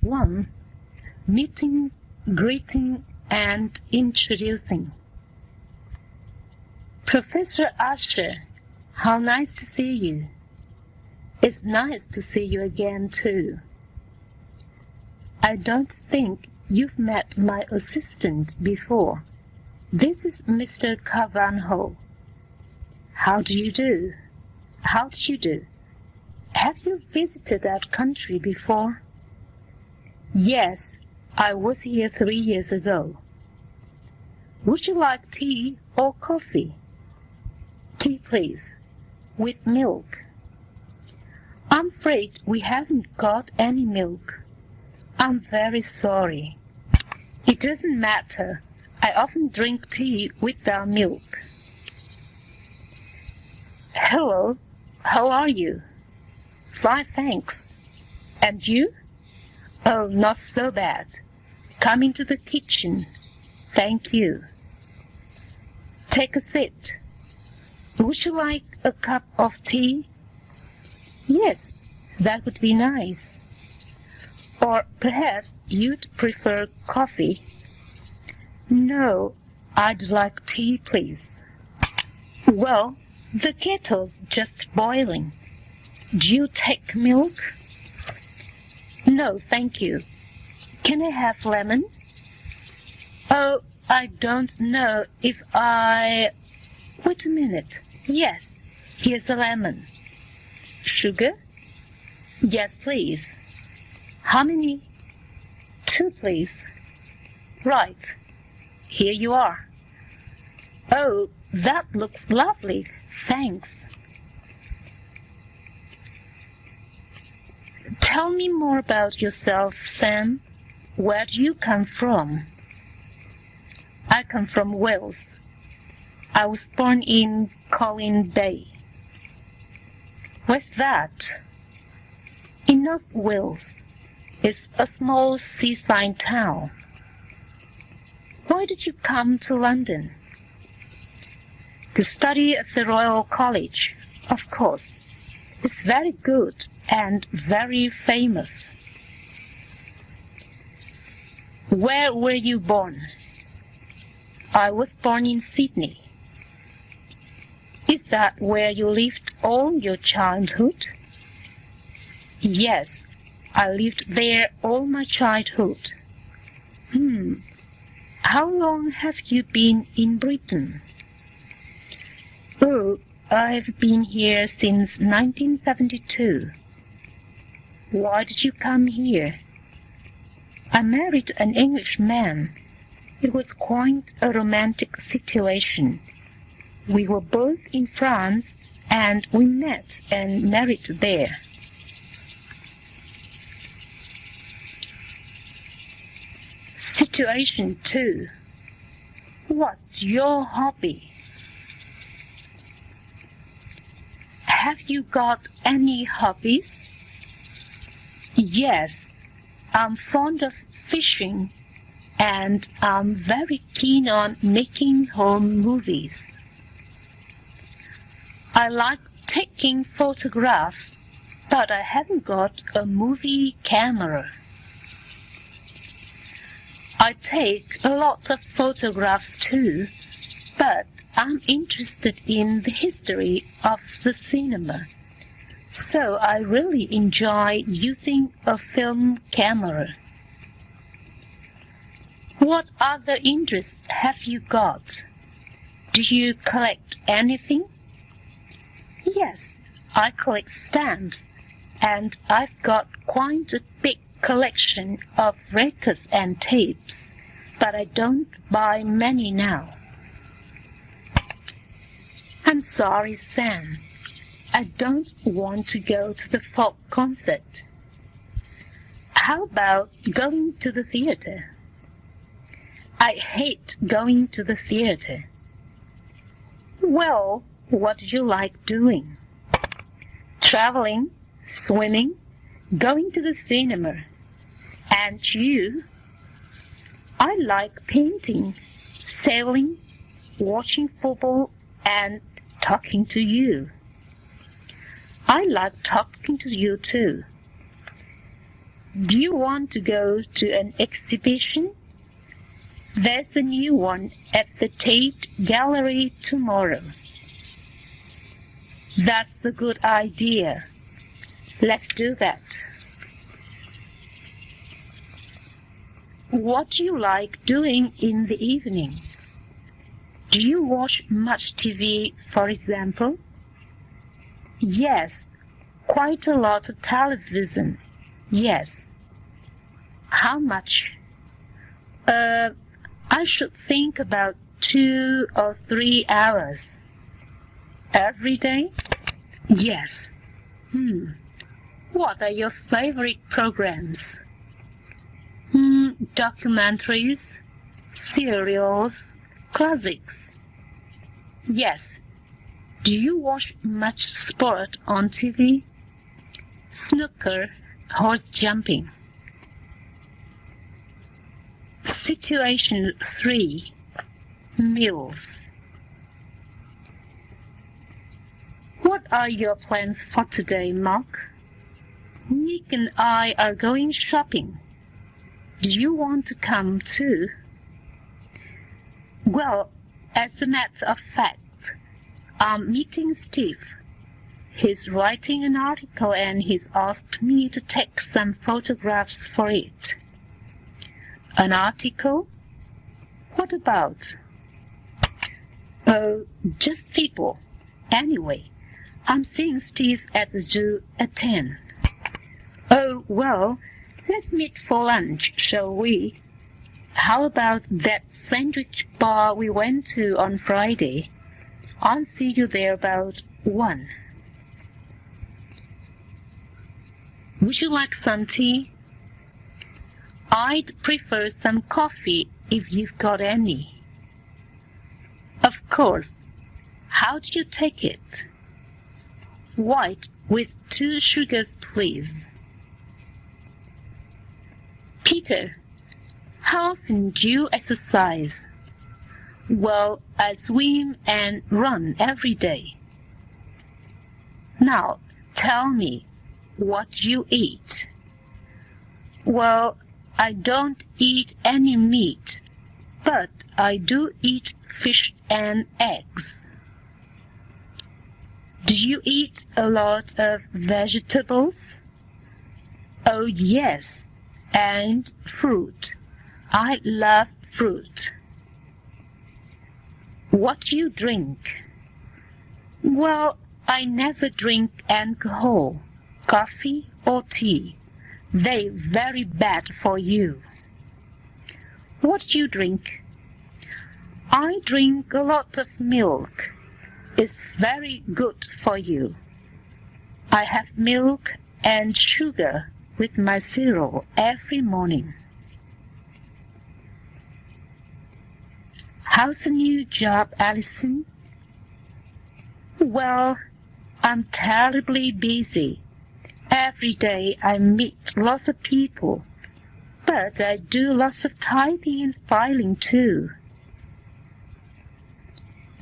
1. Meeting, greeting, and introducing. Professor Usher, how nice to see you. It's nice to see you again, too. I don't think you've met my assistant before. This is Mr. Carvanho. How do you do? How do you do? Have you visited that country before? Yes, I was here 3 years ago. Would you like tea or coffee? Tea, please, with milk. I'm afraid we haven't got any milk. I'm very sorry. It doesn't matter. I often drink tea without milk. Hello, how are you? Fine, thanks. And you? Oh, not so bad. Come into the kitchen. Thank you. Take a seat. Would you like a cup of tea? Yes, that would be nice. Or perhaps you'd prefer coffee? No, I'd like tea, please. Well, the kettle's just boiling. Do you take milk? No, thank you. Can I have lemon? Oh, I don't know if I... Wait a minute. Yes, here's a lemon. Sugar? Yes, please. How many? 2, please. Right. Here you are. Oh, that looks lovely. Thanks. Tell me more about yourself, Sam. Where do you come from? I come from Wales. I was born in Colwyn Bay. Where's that? In North Wales. It's a small seaside town. Why did you come to London? To study at the Royal College, of course. It's very good and very famous. Where were you born? I was born in Sydney. Is that where you lived all your childhood? Yes, I lived there all my childhood. How long have you been in Britain? Oh, I've been here since 1972. Why did you come here? I married an Englishman. It was quite a romantic situation. We were both in France, and we met and married there. Situation 2. What's your hobby? Have you got any hobbies? Yes, I'm fond of fishing, and I'm very keen on making home movies. I like taking photographs, but I haven't got a movie camera. I take a lot of photographs too, but I'm interested in the history of the cinema, so I really enjoy using a film camera. What other interests have you got? Do you collect anything? Yes, I collect stamps, and I've got quite a big collection of records and tapes, but I don't buy many now. I'm sorry, Sam. I don't want to go to the folk concert. How about going to the theater? I hate going to the theater. Well, what do you like doing? Traveling, swimming, going to the cinema. And you? I like painting, sailing, watching football, and talking to you. I like talking to you too. do you want to go to an exhibition? There's a new one at the Tate Gallery tomorrow. That's a good idea. Let's do that. What do you like doing in the evening? Do you watch much TV, for example? Yes, quite a lot of television. Yes. How much? I should think about 2 or 3 hours. Every day? Yes. What are your favorite programs? Documentaries, serials, classics. Yes. Do you watch much sport on TV? Snooker, horse jumping. Situation 3. Meals. What are your plans for today, Mark? Nick and I are going shopping. Do you want to come too? Well, as a matter of fact, I'm meeting Steve. He's writing an article and he's asked me to take some photographs for it. An article? What about? Oh, just people. Anyway, I'm seeing Steve at the zoo at 10. Oh, well, let's meet for lunch, shall we? How about that sandwich bar we went to on Friday? I'll see you there about 1. Would you like some tea? I'd prefer some coffee if you've got any. Of course. How do you take it? White with 2 sugars, please. Peter, how often do you exercise? Well, I swim and run every day. Now, tell me, what do you eat? Well, I don't eat any meat, but I do eat fish and eggs. Do you eat a lot of vegetables? Oh, yes, and fruit. I love fruit. What do you drink? Well, I never drink alcohol, coffee or tea. They're very bad for you. What do you drink? I drink a lot of milk. It's very good for you. I have milk and sugar with my cereal every morning. How's the new job, Alison? Well, I'm terribly busy. Every day I meet lots of people, but I do lots of typing and filing too.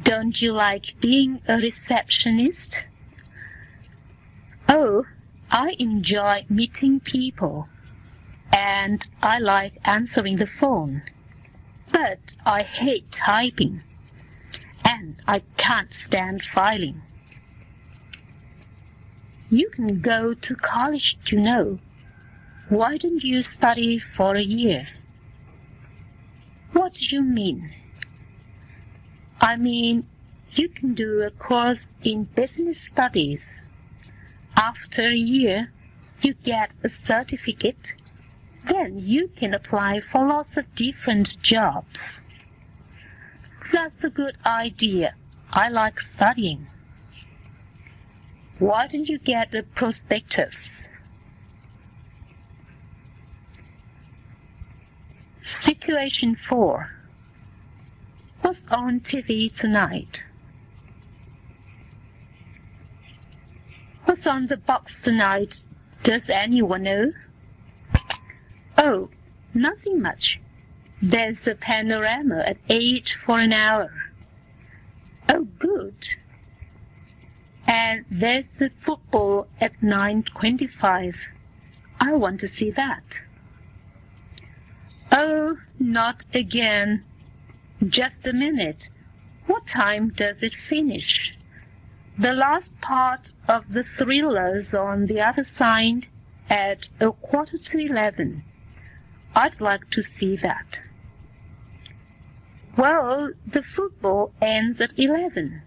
Don't you like being a receptionist? Oh, I enjoy meeting people, and I like answering the phone, but I hate typing, and I can't stand filing. You can go to college, you know. Why don't you study for a year? What do you mean? I mean, you can do a course in business studies. After a year, you get a certificate. Then you can apply for lots of different jobs. That's a good idea. I like studying. Why don't you get a prospectus? Situation 4. What's on TV tonight? What's on the box tonight? Does anyone know? Oh, nothing much. There's a panorama at 8 for an hour. Oh, good. And there's the football at 9:25. I want to see that. Oh, not again. Just a minute. What time does it finish? The last part of the thriller's on the other side at 11:15. I'd like to see that. Well, the football ends at 11.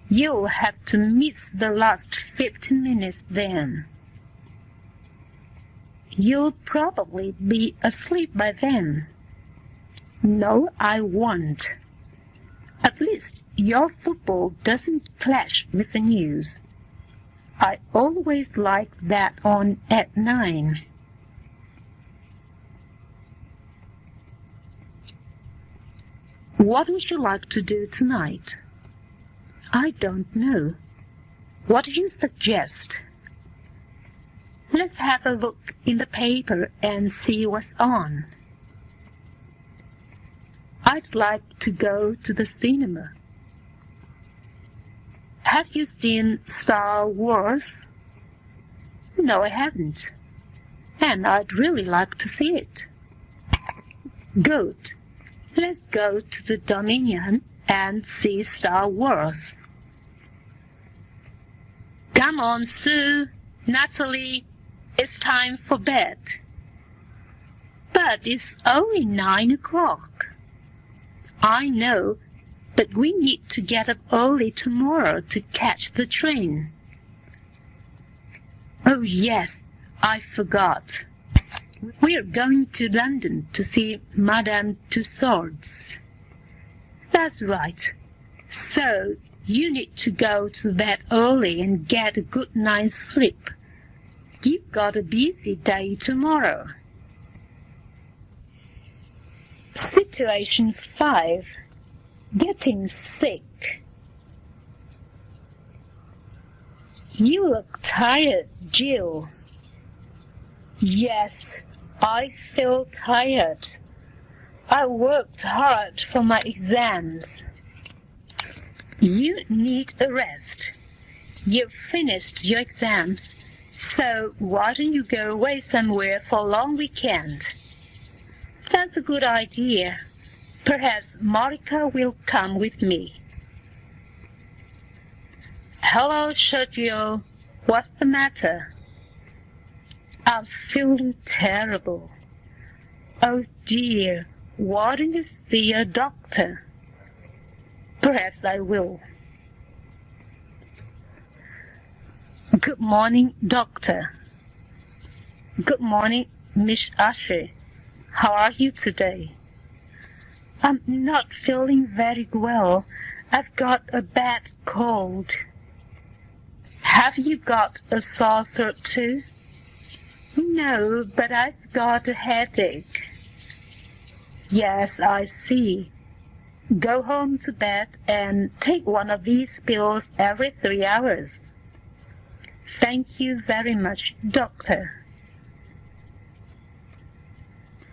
You'll have to miss the last 15 minutes then. You'll probably be asleep by then. No, I won't. At least your football doesn't clash with the news. I always like that on at 9. What would you like to do tonight? I don't know. What do you suggest? Let's have a look in the paper and see what's on. I'd like to go to the cinema. Have you seen Star Wars? No, I haven't. And I'd really like to see it. Good. Let's go to the Dominion and see Star Wars. Come on, Sue, Natalie, it's time for bed. But it's only 9 o'clock. I know, but we need to get up early tomorrow to catch the train. Oh, yes, I forgot. We're going to London to see Madame Tussauds. That's right. So, you need to go to bed early and get a good night's sleep. You've got a busy day tomorrow. Situation 5. Getting sick. You look tired, Jill. Yes, I feel tired. I worked hard for my exams. You need a rest. You've finished your exams, so why don't you go away somewhere for a long weekend? That's a good idea. Perhaps Marika will come with me. Hello, Sergio. What's the matter? I'm feeling terrible. Oh dear, why don't you see a doctor? Perhaps I will. Good morning, doctor. Good morning, Miss Asher. How are you today? I'm not feeling very well. I've got a bad cold. Have you got a sore throat too? No, but I've got a headache. Yes, I see. Go home to bed and take one of these pills every 3 hours. Thank you very much, doctor.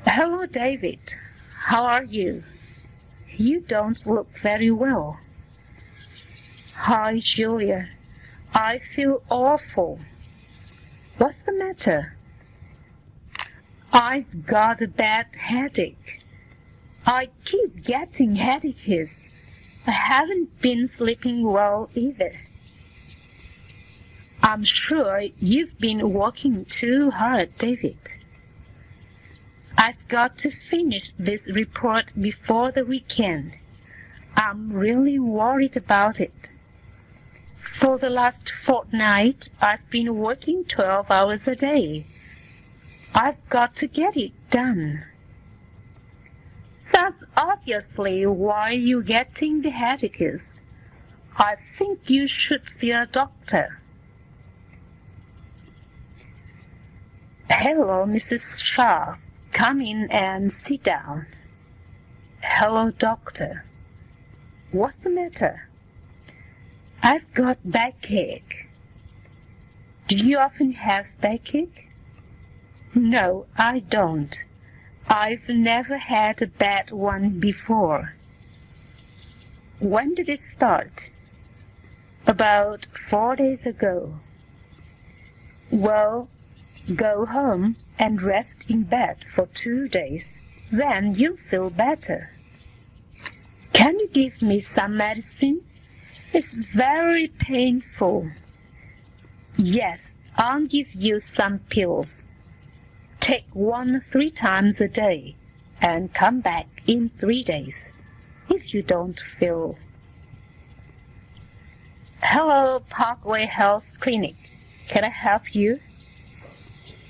Hello, David. How are you? You don't look very well. Hi, Julia. I feel awful. What's the matter? I've got a bad headache. I keep getting headaches. I haven't been sleeping well either. I'm sure you've been working too hard, David. I've got to finish this report before the weekend. I'm really worried about it. For the last fortnight, I've been working 12 hours a day. I've got to get it done. That's obviously why you're getting the headaches. I think you should see a doctor. Hello, Mrs. Charles. Come in and sit down. Hello, doctor. What's the matter? I've got backache. Do you often have backache? No, I don't. I've never had a bad one before. When did it start? About 4 days ago. Well, Go home and rest in bed for 2 days. Then you'll feel better. Can you give me some medicine? It's very painful. Yes, I'll give you some pills. Take one 3 times a day and come back in 3 days if you don't feel. Hello, Parkway Health Clinic. Can I help you?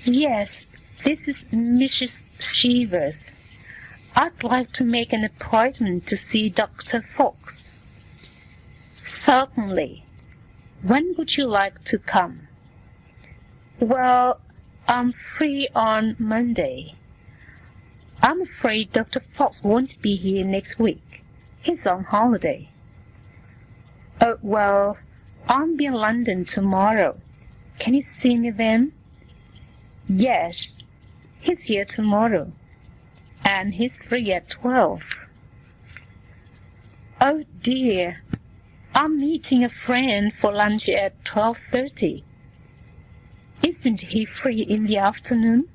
Yes, this is Mrs. Shivers. I'd like to make an appointment to see Dr. Fox. Certainly. When would you like to come? Well, I'm free on Monday. I'm afraid Dr. Fox won't be here next week. He's on holiday. Oh, well, I'll be in London tomorrow. Can you see me then? Yes, he's here tomorrow, and he's free at 12. Oh dear, I'm meeting a friend for lunch at 12:30. Isn't he free in the afternoon?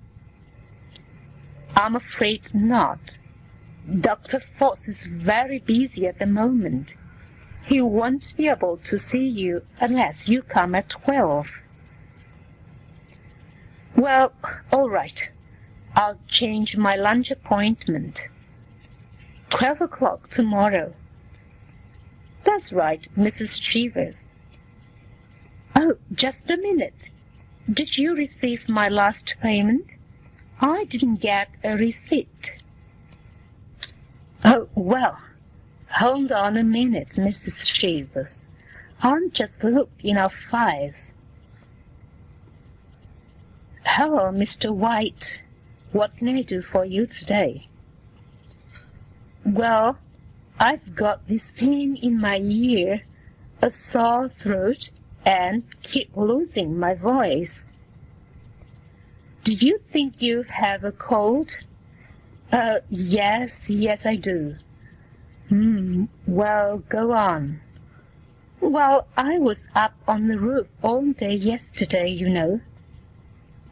I'm afraid not. Dr. Fox is very busy at the moment. He won't be able to see you unless you come at 12. Well, all right. I'll change my lunch appointment. 12 o'clock tomorrow. That's right, Mrs. Shivers. Oh, just a minute. Did you receive my last payment? I didn't get a receipt. Oh, well, hold on a minute, Mrs. Shivers. I'll just look in our files. Hello, Mr. White. What can I do for you today? Well, I've got this pain in my ear, a sore throat, and keep losing my voice. Do you think you have a cold? Yes, I do. Well, go on. Well, I was up on the roof all day yesterday, you know.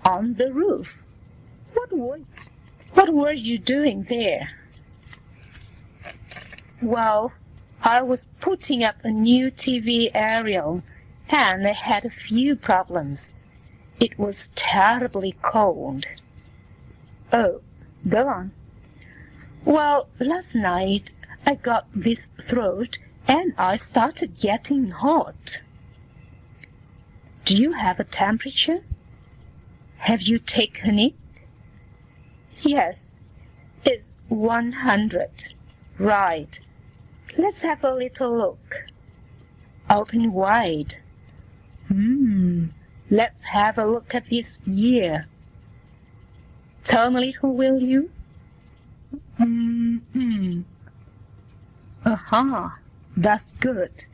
On the roof? What were you doing there? Well, I was putting up a new TV aerial, and I had a few problems. It was terribly cold. Oh, go on. Well, last night I got this throat, and I started getting hot. Do you have a temperature? Have you taken it? Yes, it's 100. Right. Let's have a little look. Open wide. Let's have a look at this ear. Turn a little, will you? That's good.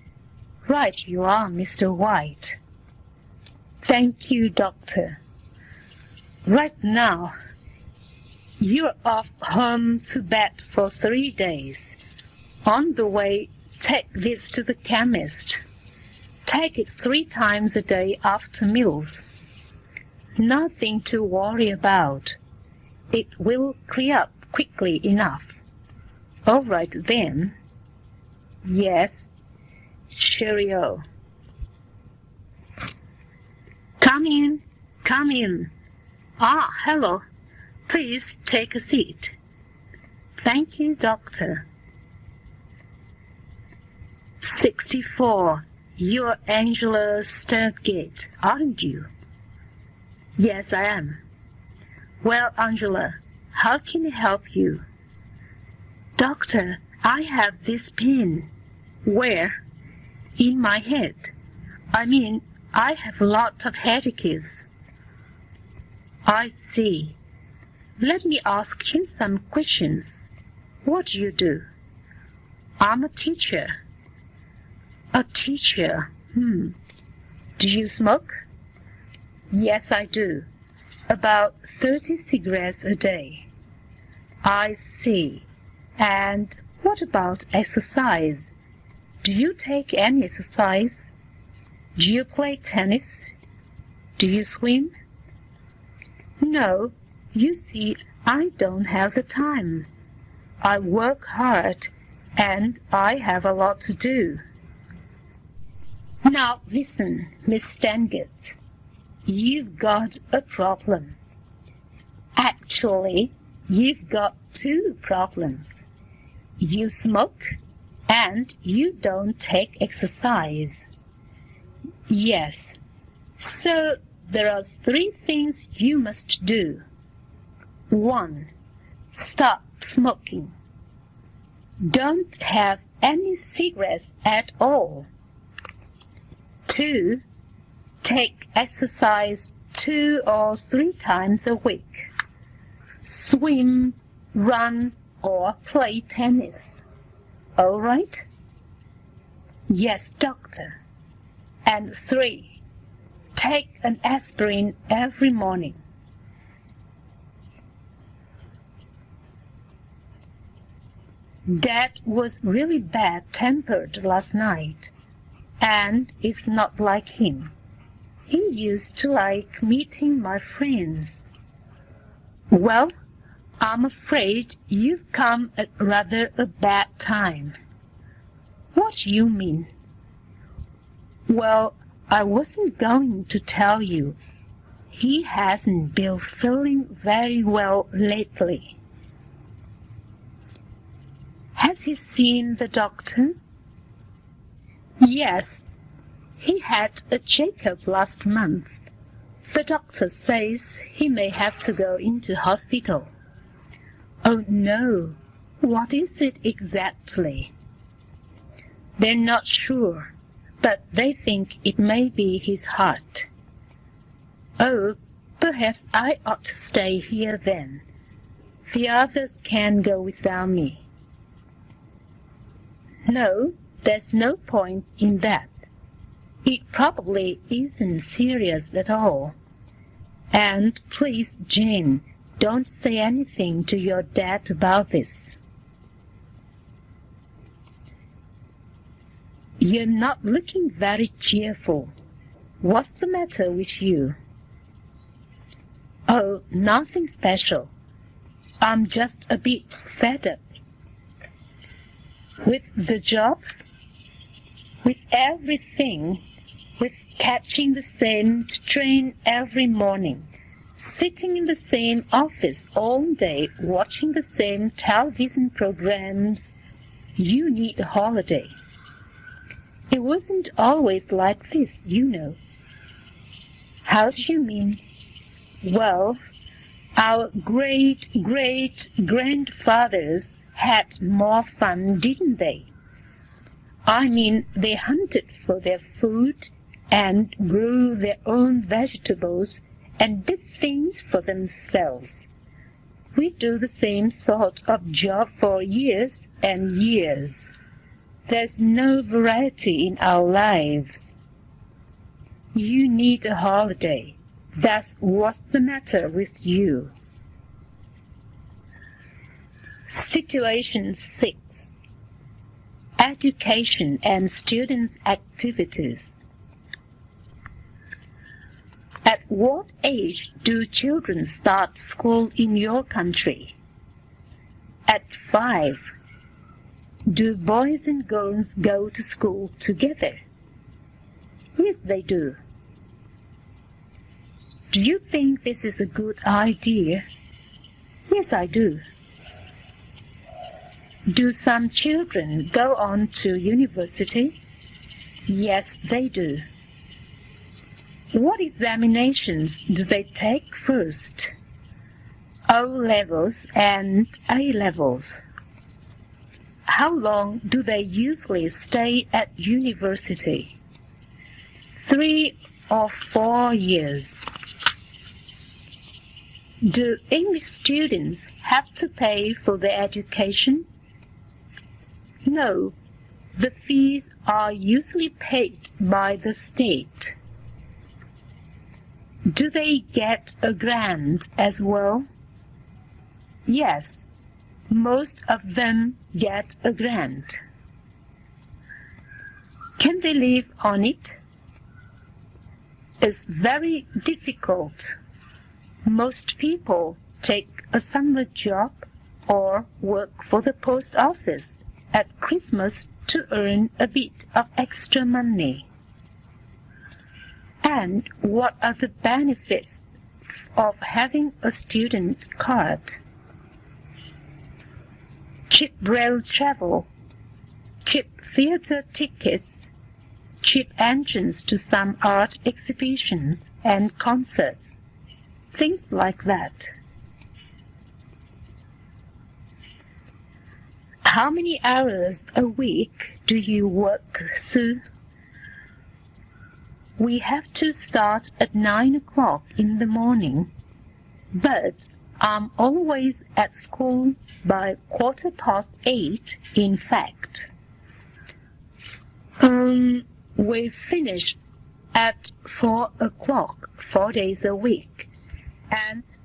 Right you are, Mr. White. Thank you, Doctor. Right now, you're off home to bed for 3 days. On the way, take this to the chemist. Take it 3 times a day after meals. Nothing to worry about. It will clear up quickly enough. All right then. Yes. Cheerio. Come in. Come in. Ah, hello. Please take a seat. Thank you, Doctor. 64. You're Angela Sturgate, aren't you? Yes, I am. Well, Angela, how can I help you? Doctor, I have this pain. Where? In my head. I mean, I have a lot of headaches. I see. Let me ask you some questions. What do you do? I'm a teacher. A teacher? Do you smoke? Yes, I do. About 30 cigarettes a day. I see. And what about exercise? Do you take any exercise? Do you play tennis? Do you swim? No, you see, I don't have the time. I work hard, and I have a lot to do. Now listen, Miss Stangate. You've got a problem. Actually, you've got two problems. You smoke, and you don't take exercise. Yes, so there are three things you must do. 1. Stop smoking. Don't have any cigarettes at all. 2. Take exercise 2 or 3 times a week. Swim, run, or play tennis. All right? Yes, doctor. And 3. Take an aspirin every morning. Dad was really bad-tempered last night, and it's not like him. He used to like meeting my friends. Well, I'm afraid you've come at rather a bad time. What do you mean? Well, I wasn't going to tell you. He hasn't been feeling very well lately. Has he seen the doctor? Yes, he had a checkup last month. The doctor says he may have to go into hospital. Oh no, what is it exactly? They're not sure, but they think it may be his heart. Oh, perhaps I ought to stay here then. The others can go without me. No, there's no point in that. It probably isn't serious at all. And please, Jane, don't say anything to your dad about this. You're not looking very cheerful. What's the matter with you? Oh, nothing special. I'm just a bit fed up. With the job, with everything, with catching the same train every morning, sitting in the same office all day, watching the same television programs. You need a holiday. It wasn't always like this, you know. How do you mean? Well, our great-great-grandfathers had more fun, didn't they? I mean, they hunted for their food and grew their own vegetables and did things for themselves. We do the same sort of job for years and years. There's no variety in our lives. You need a holiday. That's what's the matter with you. Situation 6. Education and student activities. At what age do children start school in your country? At 5. Do boys and girls go to school together? Yes, they do. Do you think this is a good idea? Yes, I do. Do some children go on to university? Yes, they do. What examinations do they take first? O-levels and A-levels. How long do they usually stay at university? 3 or 4 years. Do English students have to pay for their education? No, the fees are usually paid by the state. Do they get a grant as well? Yes, most of them get a grant. Can they live on it? It's very difficult. Most people take a summer job or work for the post office at Christmas to earn a bit of extra money. And what are the benefits of having a student card? Cheap rail travel, cheap theater tickets, cheap entrance to some art exhibitions and concerts, things like that. How many hours a week do you work, Sue? We have to start at 9 o'clock in the morning, but I'm always at school by 8:15, in fact. We finish at 4 o'clock 4 days a week,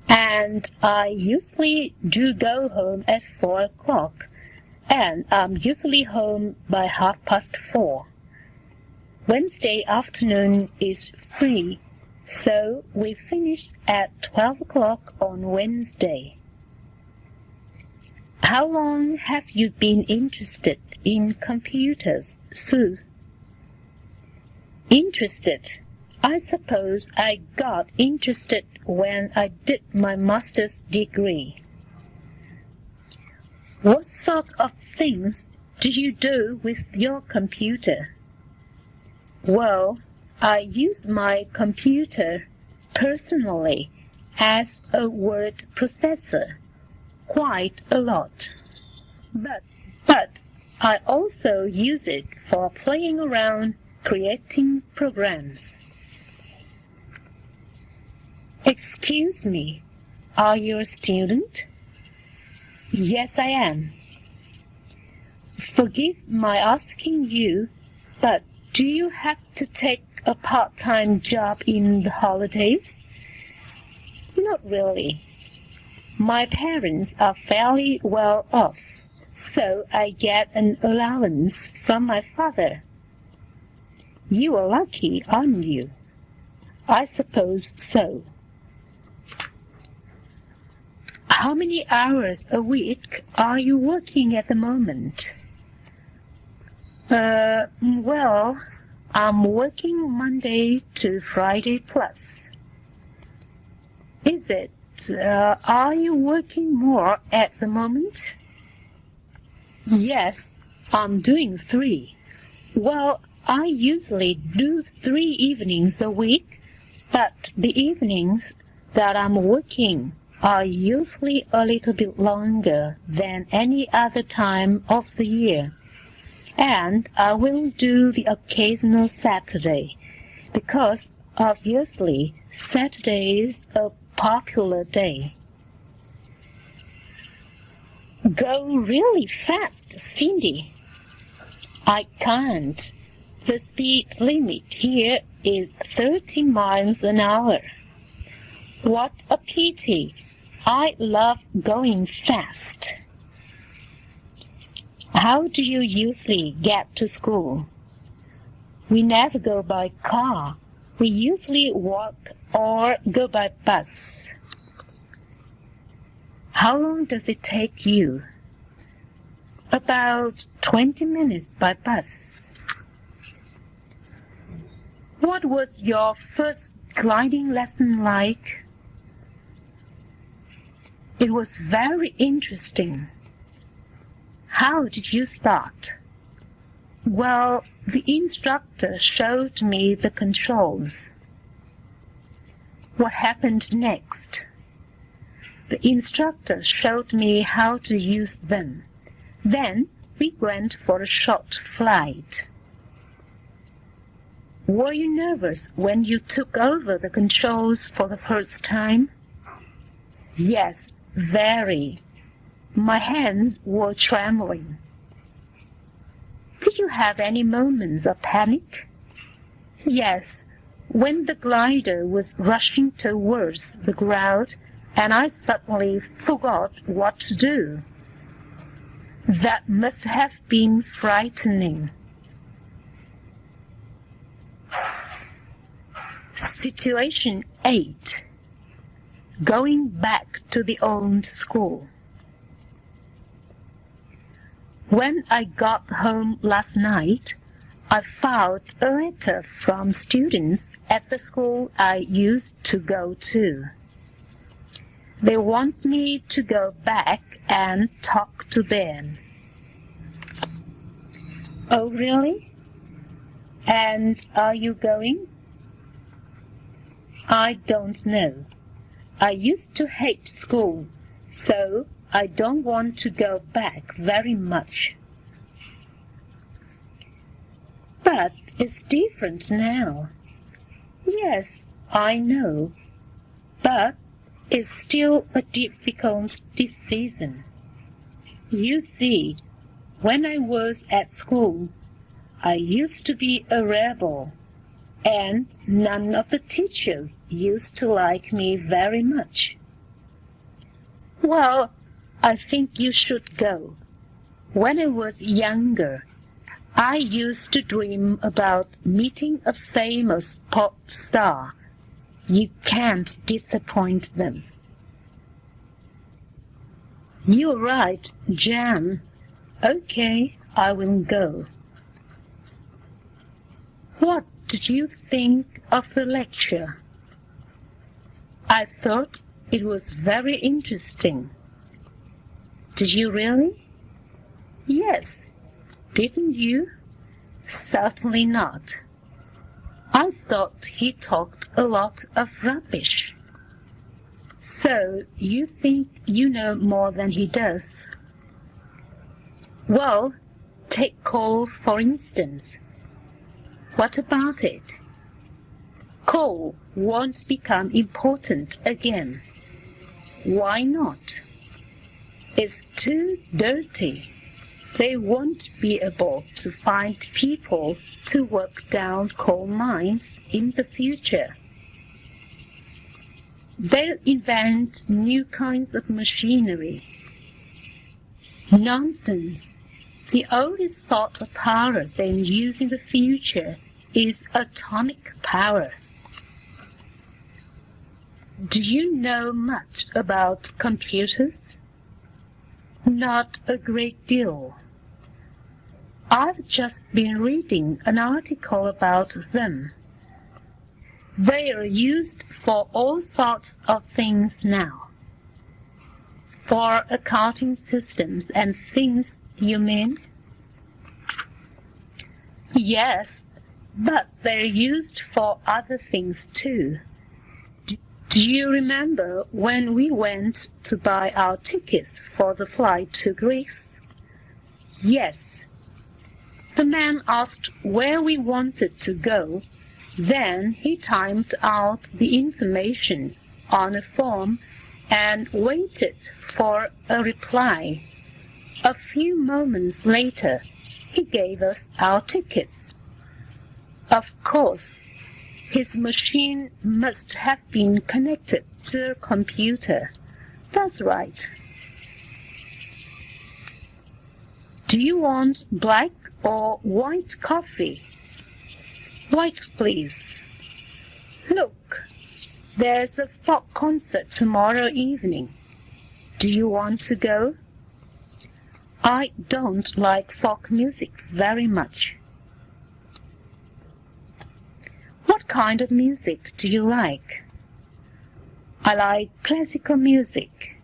and I usually do go home at 4 o'clock, and I'm usually home by 4:30. Wednesday afternoon is free, so we finish at 12 o'clock on Wednesday. How long have you been interested in computers, Sue? Interested? I suppose I got interested when I did my master's degree. What sort of things do you do with your computer? Well, I use my computer personally as a word processor quite a lot. But I also use it for playing around, creating programs. Excuse me, are you a student? Yes, I am. Forgive my asking you, but do you have to take a part-time job in the holidays? Not really. My parents are fairly well off, so I get an allowance from my father. You are lucky, aren't you? I suppose so. How many hours a week are you working at the moment? Well, I'm working Monday to Friday plus. Is it? Are you working more at the moment? Yes, I'm doing 3. Well, I usually do 3 evenings a week, but the evenings that I'm working are usually a little bit longer than any other time of the year. And I will do the occasional Saturday, because obviously Saturday is a popular day. Go really fast, Cindy. I can't. The speed limit here is 30 miles an hour. What a pity. I love going fast. How do you usually get to school? We never go by car. We usually walk or go by bus. How long does it take you? About 20 minutes by bus. What was your first gliding lesson like? It was very interesting. How did you start? Well, the instructor showed me the controls. What happened next? The instructor showed me how to use them. Then we went for a short flight. Were you nervous when you took over the controls for the first time? Yes, very. My hands were trembling. Did you have any moments of panic? Yes, when the glider was rushing towards the ground and I suddenly forgot what to do. That must have been frightening. Situation 8. going back to the old school. When I got home last night, I found a letter from students at the school I used to go to. They want me to go back and talk to them. Oh, really? And are you going? I don't know. I used to hate school, so I don't want to go back very much. But it's different now. Yes, I know. But it's still a difficult decision. You see, when I was at school, I used to be a rebel, and none of the teachers used to like me very much. Well, I think you should go. When I was younger, I used to dream about meeting a famous pop star. You can't disappoint them. You're right, Jan. Okay, I will go. What did you think of the lecture? I thought it was very interesting. Did you really? Yes. Didn't you? Certainly not. I thought he talked a lot of rubbish. So you think you know more than he does? Well, take coal for instance. What about it? Coal won't become important again. Why not? It's too dirty. They won't be able to find people to work down coal mines in the future. They'll invent new kinds of machinery. Nonsense! The only sort of power they'll use in the future is atomic power. Do you know much about computers? Not a great deal. I've just been reading an article about them. They are used for all sorts of things now. For accounting systems and things, you mean? Yes, but they're used for other things too. Do you remember when we went to buy our tickets for the flight to Greece? Yes. The man asked where we wanted to go. Then he typed out the information on a form and waited for a reply. A few moments later, he gave us our tickets. Of course, his machine must have been connected to a computer. That's right. Do you want black or white coffee? White, please. Look, there's a folk concert tomorrow evening. Do you want to go? I don't like folk music very much. What kind of music do you like? I like classical music.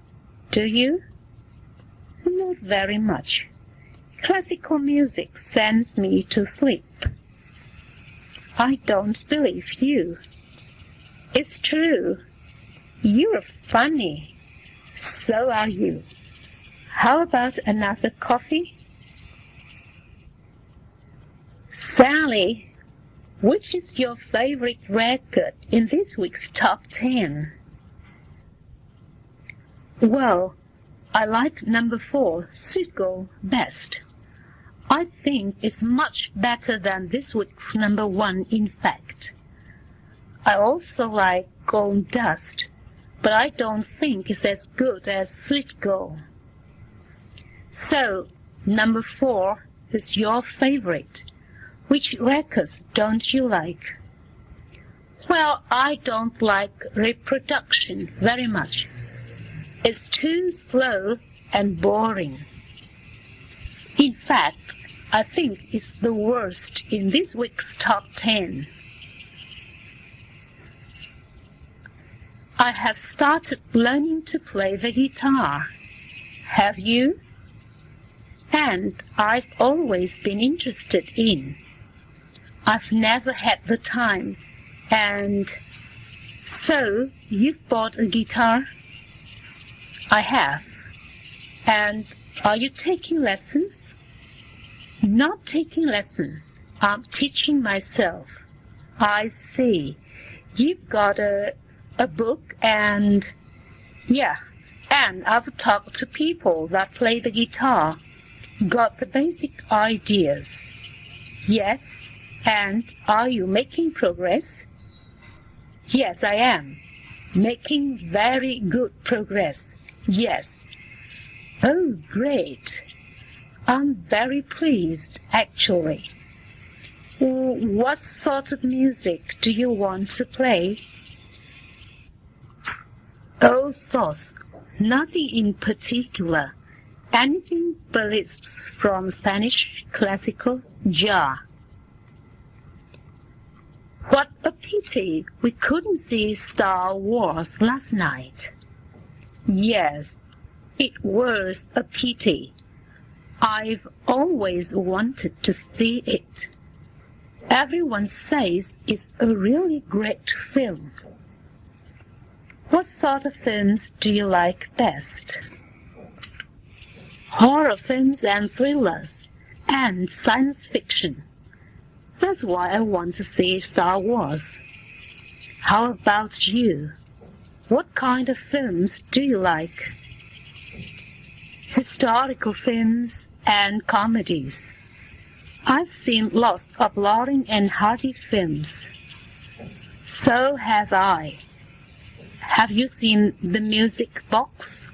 Do you? Not very much. Classical music sends me to sleep. I don't believe you. It's true. You're funny. So are you. How about another coffee? Sally, which is your favorite record in this week's Top 10? Well, I like number 4, Sweet Girl, best. I think it's much better than this week's number 1, in fact. I also like Gold Dust, but I don't think it's as good as Sweet Girl. So, number 4 is your favorite. Which records don't you like? Well, I don't like reproduction very much. It's too slow and boring. In fact, I think it's the worst in this week's top 10. I have started learning to play the guitar. Have you? And I've always been interested in. I've never had the time. And so, you've bought a guitar? I have. And are you taking lessons? Not taking lessons. I'm teaching myself. I see. You've got a book and... Yeah, and I've talked to people that play the guitar. Got the basic ideas. Yes, and are you making progress? Yes, I am. Making very good progress. Yes. Oh, great. I'm very pleased, actually. What sort of music do you want to play? All sorts. Nothing in particular. Anything but lisps from Spanish, classical, jazz. What a pity we couldn't see Star Wars last night. Yes, it was a pity. I've always wanted to see it. Everyone says it's a really great film. What sort of films do you like best? Horror films and thrillers, and science fiction. That's why I want to see Star Wars. How about you? What kind of films do you like? Historical films and comedies. I've seen lots of Lauren and Hardy films. So have I. Have you seen The Music Box?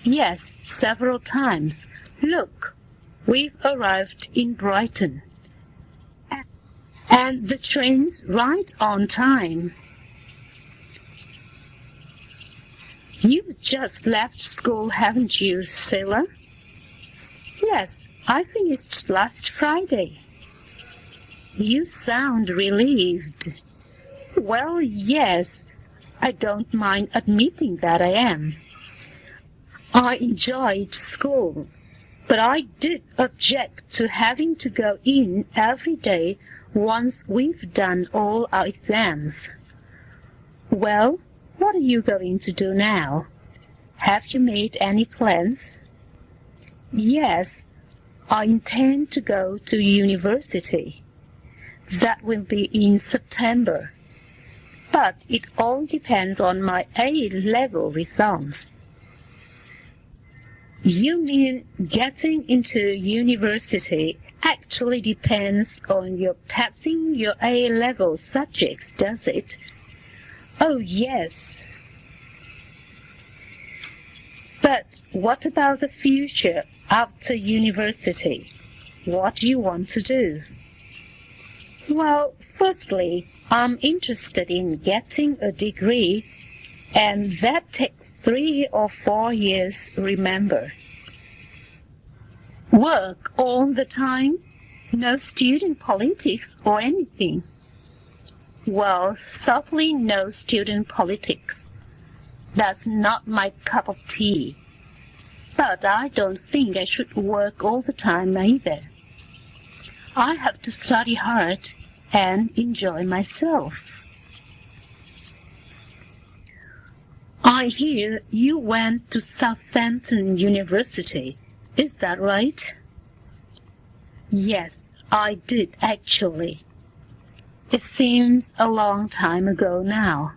Yes, several times. Look, we've arrived in Brighton. And the train's right on time. You've just left school, haven't you, Sailor? Yes, I finished last Friday. You sound relieved. Well, yes, I don't mind admitting that I am. I enjoyed school, but I did object to having to go in every day once we've done all our exams. Well, what are you going to do now? Have you made any plans? Yes, I intend to go to university. That will be in September. But it all depends on my A-level results. You mean getting into university actually depends on your passing your A-level subjects, does it? Oh, yes. But what about the future after university? What do you want to do? Well, firstly, I'm interested in getting a degree, and that takes 3 or 4 years, remember. Work all the time? No student politics or anything? Well, certainly no student politics. That's not my cup of tea. But I don't think I should work all the time either. I have to study hard and enjoy myself. I hear you went to Southampton University. Is that right? Yes, I did actually. It seems a long time ago now.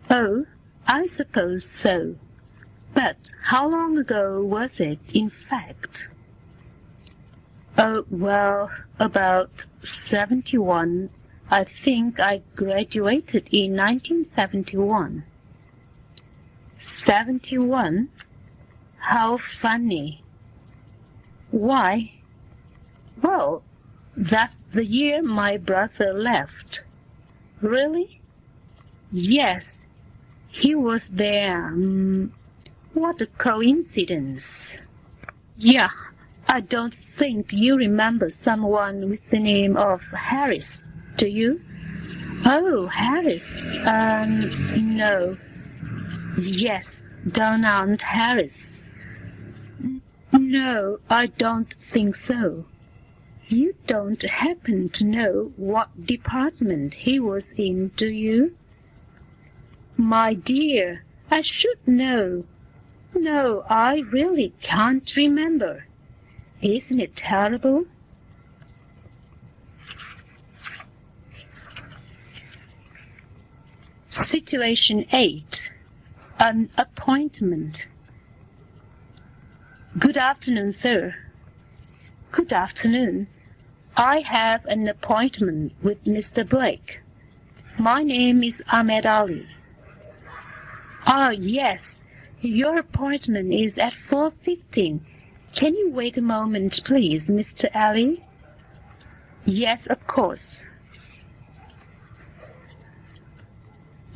Oh, I suppose so. But how long ago was it, in fact? Oh, well, about 71. I think I graduated in 1971. 71? How funny. Why? Well, that's the year my brother left. Really? Yes, he was there. What a coincidence. Yeah, I don't think you remember someone with the name of Harris, do you? Oh, Harris. No. Yes, Donald Harris. No, I don't think so. You don't happen to know what department he was in, do you? My dear, I should know. No, I really can't remember. Isn't it terrible? Situation 8. An appointment. Good afternoon, sir. Good afternoon. I have an appointment with Mr. Blake. My name is Ahmed Ali. Ah, yes. Your appointment is at 4:15. Can you wait a moment, please, Mr. Ali? Yes, of course.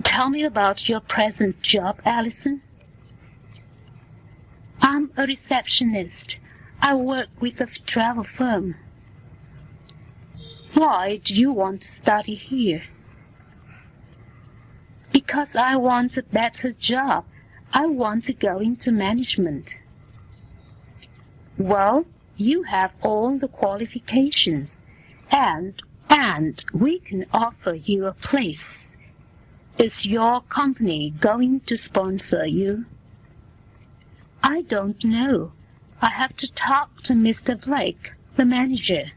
Tell me about your present job, Alison. I'm a receptionist. I work with a travel firm. Why do you want to study here? Because I want a better job. I want to go into management. Well, you have all the qualifications, and we can offer you a place. Is your company going to sponsor you? I don't know. I have to talk to Mr. Blake, the manager.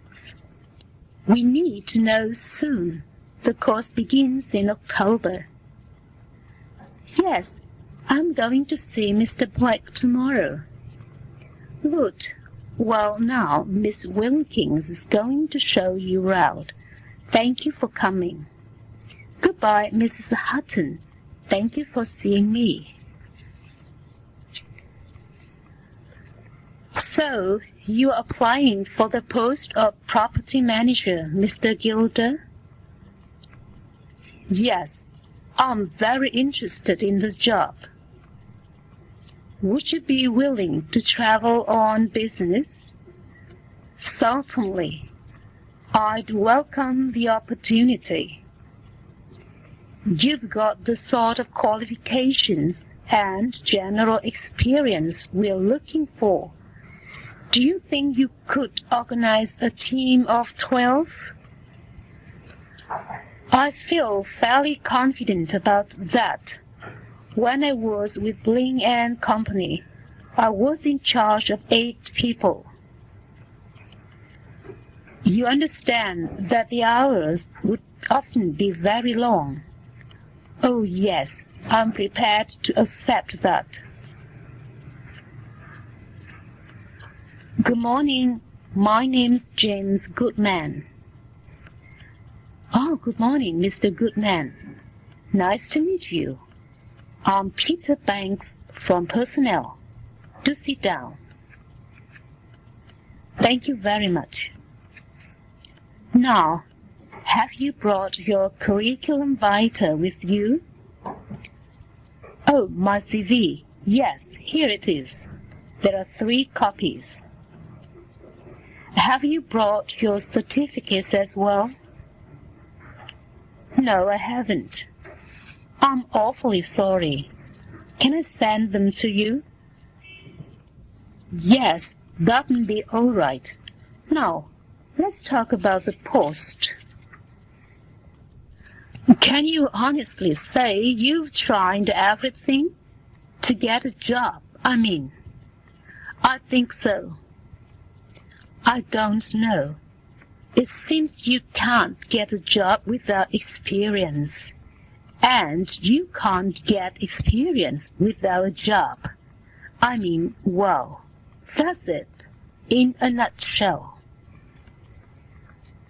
We need to know soon. The course begins in October. Yes, I'm going to see Mr. Blake tomorrow. Good. Well, now Miss Wilkins is going to show you around. Thank you for coming. Goodbye, Mrs. Hutton. Thank you for seeing me. So, you are applying for the post of property manager, Mr. Gilder? Yes, I'm very interested in this job. Would you be willing to travel on business? Certainly. I'd welcome the opportunity. You've got the sort of qualifications and general experience we're looking for. Do you think you could organize a team of 12? I feel fairly confident about that. When I was with Ling & Company, I was in charge of 8 people. You understand that the hours would often be very long. Oh, yes, I'm prepared to accept that. Good morning. My name's James Goodman. Oh, good morning, Mr. Goodman. Nice to meet you. I'm Peter Banks from Personnel. Do sit down. Thank you very much. Now, have you brought your curriculum vitae with you? Oh, my CV. Yes, here it is. There are 3 copies. Have you brought your certificates as well? No, I haven't. I'm awfully sorry. Can I send them to you? Yes, that will be all right. Now, let's talk about the post. Can you honestly say you've tried everything to get a job? I think so. I don't know. It seems you can't get a job without experience. And you can't get experience without a job. Well, that's it, in a nutshell.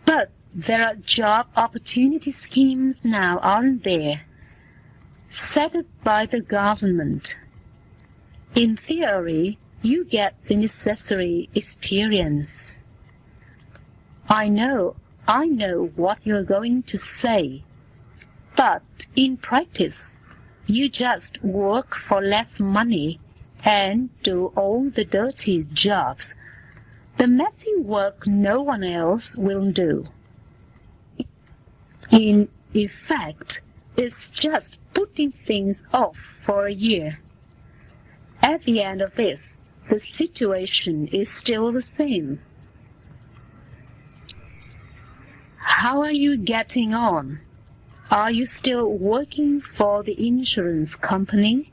But there are job opportunity schemes now, aren't there? Set up by the government. In theory, you get the necessary experience. I know what you're going to say. But in practice, you just work for less money and do all the dirty jobs, the messy work no one else will do. In effect, it's just putting things off for a year. At the end of it, the situation is still the same. How are you getting on? Are you still working for the insurance company?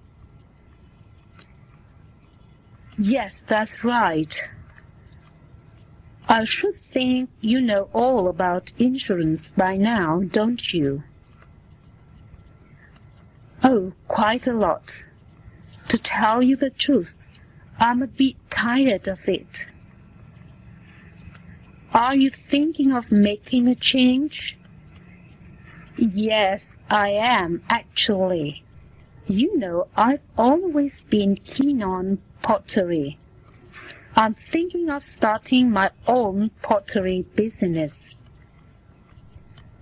Yes, that's right. I should think you know all about insurance by now, don't you? Oh, quite a lot. To tell you the truth, I'm a bit tired of it. Are you thinking of making a change? Yes, I am, actually. You know, I've always been keen on pottery. I'm thinking of starting my own pottery business.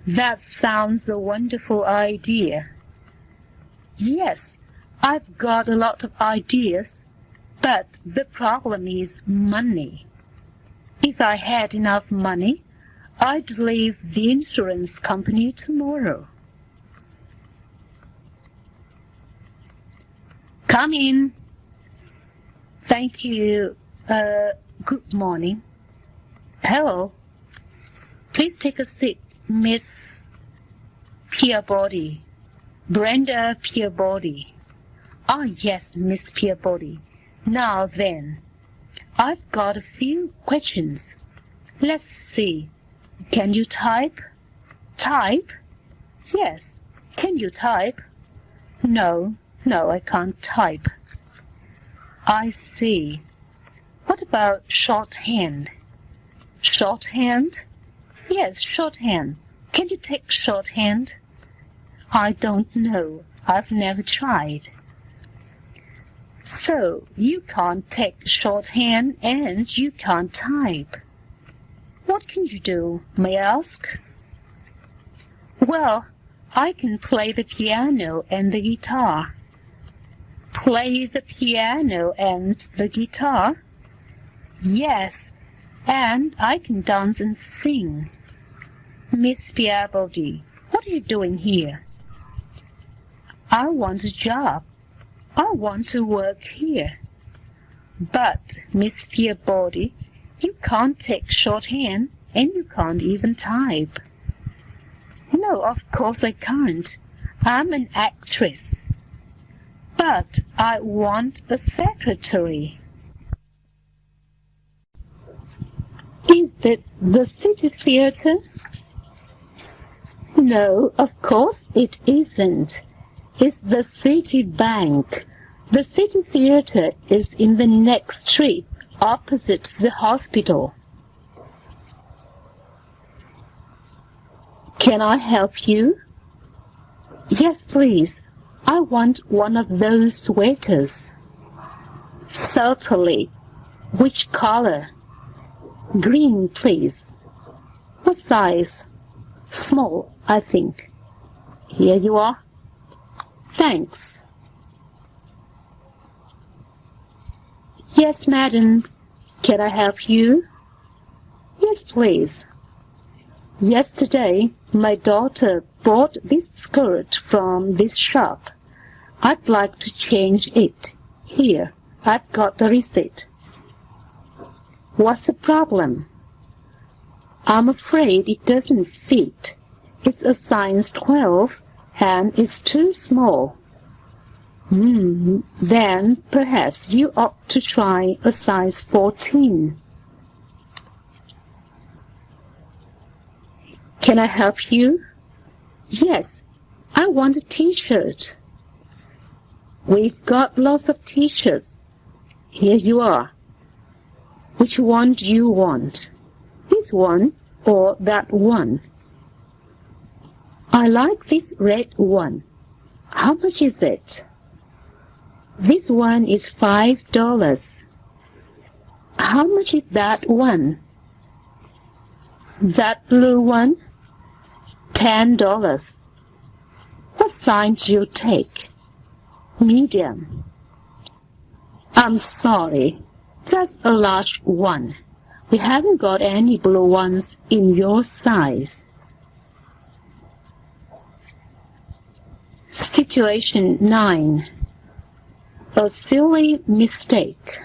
That sounds a wonderful idea. Yes, I've got a lot of ideas, but the problem is money. If I had enough money, I'd leave the insurance company tomorrow. Come in. Thank you. Good morning. Hello. Please take a seat, Miss Peabody. Brenda Peabody. Ah, yes, Miss Peabody. Now then, I've got a few questions. Let's see. Can you type? Type? Yes. Can you type? No, I can't type. I see. What about shorthand? Shorthand? Yes, shorthand. Can you take shorthand? I don't know. I've never tried. So, you can't take shorthand and you can't type. What can you do, may I ask? Well, I can play the piano and the guitar. Play the piano and the guitar? Yes, and I can dance and sing. Miss Peabody, what are you doing here? I want a job. I want to work here. But, Miss Peabody, you can't take shorthand and you can't even type. No, of course I can't. I'm an actress. But I want a secretary. Is that the City Theatre? No, of course it isn't. It's the City Bank. The City Theatre is in the next street, opposite the hospital. Can I help you? Yes, please. I want one of those sweaters. Certainly. Which color? Green, please. What size? Small, I think. Here you are. Thanks. Yes, madam. Can I help you? Yes, please. Yesterday, my daughter bought this skirt from this shop. I'd like to change it. Here, I've got the receipt. What's the problem? I'm afraid it doesn't fit. It's a size 12 and it's too small. Then perhaps you ought to try a size 14. Can I help you? Yes, I want a t-shirt. We've got lots of t-shirts. Here you are. Which one do you want? This one or that one? I like this red one. How much is it? This one is $5. How much is that one? That blue one? $10. What size do you take? Medium. I'm sorry, that's a large one. We haven't got any blue ones in your size. Situation 9. A silly mistake.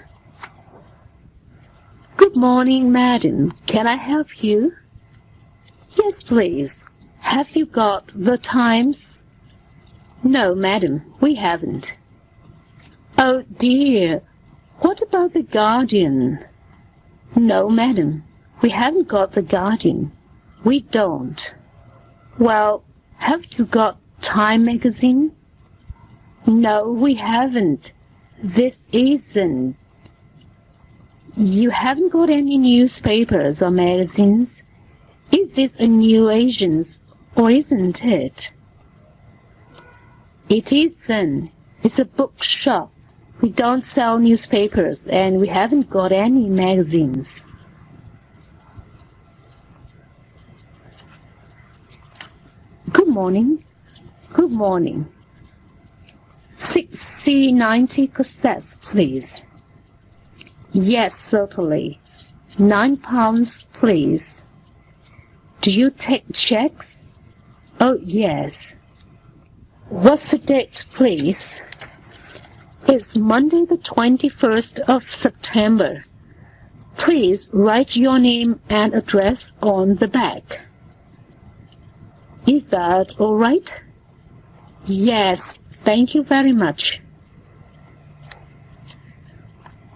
Good morning, madam. Can I help you? Yes, please. Have you got the Times? No, madam, we haven't. Oh, dear. What about the Guardian? No, madam, we haven't got the Guardian. We don't. Well, have you got Time magazine? No, we haven't. This isn't. You haven't got any newspapers or magazines? Is this a new agent's or isn't it? It isn't. It's a bookshop. We don't sell newspapers and we haven't got any magazines. Good morning. Good morning. 6C90 cassettes, please. Yes, certainly. £9, please. Do you take checks? Oh, yes. What's the date, please? It's Monday the 21st of September. Please write your name and address on the back. Is that all right? Yes, thank you very much.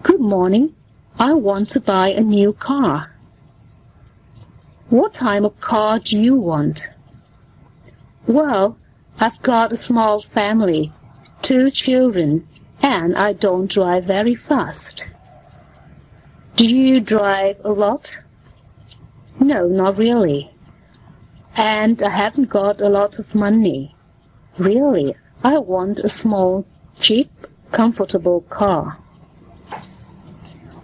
Good morning. I want to buy a new car. What type of car do you want? Well, I've got a small family, 2 children, and I don't drive very fast. Do you drive a lot? No, not really. And I haven't got a lot of money. Really, I want a small, cheap, comfortable car.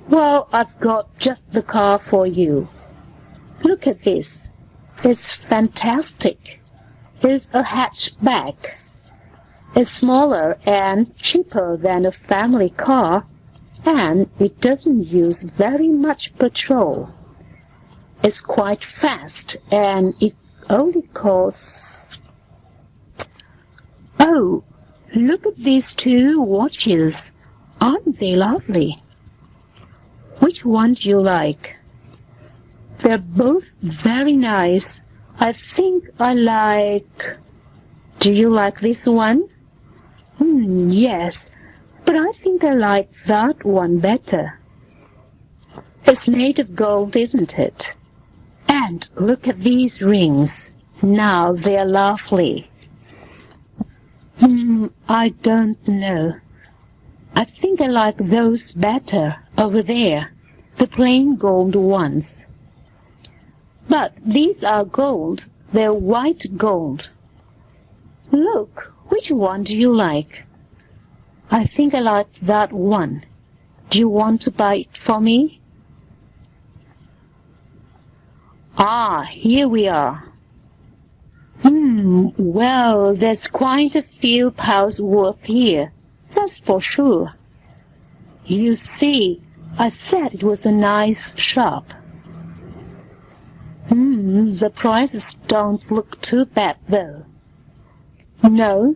Well, I've got just the car for you. Look at this. It's fantastic. It's a hatchback. It's smaller and cheaper than a family car, and it doesn't use very much petrol. It's quite fast, and it only costs... Oh, look at these 2 watches. Aren't they lovely? Which one do you like? They're both very nice. I think I like... Do you like this one? Yes, but I think I like that one better. It's made of gold, isn't it? And look at these rings. Now they're lovely. I don't know. I think I like those better over there, the plain gold ones. But these are gold. They're white gold. Look, which one do you like? I think I like that one. Do you want to buy it for me? Ah, here we are. Well, there's quite a few pounds worth here. That's for sure. You see, I said it was a nice shop. The prices don't look too bad, though. No.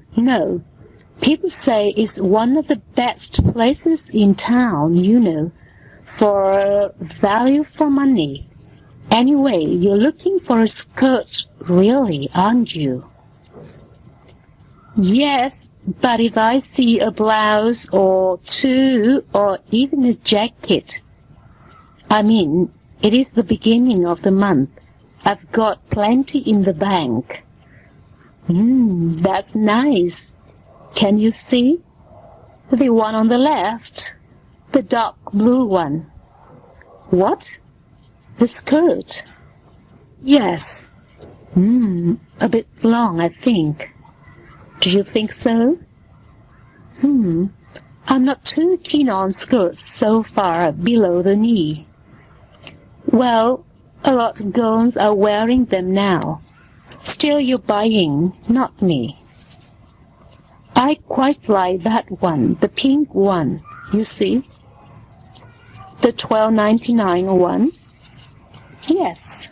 People say it's one of the best places in town, you know, for value for money. Anyway, you're looking for a skirt, really, aren't you? Yes, but if I see a blouse or 2 or even a jacket, I mean, it is the beginning of the month. I've got plenty in the bank. That's nice. Can you see? The one on the left, the dark blue one. What? The skirt? Yes. A bit long, I think. Do you think so? I'm not too keen on skirts so far below the knee. Well, a lot of girls are wearing them now. Still, you're buying, not me. I quite like that one, the pink one, you see. The $12.99 one? Yes.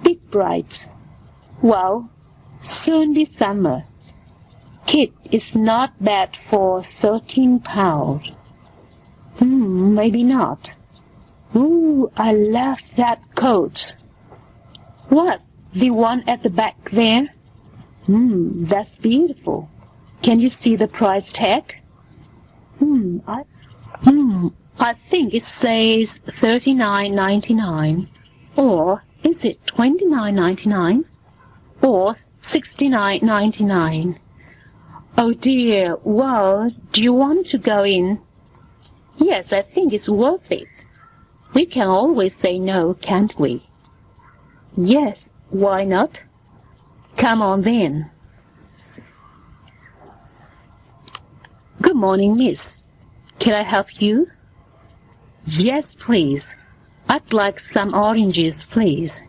Big bright. Well, soon be summer. Kid is not bad for £13. Maybe not. Ooh, I love that coat. What, the one at the back there? That's beautiful. Can you see the price tag? I think it says $39.99. Or is it $29.99? Or $69.99? Oh dear, well, do you want to go in? Yes, I think it's worth it. We can always say no, can't we? Yes, why not? Come on then. Good morning, miss. Can I help you? Yes, please. I'd like some oranges, please.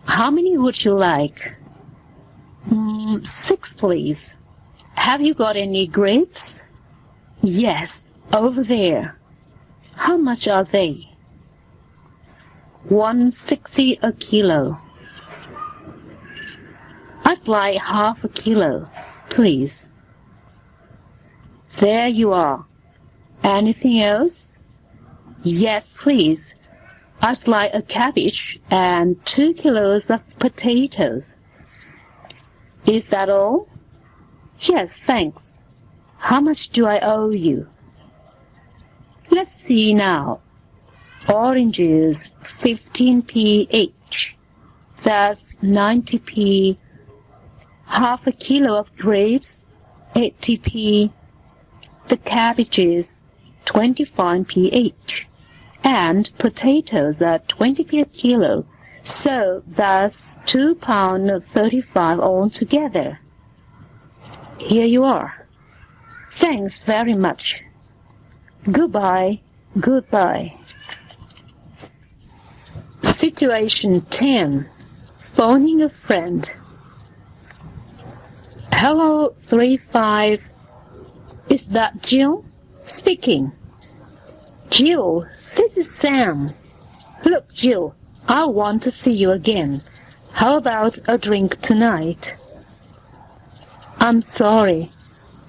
How many would you like? 6, please. Have you got any grapes? Yes, over there. How much are they? $1.60 a kilo. I'd like half a kilo, please. There you are. Anything else? Yes, please. I'd like a cabbage and 2 kilos of potatoes. Is that all? Yes, thanks. How much do I owe you? Let's see now. Oranges, 15p each. That's 90p. Half a kilo of grapes, 80p. The cabbages, 25p each. And potatoes are 20p a kilo. So that's £2.35 altogether. Here you are. Thanks very much. Goodbye, goodbye. Situation 10. Phoning a friend. Hello, 35. Is that Jill? Speaking. Jill, this is Sam. Look, Jill, I want to see you again. How about a drink tonight? I'm sorry.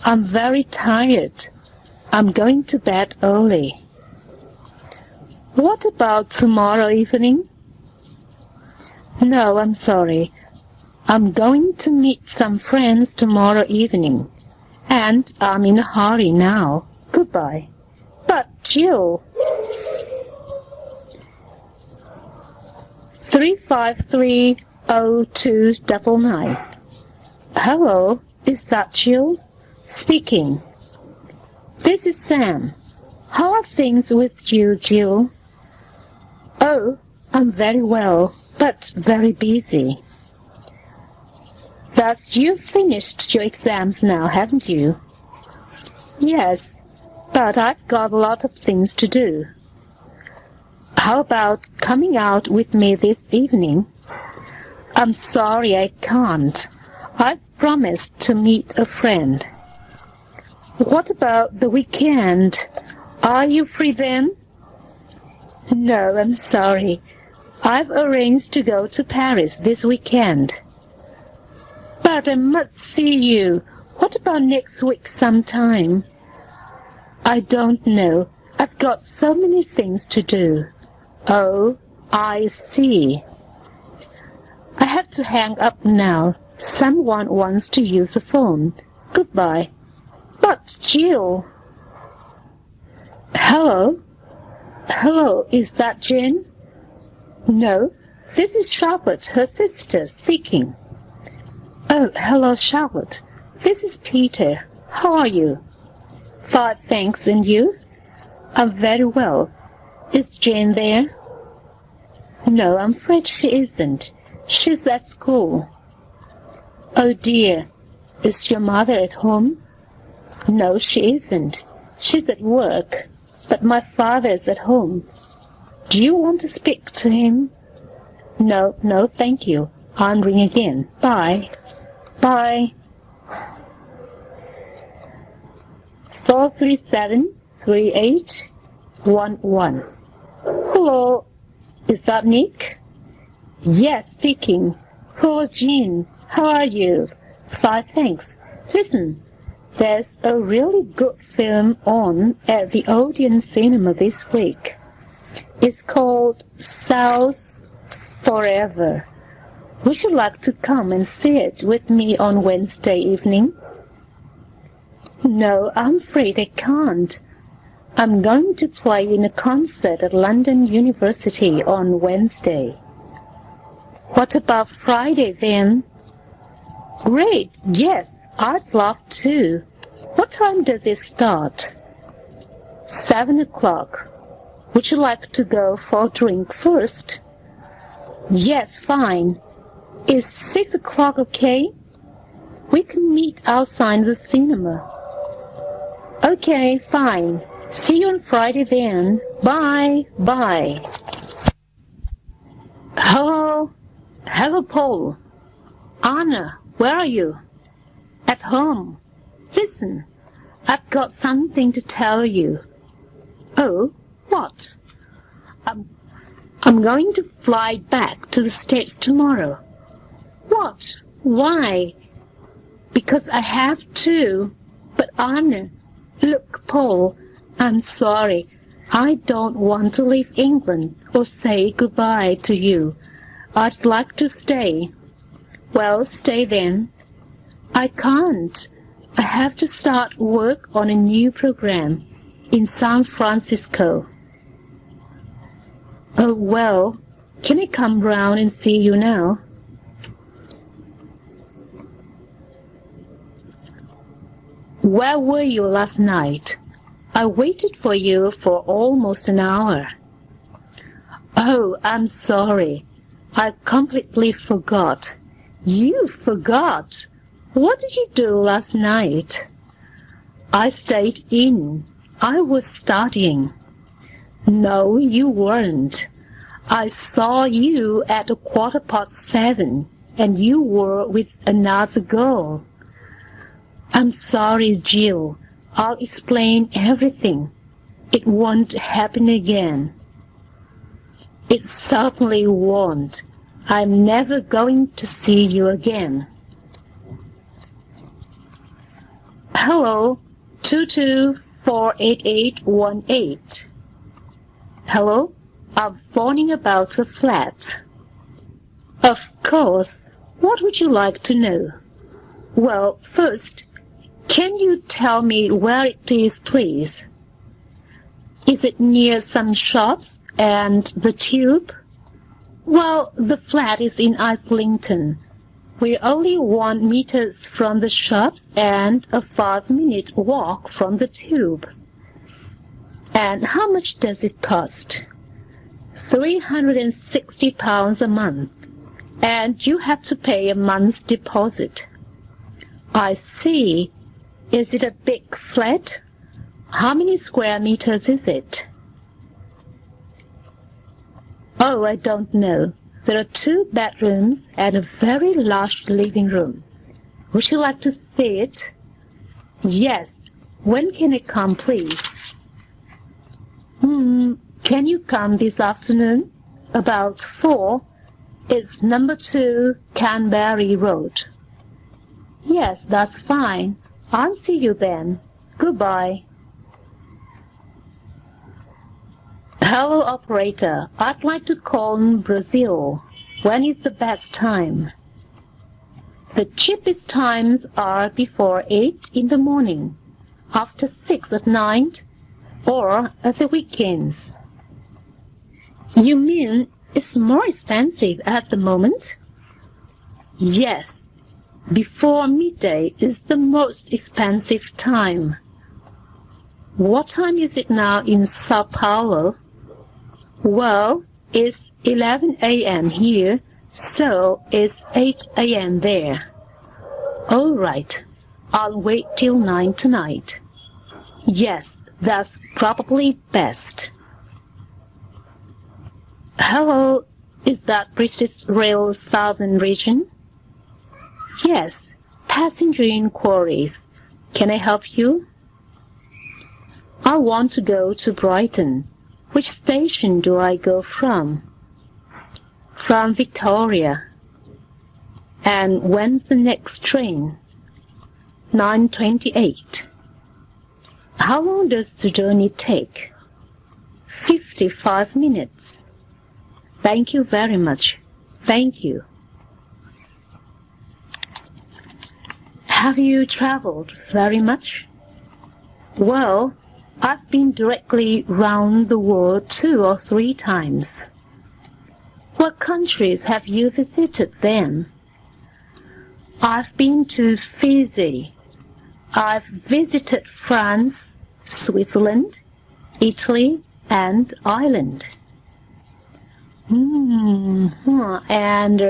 I'm very tired. I'm going to bed early. What about tomorrow evening? No, I'm sorry. I'm going to meet some friends tomorrow evening. And I'm in a hurry now. Goodbye. But, Jill... 3530299. Hello, is that Jill? Speaking. This is Sam. How are things with you, Jill? Oh, I'm very well, but very busy. Thus, you've finished your exams now, haven't you? Yes, but I've got a lot of things to do. How about coming out with me this evening? I'm sorry I can't. I've promised to meet a friend. What about the weekend? Are you free then? No, I'm sorry. I've arranged to go to Paris this weekend. But I must see you. What about next week sometime? I don't know. I've got so many things to do. Oh, I see. I have to hang up now. Someone wants to use the phone. Goodbye. But, Jill... Hello? Hello, is that Jane? No, this is Charlotte, her sister, speaking. Oh, hello, Charlotte. This is Peter. How are you? Fine, thanks, and you? I'm very well. Is Jane there? No, I'm afraid she isn't. She's at school. Oh dear, is your mother at home? No, she isn't. She's at work, but my father's at home. Do you want to speak to him? No, thank you. I'll ring again. Bye. Bye. 437-3811. Hello, is that Nick? Yes, speaking. Hello, Jean. How are you? Fine, thanks. Listen, there's a really good film on at the Odeon Cinema this week. It's called South Forever. Would you like to come and see it with me on Wednesday evening? No, I'm afraid I can't. I'm going to play in a concert at London University on Wednesday. What about Friday then? Great, yes, I'd love to. What time does it start? 7 o'clock. Would you like to go for a drink first? Yes, fine. Is 6 o'clock okay? We can meet outside the cinema. Okay, fine. See you on Friday then. Bye, bye. Hello? Hello, Paul. Anna, where are you? At home. Listen, I've got something to tell you. Oh, what? I'm going to fly back to the States tomorrow. What? Why? Because I have to. But Anna, look, Paul, I'm sorry. I don't want to leave England or say goodbye to you. I'd like to stay. Well, stay then. I can't. I have to start work on a new program in San Francisco. Oh, well, can I come round and see you now? Where were you last night? I waited for you for almost an hour. Oh, I'm sorry. I completely forgot. You forgot? What did you do last night? I stayed in. I was studying. No, you weren't. I saw you at 7:15, and you were with another girl. I'm sorry, Jill. I'll explain everything. It won't happen again. It certainly won't. I'm never going to see you again. Hello, 2248818. Hello, I'm phoning about a flat. Of course. What would you like to know? Well, first, can you tell me where it is, please? Is it near some shops and the tube? Well, the flat is in Islington. We're only 1 meter from the shops and a 5-minute walk from the tube. And how much does it cost? £360 a month, and you have to pay a month's deposit. I see. Is it a big flat? How many square meters is it? Oh, I don't know. There are 2 bedrooms and a very large living room. Would you like to see it? Yes. When can I come, please? Can you come this afternoon? About 4. It's number 2 Canberra Road. Yes, that's fine. I'll see you then. Goodbye. Hello, operator. I'd like to call Brazil. When is the best time? The cheapest times are before 8 in the morning, after 6 at night, or at the weekends. You mean it's more expensive at the moment? Yes. Before midday is the most expensive time. What time is it now in Sao Paulo? Well, it's 11 a.m. here, so it's 8 a.m. there. All right, I'll wait till 9 tonight. Yes, that's probably best. Hello, is that British Rail Southern Region? Yes, passenger inquiries. Can I help you? I want to go to Brighton. Which station do I go from? From Victoria. And when's the next train? 9:28. How long does the journey take? 55 minutes. Thank you very much. Thank you. Have you traveled very much? Well, I've been directly round the world 2 or 3 times. What countries have you visited then? I've been to Fiji. I've visited France, Switzerland, Italy, and Ireland. And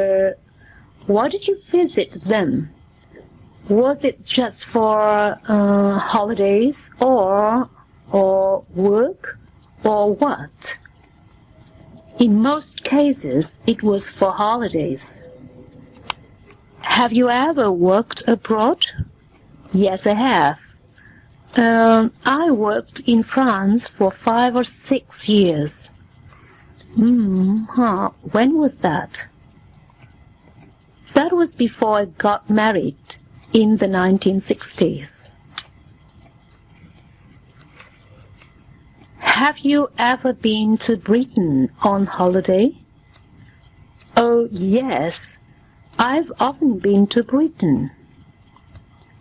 why did you visit them? Was it just for holidays or work or what? In most cases, it was for holidays. Have you ever worked abroad? Yes, I have. I worked in France for 5 or 6 years. When was that? That was before I got married in the 1960s. Have you ever been to Britain on holiday? Oh, yes. I've often been to Britain.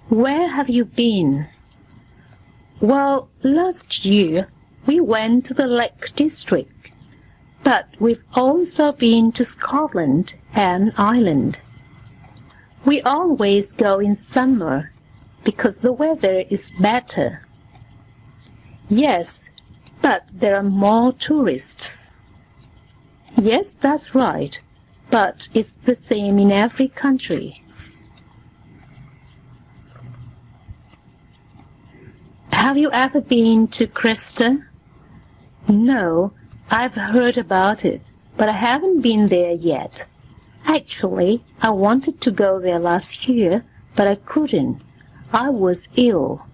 Where have you been? Well, last year we went to the Lake District, but we've also been to Scotland and Ireland. We always go in summer because the weather is better. Yes, but there are more tourists. Yes, that's right, but it's the same in every country. Have you ever been to Cresta? No, I've heard about it, but I haven't been there yet. Actually, I wanted to go there last year, but I couldn't. I was ill.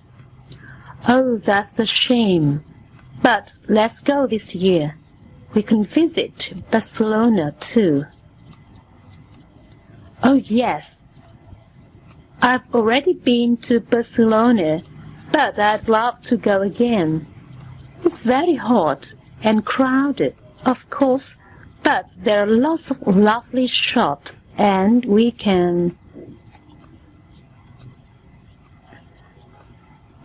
Oh, that's a shame. But let's go this year. We can visit Barcelona too. Oh, yes. I've already been to Barcelona, but I'd love to go again. It's very hot and crowded, of course, but there are lots of lovely shops and we can...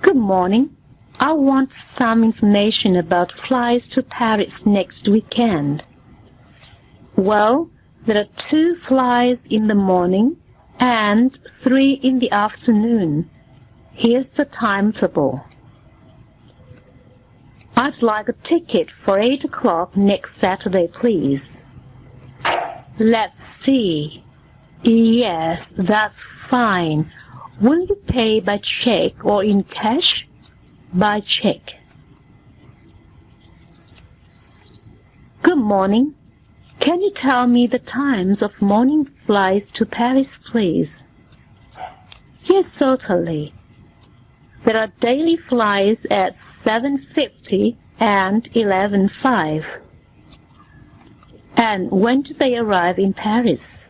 Good morning. I want some information about flights to Paris next weekend. Well, there are 2 flights in the morning and 3 in the afternoon. Here's the timetable. I'd like a ticket for 8 o'clock next Saturday, please. Let's see. Yes, that's fine. Will you pay by check or in cash? By check. Good morning. Can you tell me the times of morning flights to Paris, please? Yes, certainly. There are daily flights at 7:50 and 11:05. And when do they arrive in Paris?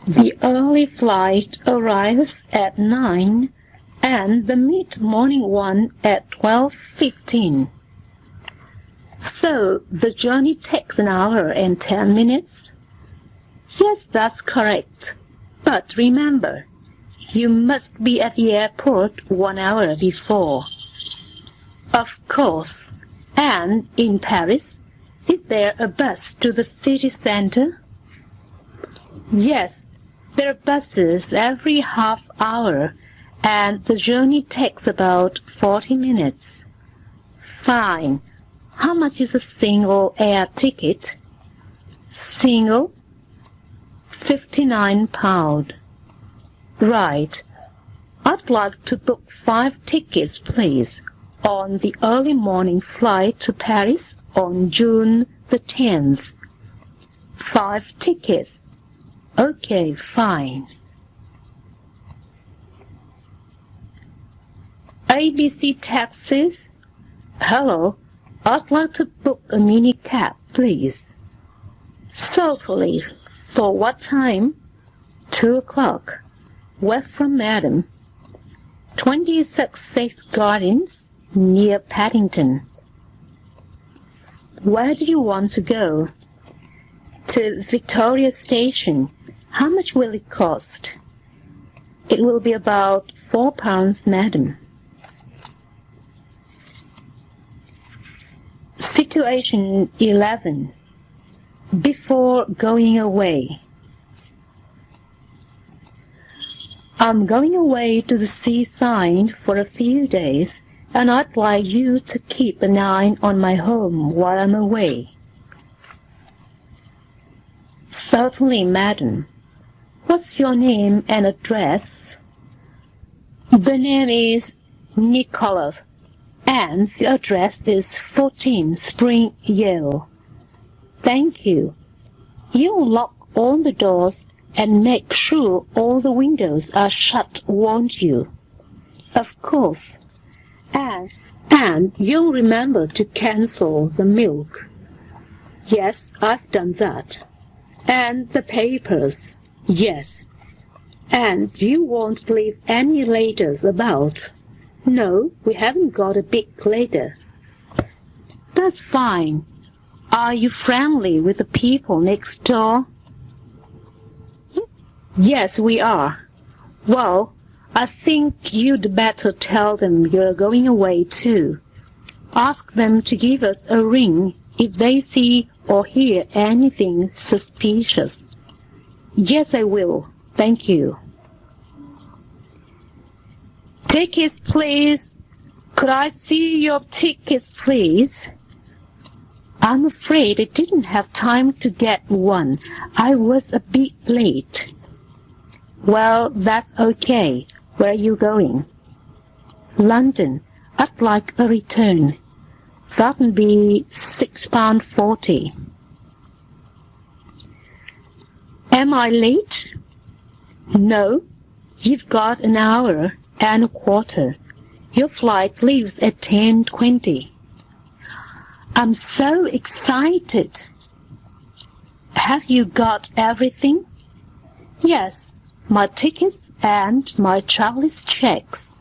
The early flight arrives at 9 and the mid-morning one at 12:15. So the journey takes an hour and 10 minutes? Yes, that's correct. But remember, you must be at the airport 1 hour before. Of course. And in Paris, is there a bus to the city center? Yes, there are buses every half hour, and the journey takes about 40 minutes. Fine. How much is a single air ticket? Single? £59. Right. I'd like to book 5 tickets, please, on the early morning flight to Paris on June the 10th. 5 tickets. Okay, fine. ABC Taxis, Hello, I'd like to book a mini cab, please. Certainly. For what time? 2 o'clock. Where from, madam? 26 Sixth Gardens, near Paddington. Where do you want to go? To Victoria Station. How much will it cost? It will be about £4, madam. Situation 11. Before going away. I'm going away to the seaside for a few days, and I'd like you to keep an eye on my home while I'm away. Certainly, madam. What's your name and address? The name is Nicholas, and the address is 14 Spring Yale. Thank you. You'll lock all the doors and make sure all the windows are shut, won't you? Of course. And you'll remember to cancel the milk. Yes, I've done that. And the papers. Yes. And you won't leave any letters about. No, we haven't got a big letter. That's fine. Are you friendly with the people next door? Yes, we are. Well, I think you'd better tell them you're going away too. Ask them to give us a ring if they see or hear anything suspicious. Yes, I will. Thank you. Tickets, please. Could I see your tickets, please? I'm afraid I didn't have time to get one. I was a bit late. Well, that's okay. Where are you going? London. I'd like a return. That'll be £6.40. Am I late? No. You've got an hour and a quarter. Your flight leaves at 10:20. I'm so excited. Have you got everything? Yes. My tickets and my traveler's checks.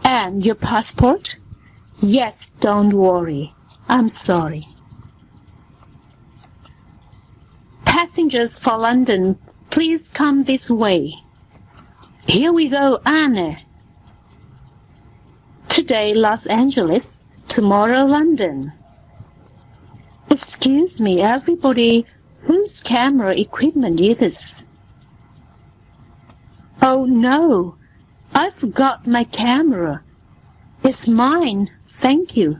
And your passport? Yes, don't worry. I'm sorry. Passengers for London, please come this way. Here we go, Anna. Today, Los Angeles. Tomorrow, London. Excuse me, everybody. Whose camera equipment is this? Oh, no. I forgot my camera. It's mine. Thank you.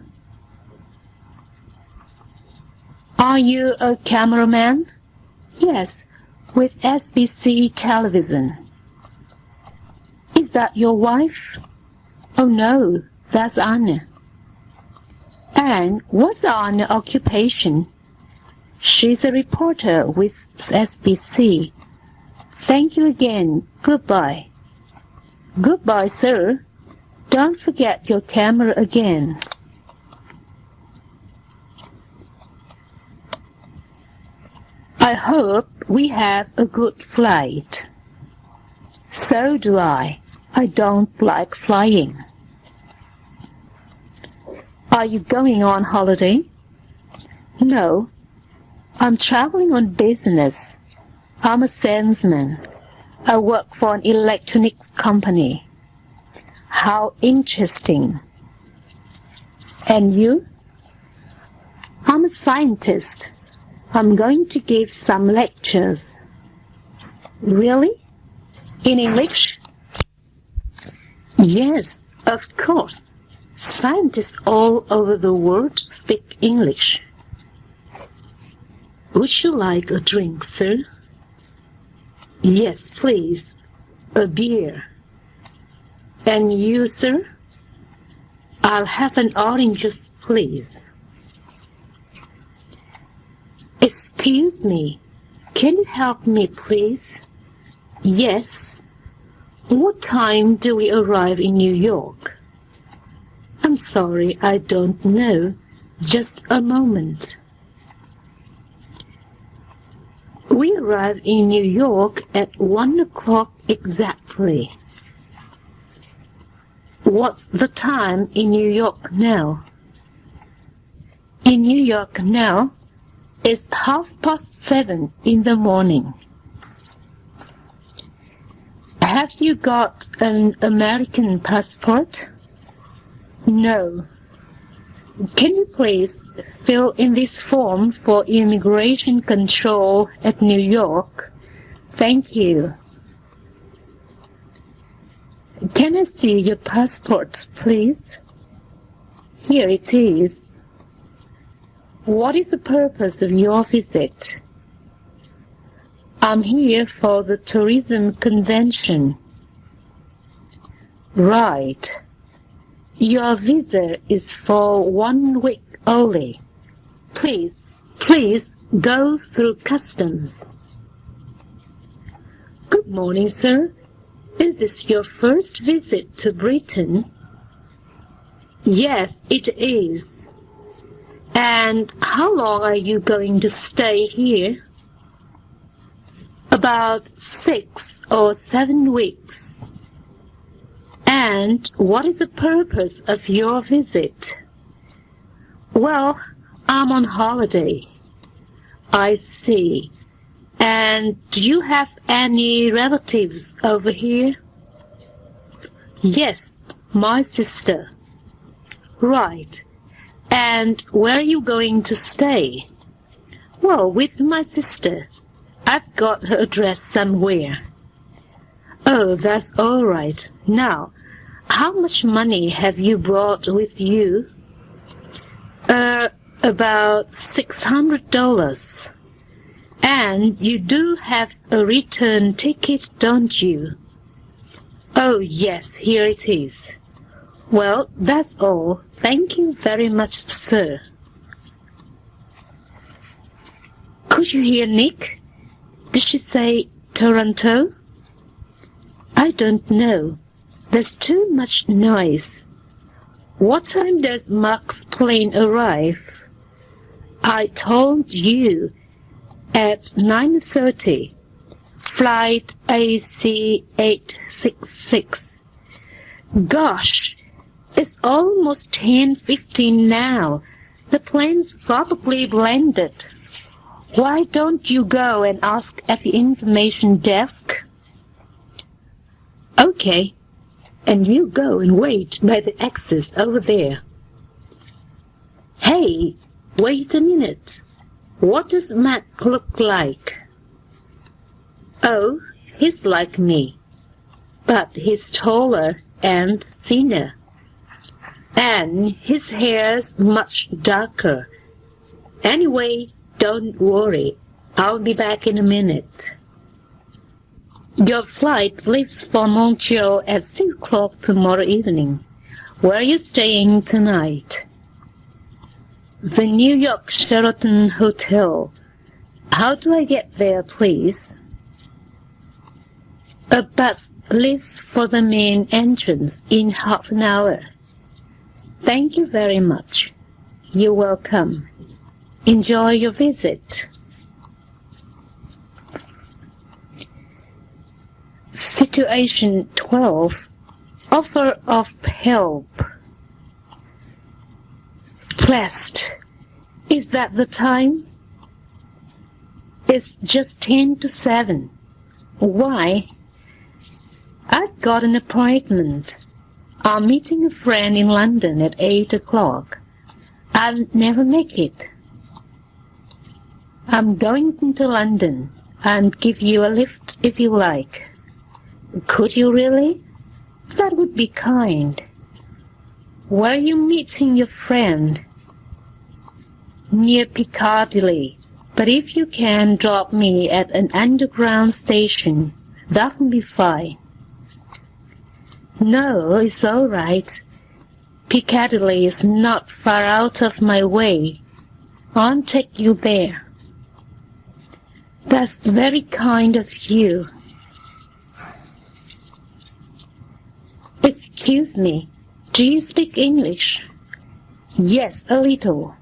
Are you a cameraman? Yes, with SBC television. Is that your wife? Oh, no, that's Anna. And what's Anna's occupation? She's a reporter with SBC. Thank you again. Goodbye. Goodbye, sir. Don't forget your camera again. I hope we have a good flight. So do I. I don't like flying. Are you going on holiday? No. I'm traveling on business. I'm a salesman. I work for an electronics company. How interesting. And you? I'm a scientist. I'm going to give some lectures. Really? In English? Yes, of course. Scientists all over the world speak English. Would you like a drink, sir? Yes, please. A beer. And you, sir? I'll have an orange juice, please. Excuse me. Can you help me, please? Yes. What time do we arrive in New York? I'm sorry, I don't know. Just a moment. We arrived in New York at 1 o'clock exactly. What's the time in New York now? In New York now, it's 7:30 in the morning. Have you got an American passport? No. Can you please fill in this form for immigration control at New York? Thank you. Can I see your passport, please? Here it is. What is the purpose of your visit? I'm here for the tourism convention. Right. Your visa is for 1 week only. Please go through customs. Good morning, sir. Is this your first visit to Britain? Yes, it is. And how long are you going to stay here? About 6 or 7 weeks. And what is the purpose of your visit? Well, I'm on holiday. I see. And do you have any relatives over here? Yes, my sister. Right. And where are you going to stay? Well, with my sister. I've got her address somewhere. Oh, that's all right. Now, how much money have you brought with you? About $600. And you do have a return ticket, don't you? Oh, yes, here it is. Well, that's all. Thank you very much, sir. Could you hear Nick? Did she say Toronto? I don't know. There's too much noise. What time does Mark's plane arrive? I told you. At 9:30. Flight AC 866. Gosh, it's almost 10:15 now. The plane's probably landed. Why don't you go and ask at the information desk? Okay, and you go and wait by the exit over there. Hey, wait a minute. What does Matt look like? Oh, he's like me, but he's taller and thinner, and his hair's much darker. Anyway, don't worry, I'll be back in a minute. Your flight leaves for Montreal at 6 o'clock tomorrow evening. Where are you staying tonight? The New York Sheraton Hotel. How do I get there, please? A bus leaves for the main entrance in half an hour. Thank you very much. You're welcome. Enjoy your visit. Situation 12. Offer of help. Blessed. Is that the time? It's just 10 to 7. Why? I've got an appointment. I'm meeting a friend in London at 8 o'clock. I'll never make it. I'm going to London and give you a lift if you like. Could you really? That would be kind. Where are you meeting your friend? Near Piccadilly. But if you can drop me at an underground station, that will be fine. No, it's all right. Piccadilly is not far out of my way. I'll take you there. That's very kind of you. Excuse me, Do you speak English? Yes, a little.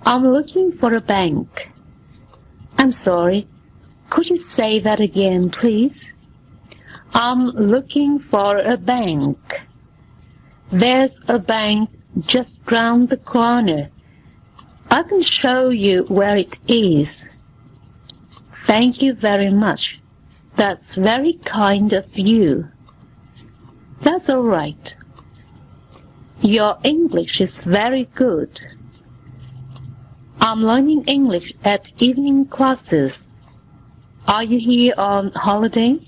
I'm looking for a bank. I'm sorry. Could you say that again, please? I'm looking for a bank. There's a bank just round the corner. I can show you where it is. Thank you very much. That's very kind of you. That's all right. Your English is very good. I'm learning English at evening classes. Are you here on holiday?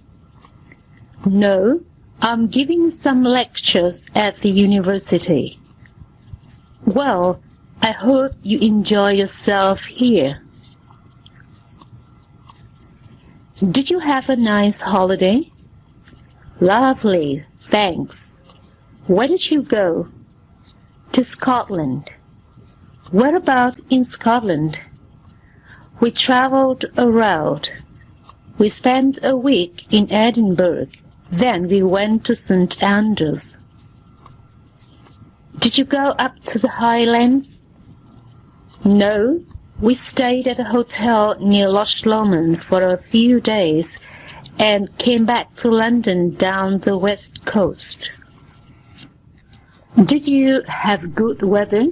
No, I'm giving some lectures at the university. Well, I hope you enjoy yourself here. Did you have a nice holiday? Lovely, thanks. Where did you go? To Scotland. Whereabouts in Scotland? We travelled around. We spent a week in Edinburgh. Then we went to St. Andrews. Did you go up to the Highlands? No, we stayed at a hotel near Loch Lomond for a few days and came back to London down the west coast. Did you have good weather?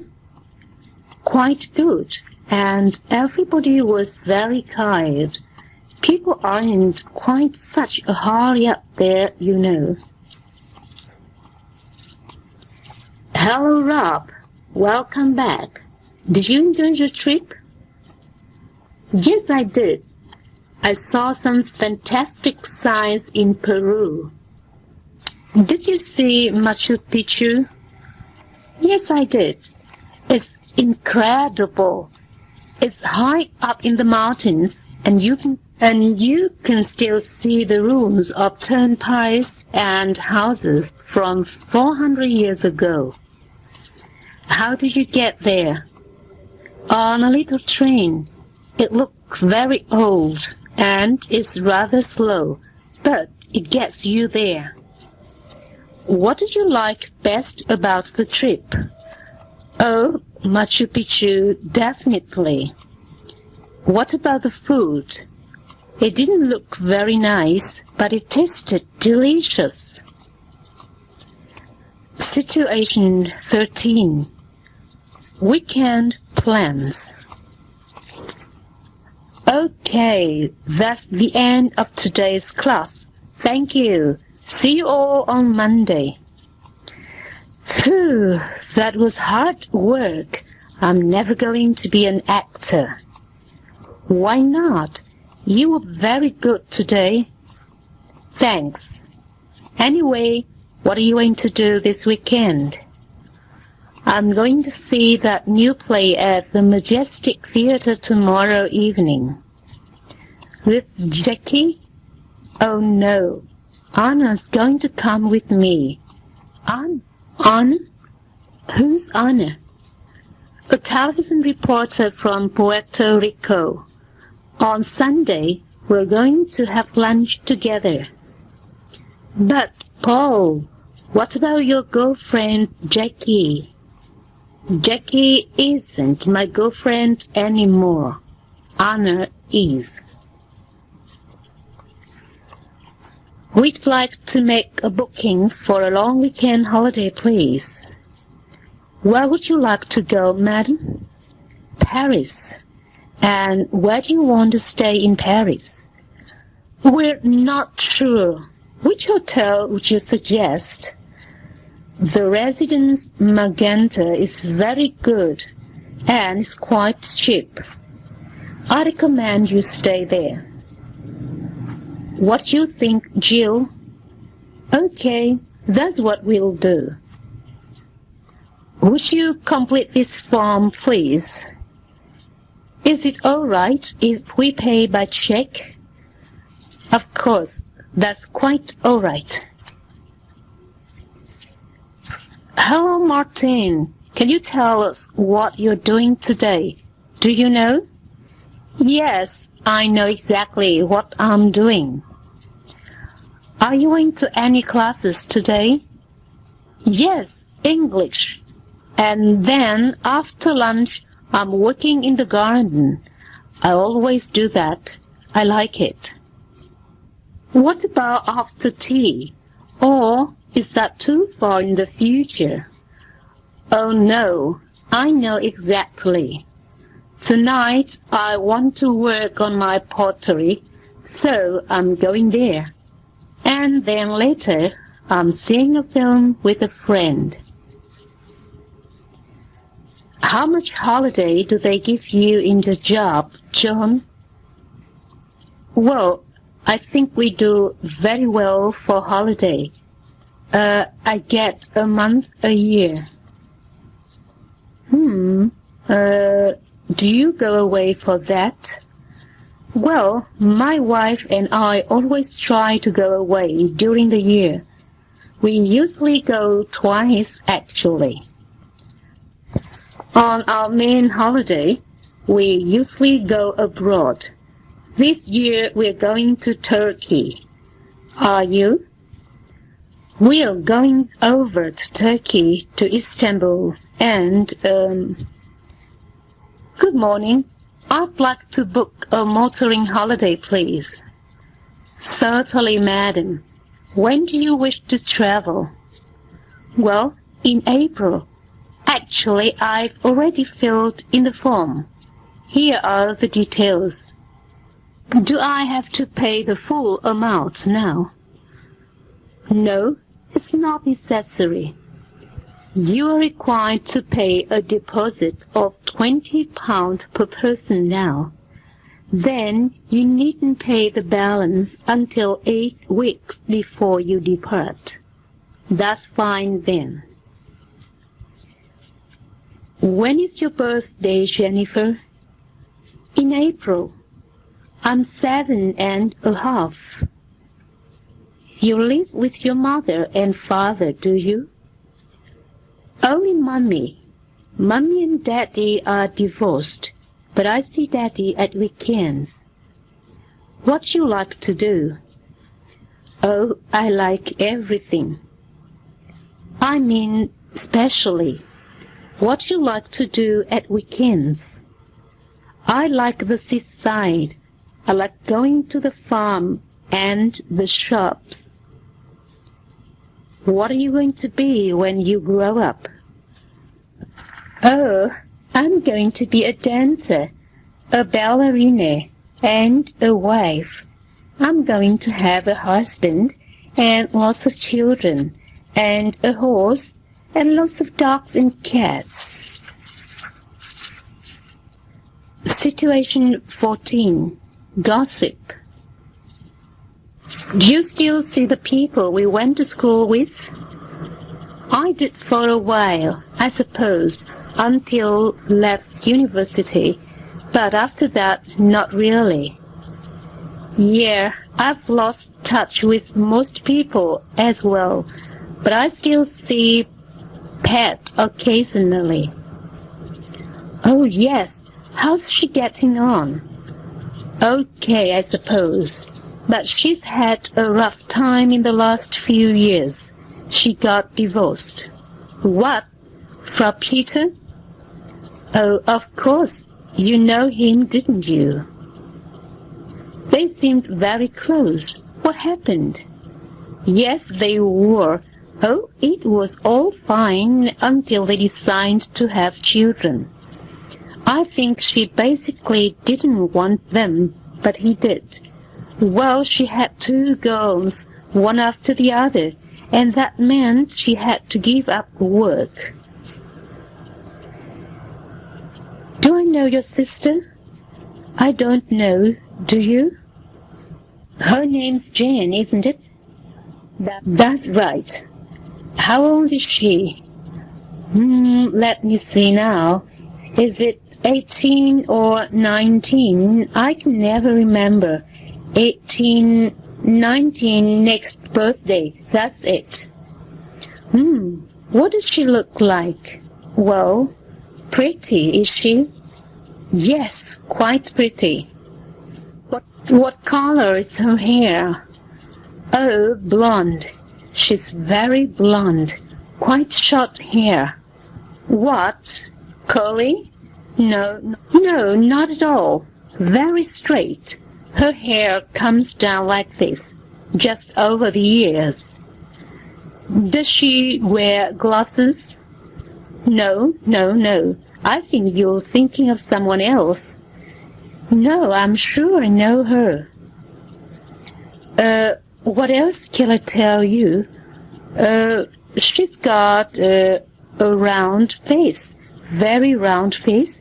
Quite good, and everybody was very kind. People aren't quite such a hurry up there, you know. Hello, Rob. Welcome back. Did you enjoy your trip? Yes, I did. I saw some fantastic sights in Peru. Did you see Machu Picchu? Yes, I did. It's incredible. It's high up in the mountains, and you can still see the ruins of turnpikes and houses from 400 years ago. How did you get there? On a little train. It looks very old and is rather slow, but it gets you there. What did you like best about the trip? Oh, Machu Picchu, definitely. What about the food? It didn't look very nice, but it tasted delicious. Situation 13. Weekend plans. Okay, that's the end of today's class. Thank you. See you all on Monday. Phew, that was hard work. I'm never going to be an actor. Why not? You were very good today. Thanks. Anyway, what are you going to do this weekend? I'm going to see that new play at the Majestic Theatre tomorrow evening. With Jackie? Oh no, Anna's going to come with me. Anna? Who's Anna? A television reporter from Puerto Rico. On Sunday, we're going to have lunch together. But, Paul, what about your girlfriend, Jackie? Jackie isn't my girlfriend anymore. Anna is. We'd like to make a booking for a long weekend holiday, please. Where would you like to go, madam? Paris. And where do you want to stay in Paris? We're not sure. Which hotel would you suggest? The Residence Magenta is very good and is quite cheap. I recommend you stay there. What do you think, Jill? Okay, that's what we'll do. Would you complete this form, please? Is it all right if we pay by check? Of course, that's quite all right. Hello, Martin. Can you tell us what you're doing today? Do you know? Yes, I know exactly what I'm doing. Are you going to any classes today? Yes, English. And then after lunch, I'm working in the garden. I always do that. I like it. What about after tea? Or is that too far in the future? Oh no, I know exactly. Tonight I want to work on my pottery, so I'm going there. And then later I'm seeing a film with a friend. How much holiday do they give you in your job, John? Well, I think we do very well for holiday. I get a month a year. Do you go away for that? Well, my wife and I always try to go away during the year. We usually go twice, actually. On our main holiday, we usually go abroad. This year we're going to Turkey. Are you? We are going over to Turkey, to Istanbul, and, Good morning. I'd like to book a motoring holiday, please. Certainly, madam. When do you wish to travel? Well, in April. Actually, I've already filled in the form. Here are the details. Do I have to pay the full amount now? No, it's not necessary. You are required to pay a deposit of £20 per person now. Then you needn't pay the balance until 8 weeks before you depart. That's fine then. When is your birthday, Jennifer? In April. I'm 7.5. You live with your mother and father, do you? Only Mummy. Mummy and Daddy are divorced, but I see Daddy at weekends. What you like to do? Oh, I like everything. I mean, especially. What you like to do at weekends? I like the seaside. I like going to the farm and the shops. What are you going to be when you grow up? Oh, I'm going to be a dancer, a ballerina, and a wife. I'm going to have a husband and lots of children, and a horse, and lots of dogs and cats. Situation 14. Gossip. Do you still see the people we went to school with? I did for a while, I suppose, until left university, but after that, not really. Yeah, I've lost touch with most people as well, but I still see Pat occasionally. Oh yes, how's she getting on? Okay, I suppose. But she's had a rough time in the last few years. She got divorced. What? From Peter? Oh, of course. You know him, didn't you? They seemed very close. What happened? Yes, they were. Oh, it was all fine until they decided to have children. I think she basically didn't want them, but he did. Well, she had 2 girls, one after the other, and that meant she had to give up work. Do I know your sister? I don't know. Do you? Her name's Jane, isn't it? That's right. How old is she? Let me see now. Is it 18 or 19? I can never remember. 18, 19 next birthday. That's it. What does she look like? Well, pretty, is she? Yes, quite pretty. What color is her hair? Oh, blonde. She's very blonde. quite short hair. What? Curly? No, not at all. Very straight. Her hair comes down like this, just over the ears. Does she wear glasses? No. I think you're thinking of someone else. No, I'm sure I know her. What else can I tell you? She's got a round face, very round face,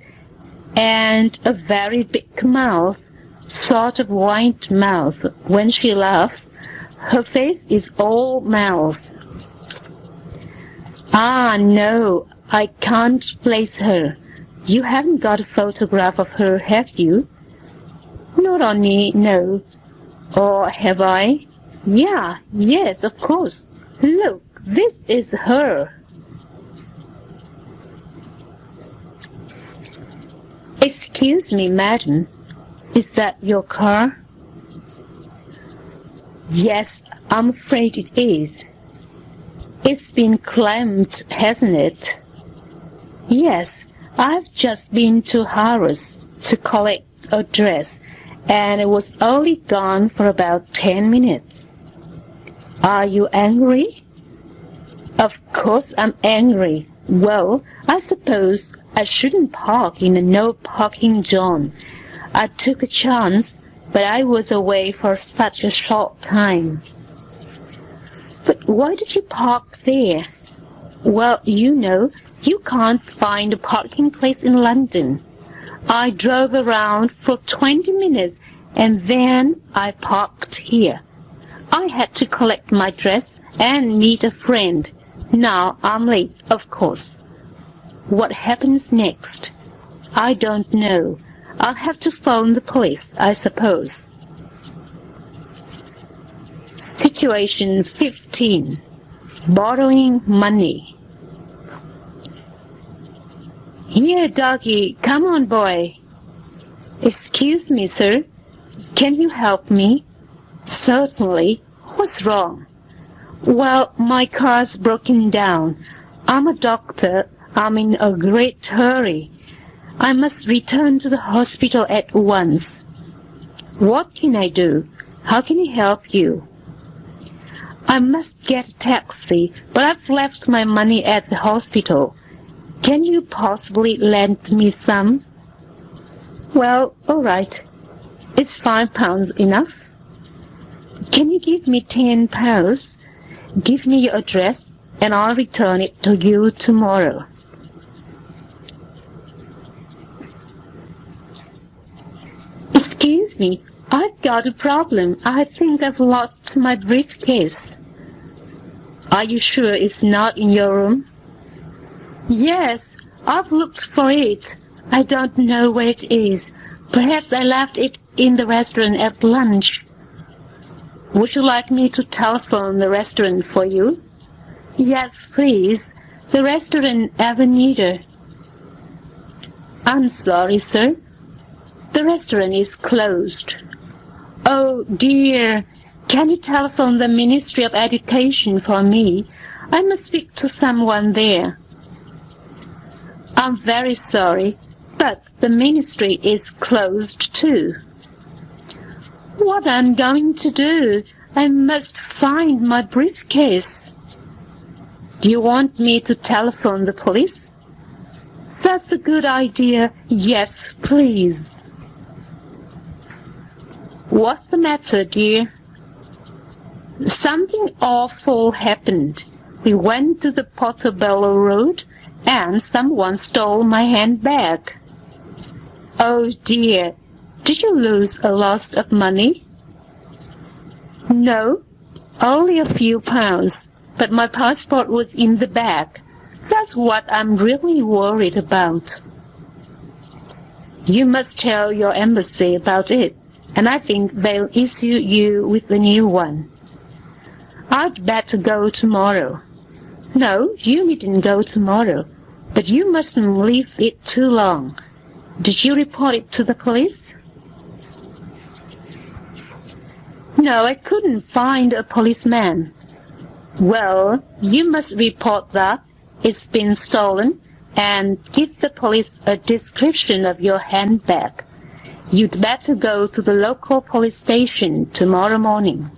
and a very big mouth, sort of white mouth. When she laughs, her face is all mouth. Ah, no, I can't place her. You haven't got a photograph of her, have you? Not on me, no. Or have I? Yes, of course. Look, this is her. Excuse me, madam. Is that your car? Yes, I'm afraid it is. It's been claimed, hasn't it? Yes, I've just been to Harris to collect a dress, and it was only gone for about 10 minutes. Are you angry? Of course I'm angry. Well, I suppose I shouldn't park in a no-parking zone. I took a chance, but I was away for such a short time. But why did you park there? Well, you know, you can't find a parking place in London. I drove around for 20 minutes and then I parked here. I had to collect my dress and meet a friend. Now I'm late, of course. What happens next? I don't know. I'll have to phone the police, I suppose. Situation 15. Borrowing money. Here, doggy, come on, boy. Excuse me, sir. Can you help me? Certainly. What's wrong? Well, my car's broken down. I'm a doctor. I'm in a great hurry. I must return to the hospital at once. What can I do? How can I help you? I must get a taxi, but I've left my money at the hospital. Can you possibly lend me some? Well, all right. Is £5 enough? Can you give me £10? Give me your address, and I'll return it to you tomorrow. Excuse me, I've got a problem. I think I've lost my briefcase. Are you sure it's not in your room? Yes, I've looked for it. I don't know where it is. Perhaps I left it in the restaurant at lunch. Would you like me to telephone the restaurant for you? Yes, please. The restaurant Avenida. I'm sorry, sir. The restaurant is closed. Oh, dear. Can you telephone the Ministry of Education for me? I must speak to someone there. I'm very sorry, but the ministry is closed too. What am I going to do? I must find my briefcase. Do you want me to telephone the police? That's a good idea. Yes, please. What's the matter, dear? Something awful happened. We went to the Portobello Road and someone stole my handbag. Oh dear, did you lose a lot of money? No, only a few pounds, but my passport was in the bag. That's what I'm really worried about. You must tell your embassy about it, and I think they'll issue you with a new one. I'd better go tomorrow. No, you needn't go tomorrow, but you mustn't leave it too long. Did you report it to the police? No, I couldn't find a policeman. Well, you must report that it's been stolen and give the police a description of your handbag. You'd better go to the local police station tomorrow morning.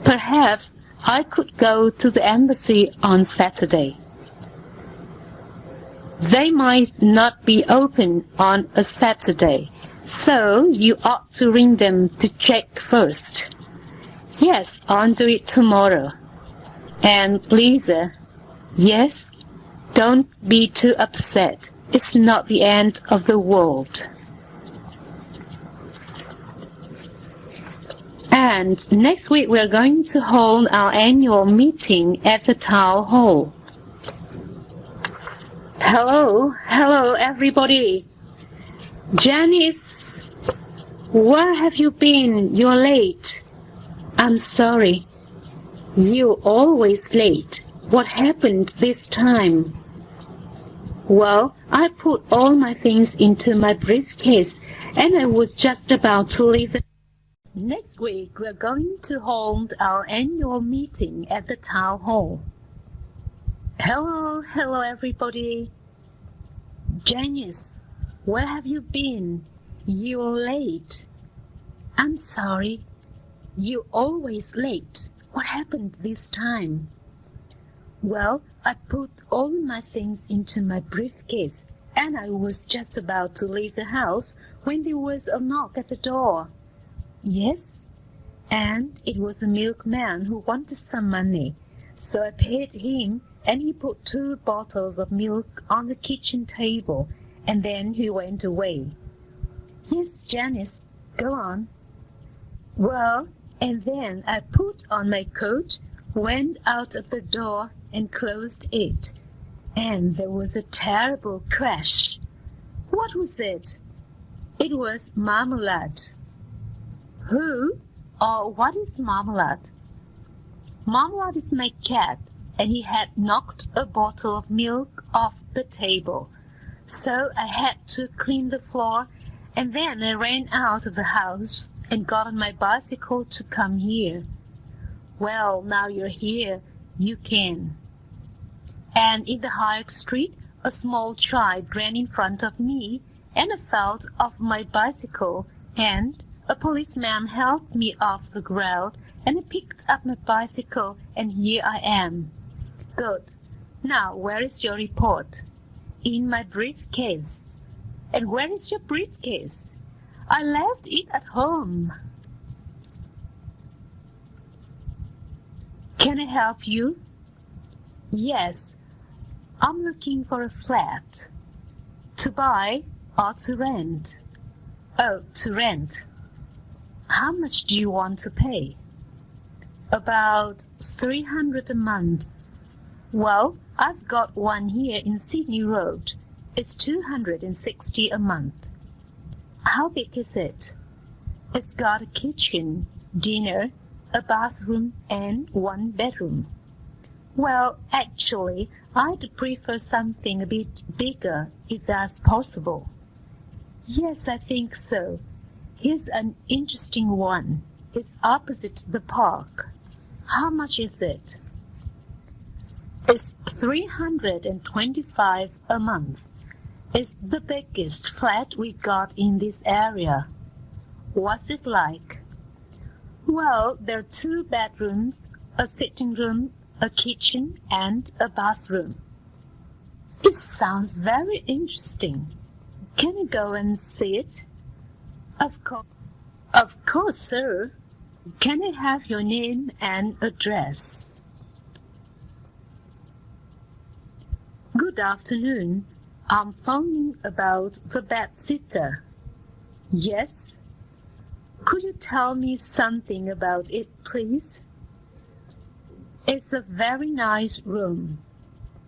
Perhaps I could go to the embassy on Saturday. They might not be open on a Saturday, so you ought to ring them to check first. Yes, I'll do it tomorrow. And Lisa, yes, don't be too upset. It's not the end of the world. And next week we're going to hold our annual meeting at the town hall. Hello everybody. Janice, where have you been? You're late. I'm sorry. You're always late. What happened this time? Well, I put all my things into my briefcase and I was just about to leave it. Next week, we're going to hold our annual meeting at the town hall. Hello everybody. Janice, where have you been? You're late. I'm sorry. You're always late. What happened this time? Well, I put all my things into my briefcase and I was just about to leave the house when there was a knock at the door. Yes, and it was the milkman who wanted some money, so I paid him and he put 2 bottles of milk on the kitchen table and then he went away. Yes, Janice, go on. Well, and then I put on my coat, went out of the door and closed it, and there was a terrible crash. What was it? It was Marmalade. Who or what is Marmalade? Marmalade is my cat, and he had knocked a bottle of milk off the table. So I had to clean the floor, and then I ran out of the house and got on my bicycle to come here. Well, now you're here, you can. And in the high street, a small child ran in front of me, and I fell off my bicycle, and a policeman helped me off the ground, and I picked up my bicycle, and here I am. Good. Now, where is your report? In my briefcase. And where is your briefcase? I left it at home. Can I help you? Yes. I'm looking for a flat. To buy or to rent? Oh, to rent. How much do you want to pay? About 300 a month. Well, I've got one here in Sydney Road. It's 260 a month. How big is it? It's got a kitchen, dinner, a bathroom, and 1 bedroom. Well, actually, I'd prefer something a bit bigger if that's possible. Yes, I think so. Here's an interesting one. It's opposite the park. How much is it? It's 325 a month. It's the biggest flat we got in this area. What's it like? Well, there are 2 bedrooms, a sitting room, a kitchen, and a bathroom. It sounds very interesting. Can I go and see it? Of course, sir. Can I have your name and address? Good afternoon. I'm phoning about the bedsitter. Yes? Could you tell me something about it, please? It's a very nice room.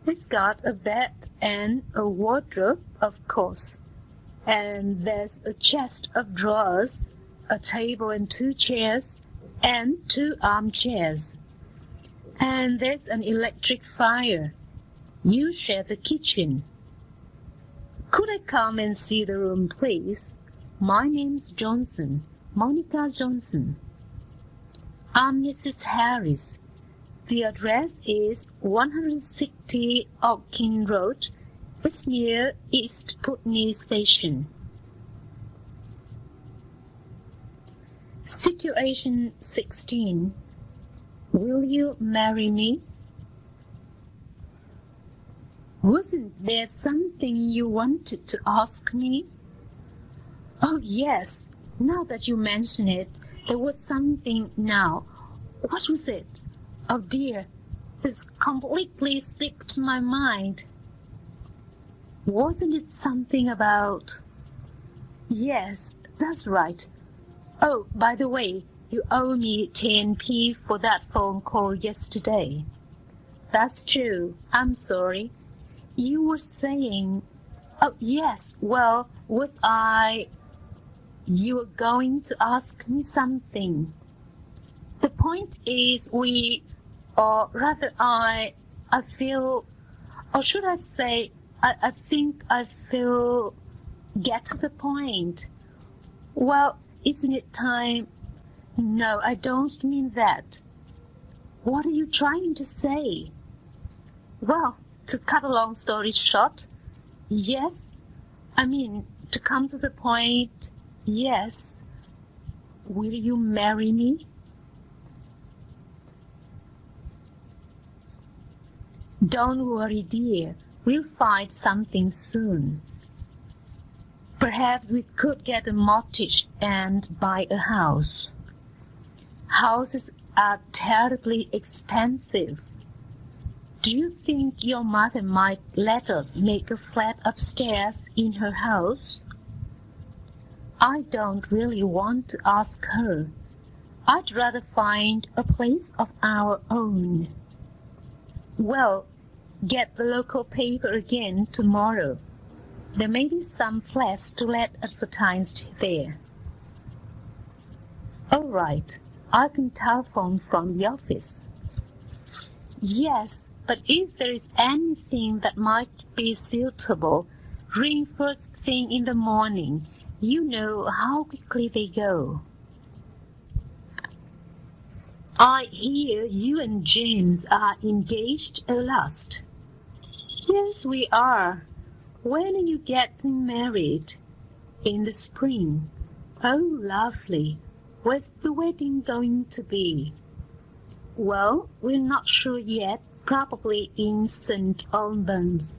It's got a bed and a wardrobe, of course. And there's a chest of drawers, a table and 2 chairs, and 2 armchairs. And there's an electric fire. You share the kitchen. Could I come and see the room, please? My name's Johnson, Monica Johnson. I'm Mrs. Harris. The address is 160 Aukin Road. It's near East Putney Station. Situation 16. Will you marry me? Wasn't there something you wanted to ask me? Oh, yes. Now that you mention it, there was something now. What was it? Oh, dear. It's completely slipped my mind. Wasn't it something about... Yes, that's right. Oh, by the way, you owe me 10p for that phone call yesterday. That's true. I'm sorry. You were saying... Oh, yes, well, was I... You were going to ask me something. The point is or rather I feel, or should I say, I think I feel, get to the point. Well, isn't it time? No, I don't mean that. What are you trying to say? Well, to cut a long story short, yes, I mean, to come to the point, yes. Will you marry me? Don't worry, dear. We'll find something soon. Perhaps we could get a mortgage and buy a house. Houses are terribly expensive. Do you think your mother might let us make a flat upstairs in her house? I don't really want to ask her. I'd rather find a place of our own. Well, get the local paper again tomorrow. There may be some flats to let advertised there. All right, I can telephone from the office. Yes, but if there is anything that might be suitable, ring first thing in the morning. You know how quickly they go. I hear you and James are engaged at last. Yes, we are. When are you getting married? In the spring. Oh, lovely. Where's the wedding going to be? Well, we're not sure yet. Probably in St. Albans.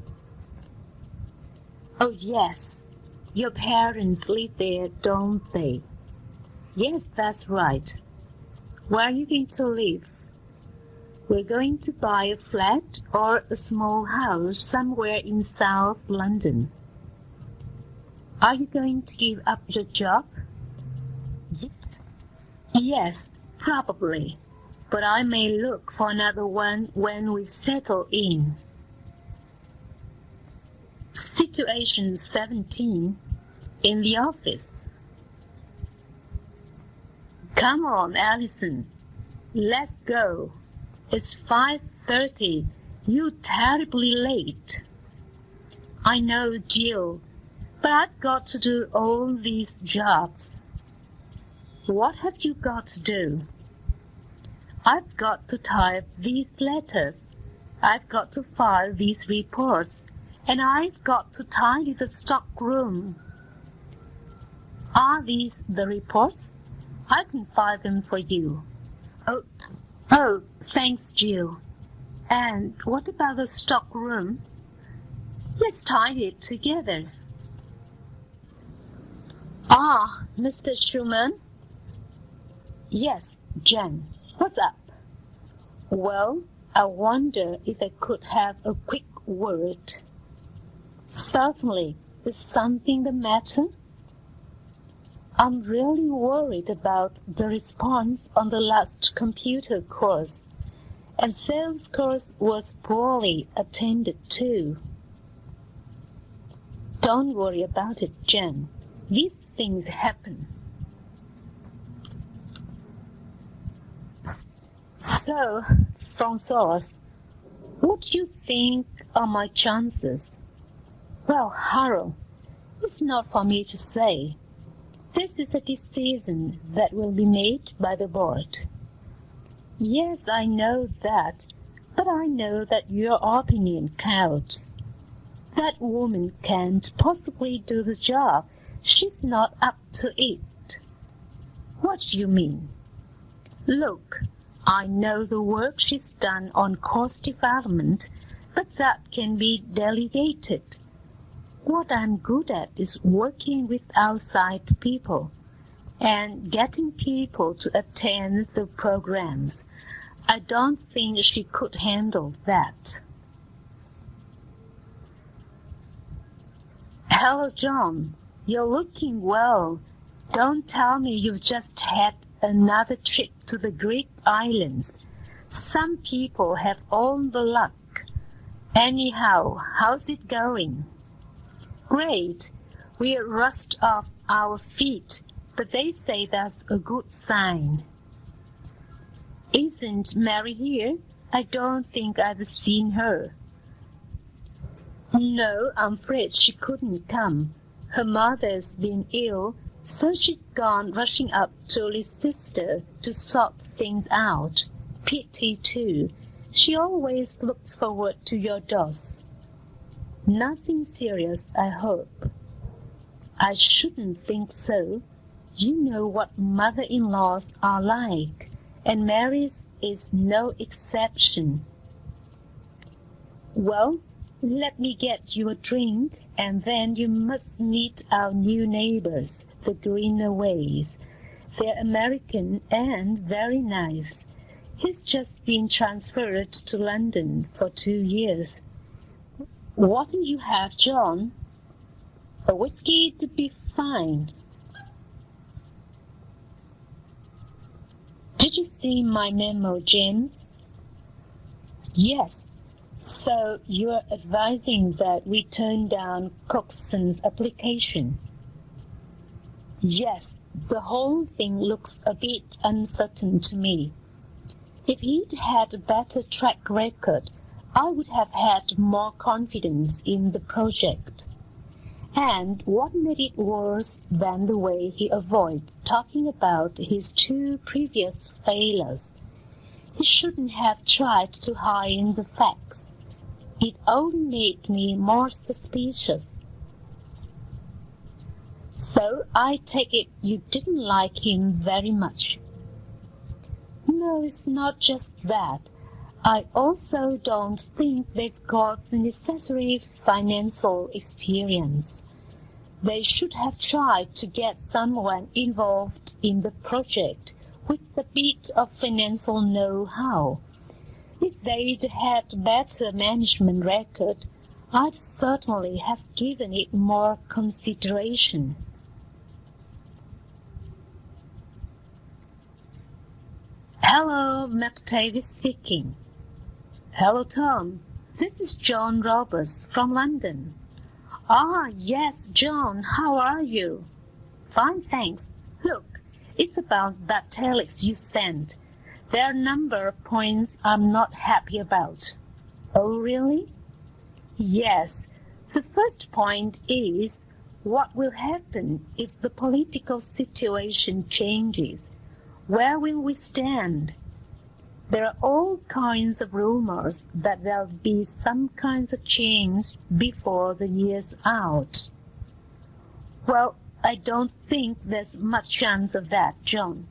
Oh, yes. Your parents live there, don't they? Yes, that's right. Where are you going to live? We're going to buy a flat or a small house somewhere in South London. Are you going to give up your job? Yes, probably. But I may look for another one when we've settled in. Situation 17. In the office. Come on, Alison. Let's go. It's 5:30. You're terribly late. I know, Jill, but I've got to do all these jobs. What have you got to do? I've got to type these letters. I've got to file these reports. And I've got to tidy the stock room. Are these the reports? I can file them for you. Oh, thanks, Jill. And what about the stock room? Let's tidy it together. Ah, Mr. Schumann? Yes, Jen. What's up? Well, I wonder if I could have a quick word. Certainly. Is something the matter? I'm really worried about the response on the last computer course, and sales course was poorly attended to. Don't worry about it, Jen. These things happen. So, François, what do you think are my chances? Well, Harold, it's not for me to say. This is a decision that will be made by the board. Yes, I know that, but I know that your opinion counts. That woman can't possibly do the job. She's not up to it. What do you mean? Look, I know the work she's done on course development, but that can be delegated. What I'm good at is working with outside people and getting people to attend the programs. I don't think she could handle that. Hello, John. You're looking well. Don't tell me you've just had another trip to the Greek islands. Some people have all the luck. Anyhow, how's it going? Great. We're rushed off our feet, but they say that's a good sign. Isn't Mary here? I don't think I've seen her. No, I'm afraid she couldn't come. Her mother's been ill, so she's gone rushing up to Leicester to sort things out. Pity, too. She always looks forward to your dose. Nothing serious, I hope. I shouldn't think so. You know what mother-in-laws are like, and Mary's is no exception. Well, let me get you a drink, and then you must meet our new neighbors, the Greenaways. They're American and very nice. He's just been transferred to London for 2 years. What'll you have, John? A whiskey to be fine. Did you see my memo, James? Yes. So you're advising that we turn down Coxon's application? Yes, the whole thing looks a bit uncertain to me. If he'd had a better track record, I would have had more confidence in the project. And what made it worse than the way he avoided talking about his 2 previous failures? He shouldn't have tried to hide the facts. It only made me more suspicious. So I take it you didn't like him very much. No, it's not just that. I also don't think they've got the necessary financial experience. They should have tried to get someone involved in the project with a bit of financial know-how. If they'd had a better management record, I'd certainly have given it more consideration. Hello, McTavish speaking. Hello, Tom. This is John Roberts from London. Ah, yes, John, how are you? Fine, thanks. Look, it's about that telex you sent. There are a number of points I'm not happy about. Oh, really? Yes. The first point is, what will happen if the political situation changes? Where will we stand? There are all kinds of rumors that there'll be some kinds of change before the year's out. Well, I don't think there's much chance of that, John.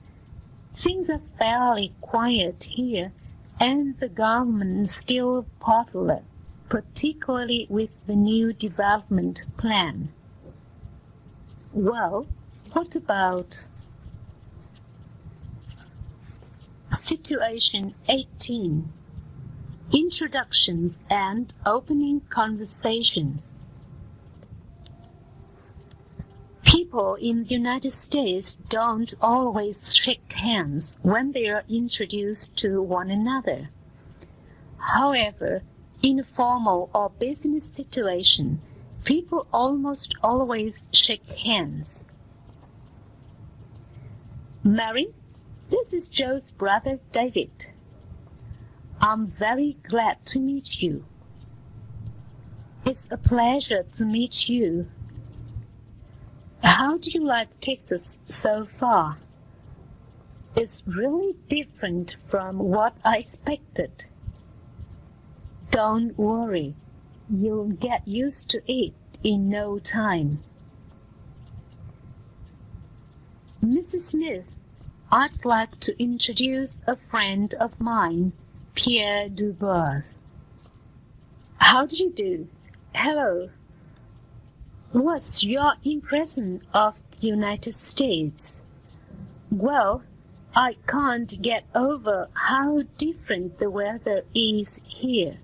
Things are fairly quiet here, and the government is still popular, particularly with the new development plan. Well, what about Situation 18. Introductions and opening conversations. People in the United States don't always shake hands when they are introduced to one another. However, in a formal or business situation, people almost always shake hands. Mary, this is Joe's brother David. I'm very glad to meet you. It's a pleasure to meet you. How do you like Texas so far? It's really different from what I expected. Don't worry, you'll get used to it in no time. Mrs. Smith, I'd like to introduce a friend of mine, Pierre Dubois. How do you do? Hello. What's your impression of the United States? Well, I can't get over how different the weather is here.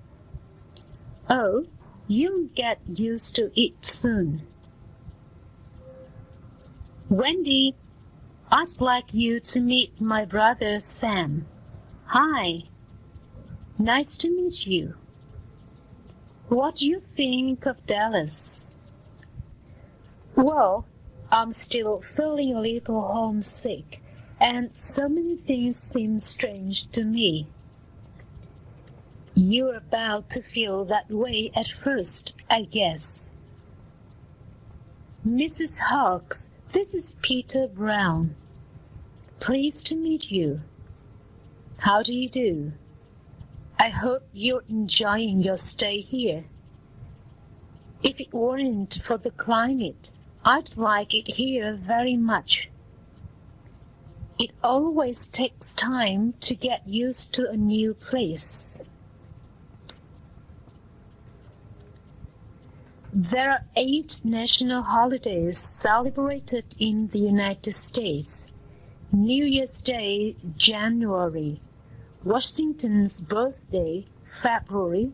Oh, you'll get used to it soon. Wendy, I'd like you to meet my brother Sam. Hi. Nice to meet you. What do you think of Dallas? Well, I'm still feeling a little homesick, and so many things seem strange to me. You're about to feel that way at first, I guess. Mrs. Hawkes, this is Peter Brown. Pleased to meet you. How do you do? I hope you're enjoying your stay here. If it weren't for the climate, I'd like it here very much. It always takes time to get used to a new place. There are 8 national holidays celebrated in the United States. New Year's Day, January. Washington's birthday, February.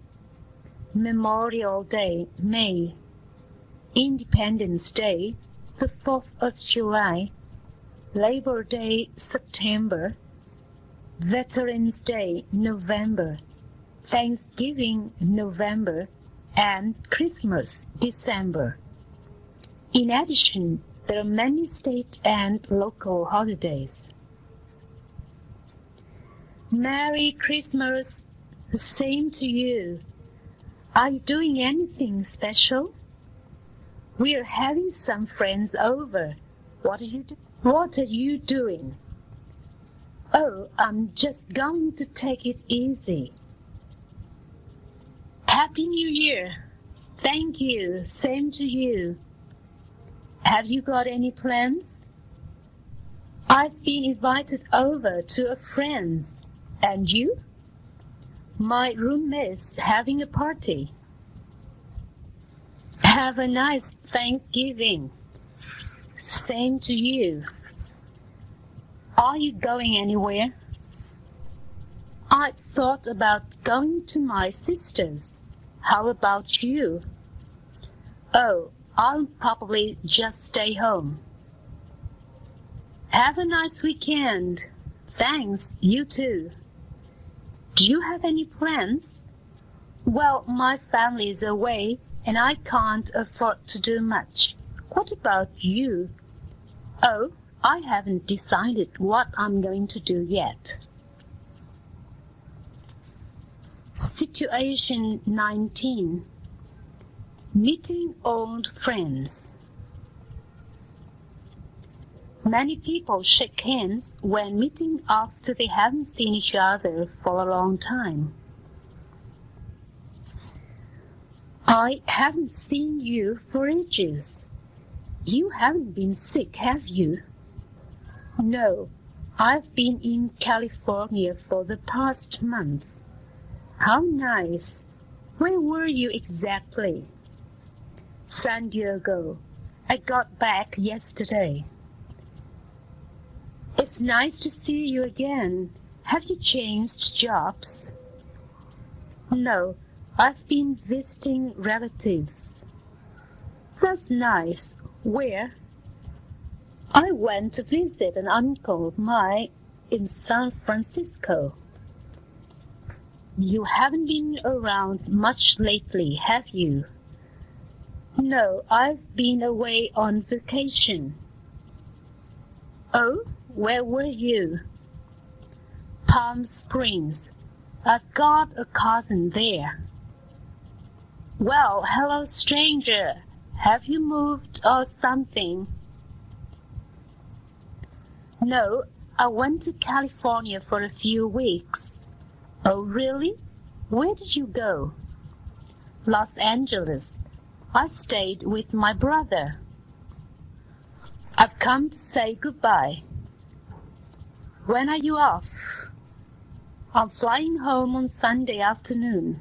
Memorial Day, May. Independence Day, the 4th of July. Labor Day, September. Veterans Day, November. Thanksgiving, November. And Christmas, December. In addition, there are many state and local holidays. Merry Christmas, the same to you. Are you doing anything special? We're having some friends over. What are you doing? Oh, I'm just going to take it easy. Happy New Year. Thank you. Same to you. Have you got any plans? I've been invited over to a friend's. And you? My roommate's having a party. Have a nice Thanksgiving. Same to you. Are you going anywhere? I thought about going to my sister's. How about you? Oh, I'll probably just stay home. Have a nice weekend. Thanks, you too. Do you have any plans? Well, my family is away and I can't afford to do much. What about you? Oh, I haven't decided what I'm going to do yet. Situation 19. Meeting old friends. Many people shake hands when meeting after they haven't seen each other for a long time. I haven't seen you for ages. You haven't been sick, have you? No, I've been in California for the past month. How nice. Where were you exactly? San Diego. I got back yesterday. It's nice to see you again. Have you changed jobs? No, I've been visiting relatives. That's nice. Where? I went to visit an uncle of mine in San Francisco. You haven't been around much lately, have you? No, I've been away on vacation. Oh, where were you? Palm Springs. I've got a cousin there. Well, hello, stranger. Have you moved or something? No, I went to California for a few weeks. Oh, really? Where did you go? Los Angeles. I stayed with my brother. I've come to say goodbye. When are you off? I'm flying home on Sunday afternoon.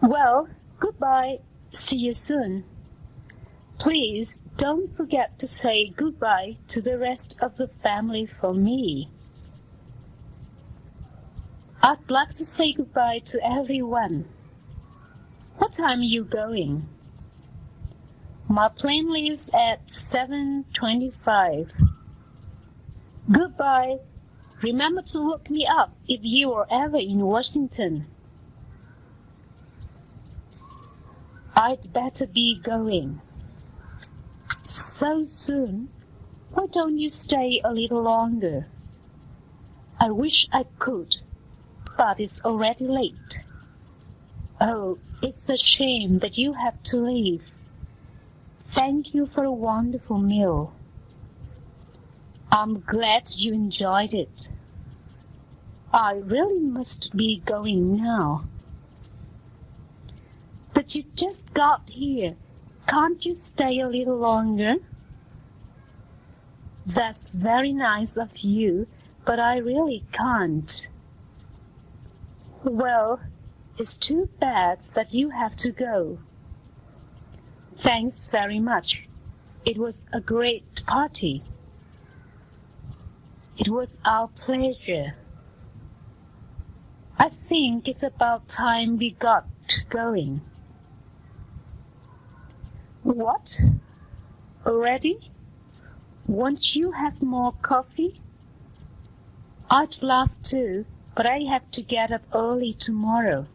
Well, goodbye. See you soon. Please don't forget to say goodbye to the rest of the family for me. I'd like to say goodbye to everyone. What time are you going? My plane leaves at 7:25. Goodbye. Remember to look me up if you are ever in Washington. I'd better be going. So soon? Why don't you stay a little longer? I wish I could, but it's already late. Oh, it's a shame that you have to leave. Thank you for a wonderful meal. I'm glad you enjoyed it. I really must be going now. But you just got here. Can't you stay a little longer? That's very nice of you, but I really can't. Well, it's too bad that you have to go. Thanks very much. It was a great party. It was our pleasure. I think it's about time we got going. What? Already? Won't you have more coffee? I'd love to, but I have to get up early tomorrow.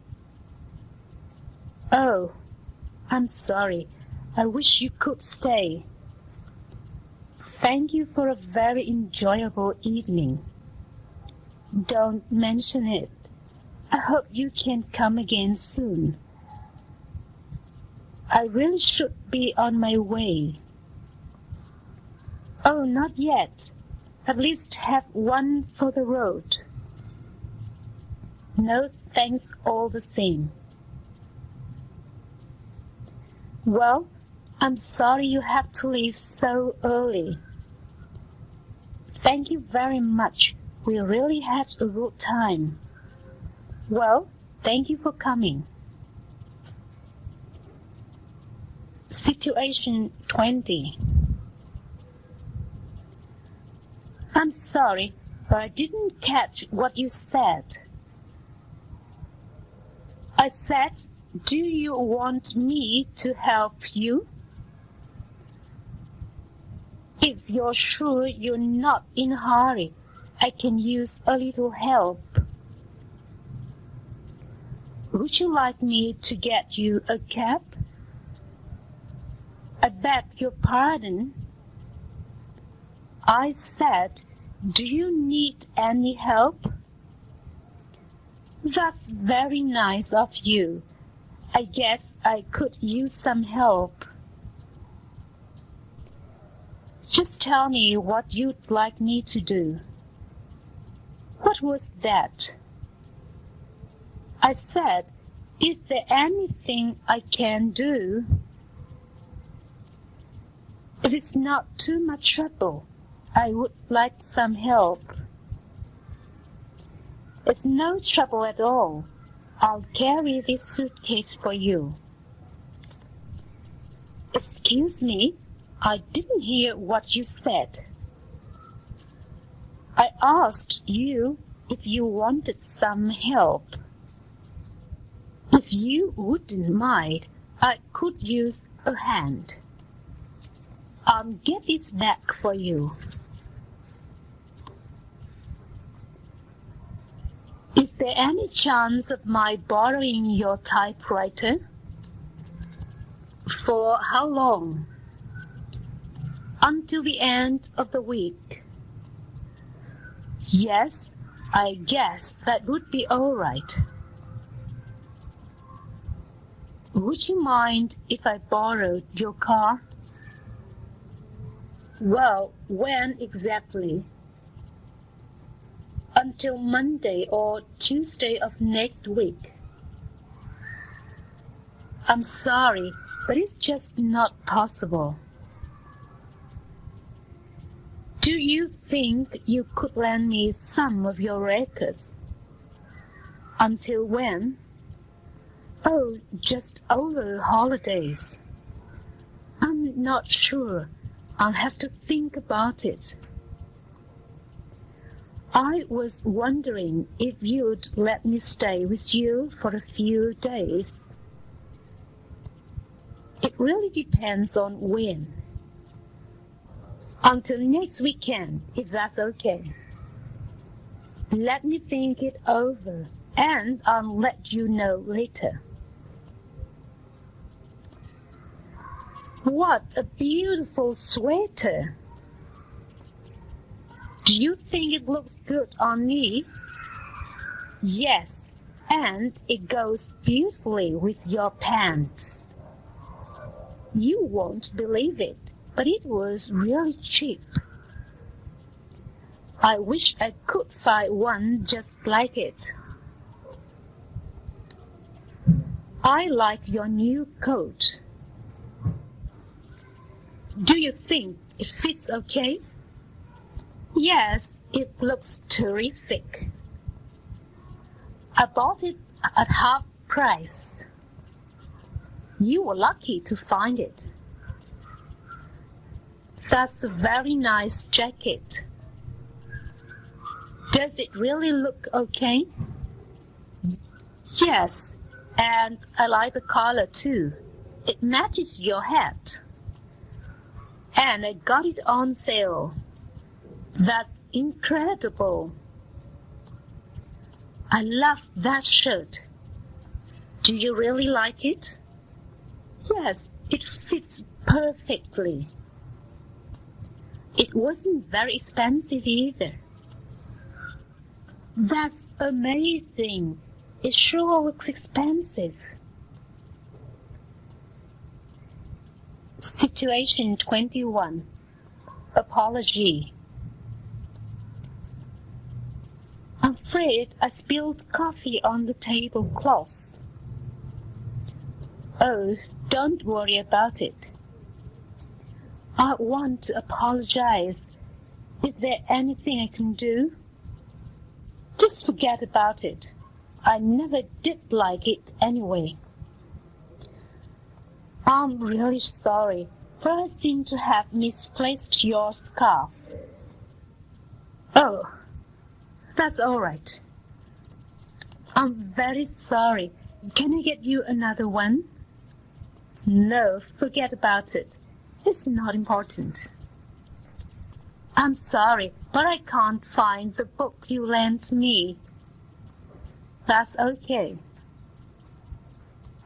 Oh, I'm sorry. I wish you could stay. Thank you for a very enjoyable evening. Don't mention it. I hope you can come again soon. I really should be on my way. Oh, not yet. At least have one for the road. No, thanks all the same. Well, I'm sorry you have to leave so early. Thank you very much. We really had a good time. Well, thank you for coming. Situation 20. I'm sorry, but I didn't catch what you said. I said, do you want me to help you? If you're sure you're not in a hurry, I can use a little help. Would you like me to get you a cab? I beg your pardon. I said, do you need any help? That's very nice of you. I guess I could use some help. Just tell me what you'd like me to do. What was that? I said, is there anything I can do? If it's not too much trouble, I would like some help. It's no trouble at all. I'll carry this suitcase for you. Excuse me, I didn't hear what you said. I asked you if you wanted some help. If you wouldn't mind, I could use a hand. I'll get this back for you. Is there any chance of my borrowing your typewriter? For how long? Until the end of the week. Yes, I guess that would be all right. Would you mind if I borrowed your car? Well, when exactly? until Monday or Tuesday of next week. I'm sorry, but it's just not possible. Do you think you could lend me some of your records? Until when? Oh, just over holidays. I'm not sure. I'll have to think about it. I was wondering if you'd let me stay with you for a few days. It really depends on when. Until next weekend, if that's okay. Let me think it over, and I'll let you know later. What a beautiful sweater! Do you think it looks good on me? Yes, and it goes beautifully with your pants. You won't believe it, but it was really cheap. I wish I could find one just like it. I like your new coat. Do you think it fits okay? Yes, it looks terrific. I bought it at half price. You were lucky to find it. That's a very nice jacket. Does it really look okay? Yes, and I like the color too. It matches your hat. And I got it on sale. That's incredible. I love that shirt. Do you really like it? Yes, it fits perfectly. It wasn't very expensive either. That's amazing. It sure looks expensive. Situation 21. Apology. I'm afraid I spilled coffee on the tablecloth. Oh, don't worry about it. I want to apologize. Is there anything I can do? Just forget about it. I never did like it anyway. I'm really sorry, but I seem to have misplaced your scarf. Oh, that's all right. I'm very sorry. Can I get you another one? No, forget about it. It's not important. I'm sorry, but I can't find the book you lent me. That's okay.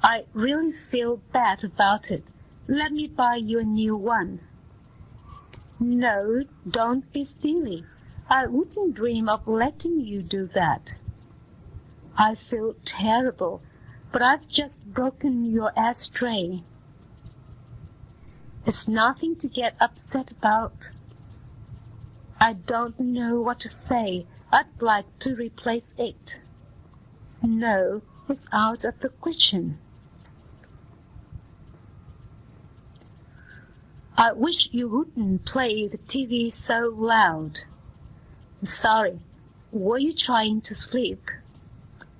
I really feel bad about it. Let me buy you a new one. No, don't be silly. I wouldn't dream of letting you do that. I feel terrible, but I've just broken your ashtray. It's nothing to get upset about. I don't know what to say. I'd like to replace it. No, it's out of the question. I wish you wouldn't play the TV so loud. Sorry, were you trying to sleep?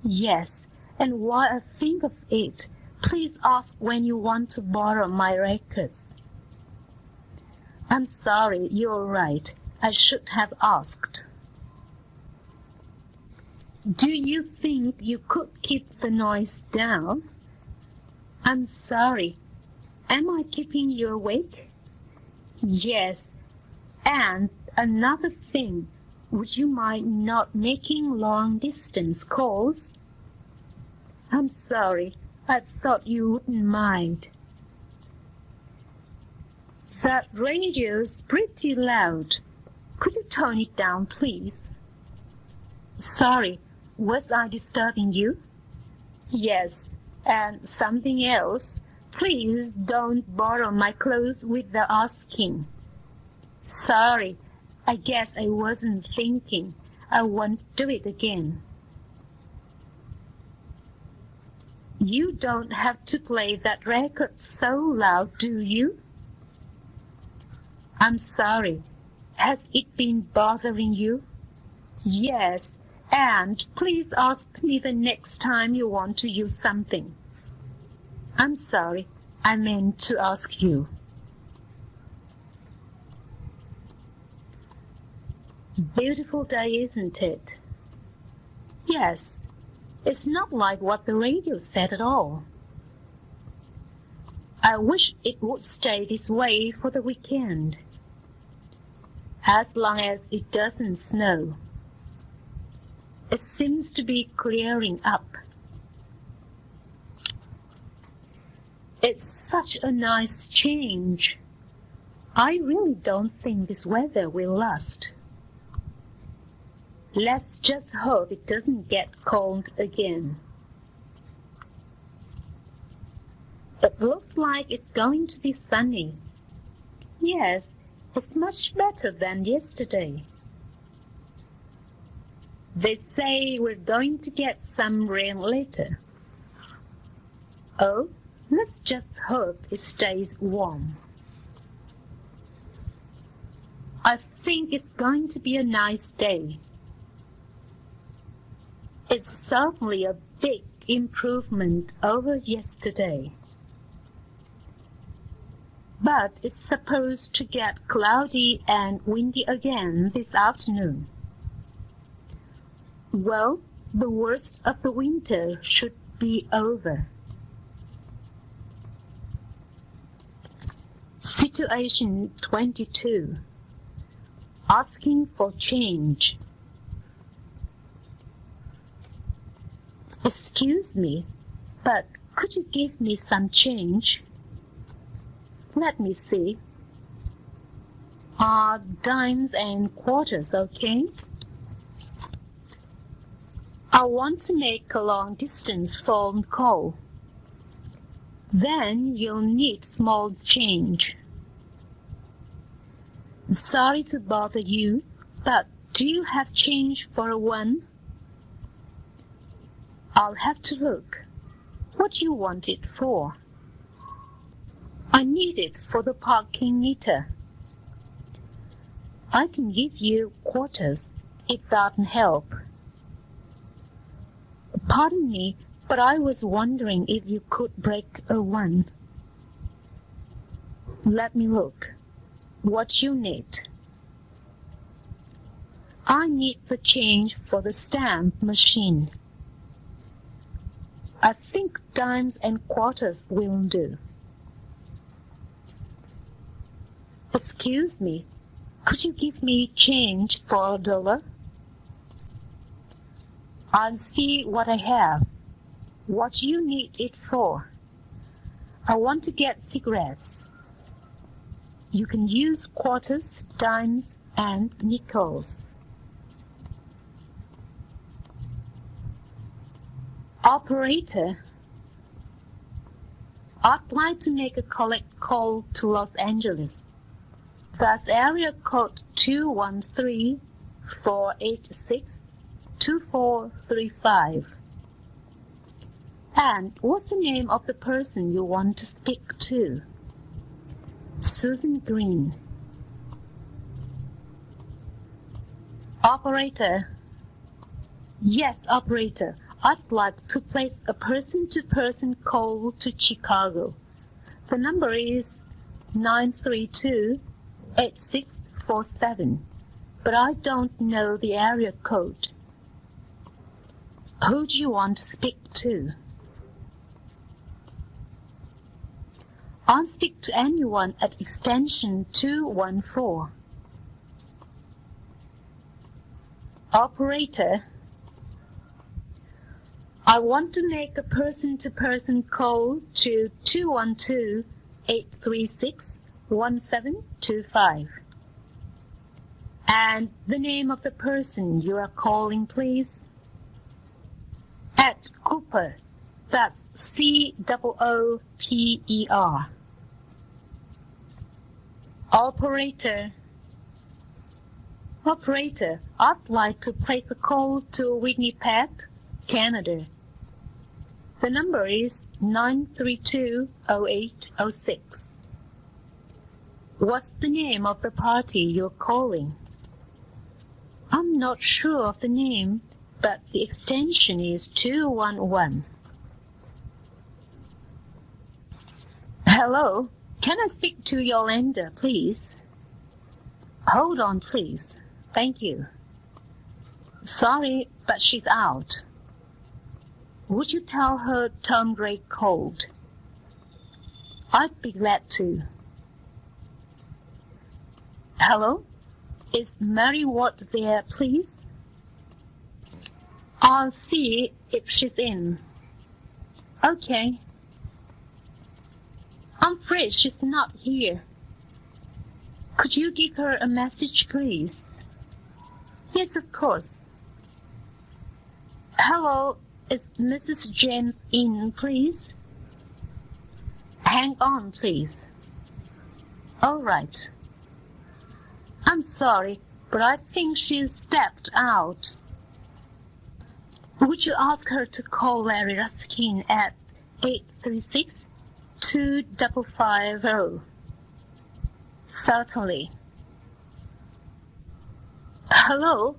Yes, and while I think of it, please ask when you want to borrow my records. I'm sorry, you're right. I should have asked. Do you think you could keep the noise down? I'm sorry. Am I keeping you awake? Yes. And another thing, would you mind not making long-distance calls? I'm sorry. I thought you wouldn't mind. That radio's pretty loud. Could you tone it down, please? Sorry, was I disturbing you? Yes, and something else. Please don't borrow my clothes without asking. Sorry, I guess I wasn't thinking. I won't do it again. You don't have to play that record so loud, do you? I'm sorry. Has it been bothering you? Yes, and please ask me the next time you want to use something. I'm sorry, I meant to ask you. Beautiful day, isn't it? Yes, it's not like what the radio said at all. I wish it would stay this way for the weekend, as long as it doesn't snow. It seems to be clearing up. It's such a nice change. I really don't think this weather will last. Let's just hope it doesn't get cold again. It looks like it's going to be sunny. Yes, it's much better than yesterday. They say we're going to get some rain later. Oh, let's just hope it stays warm. I think it's going to be a nice day. It's certainly a big improvement over yesterday. But it's supposed to get cloudy and windy again this afternoon. Well, the worst of the winter should be over. Situation 22. Asking for change. Excuse me, but could you give me some change? Let me see. Are dimes and quarters okay? I want to make a long-distance phone call. Then you'll need small change. Sorry to bother you, but do you have change for a one? I'll have to look. What do you want it for? I need it for the parking meter. I can give you quarters if that'll help. Pardon me, but I was wondering if you could break a one. Let me look. What you need? I need the change for the stamp machine. I think dimes and quarters will do. Excuse me, could you give me change for $1? I'll see what I have. What do you need it for? I want to get cigarettes. You can use quarters, dimes, and nickels. Operator, I'd like to make a collect call to Los Angeles. That's area code 213-486-2435. And what's the name of the person you want to speak to? Susan Green. Operator. Yes, operator. I'd like to place a person-to-person call to Chicago. The number is 932-8647, but I don't know the area code. Who do you want to speak to? I'll speak to anyone at extension 214. Operator, I want to make a person-to-person call to 212-836-1725. And the name of the person you are calling, please? Ed Cooper. That's C-O-O-P-E-R. Operator. Operator, I'd like to place a call to Winnipeg, Canada. The number is 932-0806. What's the name of the party you're calling? I'm not sure of the name, but the extension is 211. Hello, can I speak to Yolanda, please? Hold on, please. Thank you. Sorry, but she's out. Would you tell her Tom Gray called? I'd be glad to. Hello? Is Mary Ward there, please? I'll see if she's in. Okay. I'm afraid she's not here. Could you give her a message, please? Yes, of course. Hello, is Mrs. James in, please? Hang on, please. All right. I'm sorry, but I think she's stepped out. Would you ask her to call Larry Ruskin at 836-2550? Certainly. Hello,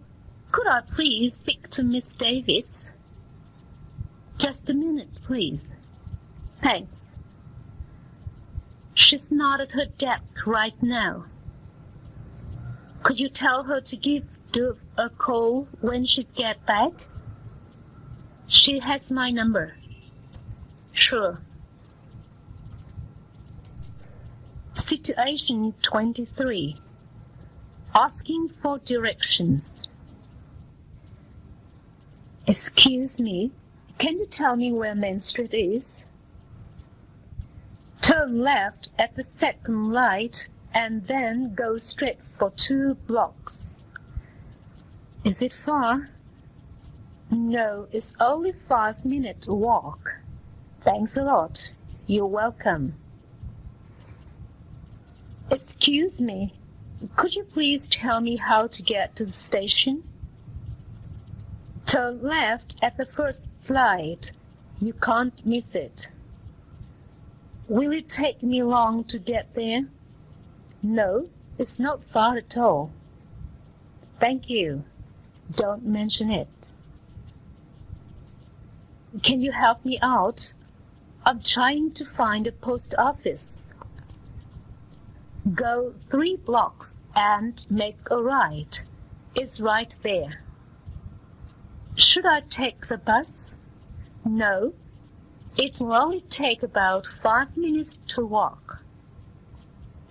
could I please speak to Miss Davis? Just a minute, please. Thanks. She's not at her desk right now. Could you tell her to give Dove a call when she gets back? She has my number. Sure. Situation 23. Asking for directions. Excuse me, can you tell me where Main Street is? Turn left at the second light and then go straight for 2 blocks. Is it far? No, it's only 5-minute walk. Thanks a lot. You're welcome. Excuse me, could you please tell me how to get to the station? Turn left at the first light. You can't miss it. Will it take me long to get there? No, it's not far at all. Thank you. Don't mention it. Can you help me out? I'm trying to find a post office. Go 3 blocks and make a right. It's right there. Should I take the bus? No, it will only take about 5 minutes to walk.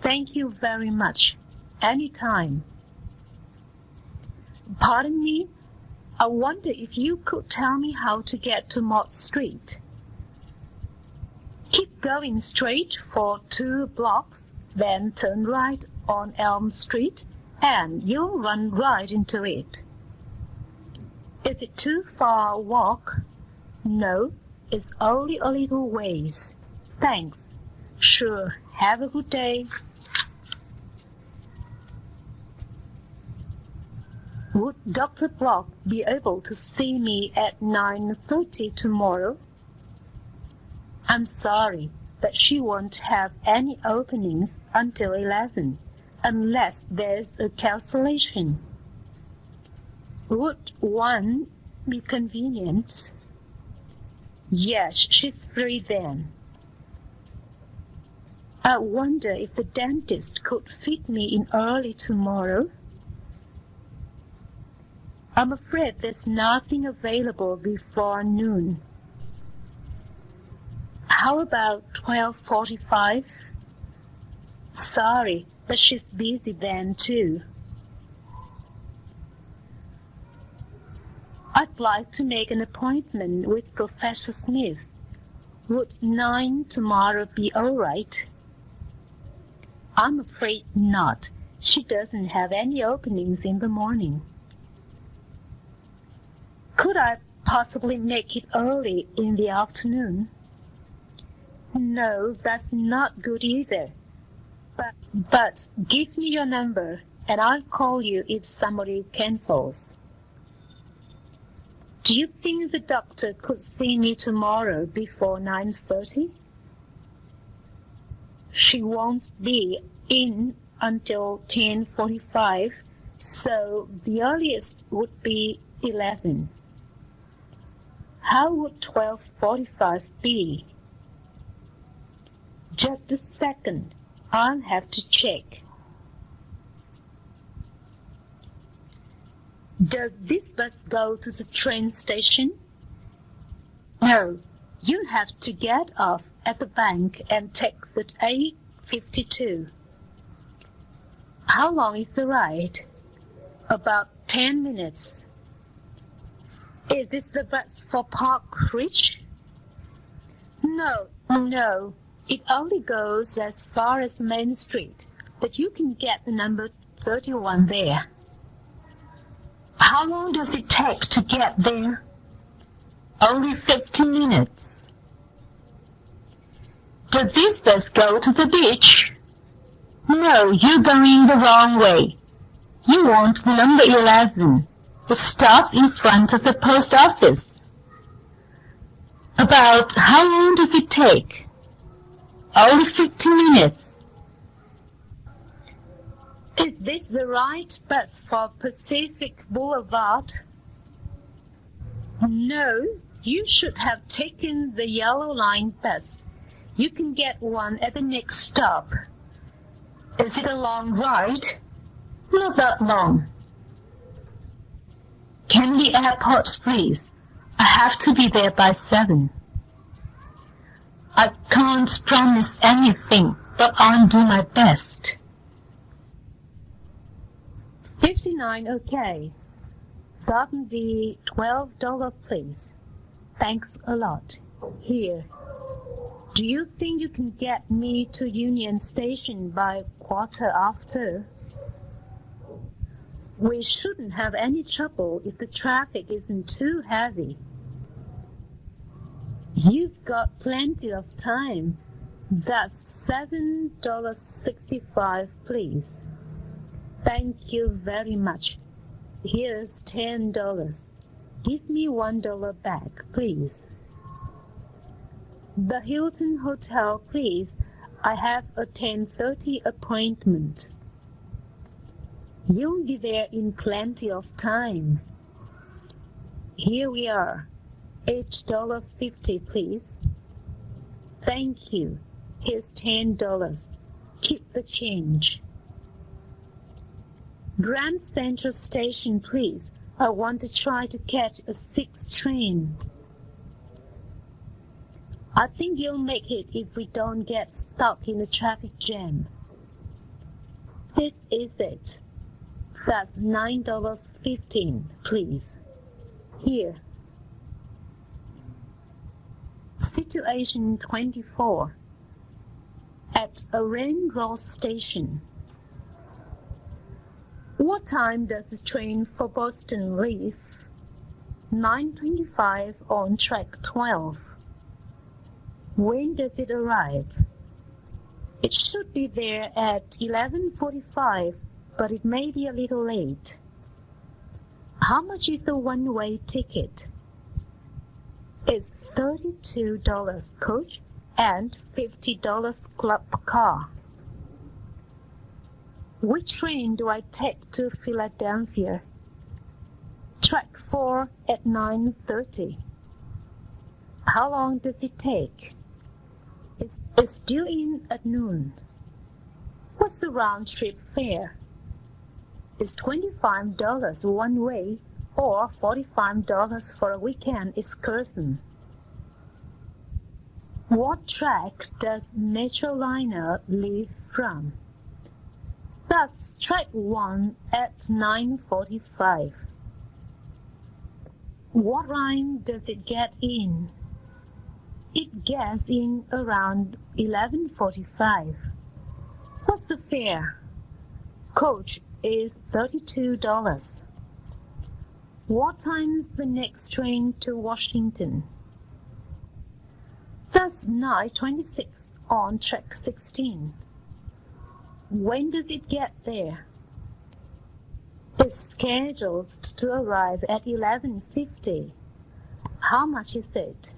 Thank you very much. Any time. Pardon me? I wonder if you could tell me how to get to Mott Street. Keep going straight for 2 blocks, then turn right on Elm Street, and you'll run right into it. Is it too far a walk? No, it's only a little ways. Thanks. Sure. Have a good day. Would Dr. Block be able to see me at 9:30 tomorrow? I'm sorry, but she won't have any openings until 11, unless there's a cancellation. Would 1 be convenient? Yes, she's free then. I wonder if the dentist could fit me in early tomorrow. I'm afraid there's nothing available before noon. How about 12:45? Sorry, but she's busy then too. I'd like to make an appointment with Professor Smith. Would 9 tomorrow be all right? I'm afraid not. She doesn't have any openings in the morning. Could I possibly make it early in the afternoon? No, that's not good either. But give me your number, and I'll call you if somebody cancels. Do you think the doctor could see me tomorrow before 9:30? She won't be in until 10:45, so the earliest would be 11. How would 12:45 be? Just a second, I'll have to check. Does this bus go to the train station? No, you'll have to get off at the bank and take the 8:52. How long is the ride? About 10 minutes. Is this the bus for Park Ridge? No, it only goes as far as Main Street, but you can get the number 31 there. How long does it take to get there? Only 15 minutes. Does this bus go to the beach? No, you're going the wrong way. You want the number 11. It stops in front of the post office. About how long does it take? Only 15 minutes. Is this the right bus for Pacific Boulevard? No, you should have taken the Yellow Line bus. You can get one at the next stop. Is it a long ride? Not that long. Candy Airport, please. I have to be there by 7. I can't promise anything, but I'll do my best. 59, okay. That'll be $12, please. Thanks a lot. Here. Do you think you can get me to Union Station by 1:15? We shouldn't have any trouble if the traffic isn't too heavy. You've got plenty of time. That's $7.65, please. Thank you very much. Here's $10. Give me $1 back, please. The Hilton Hotel, please. I have a 10:30 appointment. You'll be there in plenty of time. Here we are. $8.50, please. Thank you. Here's $10. Keep the change. Grand Central Station, please. I want to try to catch a 6 train. I think you'll make it if we don't get stuck in a traffic jam. This is it. That's $9.15, please. Here. Situation 24. At a railroad station. What time does the train for Boston leave? 9:25 on track 12. When does it arrive? It should be there at 11:45, but it may be a little late. How much is the one-way ticket? It's $32 coach and $50 club car. Which train do I take to Philadelphia? Track 4 at 9:30. How long does it take? It's due in at noon. What's the round-trip fare? It's $25 one way or $45 for a weekend excursion. What track does Metroliner leave from? That's track 1 at 9:45. What time does it get in? It gets in around 11:45. What's the fare? Coach is $32. What time's the next train to Washington? That's 9:26 on track 16. When does it get there? is scheduled to arrive at 11:50. How much is it?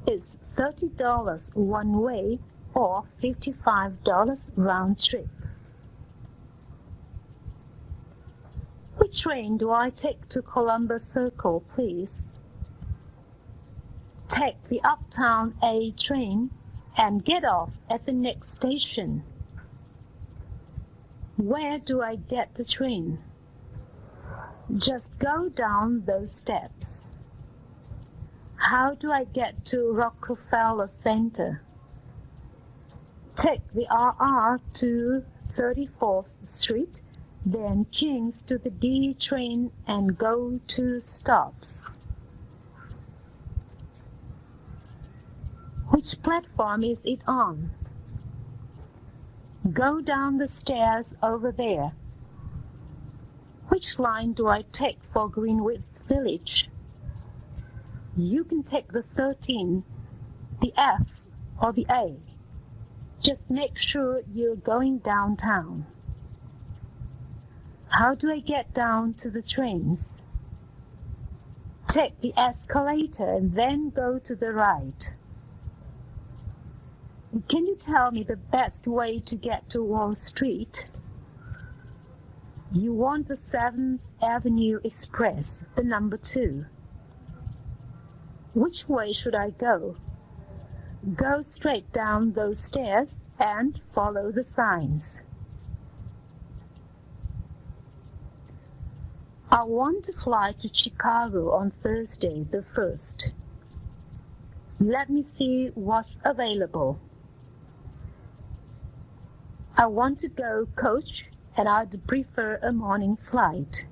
It's $30 one way or $55 round trip. Which train do I take to Columbus Circle, please? Take the Uptown A train and get off at the next station. Where do I get the train? Just go down those steps. How do I get to Rockefeller Center? Take the RR to 34th Street, then change to the D train and go 2 stops. Which platform is it on? Go down the stairs over there. Which line do I take for Greenwich Village? You can take the 13, the F, or the A. Just make sure you're going downtown. How do I get down to the trains? Take the escalator and then go to the right. Can you tell me the best way to get to Wall Street? You want the 7th Avenue Express, the number 2. Which way should I go? Go straight down those stairs and follow the signs. I want to fly to Chicago on Thursday the 1st. Let me see what's available. I want to go coach and I'd prefer a morning flight.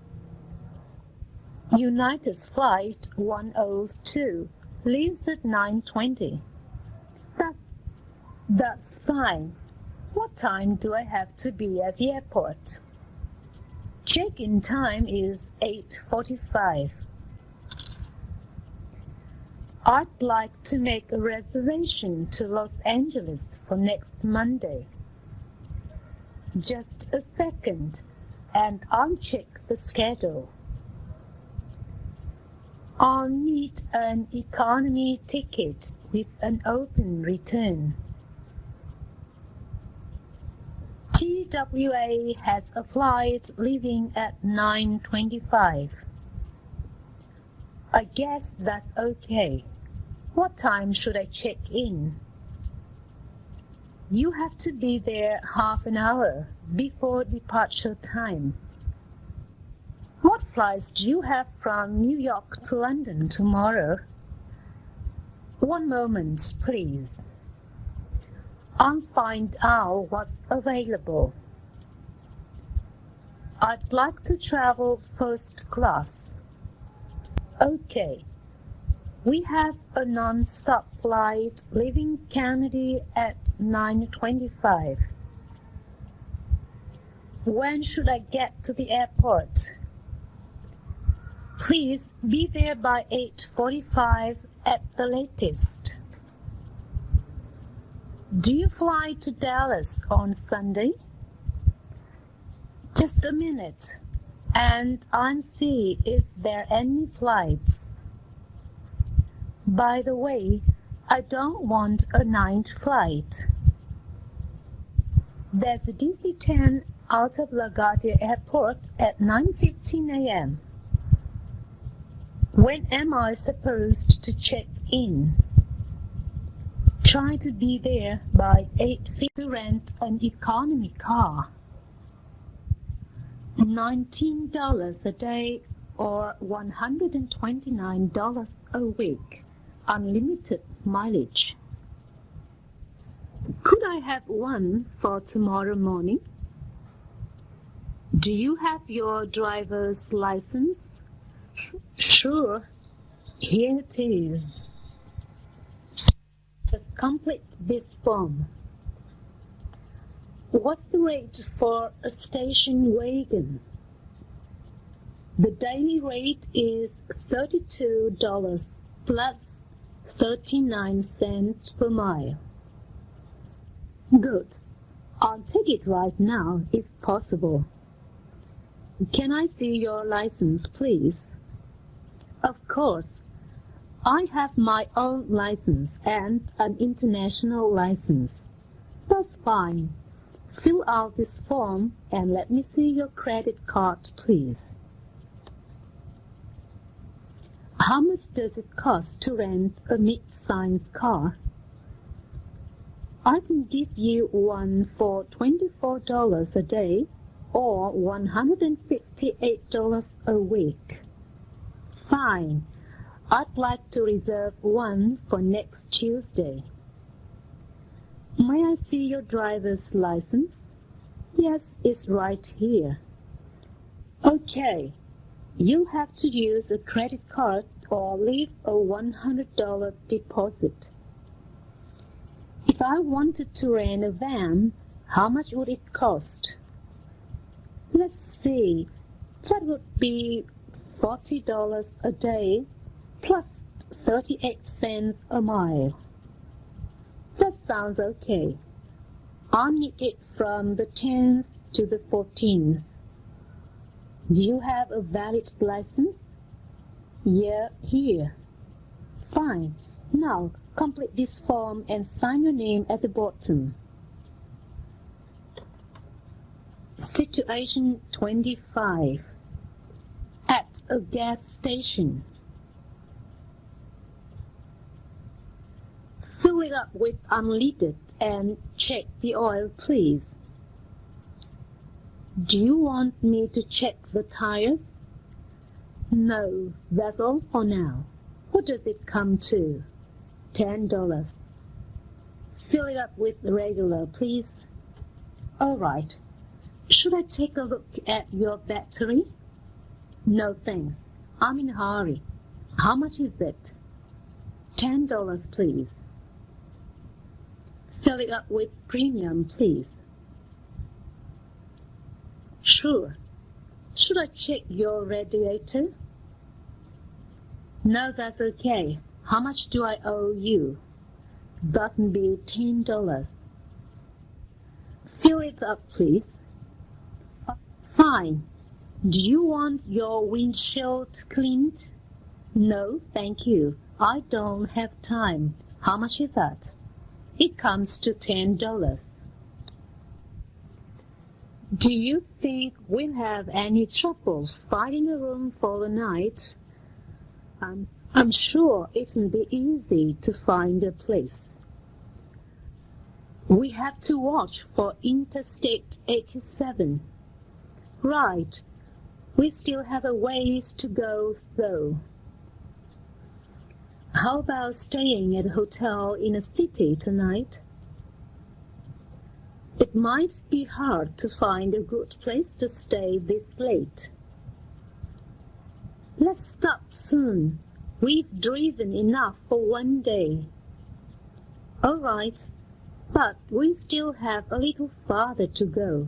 United's flight 102 leaves at 9:20. That's fine. What time do I have to be at the airport? Check-in time is 8:45. I'd like to make a reservation to Los Angeles for next Monday. Just a second, and I'll check the schedule. I'll need an economy ticket with an open return. TWA has a flight leaving at 9:25. I guess that's okay. What time should I check in? You have to be there half an hour before departure time. What flights do you have from New York to London tomorrow? One moment, please. I'll find out what's available. I'd like to travel first class. Okay. We have a non-stop flight leaving Kennedy at 9:25. When should I get to the airport? Please be there by 8:45 at the latest. Do you fly to Dallas on Sunday? Just a minute, and I'll see if there are any flights. By the way, I don't want a night flight. There's a DC-10 out of LaGuardia Airport at 9:15 a.m. When am I supposed to check in? Try to be there by 8:50 to rent an economy car. $19 a day or $129 a week. Unlimited mileage. Could I have one for tomorrow morning? Do you have your driver's license? Sure. Here it is. Just complete this form. What's the rate for a station wagon? The daily rate is $32 plus 39 cents per mile. Good. I'll take it right now if possible. Can I see your license, please? Of course. I have my own license and an international license. That's fine. Fill out this form and let me see your credit card, please. How much does it cost to rent a mid-sized car? I can give you one for $24 a day or $158 a week. Fine. I'd like to reserve one for next Tuesday. May I see your driver's license? Yes, it's right here. Okay. You'll have to use a credit card or leave a $100 deposit. If I wanted to rent a van, how much would it cost? Let's see. That would be $40 a day plus 38 cents a mile. That sounds okay. I'll need it from the 10th to the 14th. Do you have a valid license? Yeah, here. Fine. Now, complete this form and sign your name at the bottom. Situation 25. At a gas station. Fill it up with unleaded and check the oil, please. Do you want me to check the tires? No, that's all for now. What does it come to? $10. Fill it up with regular, please. All right. Should I take a look at your battery? No, thanks. I'm in a hurry. How much is it? $10, please. Fill it up with premium, please. Sure. Should I check your radiator? No, that's okay. How much do I owe you? That'll be $10. Fill it up, please. Fine. Do you want your windshield cleaned? No, thank you. I don't have time. How much is that? It comes to $10. Do you think we'll have any trouble finding a room for the night? I'm sure it'll be easy to find a place. We have to watch for Interstate 87. Right. We still have a ways to go, though. How about staying at a hotel in a city tonight? It might be hard to find a good place to stay this late. Let's stop soon. We've driven enough for one day. All right, but we still have a little farther to go.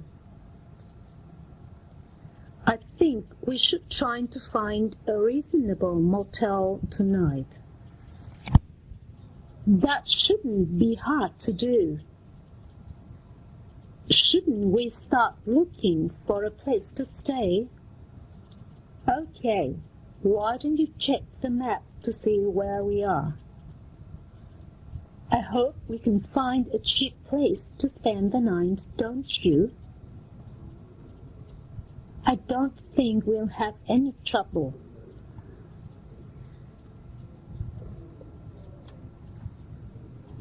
I think we should try to find a reasonable motel tonight. That shouldn't be hard to do. Shouldn't we start looking for a place to stay? Okay, why don't you check the map to see where we are? I hope we can find a cheap place to spend the night, don't you? I don't think we'll have any trouble.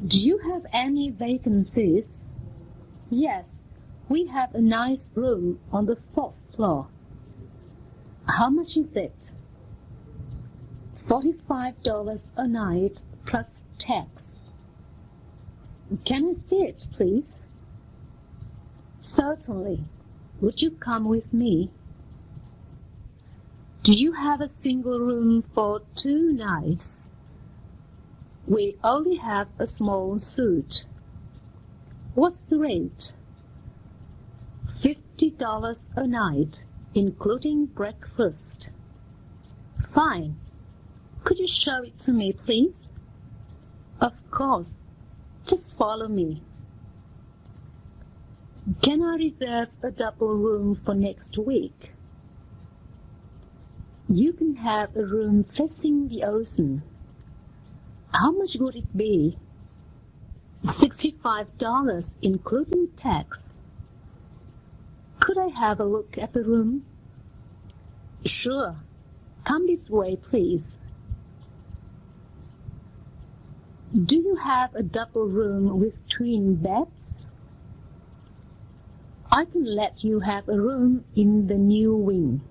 Do you have any vacancies? Yes, we have a nice room on the 4th floor. How much is it? $45 a night plus tax. Can I see it, please? Certainly. Would you come with me? Do you have a single room for 2 nights? We only have a small suite. What's the rate? $50 a night, including breakfast. Fine. Could you show it to me, please? Of course. Just follow me. Can I reserve a double room for next week? You can have a room facing the ocean. How much would it be? $65, including tax. Could I have a look at the room? Sure. Come this way, please. Do you have a double room with twin beds? I can let you have a room in the new wing.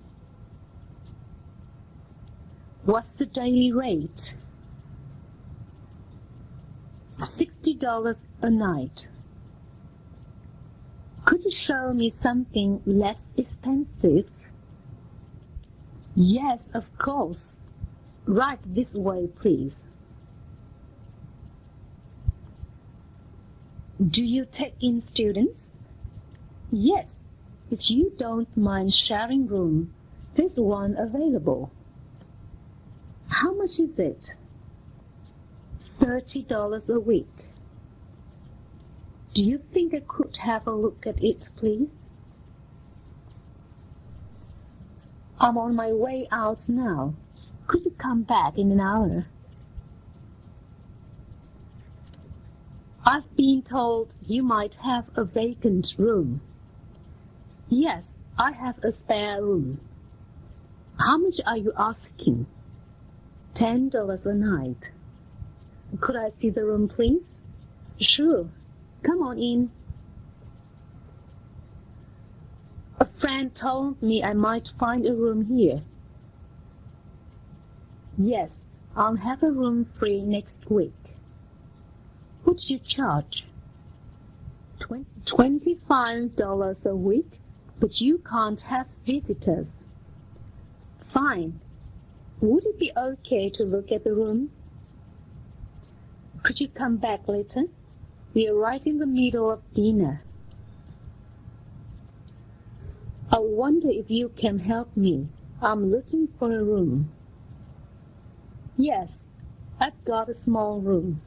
What's the daily rate? $60 a night. Could you show me something less expensive? Yes, of course. Right this way, please. Do you take in students? Yes, if you don't mind sharing room, there's one available. How much is it? $30 a week. Do you think I could have a look at it, please? I'm on my way out now. Could you come back in an hour? I've been told you might have a vacant room. Yes, I have a spare room. How much are you asking? $10 a night. Could I see the room, please? Sure. Come on in. A friend told me I might find a room here. Yes, I'll have a room free next week. What do you charge? $25 a week, but you can't have visitors. Fine. Would it be okay to look at the room? Could you come back later? We are right in the middle of dinner. I wonder if you can help me. I'm looking for a room. Yes, I've got a small room.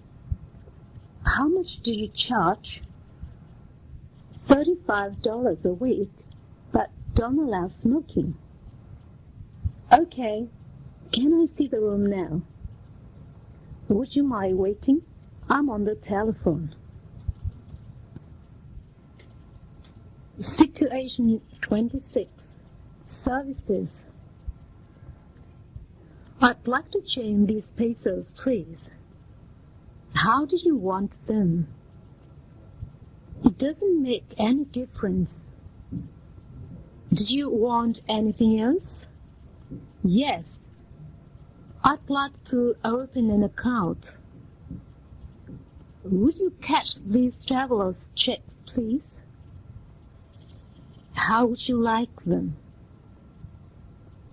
How much do you charge? $35 a week, but don't allow smoking. Okay, can I see the room now? Would you mind waiting? I'm on the telephone. Situation 26. Services. I'd like to change these pesos, please. How do you want them? It doesn't make any difference. Do you want anything else? Yes. I'd like to open an account. Would you catch these travelers' checks, please? How would you like them?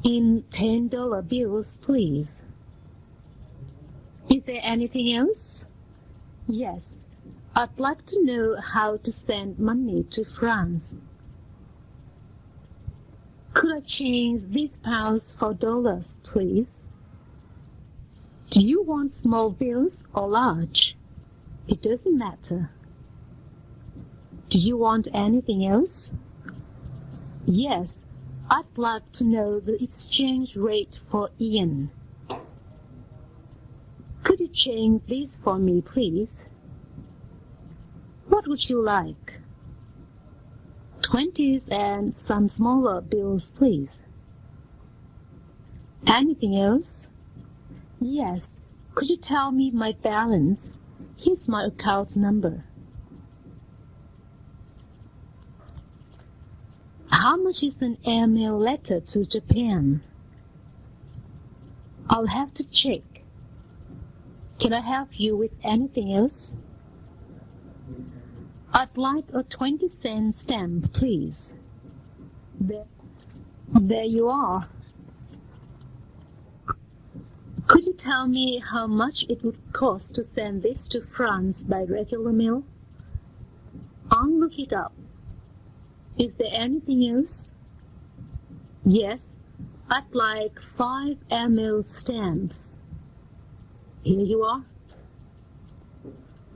In $10 bills, please. Is there anything else? Yes. I'd like to know how to send money to France. Could I change these pounds for dollars, please? Do you want small bills or large? It doesn't matter. Do you want anything else? Yes, I'd like to know the exchange rate for yen. Could you change these for me, please? What would you like? 20s and some smaller bills, please. Anything else? Yes. Could you tell me my balance? Here's my account number. How much is an airmail letter to Japan? I'll have to check. Can I help you with anything else? I'd like a 20-cent stamp, please. There you are. Could you tell me how much it would cost to send this to France by regular mail? I'll look it up. Is there anything else? Yes, I'd like 5 airmail stamps. Here you are.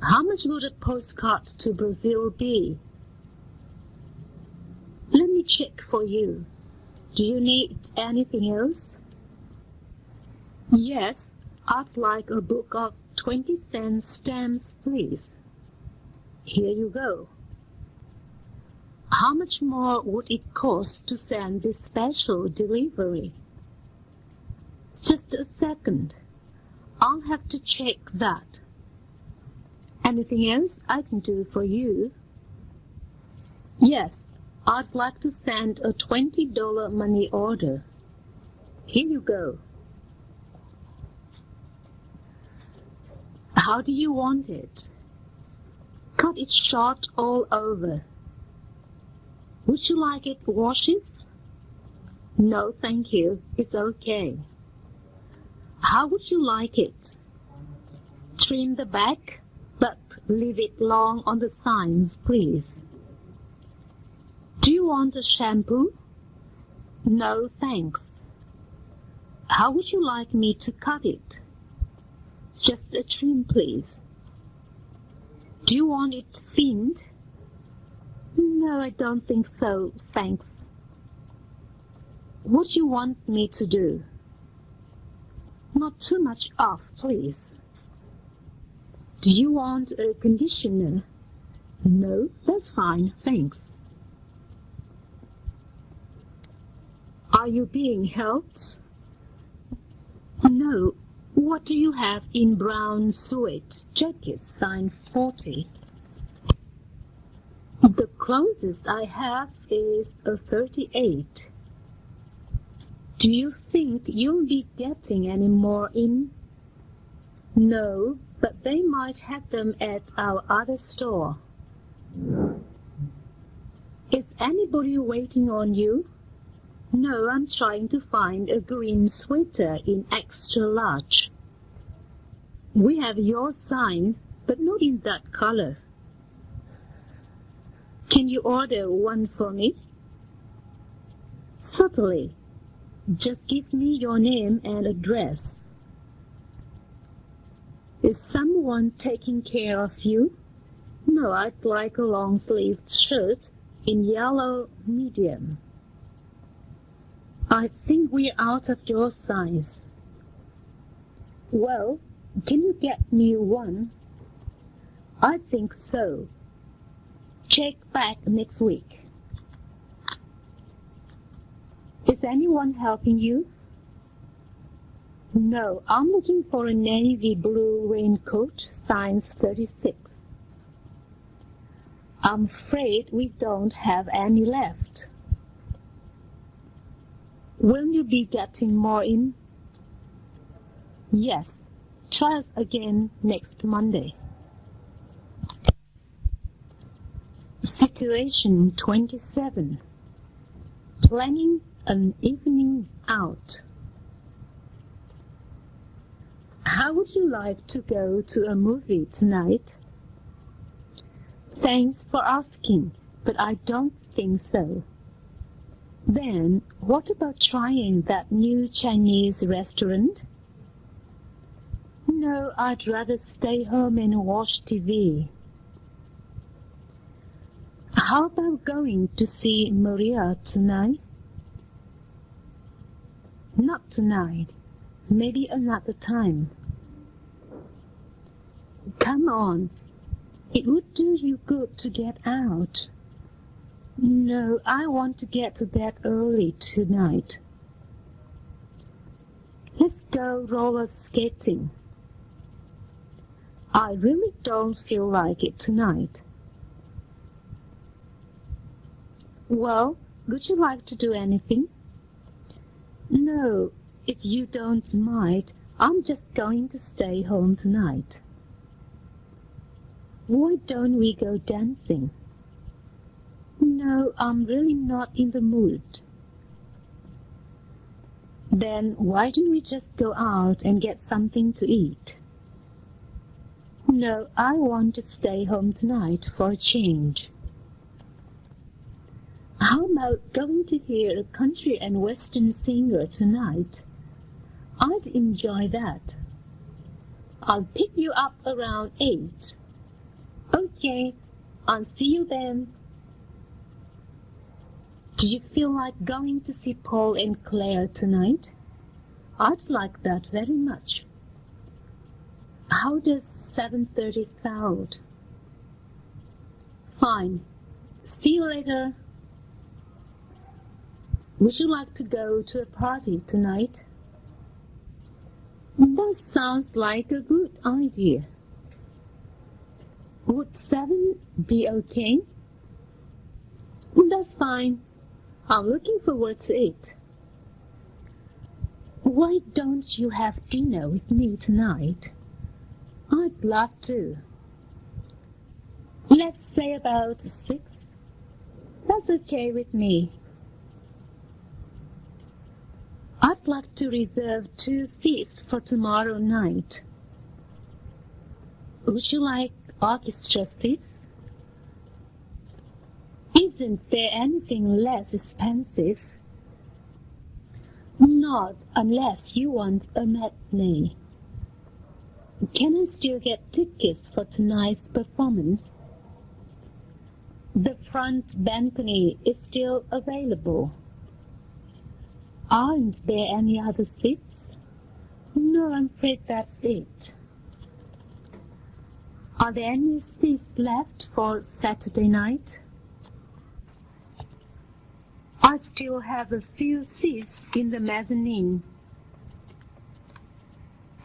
How much would a postcard to Brazil be? Let me check for you. Do you need anything else? Yes, I'd like a book of 20-cent stamps, please. Here you go. How much more would it cost to send this special delivery? Just a second. I'll have to check that. Anything else I can do for you? Yes, I'd like to send a $20 money order. Here you go. How do you want it? Cut it short all over. Would you like it washes? No, thank you. It's okay. How would you like it? Trim the back, but leave it long on the sides, please. Do you want a shampoo? No, thanks. How would you like me to cut it? Just a trim, please. Do you want it thinned? No, I don't think so, thanks. What do you want me to do? Not too much off, please. Do you want a conditioner? No, that's fine, thanks. Are you being helped? No. What do you have in brown suede jacket, size 40? The closest I have is a 38. Do you think you'll be getting any more in? No, but they might have them at our other store. Is anybody waiting on you? No, I'm trying to find a green sweater in extra large. We have your size, but not in that color. Can you order one for me? Certainly. Just give me your name and address. Is someone taking care of you? No, I'd like a long-sleeved shirt in yellow medium. I think we're out of your size. Well, can you get me one? I think so. Check back next week. Is anyone helping you? No, I'm looking for a navy blue raincoat, size 36. I'm afraid we don't have any left. Will you be getting more in? Yes. Try us again next Monday. Situation 27. Planning an evening out. How would you like to go to a movie tonight? Thanks for asking, but I don't think so. Then, what about trying that new Chinese restaurant? No, I'd rather stay home and watch TV. How about going to see Maria tonight? Not tonight. Maybe another time. Come on. It would do you good to get out. No, I want to get to bed early tonight. Let's go roller skating. I really don't feel like it tonight. Well, would you like to do anything? No, if you don't mind, I'm just going to stay home tonight. Why don't we go dancing? No, I'm really not in the mood. Then why don't we just go out and get something to eat? No, I want to stay home tonight for a change. How about going to hear a country and western singer tonight? I'd enjoy that. I'll pick you up around 8. Okay, I'll see you then. Do you feel like going to see Paul and Claire tonight? I'd like that very much. How does 7:30 sound? Fine. See you later. Would you like to go to a party tonight? That sounds like a good idea. Would 7 be okay? That's fine. I'm looking forward to it. Why don't you have dinner with me tonight? I'd love to. Let's say about 6. That's okay with me. I'd like to reserve 2 seats for tomorrow night. Would you like orchestra seats? Isn't there anything less expensive? Not unless you want a matinee. Can I still get tickets for tonight's performance? The front balcony is still available. Aren't there any other seats? No, I'm afraid that's it. Are there any seats left for Saturday night? I still have a few seats in the mezzanine.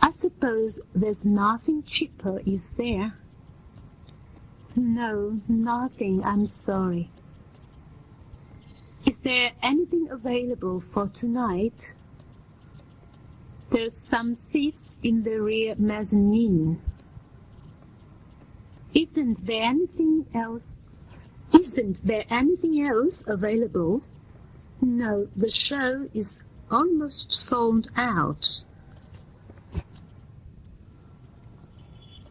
I suppose there's nothing cheaper, is there? No, nothing, I'm sorry. Is there anything available for tonight? There's some seats in the rear mezzanine. Isn't there anything else available? No, the show is almost sold out.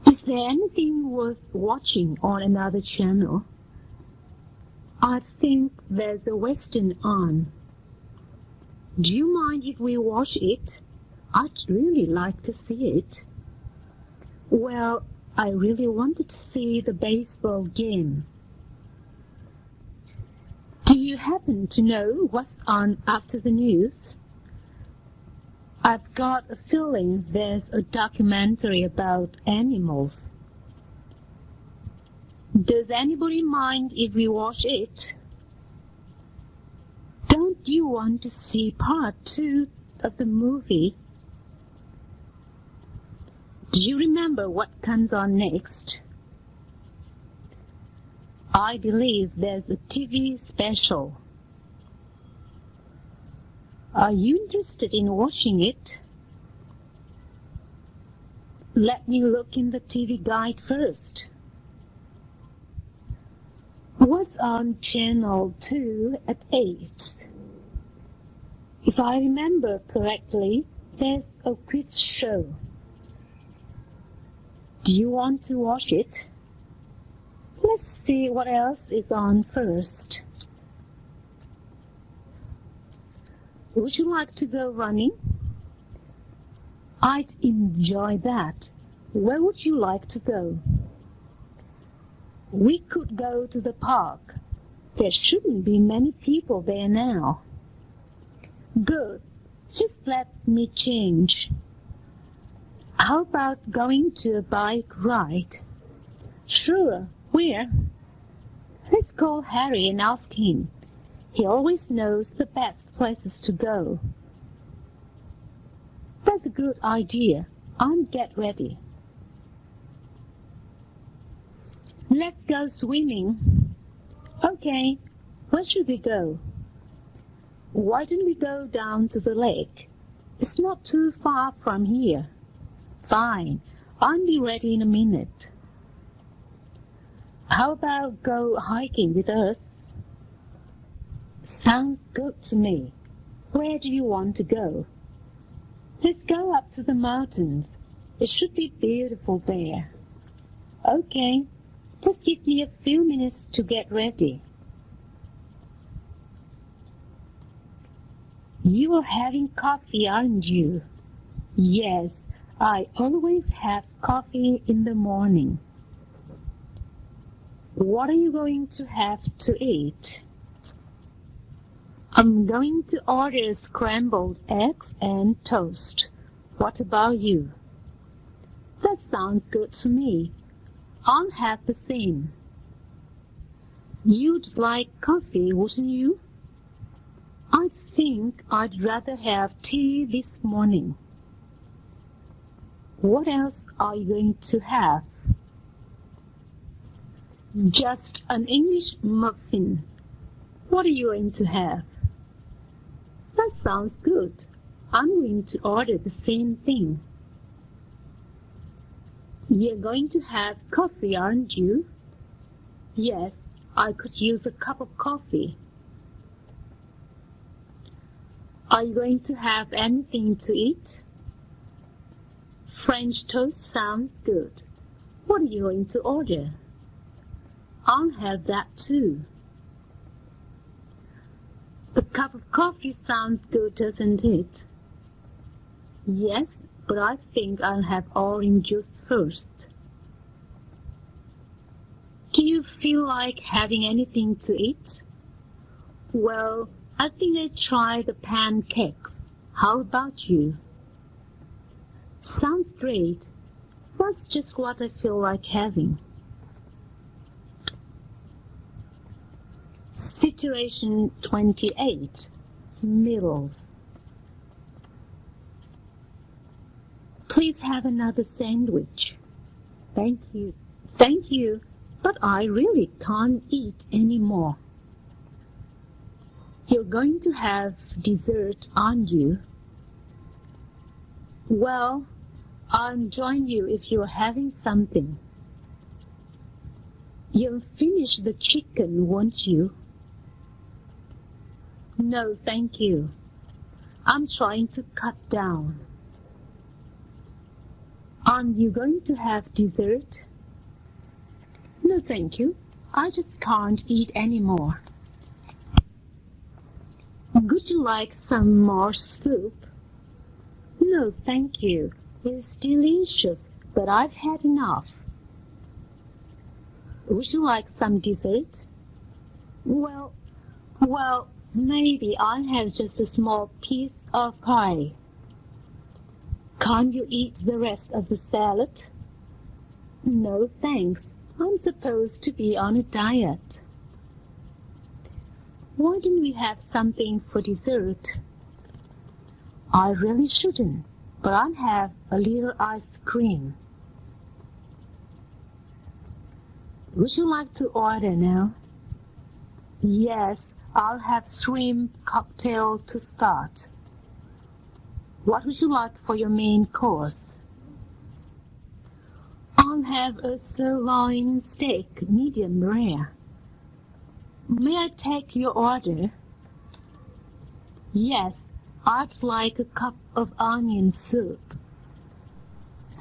Is there anything worth watching on another channel? I think there's a Western on. Do you mind if we watch it? I'd really like to see it. Well, I really wanted to see the baseball game. Do you happen to know what's on after the news? I've got a feeling there's a documentary about animals. Does anybody mind if we watch it? Don't you want to see part 2 of the movie? Do you remember what comes on next? I believe there's a TV special. Are you interested in watching it? Let me look in the TV guide first. What's on channel 2 at 8? If I remember correctly, there's a quiz show. Do you want to watch it? Let's see what else is on first. Would you like to go running? I'd enjoy that. Where would you like to go? We could go to the park. There shouldn't be many people there now. Good. Just let me change. How about going to a bike ride? Sure. Where? Let's call Harry and ask him. He always knows the best places to go. That's a good idea. I'll get ready. Let's go swimming. Okay. Where should we go? Why don't we go down to the lake? It's not too far from here. Fine. I'll be ready in a minute. How about go hiking with us? Sounds good to me. Where do you want to go? Let's go up to the mountains. It should be beautiful there. Okay, just give me a few minutes to get ready. You are having coffee, aren't you? Yes, I always have coffee in the morning. What are you going to have to eat? I'm going to order scrambled eggs and toast. What about you? That sounds good to me. I'll have the same. You'd like coffee, wouldn't you? I think I'd rather have tea this morning. What else are you going to have? Just an English muffin. What are you going to have? That sounds good. I'm going to order the same thing. You're going to have coffee, aren't you? Yes, I could use a cup of coffee. Are you going to have anything to eat? French toast sounds good. What are you going to order? I'll have that too. A cup of coffee sounds good, doesn't it? Yes, but I think I'll have orange juice first. Do you feel like having anything to eat? Well, I think I'd try the pancakes. How about you? Sounds great. That's just what I feel like having. Situation 28. Middle. Please have another sandwich. Thank you. Thank you, but I really can't eat any more. You're going to have dessert, aren't you? Well, I'll join you if you're having something. You'll finish the chicken, won't you? No, thank you. I'm trying to cut down. Aren't you going to have dessert? No, thank you. I just can't eat any more. Would you like some more soup? No, thank you. It's delicious, but I've had enough. Would you like some dessert? Well, maybe I'll have just a small piece of pie. Can't you eat the rest of the salad? No, thanks. I'm supposed to be on a diet. Why don't we have something for dessert? I really shouldn't, but I'll have a little ice cream. Would you like to order now? Yes, I'll have shrimp cocktail to start. What would you like for your main course? I'll have a sirloin steak, medium rare. May I take your order? Yes, I'd like a cup of onion soup.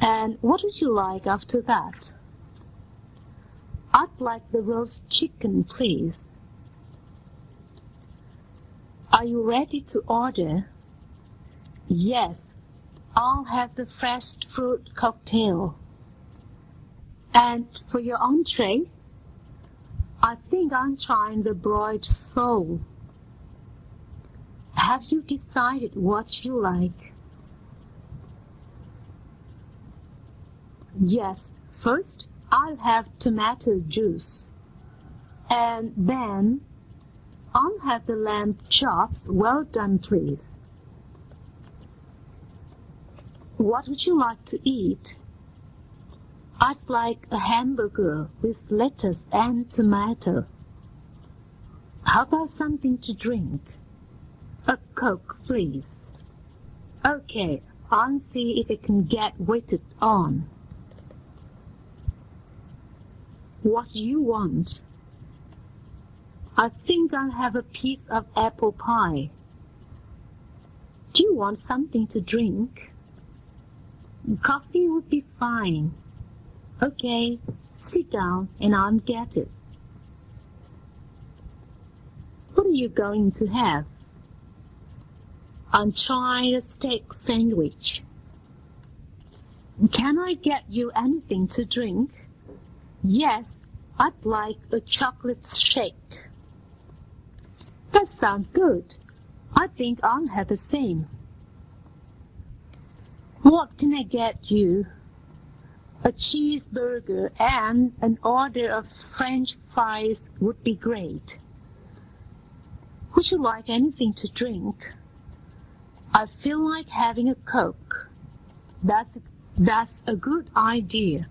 And what would you like after that? I'd like the roast chicken, please. Are you ready to order? Yes, I'll have the fresh fruit cocktail. And for your entree, I think I'm trying the broiled sole. Have you decided what you like? Yes, first I'll have tomato juice. And then I'll have the lamb chops. Well done, please. What would you like to eat? I'd like a hamburger with lettuce and tomato. How about something to drink? A Coke, please. Okay, I'll see if it can get waited on. What do you want? I think I'll have a piece of apple pie. Do you want something to drink? Coffee would be fine. Okay, sit down and I'll get it. What are you going to have? I'm trying a steak sandwich. Can I get you anything to drink? Yes, I'd like a chocolate shake. That sounds good. I think I'll have the same. What can I get you? A cheeseburger and an order of French fries would be great. Would you like anything to drink? I feel like having a Coke. That's a good idea.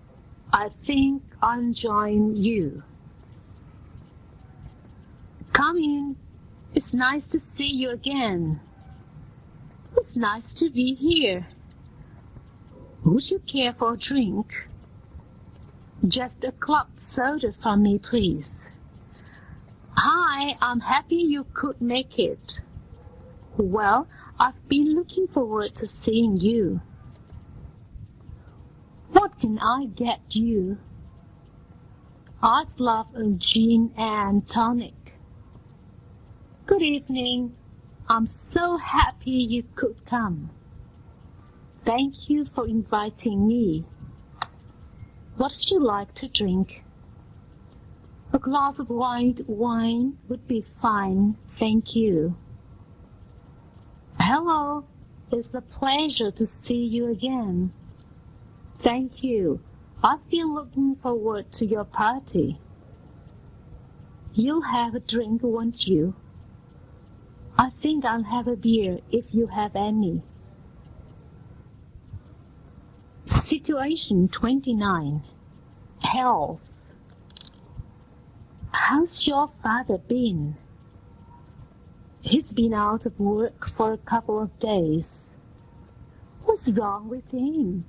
I think I'll join you. Come in. It's nice to see you again. It's nice to be here. Would you care for a drink? Just a club soda from me, please. Hi, I'm happy you could make it. Well, I've been looking forward to seeing you. What can I get you? I'd love a gin and tonic. Good evening. I'm so happy you could come. Thank you for inviting me. What would you like to drink? A glass of white wine would be fine, thank you. Hello, it's a pleasure to see you again. Thank you. I've been looking forward to your party. You'll have a drink, won't you? I think I'll have a beer if you have any. Situation 29. Health. How's your father been? He's been out of work for a couple of days. What's wrong with him?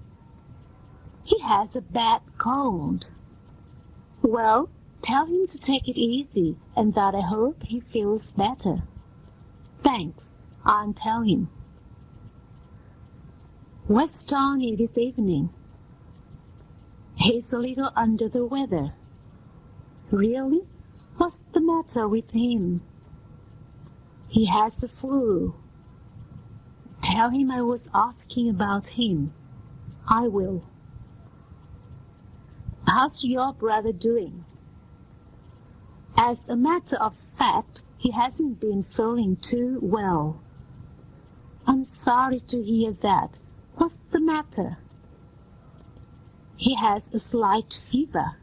He has a bad cold. Well, tell him to take it easy and that I hope he feels better. Thanks, I'll tell him. Where's Tony this evening? He's a little under the weather. Really? What's the matter with him? He has the flu. Tell him I was asking about him. I will. How's your brother doing? As a matter of fact, he hasn't been feeling too well. I'm sorry to hear that. What's the matter? He has a slight fever.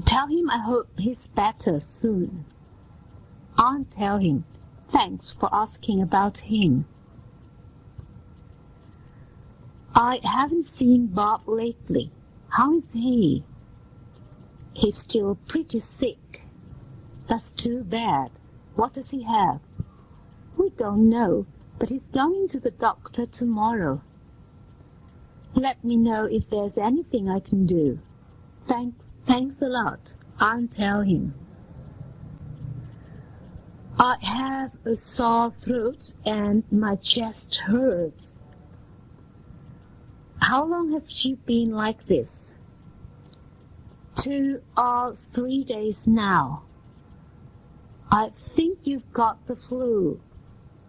Tell him I hope he's better soon. I'll tell him. Thanks for asking about him. I haven't seen Bob lately. How is he? He's still pretty sick. That's too bad. What does he have? We don't know, but he's going to the doctor tomorrow. Let me know if there's anything I can do. Thanks a lot. I'll tell him. I have a sore throat and my chest hurts. How long have you been like this? 2 or 3 days now. I think you've got the flu.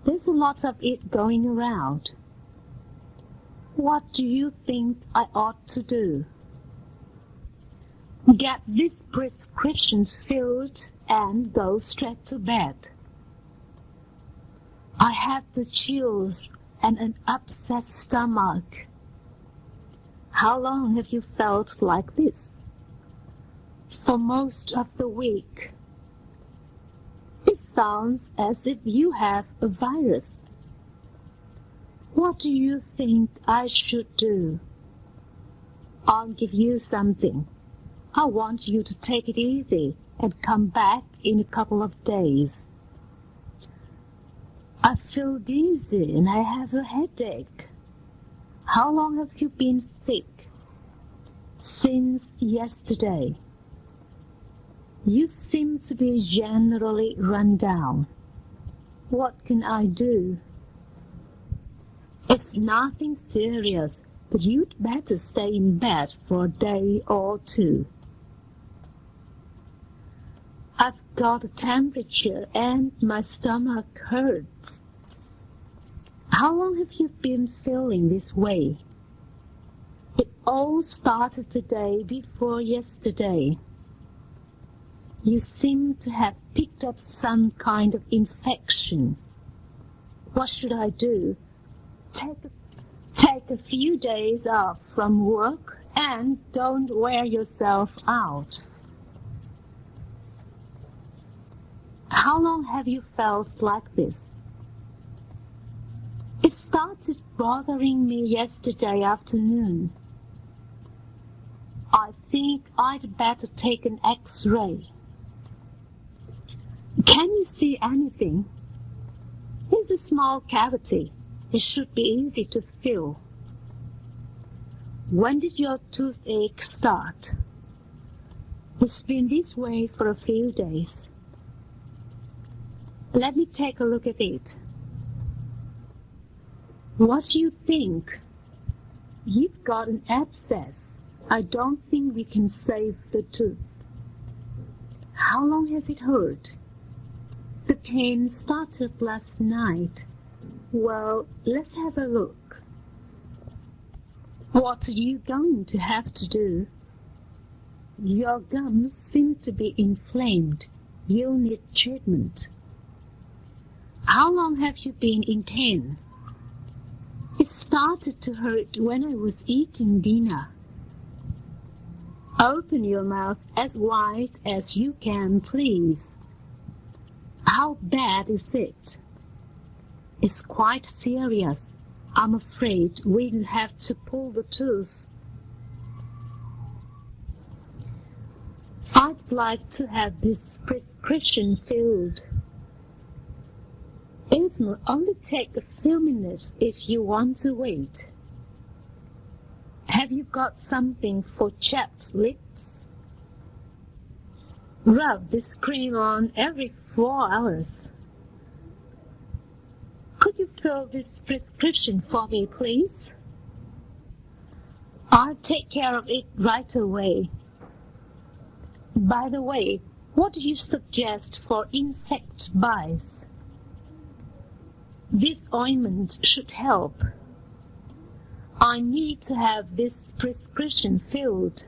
There's a lot of it going around. What do you think I ought to do? Get this prescription filled and go straight to bed. I have the chills and an upset stomach. How long have you felt like this? For most of the week. It sounds as if you have a virus. What do you think I should do? I'll give you something. I want you to take it easy and come back in a couple of days. I feel dizzy and I have a headache. How long have you been sick? Since yesterday. You seem to be generally run down. What can I do? It's nothing serious, but you'd better stay in bed for a day or two. I've got a temperature and my stomach hurts. How long have you been feeling this way? It all started the day before yesterday. You seem to have picked up some kind of infection. What should I do? Take a few days off from work and don't wear yourself out. How long have you felt like this? It started bothering me yesterday afternoon. I think I'd better take an X-ray. Can you see anything? It's a small cavity. It should be easy to fill. When did your toothache start? It's been this way for a few days. Let me take a look at it. What do you think? You've got an abscess. I don't think we can save the tooth. How long has it hurt? The pain started last night. Well, let's have a look. What are you going to have to do? Your gums seem to be inflamed. You'll need treatment. How long have you been in pain? It started to hurt when I was eating dinner. Open your mouth as wide as you can, please. How bad is it? It's quite serious. I'm afraid we'll have to pull the tooth. I'd like to have this prescription filled. It'll only take a few minutes if you want to wait. Have you got something for chapped lips? Rub this cream on every 4 hours. Could you fill this prescription for me, please? I'll take care of it right away. By the way, what do you suggest for insect bites? This ointment should help. I need to have this prescription filled.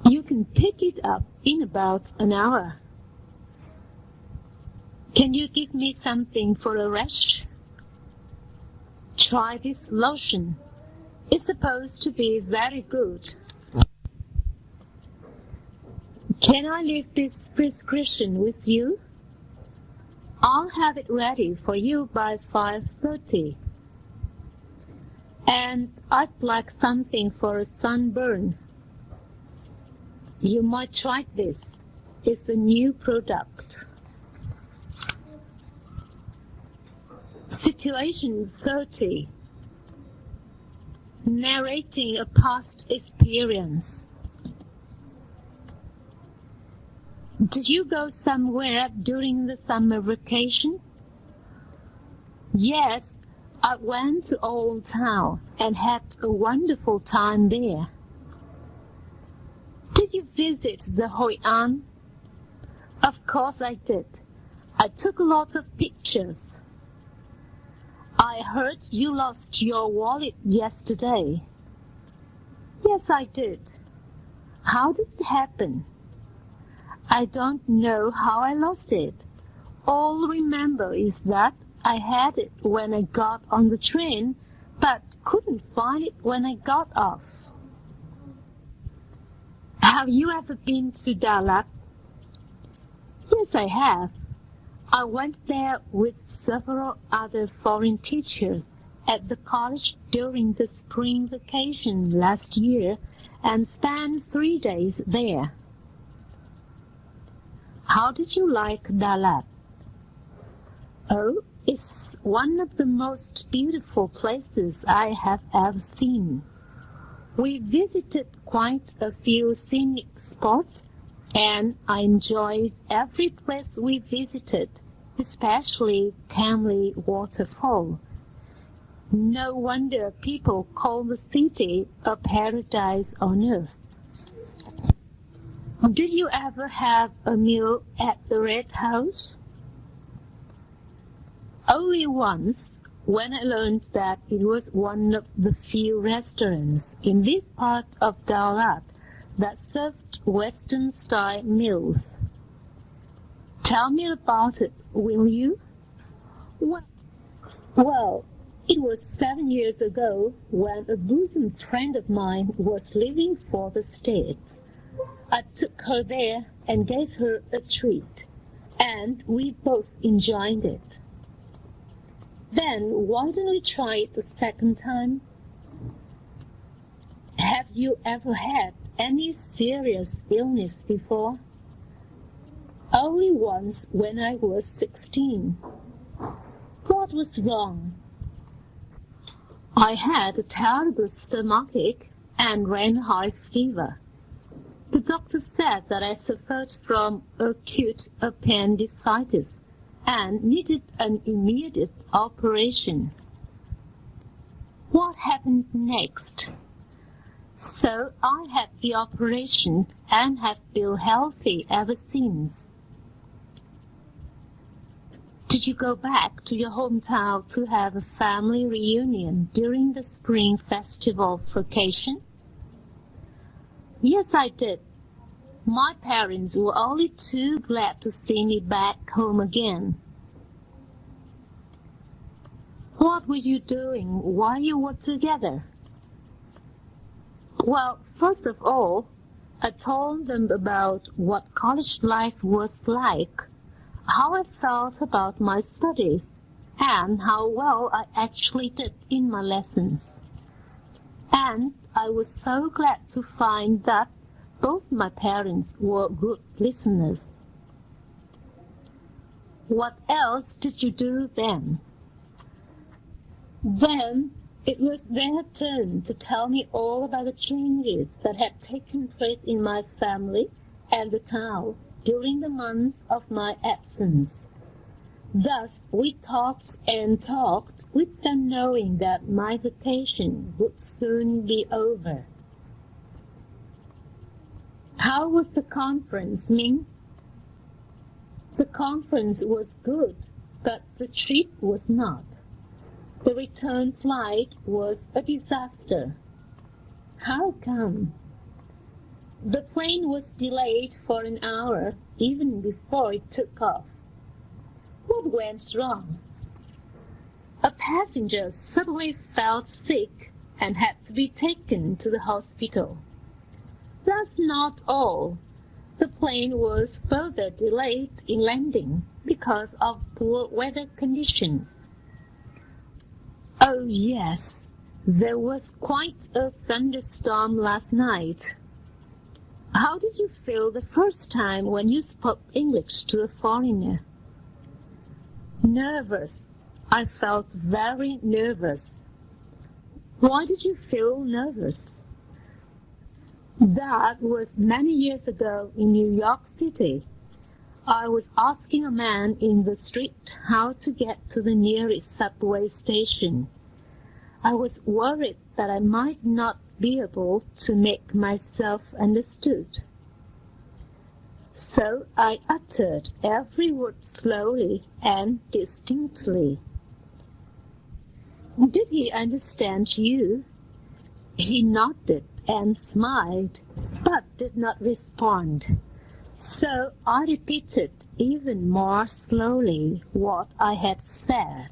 You can pick it up in about an hour. Can you give me something for a rash? Try this lotion. It's supposed to be very good. Can I leave this prescription with you? I'll have it ready for you by 5:30. And I'd like something for a sunburn. You might try this. It's a new product. Situation 30. Narrating a past experience. Did you go somewhere during the summer vacation? Yes, I went to Old Town and had a wonderful time there. Did you visit the Hoi An? Of course I did. I took a lot of pictures. I heard you lost your wallet yesterday. Yes, I did. How did it happen? I don't know how I lost it. All I remember is that I had it when I got on the train, but couldn't find it when I got off. Have you ever been to Dalat? Yes, I have. I went there with several other foreign teachers at the college during the spring vacation last year and spent 3 days there. How did you like Dalat? Oh, it's one of the most beautiful places I have ever seen. We visited quite a few scenic spots, and I enjoyed every place we visited, especially Camley Waterfall. No wonder people call the city a paradise on earth. Did you ever have a meal at the Red House? Only once, when I learned that it was one of the few restaurants in this part of Dalat that served Western-style meals. Tell me about it, will you? Well, it was 7 years ago when a bosom friend of mine was leaving for the States. I took her there and gave her a treat, and we both enjoyed it. Then why don't we try it a second time? Have you ever had any serious illness before? Only once when I was 16. What was wrong? I had a terrible stomachache and ran high fever. The doctor said that I suffered from acute appendicitis and needed an immediate operation. What happened next? So I had the operation and have been healthy ever since. Did you go back to your hometown to have a family reunion during the spring festival vacation? Yes, I did. My parents were only too glad to see me back home again. What were you doing while you were together? Well, first of all, I told them about what college life was like, how I felt about my studies, and how well I actually did in my lessons. And I was so glad to find that both my parents were good listeners. What else did you do then? Then it was their turn to tell me all about the changes that had taken place in my family and the town during the months of my absence. Thus we talked and talked, with them knowing that my vacation would soon be over. How was the conference, Ming? The conference was good, but the trip was not. The return flight was a disaster. How come? The plane was delayed for an hour even before it took off. What went wrong? A passenger suddenly felt sick and had to be taken to the hospital. That's not all. The plane was further delayed in landing because of poor weather conditions. Oh yes, there was quite a thunderstorm last night. How did you feel the first time when you spoke English to a foreigner? Nervous. I felt very nervous. Why did you feel nervous? That was many years ago in New York City. I was asking a man in the street how to get to the nearest subway station. I was worried that I might not be able to make myself understood. So I uttered every word slowly and distinctly. Did he understand you? He nodded and smiled, but did not respond. So I repeated even more slowly what I had said.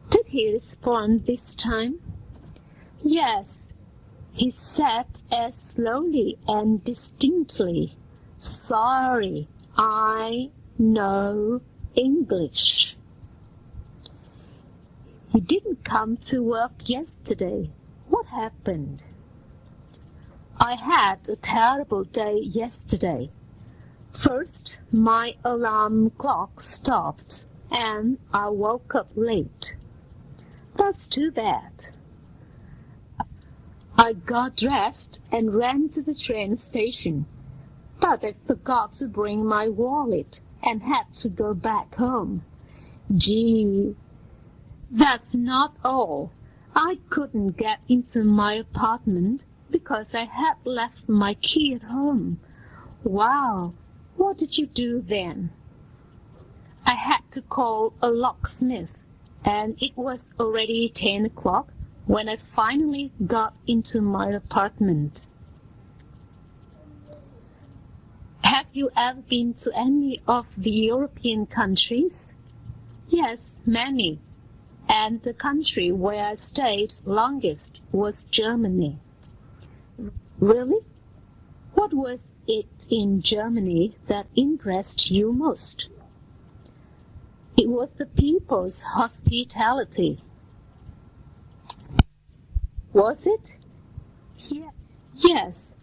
Did he respond this time? Yes, he said as slowly and distinctly, "Sorry, I know English." You didn't come to work yesterday. What happened? I had a terrible day yesterday. First, my alarm clock stopped, and I woke up late. That's too bad. I got dressed and ran to the train station, but I forgot to bring my wallet and had to go back home. Gee, that's not all. I couldn't get into my apartment because I had left my key at home. Wow, what did you do then? I had to call a locksmith, and it was already 10 o'clock when I finally got into my apartment. you ever been to any of the European countries? Yes, many. And the country where I stayed longest was Germany. Really? What was it in Germany that impressed you most? It was the people's hospitality. Was it? Yes.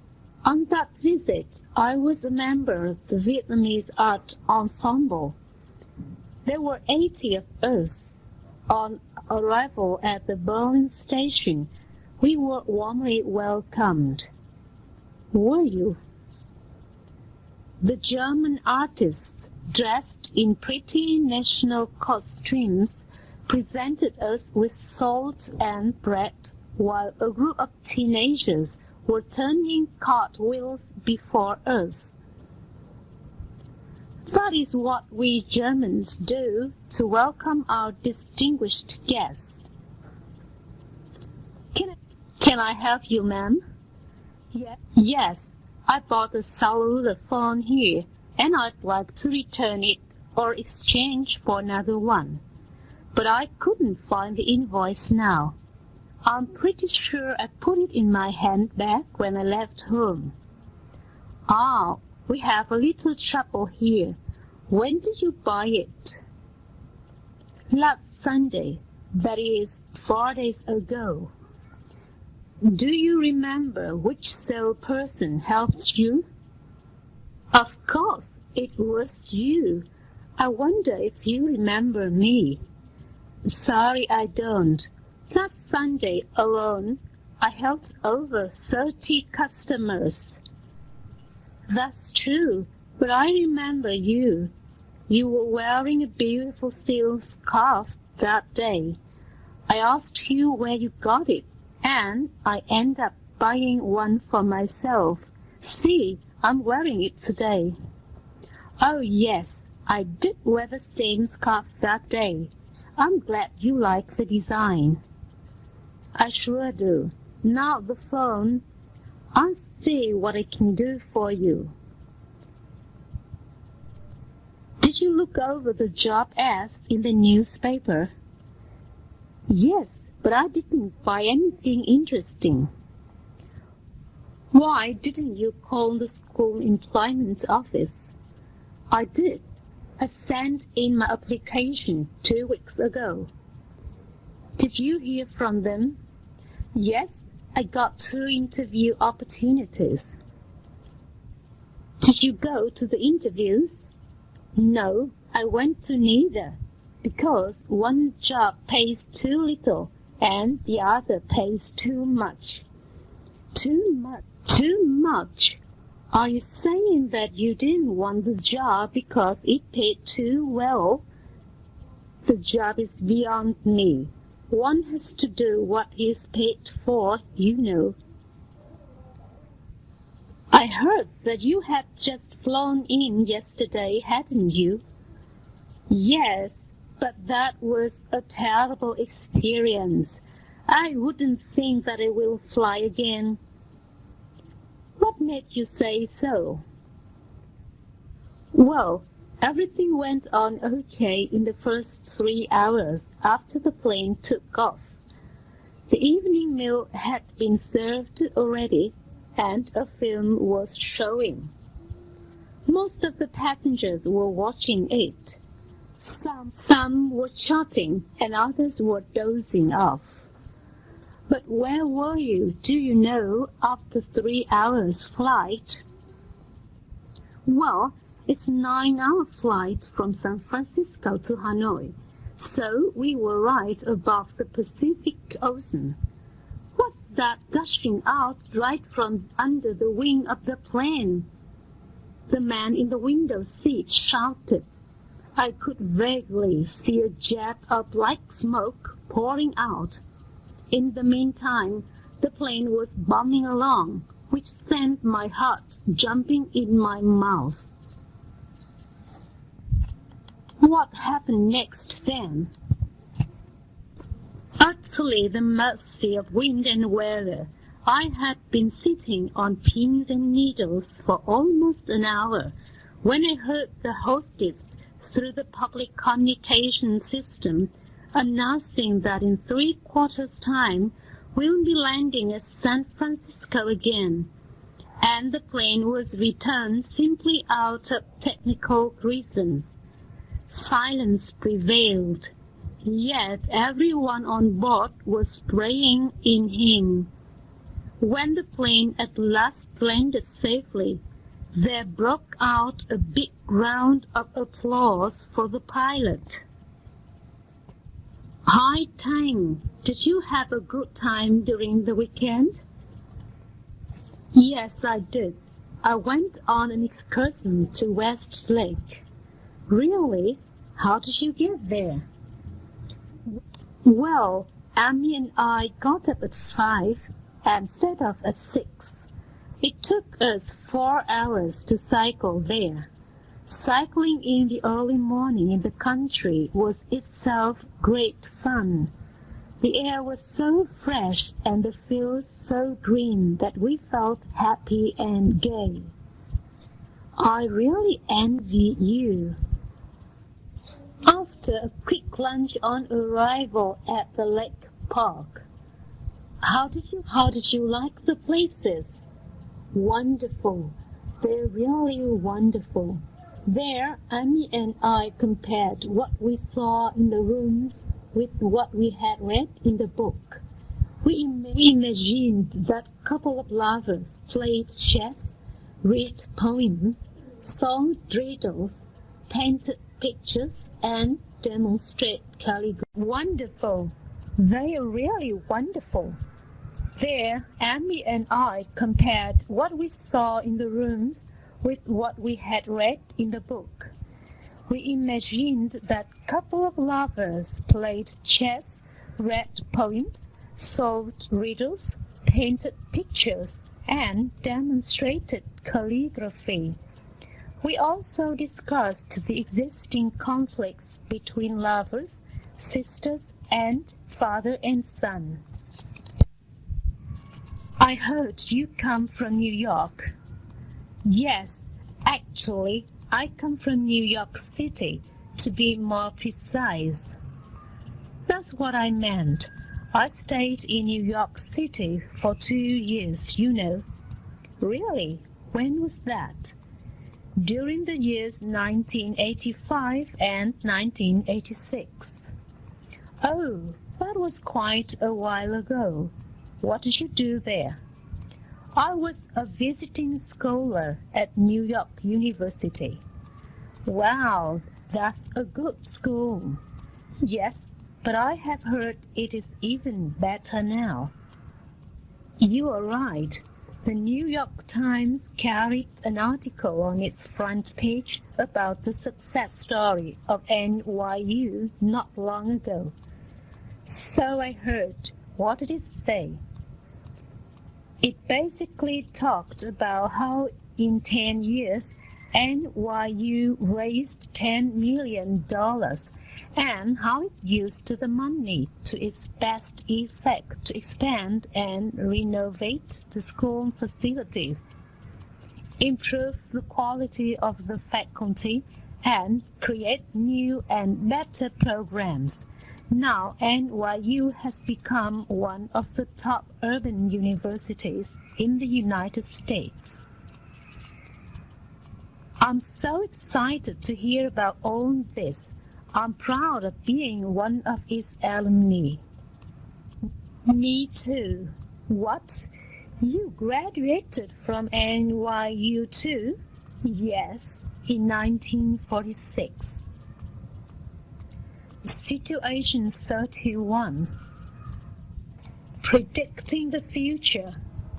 On that visit, I was a member of the Vietnamese art ensemble. There were 80 of us. On arrival at the Berlin station, we were warmly welcomed. Were you? The German artists, dressed in pretty national costumes, presented us with salt and bread, while a group of teenagers were turning cartwheels before us. That is what we Germans do to welcome our distinguished guests. Can I help you, ma'am? Yes, I bought a cellular phone here, and I'd like to return it or exchange for another one. But I couldn't find the invoice now. I'm pretty sure I put it in my handbag when I left home. Ah, we have a little trouble here. When did you buy it? Last Sunday, that is 4 days ago. Do you remember which salesperson helped you? Of course, it was you. I wonder if you remember me. Sorry, I don't. Last Sunday alone, I helped over 30 customers. That's true, but I remember you. You were wearing a beautiful silk scarf that day. I asked you where you got it, and I ended up buying one for myself. See, I'm wearing it today. Oh yes, I did wear the same scarf that day. I'm glad you like the design. I sure do. Now the phone. I'll see what I can do for you. Did you look over the job ads in the newspaper? Yes, but I didn't find anything interesting. Why didn't you call the school employment office? I did. I sent in my application 2 weeks ago. Did you hear from them? Yes, I got 2 interview opportunities. Did you go to the interviews? No, I went to neither, because one job pays too little and the other pays too much. Too much? Too much? Are you saying that you didn't want the job because it paid too well? The job is beyond me. One has to do what he is paid for, you know. I heard that you had just flown in yesterday, hadn't you? Yes, but that was a terrible experience. I wouldn't think that I will fly again. What made you say so? Well, everything went on okay in the first 3 hours after the plane took off. The evening meal had been served already, and a film was showing. Most of the passengers were watching it. Some were chatting, and others were dozing off. But where were you, do you know, after 3 hours' flight? Well, it's a 9-hour flight from San Francisco to Hanoi, so we were right above the Pacific Ocean. What's that gushing out right from under the wing of the plane? The man in the window seat shouted. I could vaguely see a jet of black smoke pouring out. In the meantime, the plane was bombing along, which sent my heart jumping in my mouth. What happened next then? Utterly the mercy of wind and weather, I had been sitting on pins and needles for almost an hour when I heard the hostess through the public communication system announcing that in 3/4 time we'll be landing at San Francisco again, and the plane was returned simply out of technical reasons. Silence prevailed, yet everyone on board was praying in him. When the plane at last landed safely, there broke out a big round of applause for the pilot. Hi Tang, did you have a good time during the weekend? Yes, I did. I went on an excursion to West Lake. Really? How did you get there? Well, Amy and I got up at 5 and set off at 6. It took us 4 hours to cycle there. Cycling in the early morning in the country was itself great fun. The air was so fresh and the fields so green that we felt happy and gay. I really envy you. After a quick lunch on arrival at the lake park, How did you like the places? Wonderful. They're really wonderful. There, Amy and I compared what we saw in the rooms with what we had read in the book. We imagined that a couple of lovers played chess, read poems, solved riddles, painted pictures, and demonstrated calligraphy. Wonderful. They are really wonderful. There, Amy and I compared what we saw in the rooms with what we had read in the book. We imagined that a couple of lovers played chess, read poems, solved riddles, painted pictures, and demonstrated calligraphy. We also discussed the existing conflicts between lovers, sisters, and father and son. I heard you come from New York. Yes, actually, I come from New York City, to be more precise. That's what I meant. I stayed in New York City for 2 years, you know. Really? When was that? During the years 1985 and 1986. Oh, that was quite a while ago. What did you do there? I was a visiting scholar at New York University. Wow, that's a good school. Yes, but I have heard it is even better now. You are right. The New York Times carried an article on its front page about the success story of NYU not long ago. So I heard. What did it say? It basically talked about how in 10 years NYU raised $10 million and how it used the money to its best effect to expand and renovate the school facilities, improve the quality of the faculty, and create new and better programs. Now NYU has become one of the top urban universities in the United States. I'm so excited to hear about all this. I'm proud of being one of its alumni. Me too. What? You graduated from NYU too? Yes, in 1946. Situation 31. Predicting the future,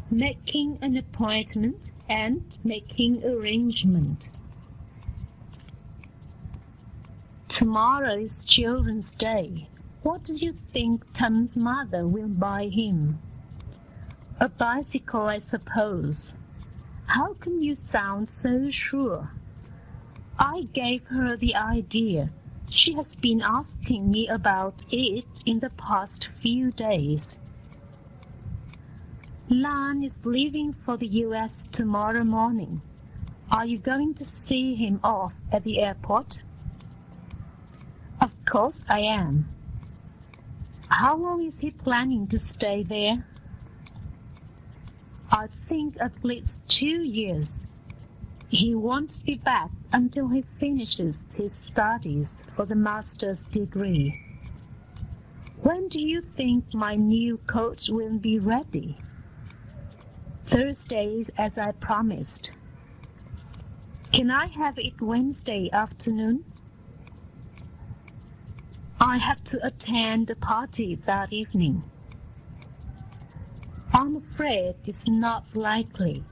making an appointment, and making arrangement. Tomorrow is Children's Day. What do you think Tom's mother will buy him? A bicycle, I suppose. How can you sound so sure? I gave her the idea. She has been asking me about it in the past few days. Lan is leaving for the U.S. tomorrow morning. Are you going to see him off at the airport? Of course I am. How long is he planning to stay there? I think at least 2 years. He won't be back until he finishes his studies for the master's degree. When do you think my new coat will be ready? Thursdays, as I promised. Can I have it Wednesday afternoon? I have to attend a party that evening. I'm afraid it's not likely.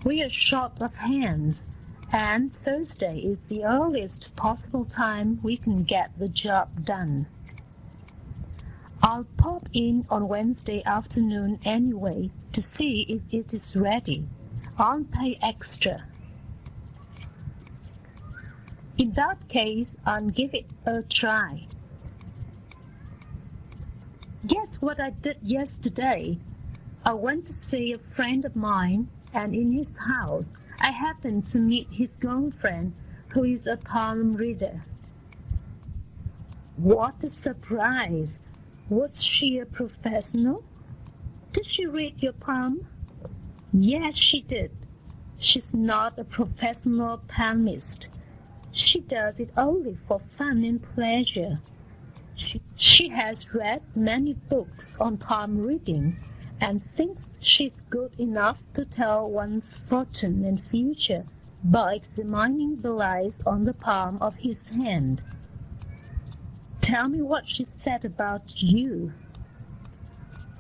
We are short of hands, and Thursday is the earliest possible time we can get the job done. I'll pop in on Wednesday afternoon anyway to see if it is ready. I'll pay extra. In that case, I'll give it a try. Guess what I did yesterday? I went to see a friend of mine, and in his house I happened to meet his girlfriend, who is a palm reader. What a surprise! Was she a professional? Did she read your palm? Yes, she did. She's not a professional palmist. She does it only for fun and pleasure. She has read many books on palm reading and thinks she's good enough to tell one's fortune and future by examining the lines on the palm of his hand. Tell me what she said about you.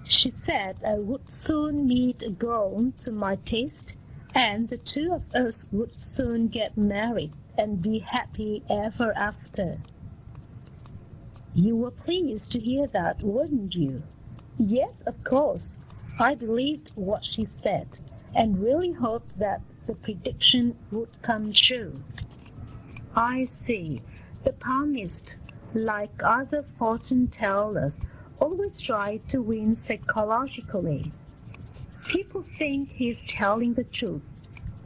She said I would soon meet a girl to my taste, and the two of us would soon get married and be happy ever after. You were pleased to hear that, weren't you? Yes, of course. I believed what she said, and really hoped that the prediction would come true. I see. The palmist, like other fortune tellers, always try to win psychologically. People think he's telling the truth,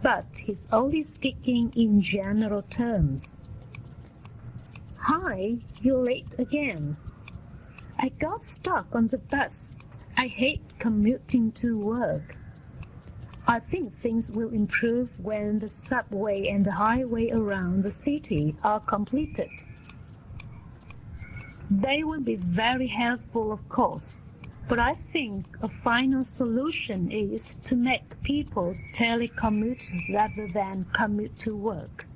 but he's only speaking in general terms. Hi, you're late again. I got stuck on the bus. I hate commuting to work. I think things will improve when the subway and the highway around the city are completed. They will be very helpful, of course, but I think a final solution is to make people telecommute rather than commute to work.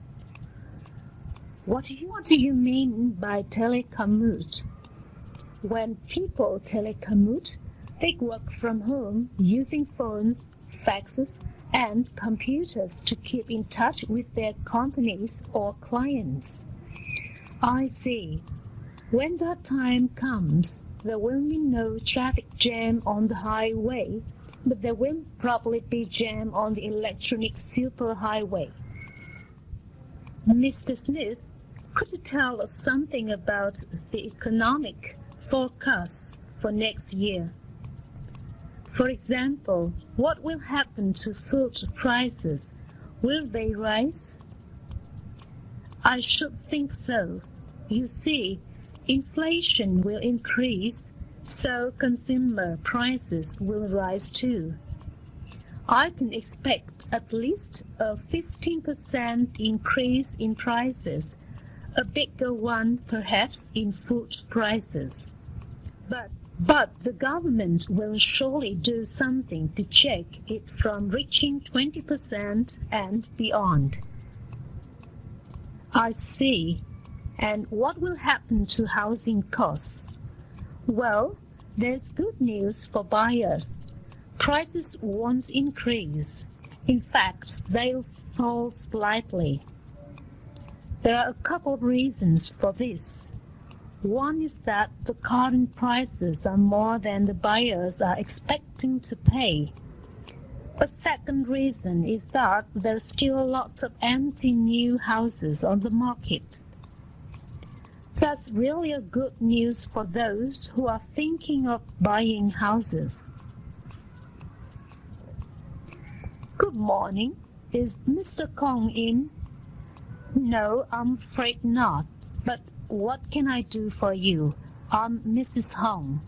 What do you mean by telecommute? When people telecommute, they work from home using phones, faxes, and computers to keep in touch with their companies or clients. I see. When that time comes, there will be no traffic jam on the highway, but there will probably be jam on the electronic superhighway. Mr. Smith, could you tell us something about the economic forecasts for next year? For example, what will happen to food prices? Will they rise? I should think so. You see, inflation will increase, so consumer prices will rise too. I can expect at least a 15% increase in prices, a bigger one perhaps in food prices. But the government will surely do something to check it from reaching 20% and beyond. I see. And what will happen to housing costs? Well, there's good news for buyers. Prices won't increase. In fact, they'll fall slightly. There are a couple of reasons for this. One is that the current prices are more than the buyers are expecting to pay. A second reason is that there's still a lot of empty new houses on the market. That's really a good news for those who are thinking of buying houses. Good morning. Is Mr. Kong in? No, I'm afraid not. But what can I do for you? I'm Mrs. Hong.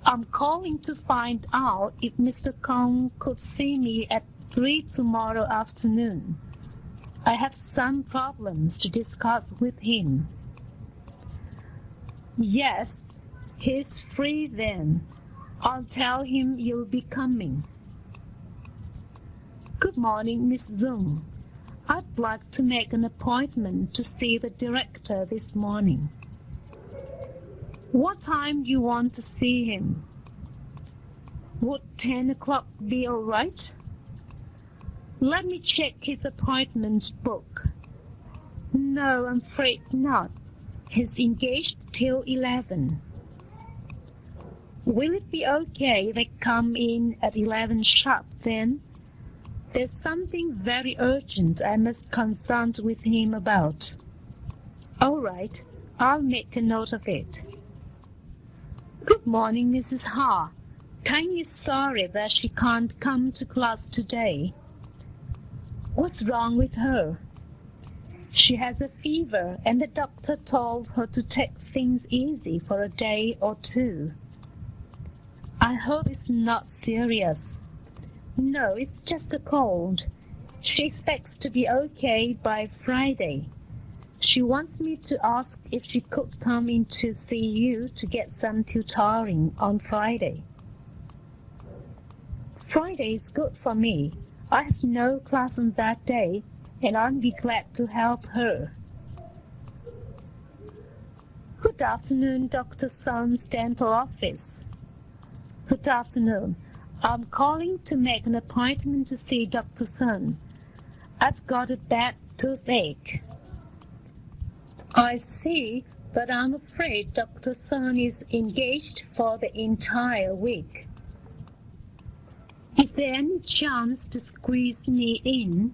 I'm calling to find out if Mr. Kong could see me at 3 tomorrow afternoon. I have some problems to discuss with him. Yes, he's free then. I'll tell him you'll be coming. Good morning, Miss Zung. I'd like to make an appointment to see the director this morning. What time do you want to see him? Would 10 o'clock be all right? Let me check his appointment book. No, I'm afraid not. He's engaged till 11. Will it be okay if I come in at 11 sharp then? There's something very urgent I must consult with him about. All right, I'll make a note of it. Good morning, Mrs. Ha. Tiny is sorry that she can't come to class today. What's wrong with her? She has a fever, and the doctor told her to take things easy for a day or two. I hope it's not serious. No, it's just a cold. She expects to be okay by Friday. She wants me to ask if she could come in to see you to get some tutoring on Friday. Friday is good for me. I have no class on that day, and I'll be glad to help her. Good afternoon, Dr. Sun's dental office. Good afternoon. I'm calling to make an appointment to see Dr. Sun. I've got a bad toothache. I see, but I'm afraid Dr. Sun is engaged for the entire week. Is there any chance to squeeze me in?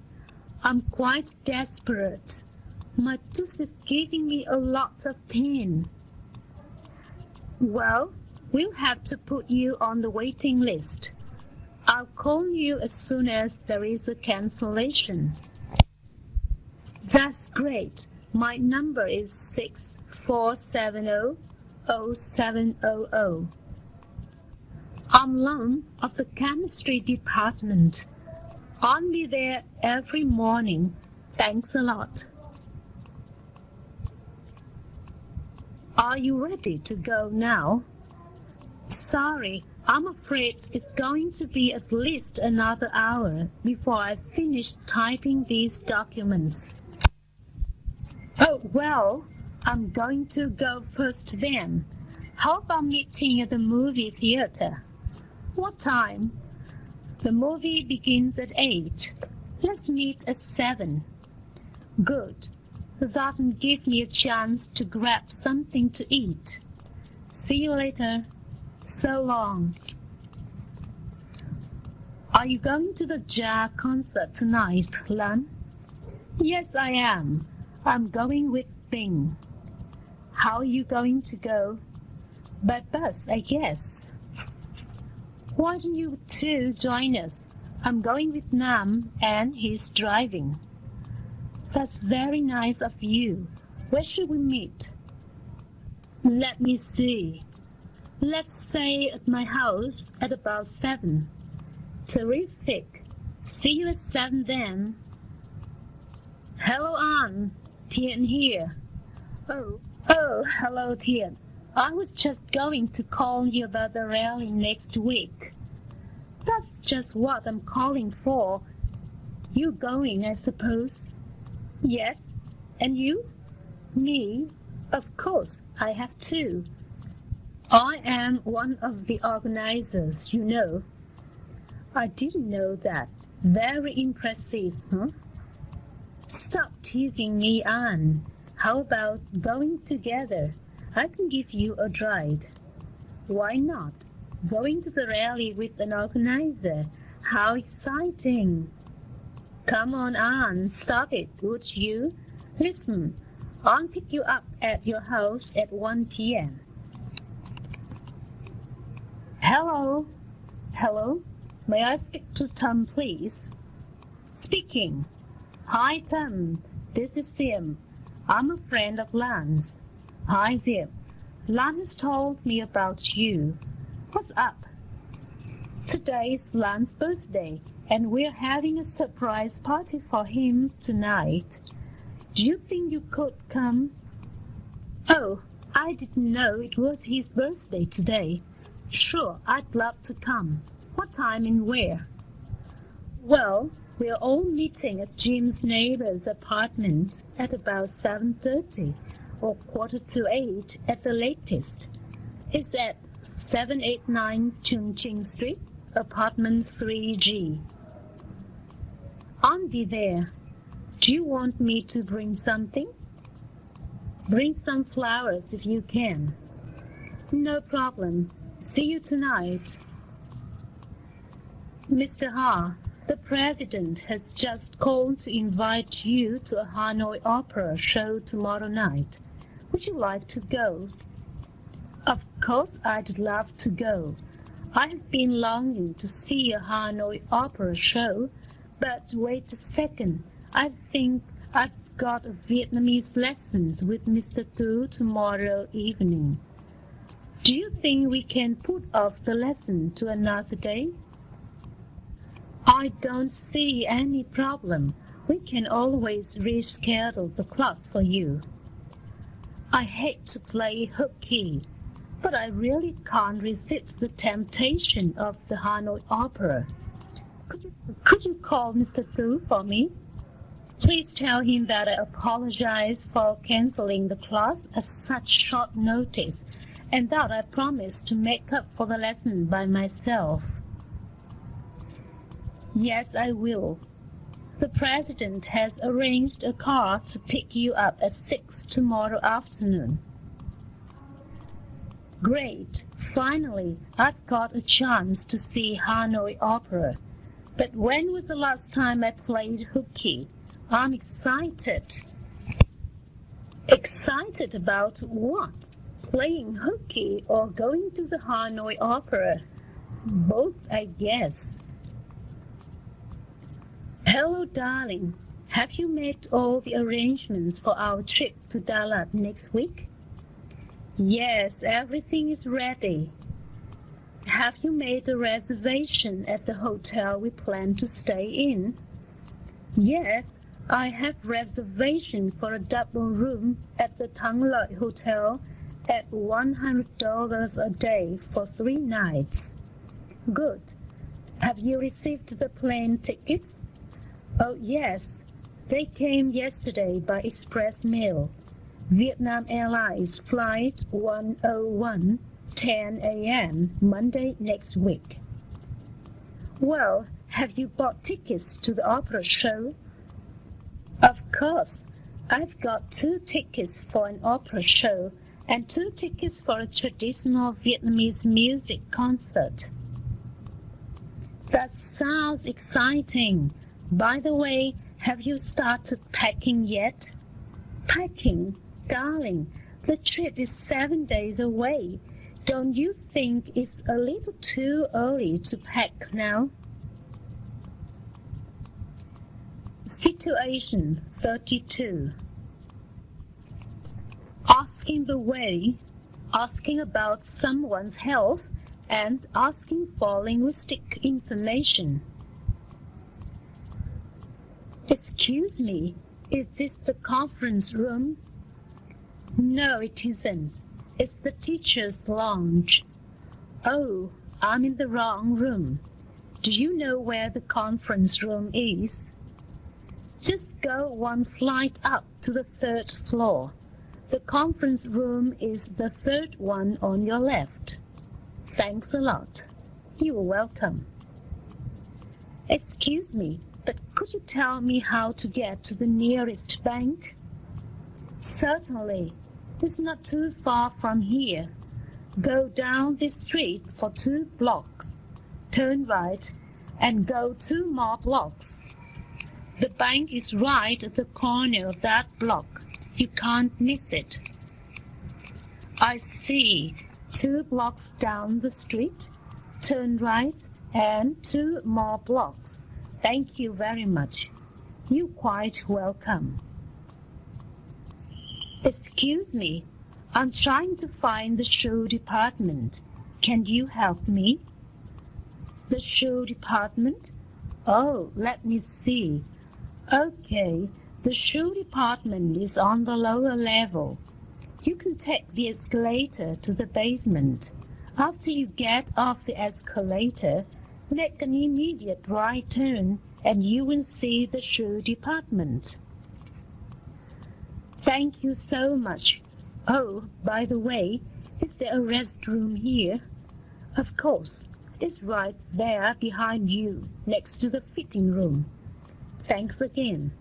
I'm quite desperate. My tooth is giving me a lot of pain. Well, we'll have to put you on the waiting list. I'll call you as soon as there is a cancellation. That's great. My number is 6470-0700. I'm Lum of the chemistry department. I'll be there every morning. Thanks a lot. Are you ready to go now? Sorry, I'm afraid it's going to be at least another hour before I finish typing these documents. Oh, well, I'm going to go first then. How about meeting at the movie theater? What time? The movie begins at 8. Let's meet at 7. Good. That'll give me a chance to grab something to eat. See you later. So long. Are you going to the jazz concert tonight, Lan? Yes, I am. I'm going with Bing. How are you going to go? By bus, I guess. Why don't you two join us? I'm going with Nam, and he's driving. That's very nice of you. Where should we meet? Let me see. Let's say at my house at about 7. Terrific. See you at 7 then. Hello, Anne. Tian here. Oh, hello, Tian. I was just going to call you about the rally next week. That's just what I'm calling for. You going, I suppose? Yes. And you? Me? Of course, I have too. I am one of the organizers, you know. I didn't know that. Very impressive, huh? Stop teasing me, Anne. How about going together? I can give you a ride. Why not? Going to the rally with an organizer. How exciting! Come on, Anne, stop it, would you? Listen, I'll pick you up at your house at 1 p.m. Hello? Hello? May I speak to Tom, please? Speaking. Hi, Tom. This is Sim. I'm a friend of Lan's. Hi, Sim. Lan has told me about you. What's up? Today is Lan's birthday, and we're having a surprise party for him tonight. Do you think you could come? Oh, I didn't know it was his birthday today. Sure, I'd love to come. What time and where? Well, we're all meeting at Jim's neighbor's apartment at about 7:30 or 7:45 at the latest. It's at 789 Chung Ching Street, apartment 3G. I'll be there. Do you want me to bring something? Bring some flowers if you can. No problem. See you tonight. Mr. Ha, the president has just called to invite you to a Hanoi opera show tomorrow night. Would you like to go? Of course I'd love to go. I have been longing to see a Hanoi opera show, but wait a second. I think I've got a Vietnamese lessons with Mr. Tu tomorrow evening. Do you think we can put off the lesson to another day? I don't see any problem. We can always reschedule the class for you. I hate to play hooky, but I really can't resist the temptation of the Hanoi opera. Could you call Mr. Tu for me? Please tell him that I apologize for canceling the class at such short notice, and that I promise to make up for the lesson by myself. Yes, I will. The president has arranged a car to pick you up at 6 tomorrow afternoon. Great! Finally, I've got a chance to see Hanoi opera. But when was the last time I played hooky? I'm excited. Excited about what? Playing hooky or going to the Hanoi opera? Both, I guess. Hello, darling. Have you made all the arrangements for our trip to Dalat next week? Yes, everything is ready. Have you made a reservation at the hotel we plan to stay in? Yes, I have reservation for a double room at the Thang Lợi Hotel at $100 a day for 3 nights. Good. Have you received the plane tickets? Oh, yes. They came yesterday by express mail. Vietnam Airlines Flight 101, 10 a.m., Monday next week. Well, have you bought tickets to the opera show? Of course. I've got 2 tickets for an opera show and 2 tickets for a traditional Vietnamese music concert. That sounds exciting. By the way, have you started packing yet? Packing? Darling, the trip is 7 days away. Don't you think it's a little too early to pack now? Situation 32. Asking the way, asking about someone's health, and asking for linguistic information. Excuse me, is this the conference room? No, it isn't. It's the teacher's lounge. Oh, I'm in the wrong room. Do you know where the conference room is? Just go 1 flight up to the 3rd floor. The conference room is the 3rd one on your left. Thanks a lot. You're welcome. Excuse me, but could you tell me how to get to the nearest bank? Certainly. It's not too far from here. Go down this street for 2 blocks, turn right, and go 2 more blocks. The bank is right at the corner of that block. You can't miss it. I see. 2 blocks down the street, turn right, and 2 more blocks. Thank you very much. You're quite welcome. Excuse me, I'm trying to find the shoe department. Can you help me? The shoe department? Oh, let me see. Okay, the shoe department is on the lower level. You can take the escalator to the basement. After you get off the escalator, make an immediate right turn and you will see the shoe department. Thank you so much. Oh, by the way, is there a restroom here? Of course, it's right there behind you, next to the fitting room. Thanks again.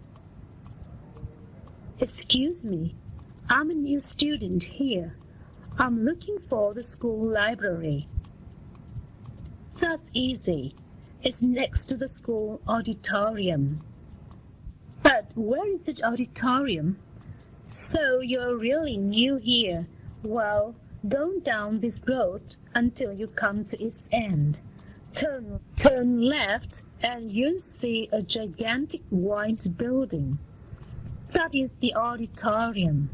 Excuse me, I'm a new student here. I'm looking for the school library. That's easy. It's next to the school auditorium. But where is the auditorium? So you're really new here. Well, go down this road until you come to its end. Turn left and you'll see a gigantic white building. That is the auditorium.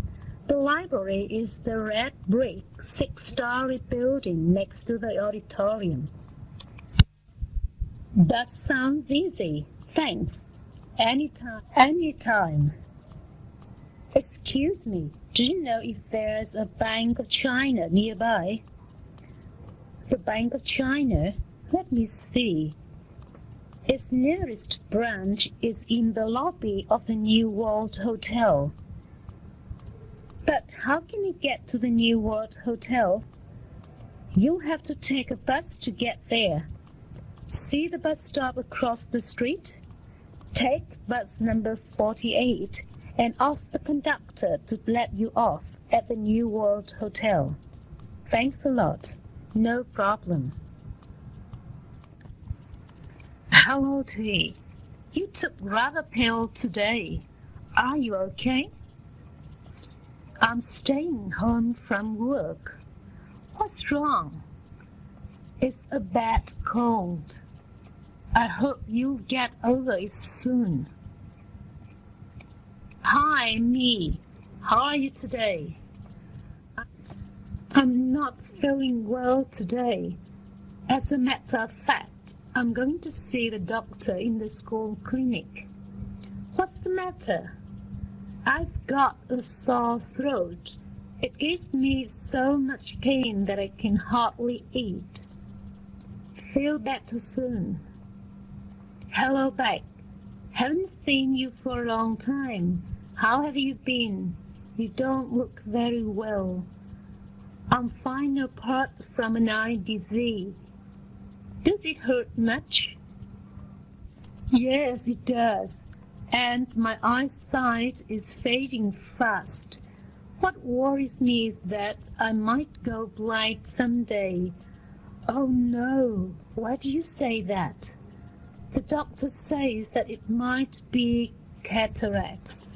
The library is the red brick 6-story building next to the auditorium. That sounds easy. Thanks. Anytime. Excuse me, do you know if there's a Bank of China nearby? The Bank of China? Let me see. Its nearest branch is in the lobby of the New World Hotel. But how can you get to the New World Hotel? You'll have to take a bus to get there. See the bus stop across the street? Take bus number 48 and ask the conductor to let you off at the New World Hotel. Thanks a lot. No problem. Hello, Thuy. You took rather pale today. Are you okay? I'm staying home from work. What's wrong? It's a bad cold. I hope you'll get over it soon. Hi, me. How are you today? I'm not feeling well today. As a matter of fact, I'm going to see the doctor in the school clinic. What's the matter? I've got a sore throat. It gives me so much pain that I can hardly eat. Feel better soon. Hello back. Haven't seen you for a long time. How have you been? You don't look very well. I'm fine apart from an eye disease. Does it hurt much? Yes, it does. And my eyesight is fading fast. What worries me is that I might go blind someday. Oh no, why do you say that? The doctor says that it might be cataracts.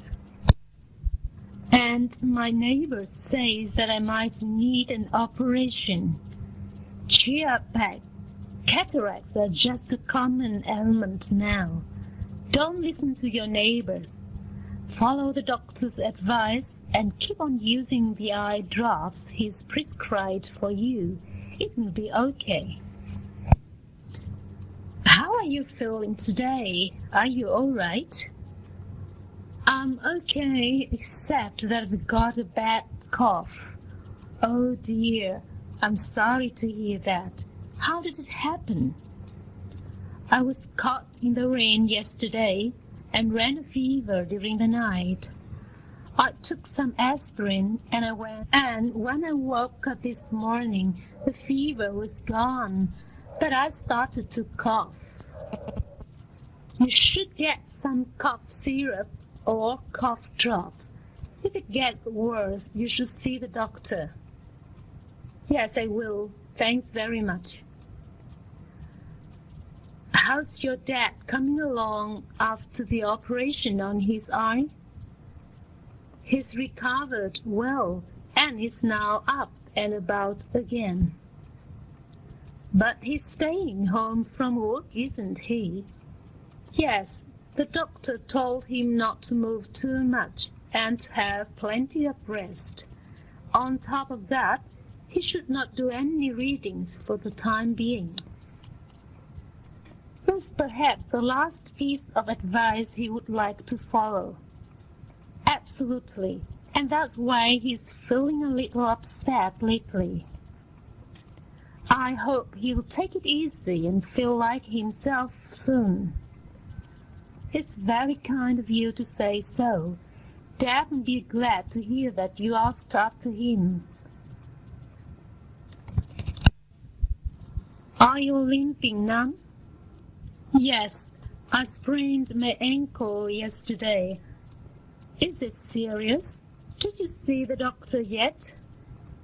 And my neighbor says that I might need an operation. Cheer up, Pat. Cataracts are just a common ailment now. Don't listen to your neighbors. Follow the doctor's advice and keep on using the eye drops he's prescribed for you. It will be okay. How are you feeling today? Are you all right? I'm okay, except that I've got a bad cough. Oh dear, I'm sorry to hear that. How did it happen? I was caught in the rain yesterday and ran a fever during the night. I took some aspirin and when I woke up this morning, the fever was gone, but I started to cough. You should get some cough syrup or cough drops. If it gets worse, you should see the doctor. Yes, I will. Thanks very much. How's your dad coming along after the operation on his eye? He's recovered well and is now up and about again. But he's staying home from work, isn't he? Yes, the doctor told him not to move too much and to have plenty of rest. On top of that, he should not do any readings for the time being. That's perhaps the last piece of advice he would like to follow. Absolutely, and that's why he's feeling a little upset lately. I hope he'll take it easy and feel like himself soon. It's very kind of you to say so. Dad would be glad to hear that you asked after him. Are you limping, Nan? Yes, I sprained my ankle yesterday. Is it serious? Did you see the doctor yet?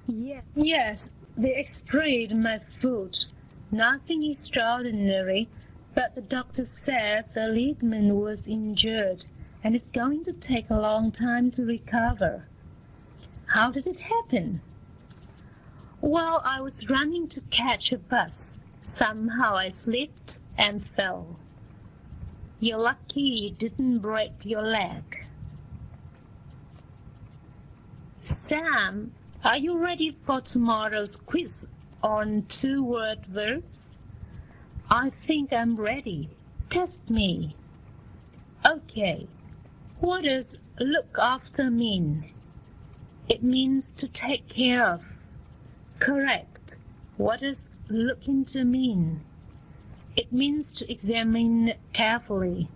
Yes, they x-rayed my foot. Nothing extraordinary, but the doctor said the ligament was injured and it's going to take a long time to recover. How did it happen? Well, I was running to catch a bus. Somehow I slipped and fell. You're lucky you didn't break your leg. Sam, are you ready for tomorrow's quiz on two-word verbs? I think I'm ready. Test me. Okay. What does look after mean? It means to take care of. Correct. What does look into mean? It means to examine carefully.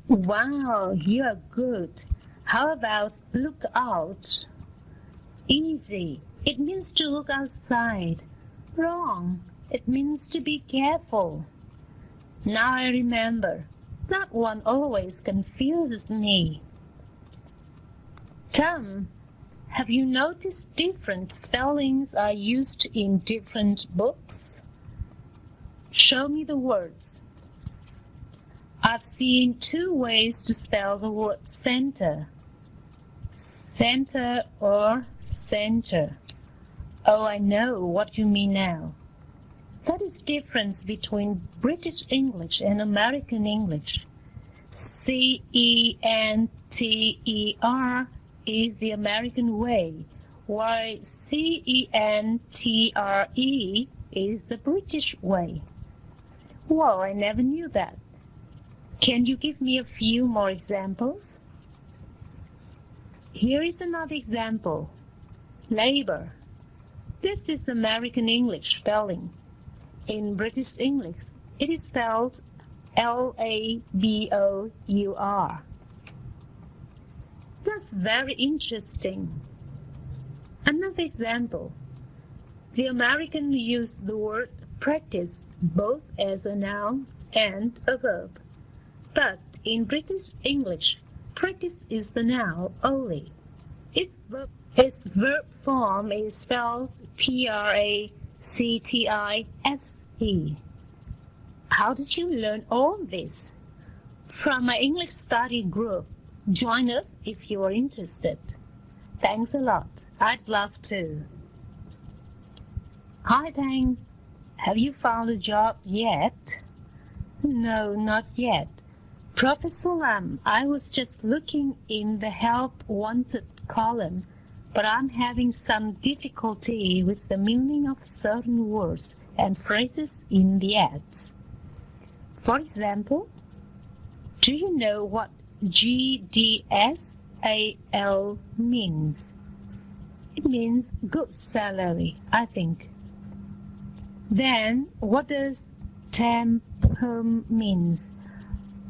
Wow, you are good. How about look out? Easy. It means to look outside. Wrong. It means to be careful. Now I remember. That one always confuses me. Tom, have you noticed different spellings are used in different books? Show me the words. I've seen two ways to spell the word center. Center or center. Oh, I know what you mean now. That is the difference between British English and American English. C-E-N-T-E-R is the American way, while C-E-N-T-R-E is the British way. Well, I never knew that. Can you give me a few more examples? Here is another example. Labor. This is the American English spelling. In British English, it is spelled L-A-B-O-U-R. That's very interesting. Another example. The American used the word practice both as a noun and a verb. But in British English, practice is the noun only. Its verb form is spelled P-R-A-C-T-I-S-E. How did you learn all this? From my English study group. Join us if you are interested. Thanks a lot. I'd love to. Hi, Tang. Have you found a job yet? No, not yet. Professor Lam, I was just looking in the help wanted column, but I'm having some difficulty with the meaning of certain words and phrases in the ads. For example, do you know what GDSAL means? It means good salary, I think. Then, what does temp means?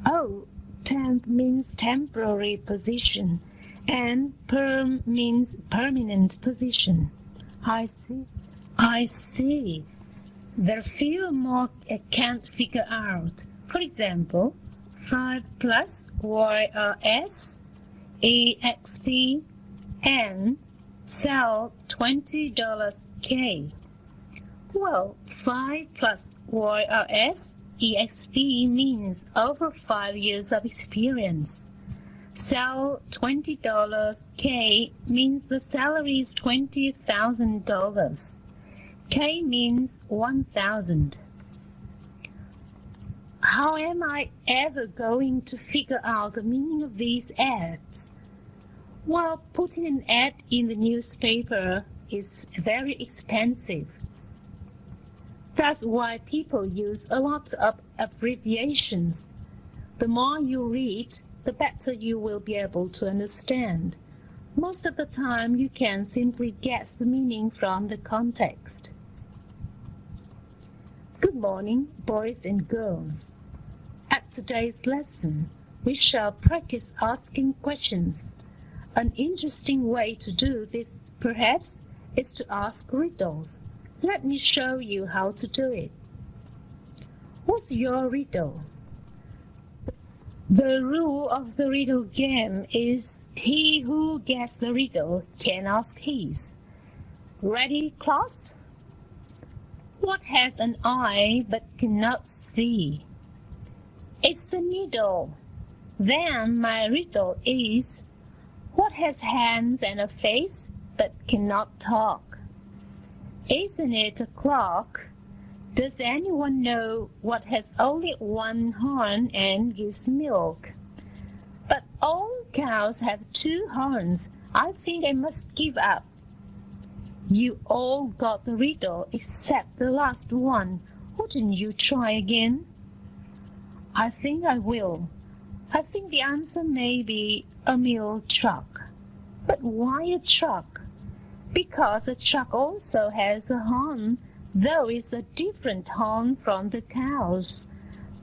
Oh, temp means temporary position, and perm means permanent position. I see. There are few more I can't figure out. For example, 5 plus YRS, EXP, and sell $20 K. Well, 5 plus YRS, EXP means over 5 years of experience. Sell $20 K means the salary is $20,000. K means 1,000. How am I ever going to figure out the meaning of these ads? Well, putting an ad in the newspaper is very expensive. That's why people use a lot of abbreviations. The more you read, the better you will be able to understand. Most of the time, you can simply guess the meaning from the context. Good morning, boys and girls. At today's lesson, we shall practice asking questions. An interesting way to do this, perhaps, is to ask riddles. Let me show you how to do it. What's your riddle? The rule of the riddle game is he who gets the riddle can ask his. Ready, class? What has an eye but cannot see? It's a needle. Then my riddle is, what has hands and a face but cannot talk? Isn't it a clock? Does anyone know what has only one horn and gives milk? But all cows have 2 horns. I think I must give up. You all got the riddle except the last one. Wouldn't you try again? I think I will. I think the answer may be a mule truck. But why a truck? Because a truck also has a horn, though it's a different horn from the cows.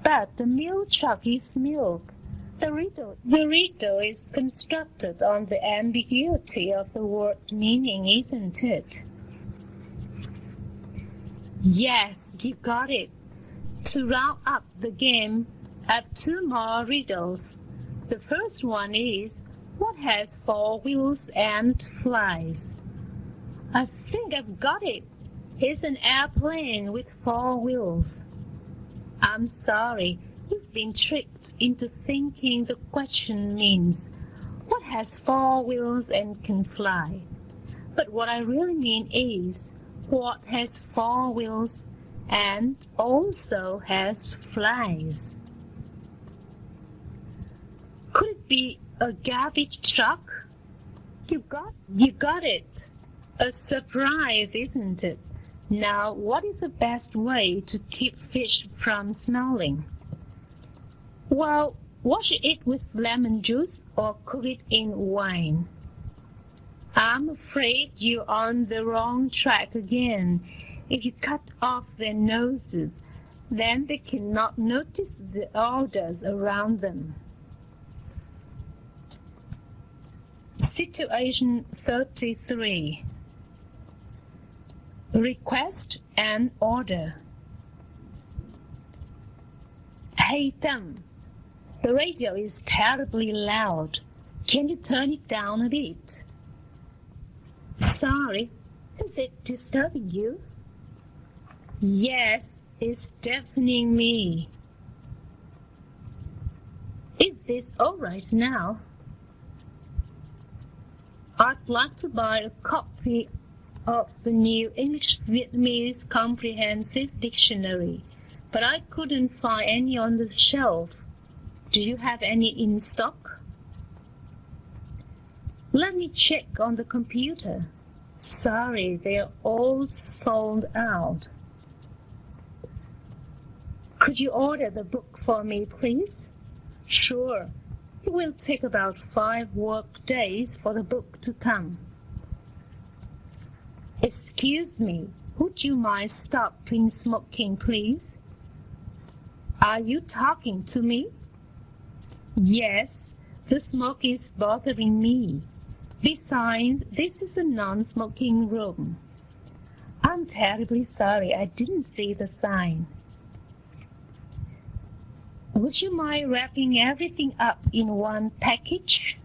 But the mule truck gives milk. The riddle is constructed on the ambiguity of the word meaning, isn't it? Yes, you got it. To round up the game, I have 2 more riddles. The first one is, what has 4 wheels and flies? I think I've got it. It's an airplane with 4 wheels. I'm sorry, you've been tricked into thinking the question means, what has 4 wheels and can fly? But what I really mean is, what has 4 wheels and also has flies? Could it be a garbage truck? You got it. A surprise, isn't it? Now, what is the best way to keep fish from smelling? Well, wash it with lemon juice or cook it in wine. I'm afraid you're on the wrong track again. If you cut off their noses, then they cannot notice the odors around them. Situation 33. Request and order. Hey Tom, the radio is terribly loud. Can you turn it down a bit? Sorry, is it disturbing you? Yes, it's deafening me. Is this all right now? I'd like to buy a copy of the new English-Vietnamese comprehensive dictionary, but I couldn't find any on the shelf. Do you have any in stock? Let me check on the computer. Sorry, they're all sold out. Could you order the book for me, please? Sure. It will take about 5 work days for the book to come. Excuse me, would you mind stopping smoking, please? Are you talking to me? Yes, the smoke is bothering me. Besides, this is a non-smoking room. I'm terribly sorry, I didn't see the sign. Would you mind wrapping everything up in one package?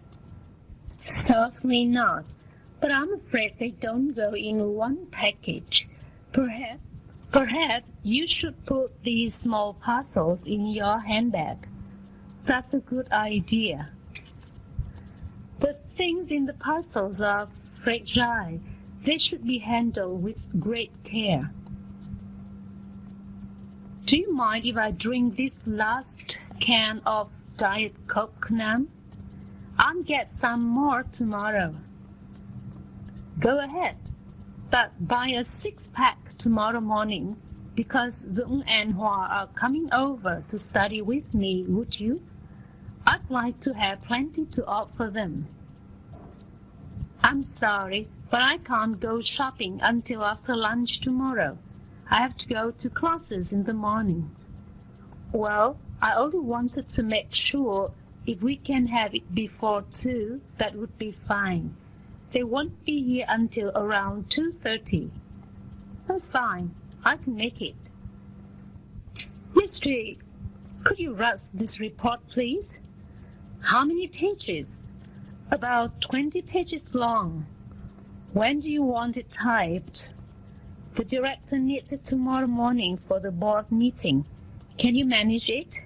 Certainly not, but I'm afraid they don't go in one package. Perhaps you should put these small parcels in your handbag. That's a good idea. The things in the parcels are fragile. They should be handled with great care. Do you mind if I drink this last can of Diet Coke now? I'll get some more tomorrow. Go ahead, but buy a 6-pack tomorrow morning because Dũng and Hoa are coming over to study with me, would you? I'd like to have plenty to offer them. I'm sorry, but I can't go shopping until after lunch tomorrow. I have to go to classes in the morning. Well, I only wanted to make sure if we can have it before 2, that would be fine. They won't be here until around 2:30. That's fine. I can make it. Mystery, could you write this report, please? How many pages? About 20 pages long. When do you want it typed? The director needs it tomorrow morning for the board meeting. Can you manage it?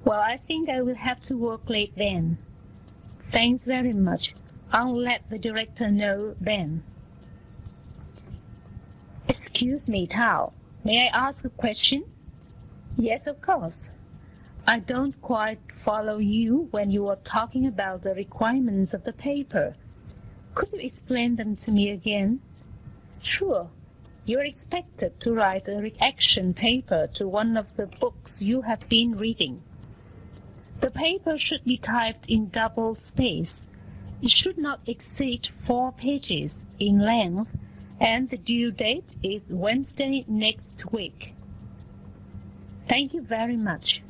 Well, I think I will have to work late then. Thanks very much. I'll let the director know then. Excuse me, Thao. May I ask a question? Yes, of course. I don't quite follow you when you are talking about the requirements of the paper. Could you explain them to me again? Sure. You are expected to write a reaction paper to one of the books you have been reading. The paper should be typed in double space. It should not exceed 4 pages in length, and the due date is Wednesday next week. Thank you very much.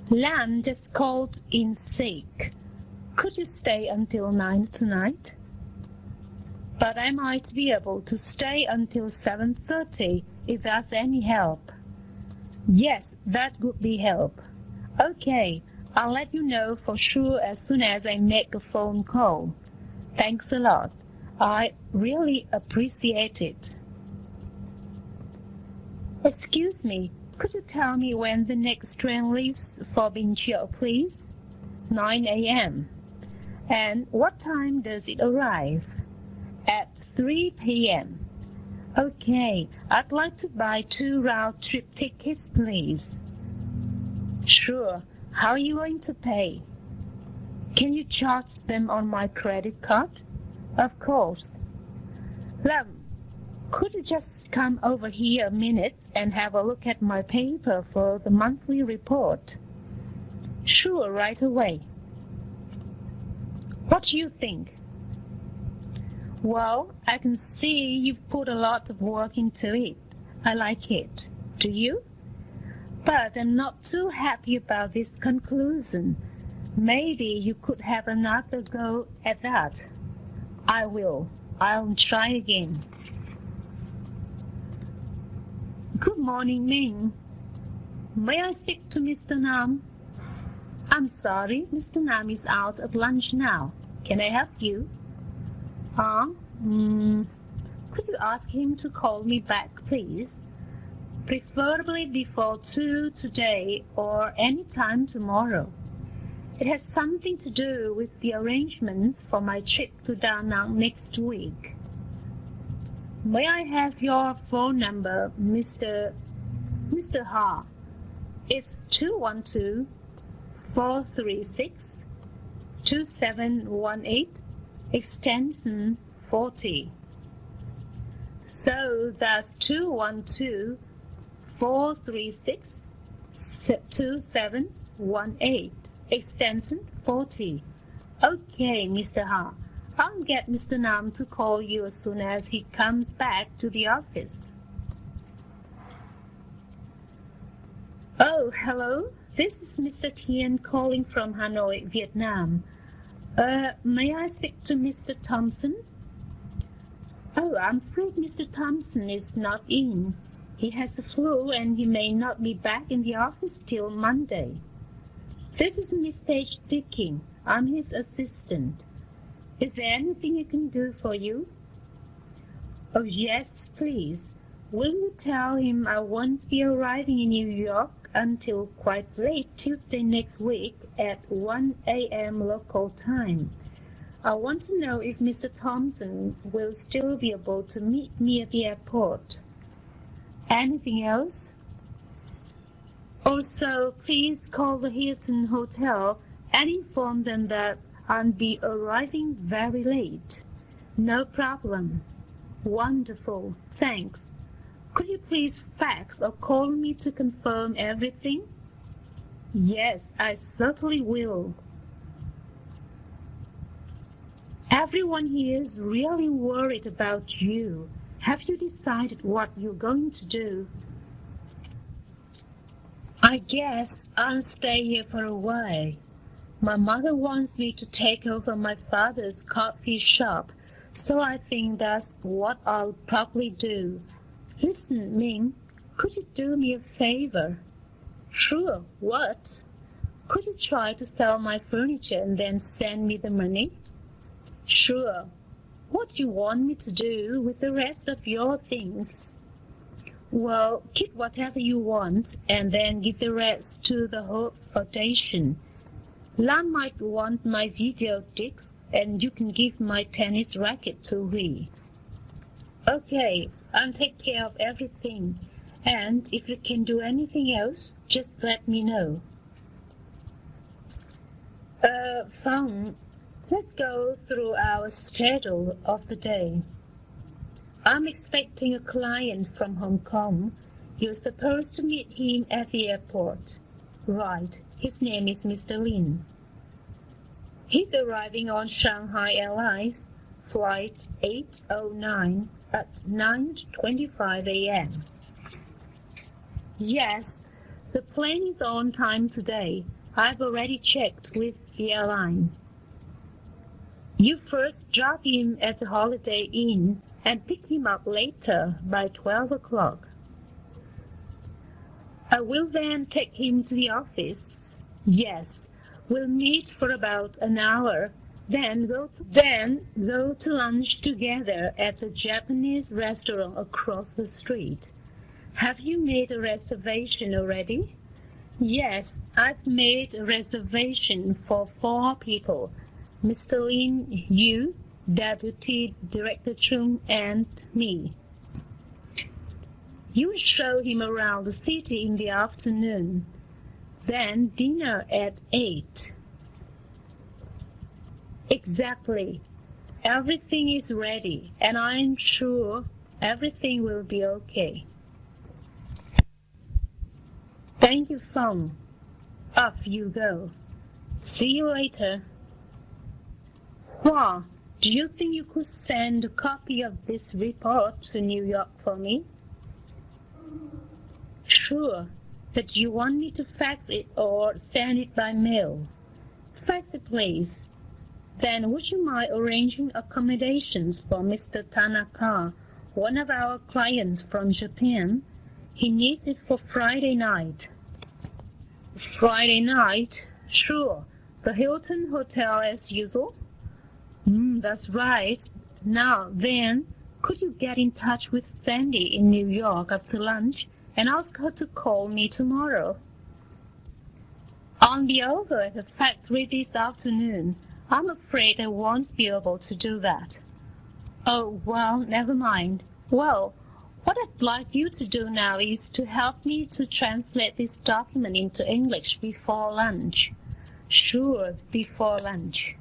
Lan just called in sick. Could you stay until 9 tonight? But I might be able to stay until 7:30 if that's any help. Yes, that would be help. Okay, I'll let you know for sure as soon as I make a phone call. Thanks a lot. I really appreciate it. Excuse me, could you tell me when the next train leaves for Binchio, please? 9 a.m. And what time does it arrive? At 3 p.m. Okay, I'd like to buy 2 round-trip tickets, please. Sure. How are you going to pay? Can you charge them on my credit card? Of course. Lam, could you just come over here a minute and have a look at my paper for the monthly report? Sure, right away. What do you think? Well, I can see you've put a lot of work into it. I like it. Do you? But I'm not too happy about this conclusion. Maybe you could have another go at that. I will. I'll try again. Good morning, Ming. May I speak to Mr. Nam? I'm sorry, Mr. Nam is out at lunch now. Can I help you? Could you ask him to call me back, please? Preferably before 2 today or any time tomorrow. It has something to do with the arrangements for my trip to Da Nang next week. May I have your phone number, Mr. Ha? It's 212-436-2718, extension 40. So that's 212-436-2718, extension 40. Okay, Mr. Ha. I'll get Mr. Nam to call you as soon as he comes back to the office. Oh, hello. This is Mr. Tien calling from Hanoi, Vietnam. May I speak to Mr. Thompson? Oh, I'm afraid Mr. Thompson is not in. He has the flu and he may not be back in the office till Monday. This is Miss Page speaking. I'm his assistant. Is there anything I can do for you? Oh, yes, please. Will you tell him I won't be arriving in New York until quite late Tuesday next week at 1 a.m. local time. I want to know if Mr. Thompson will still be able to meet me at the airport. Anything else? Also, please call the Hilton Hotel and inform them that I'll be arriving very late. No problem. Wonderful. Thanks. Could you please fax or call me to confirm everything? Yes, I certainly will. Everyone here is really worried about you. Have you decided what you're going to do? I guess I'll stay here for a while. My mother wants me to take over my father's coffee shop, so I think that's what I'll probably do. Listen, Ming, could you do me a favor? Sure, what? Could you try to sell my furniture and then send me the money? Sure. What do you want me to do with the rest of your things? Well, keep whatever you want and then give the rest to the Hope Foundation. Lan might want my video discs and you can give my tennis racket to Hui. Okay, I'll take care of everything. And if you can do anything else, just let me know. Fun. Let's go through our schedule of the day. I'm expecting a client from Hong Kong. You're supposed to meet him at the airport. Right, his name is Mr. Lin. He's arriving on Shanghai Airlines, flight 809 at 9:25 a.m. Yes, the plane is on time today. I've already checked with the airline. You first drop him at the Holiday Inn and pick him up later by 12 o'clock. I will then take him to the office. Yes, we'll meet for about an hour, then go to lunch together at the Japanese restaurant across the street. Have you made a reservation already? Yes, I've made a reservation for 4 people. Mr. Lin, you, Deputy Director Chung, and me. You will show him around the city in the afternoon. Then dinner at 8. Exactly. Everything is ready, and I'm sure everything will be okay. Thank you, Feng. Off you go. See you later. Hua, do you think you could send a copy of this report to New York for me? Sure, but you want me to fax it or send it by mail? Fax it, please. Then would you mind arranging accommodations for Mr. Tanaka, one of our clients from Japan? He needs it for Friday night. Friday night? Sure. The Hilton Hotel as usual? That's right. Now then, could you get in touch with Sandy in New York after lunch and ask her to call me tomorrow? I'll be over at the factory this afternoon. I'm afraid I won't be able to do that. Oh, well, never mind. Well, what I'd like you to do now is to help me to translate this document into English before lunch. Sure, before lunch.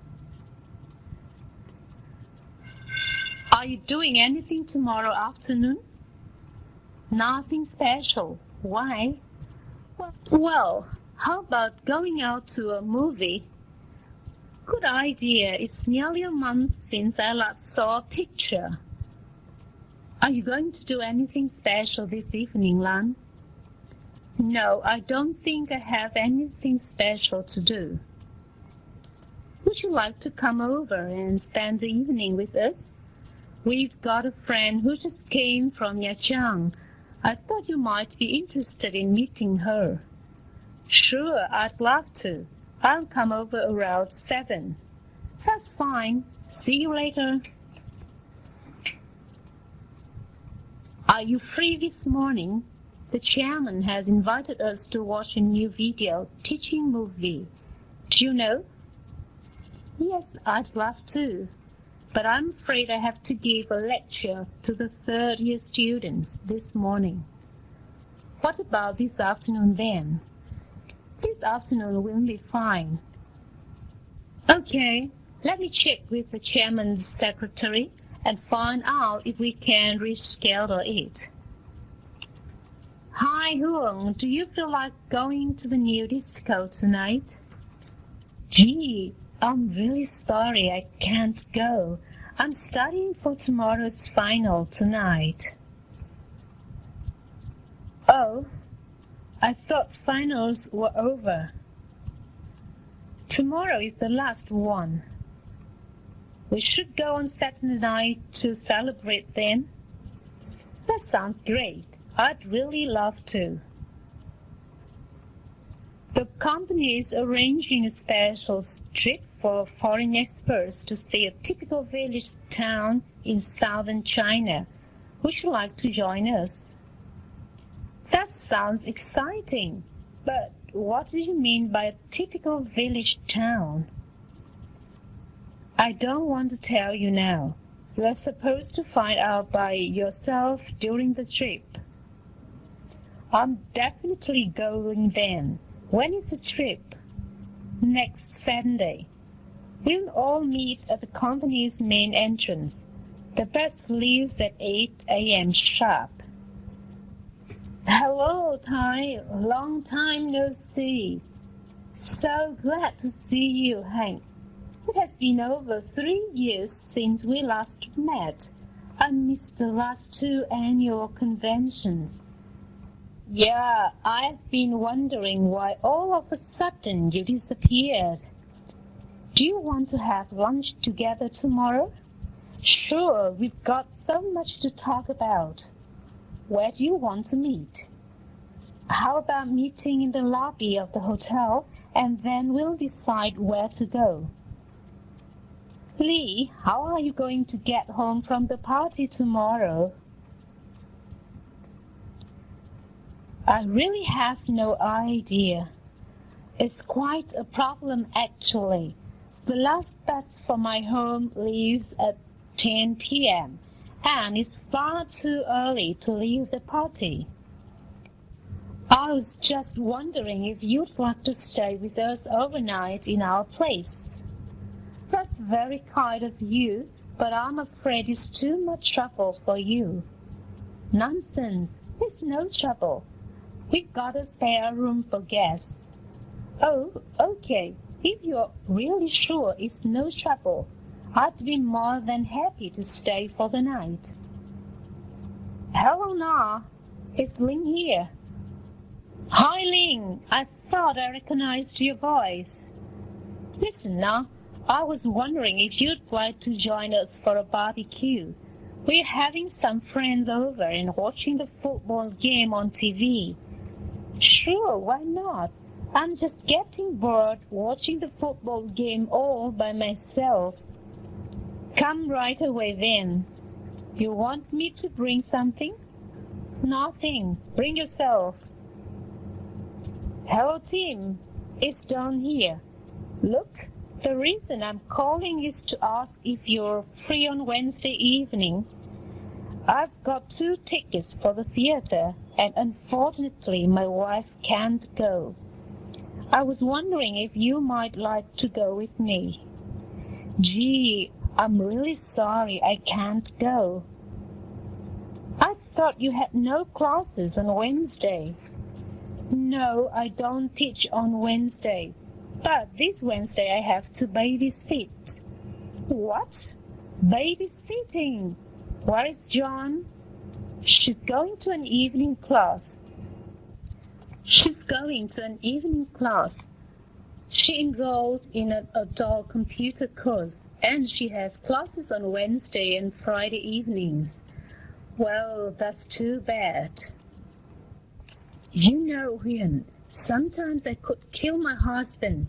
Are you doing anything tomorrow afternoon? Nothing special. Why? Well, how about going out to a movie? Good idea. It's nearly a month since I last saw a picture. Are you going to do anything special this evening, Lan? No, I don't think I have anything special to do. Would you like to come over and spend the evening with us? We've got a friend who just came from Yajiang. I thought you might be interested in meeting her. Sure, I'd love to. I'll come over around 7. That's fine. See you later. Are you free this morning? The chairman has invited us to watch a new video teaching movie. Do you know? Yes, I'd love to. But I'm afraid I have to give a lecture to the third-year students this morning. What about this afternoon then? This afternoon will be fine. Okay, let me check with the chairman's secretary and find out if we can reschedule it. Hi, Huang, do you feel like going to the new disco tonight? Gee, I'm really sorry I can't go. I'm studying for tomorrow's final tonight. Oh, I thought finals were over. Tomorrow is the last one. We should go on Saturday night to celebrate then. That sounds great. I'd really love to. The company is arranging a special trip for foreign experts to see a typical village town in southern China. Would you like to join us? That sounds exciting, but what do you mean by a typical village town? I don't want to tell you now. You are supposed to find out by yourself during the trip. I'm definitely going then. When is the trip? Next Saturday. We'll all meet at the company's main entrance. The bus leaves at 8 a.m. sharp. Hello, Tai. Long time no see. So glad to see you, Hank. It has been over 3 years since we last met. I missed the last 2 annual conventions. Yeah, I've been wondering why all of a sudden you disappeared. Do you want to have lunch together tomorrow? Sure, we've got so much to talk about. Where do you want to meet? How about meeting in the lobby of the hotel, and then we'll decide where to go. Lee, how are you going to get home from the party tomorrow? I really have no idea. It's quite a problem, actually. The last bus for my home leaves at 10 p.m., and it's far too early to leave the party. I was just wondering if you'd like to stay with us overnight in our place. That's very kind of you, but I'm afraid it's too much trouble for you. Nonsense, it's no trouble. We've got a spare room for guests. Oh, okay. If you're really sure it's no trouble, I'd be more than happy to stay for the night. Hello, Na. It's Ling here. Hi, Ling. I thought I recognized your voice. Listen, Na. I was wondering if you'd like to join us for a barbecue. We're having some friends over and watching the football game on TV. Sure, why not? I'm just getting bored watching the football game all by myself. Come right away then. You want me to bring something? Nothing. Bring yourself. Hello, Tim. It's Dawn here. Look, the reason I'm calling is to ask if you're free on Wednesday evening. I've got 2 tickets for the theater, and unfortunately my wife can't go. I was wondering if you might like to go with me. Gee, I'm really sorry I can't go. I thought you had no classes on Wednesday. No, I don't teach on Wednesday. But this Wednesday I have to babysit. What? Babysitting? Where is John? She's going to an evening class. She enrolled in an adult computer course, and she has classes on Wednesday and Friday evenings. Well, that's too bad. You know, Huyun, sometimes I could kill my husband.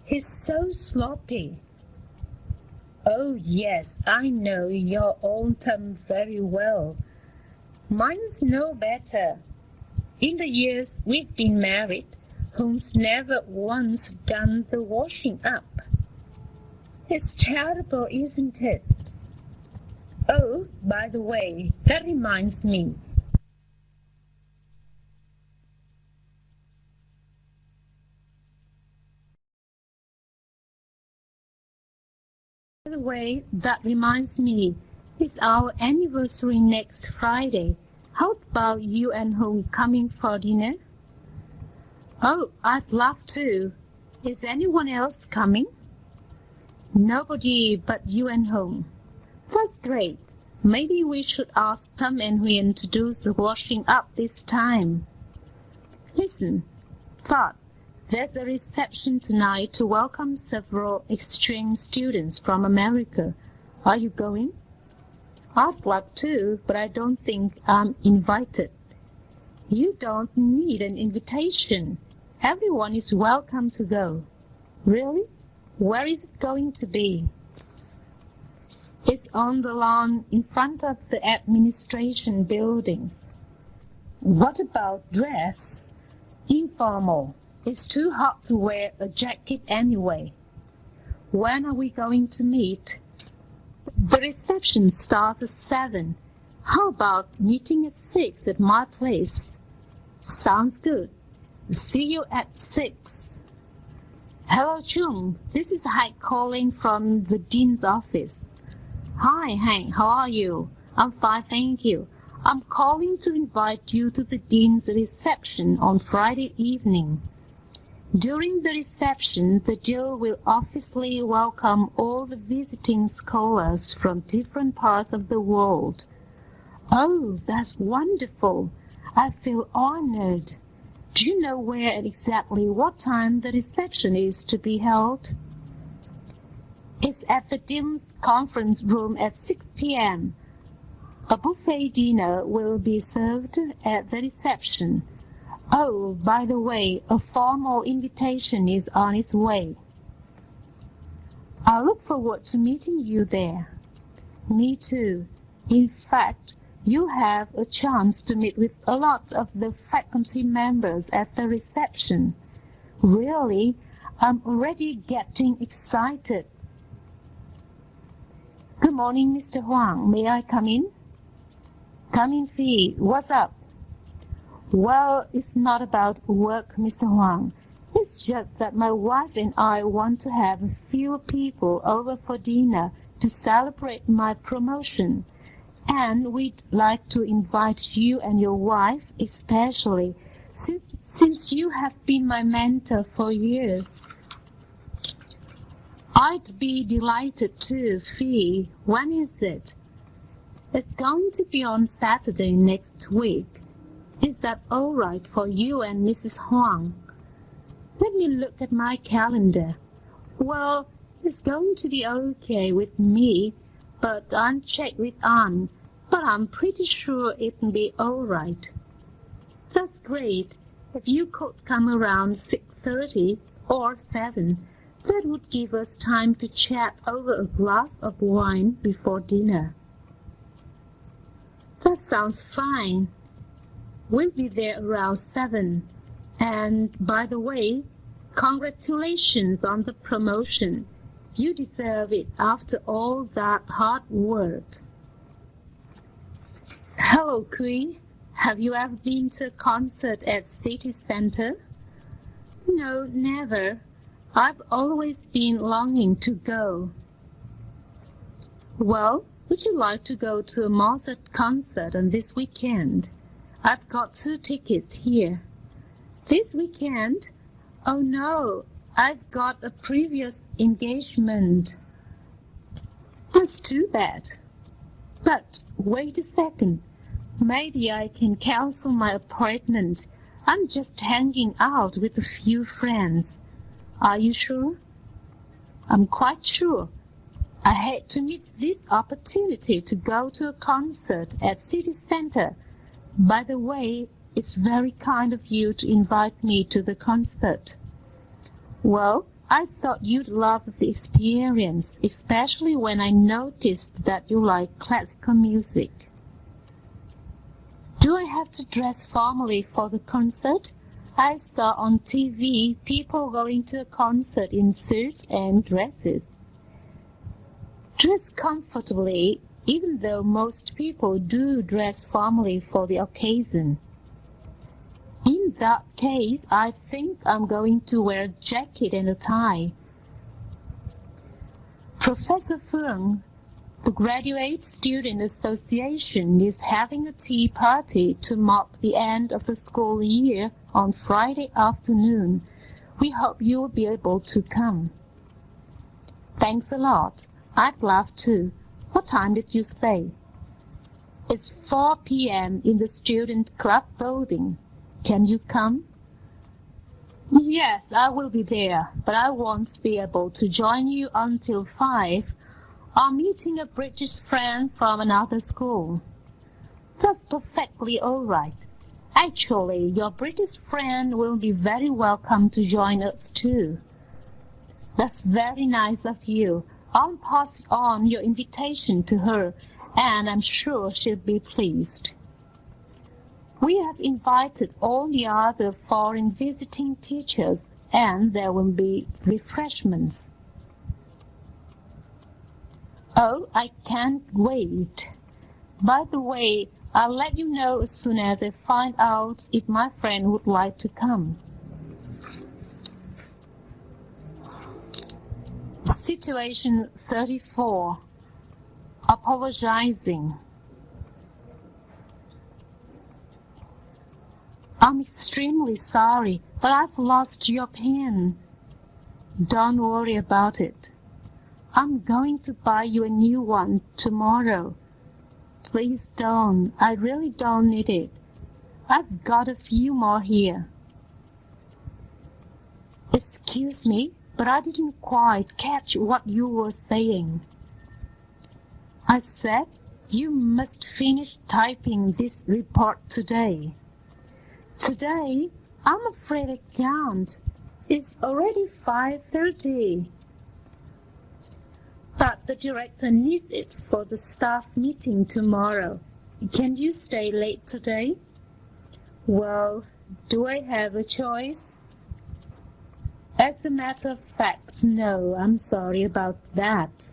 He's so sloppy. Oh, yes, I know your own term very well. Mine's no better. In the years we've been married, Holmes never once done the washing up. It's terrible, isn't it? Oh, by the way, that reminds me. By the way, that reminds me, it's our anniversary next Friday. How about you and Hong coming for dinner? Oh, I'd love to. Is anyone else coming? Nobody but you and Hong. That's great. Maybe we should ask Tom and Huyền to do the washing up this time. Listen, thought, there's a reception tonight to welcome several exchange students from America. Are you going? I'd like to, but I don't think I'm invited. You don't need an invitation. Everyone is welcome to go. Really? Where is it going to be? It's on the lawn in front of the administration buildings. What about dress? Informal. It's too hot to wear a jacket anyway. When are we going to meet? The reception starts at 7. How about meeting at 6 at my place? Sounds good. See you at 6. Hello, Chung. This is Hank calling from the Dean's office. Hi, Hank. How are you? I'm fine, thank you. I'm calling to invite you to the Dean's reception on Friday evening. During the reception, the Dean will officially welcome all the visiting scholars from different parts of the world. Oh, that's wonderful. I feel honored. Do you know where and exactly what time the reception is to be held? It's at the Dean's conference room at 6 p.m. A buffet dinner will be served at the reception. Oh, by the way, a formal invitation is on its way. I look forward to meeting you there. Me too. In fact, you'll have a chance to meet with a lot of the faculty members at the reception. Really, I'm already getting excited. Good morning, Mr. Huang. May I come in? Come in, Phi. What's up? Well, it's not about work, Mr. Huang. It's just that my wife and I want to have a few people over for dinner to celebrate my promotion. And we'd like to invite you and your wife especially, since you have been my mentor for years. I'd be delighted too, Phi. When is it? It's going to be on Saturday next week. Is that all right for you and Mrs. Huang? Let me look at my calendar. Well, it's going to be okay with me, but I'll check with Anne. But I'm pretty sure it'll be all right. That's great. If you could come around 6:30 or 7, that would give us time to chat over a glass of wine before dinner. That sounds fine. We'll be there around 7. And, by the way, congratulations on the promotion. You deserve it after all that hard work. Hello, Kui. Have you ever been to a concert at City Center? No, never. I've always been longing to go. Well, would you like to go to a Mozart concert on this weekend? I've got 2 tickets here. This weekend? Oh no, I've got a previous engagement. That's too bad. But wait a second. Maybe I can cancel my appointment. I'm just hanging out with a few friends. Are you sure? I'm quite sure. I hate to miss this opportunity to go to a concert at City Center. By the way, it's very kind of you to invite me to the concert. Well, I thought you'd love the experience, especially when I noticed that you like classical music. Do I have to dress formally for the concert? I saw on TV people going to a concert in suits and dresses. Dress comfortably, even though most people do dress formally for the occasion. In that case, I think I'm going to wear a jacket and a tie. Professor Fung, the Graduate Student Association is having a tea party to mark the end of the school year on Friday afternoon. We hope you will be able to come. Thanks a lot. I'd love to. What time did you say? It's 4 p.m. in the Student Club building. Can you come? Yes, I will be there, but I won't be able to join you until 5. I'm meeting a British friend from another school. That's perfectly all right. Actually, your British friend will be very welcome to join us too. That's very nice of you. I'll pass on your invitation to her, and I'm sure she'll be pleased. We have invited all the other foreign visiting teachers, and there will be refreshments. Oh, I can't wait. By the way, I'll let you know as soon as I find out if my friend would like to come. Situation 34. Apologizing. I'm extremely sorry, but I've lost your pen. Don't worry about it. I'm going to buy you a new one tomorrow. Please don't. I really don't need it. I've got a few more here. Excuse me, but I didn't quite catch what you were saying. I said you must finish typing this report today. Today? I'm afraid I can't. It's already 5:30. But the director needs it for the staff meeting tomorrow. Can you stay late today? Well, do I have a choice? As a matter of fact, no, I'm sorry about that.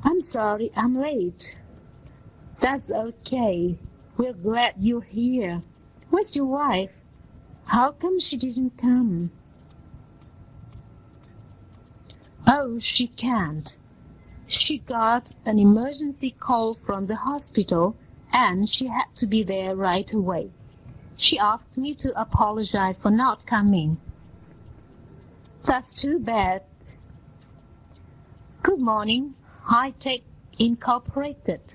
I'm sorry I'm late. That's okay. We're glad you're here. Where's your wife? How come she didn't come? Oh, she can't. She got an emergency call from the hospital, and she had to be there right away. She asked me to apologize for not coming. That's too bad. Good morning, High Tech Incorporated.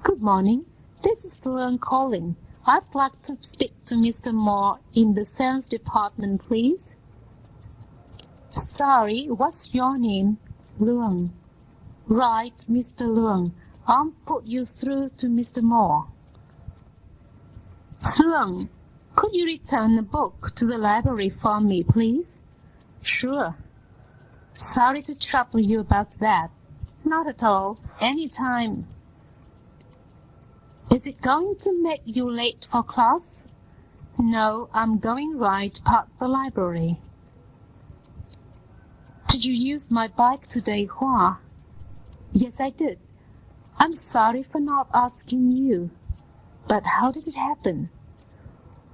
Good morning. This is Leung calling. I'd like to speak to Mr. Moore in the sales department, please. Sorry, what's your name? Leung. Right, Mr. Leung. I'll put you through to Mr. Moore. Leung, could you return a book to the library for me, please? Sure. Sorry to trouble you about that. Not at all. Any time. Is it going to make you late for class? No, I'm going right past the library. Did you use my bike today, Hua? Yes, I did. I'm sorry for not asking you. But how did it happen?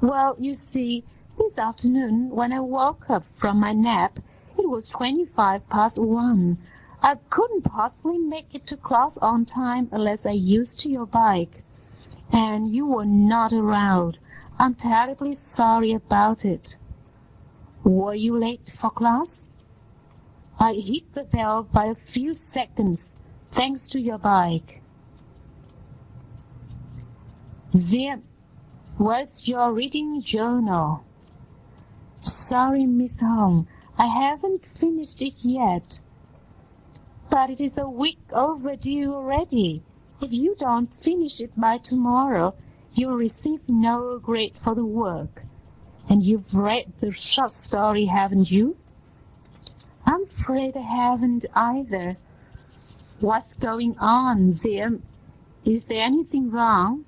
Well, you see, this afternoon when I woke up from my nap, it was 1:25. I couldn't possibly make it to class on time unless I used your bike. And you were not around. I'm terribly sorry about it. Were you late for class? I hit the bell by a few seconds, thanks to your bike. Zip, where's your reading journal? Sorry, Miss Hong, I haven't finished it yet. But it is a week overdue already. If you don't finish it by tomorrow, you'll receive no grade for the work. And you've read the short story, haven't you? I'm afraid I haven't either. What's going on, Zim? Is there anything wrong?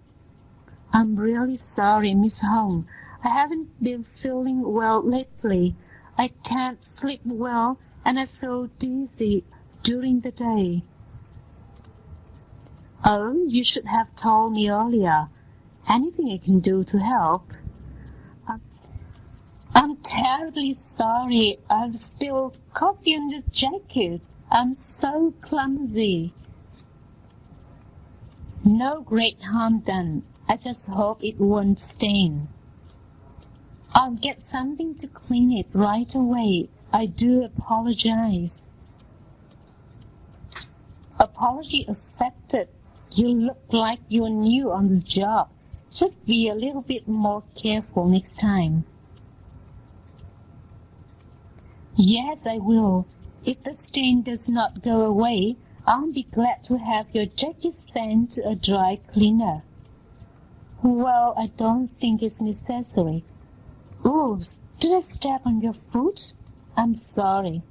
I'm really sorry, Miss Hong. I haven't been feeling well lately. I can't sleep well, and I feel dizzy during the day. Oh, you should have told me earlier. Anything I can do to help? I'm terribly sorry. I've spilled coffee on the jacket. I'm so clumsy. No great harm done. I just hope it won't stain. I'll get something to clean it right away. I do apologize. Apology accepted. You look like you're new on the job. Just be a little bit more careful next time. Yes, I will. If the stain does not go away, I'll be glad to have your jacket sent to a dry cleaner. Well, I don't think it's necessary. Oops, did I step on your foot? I'm sorry.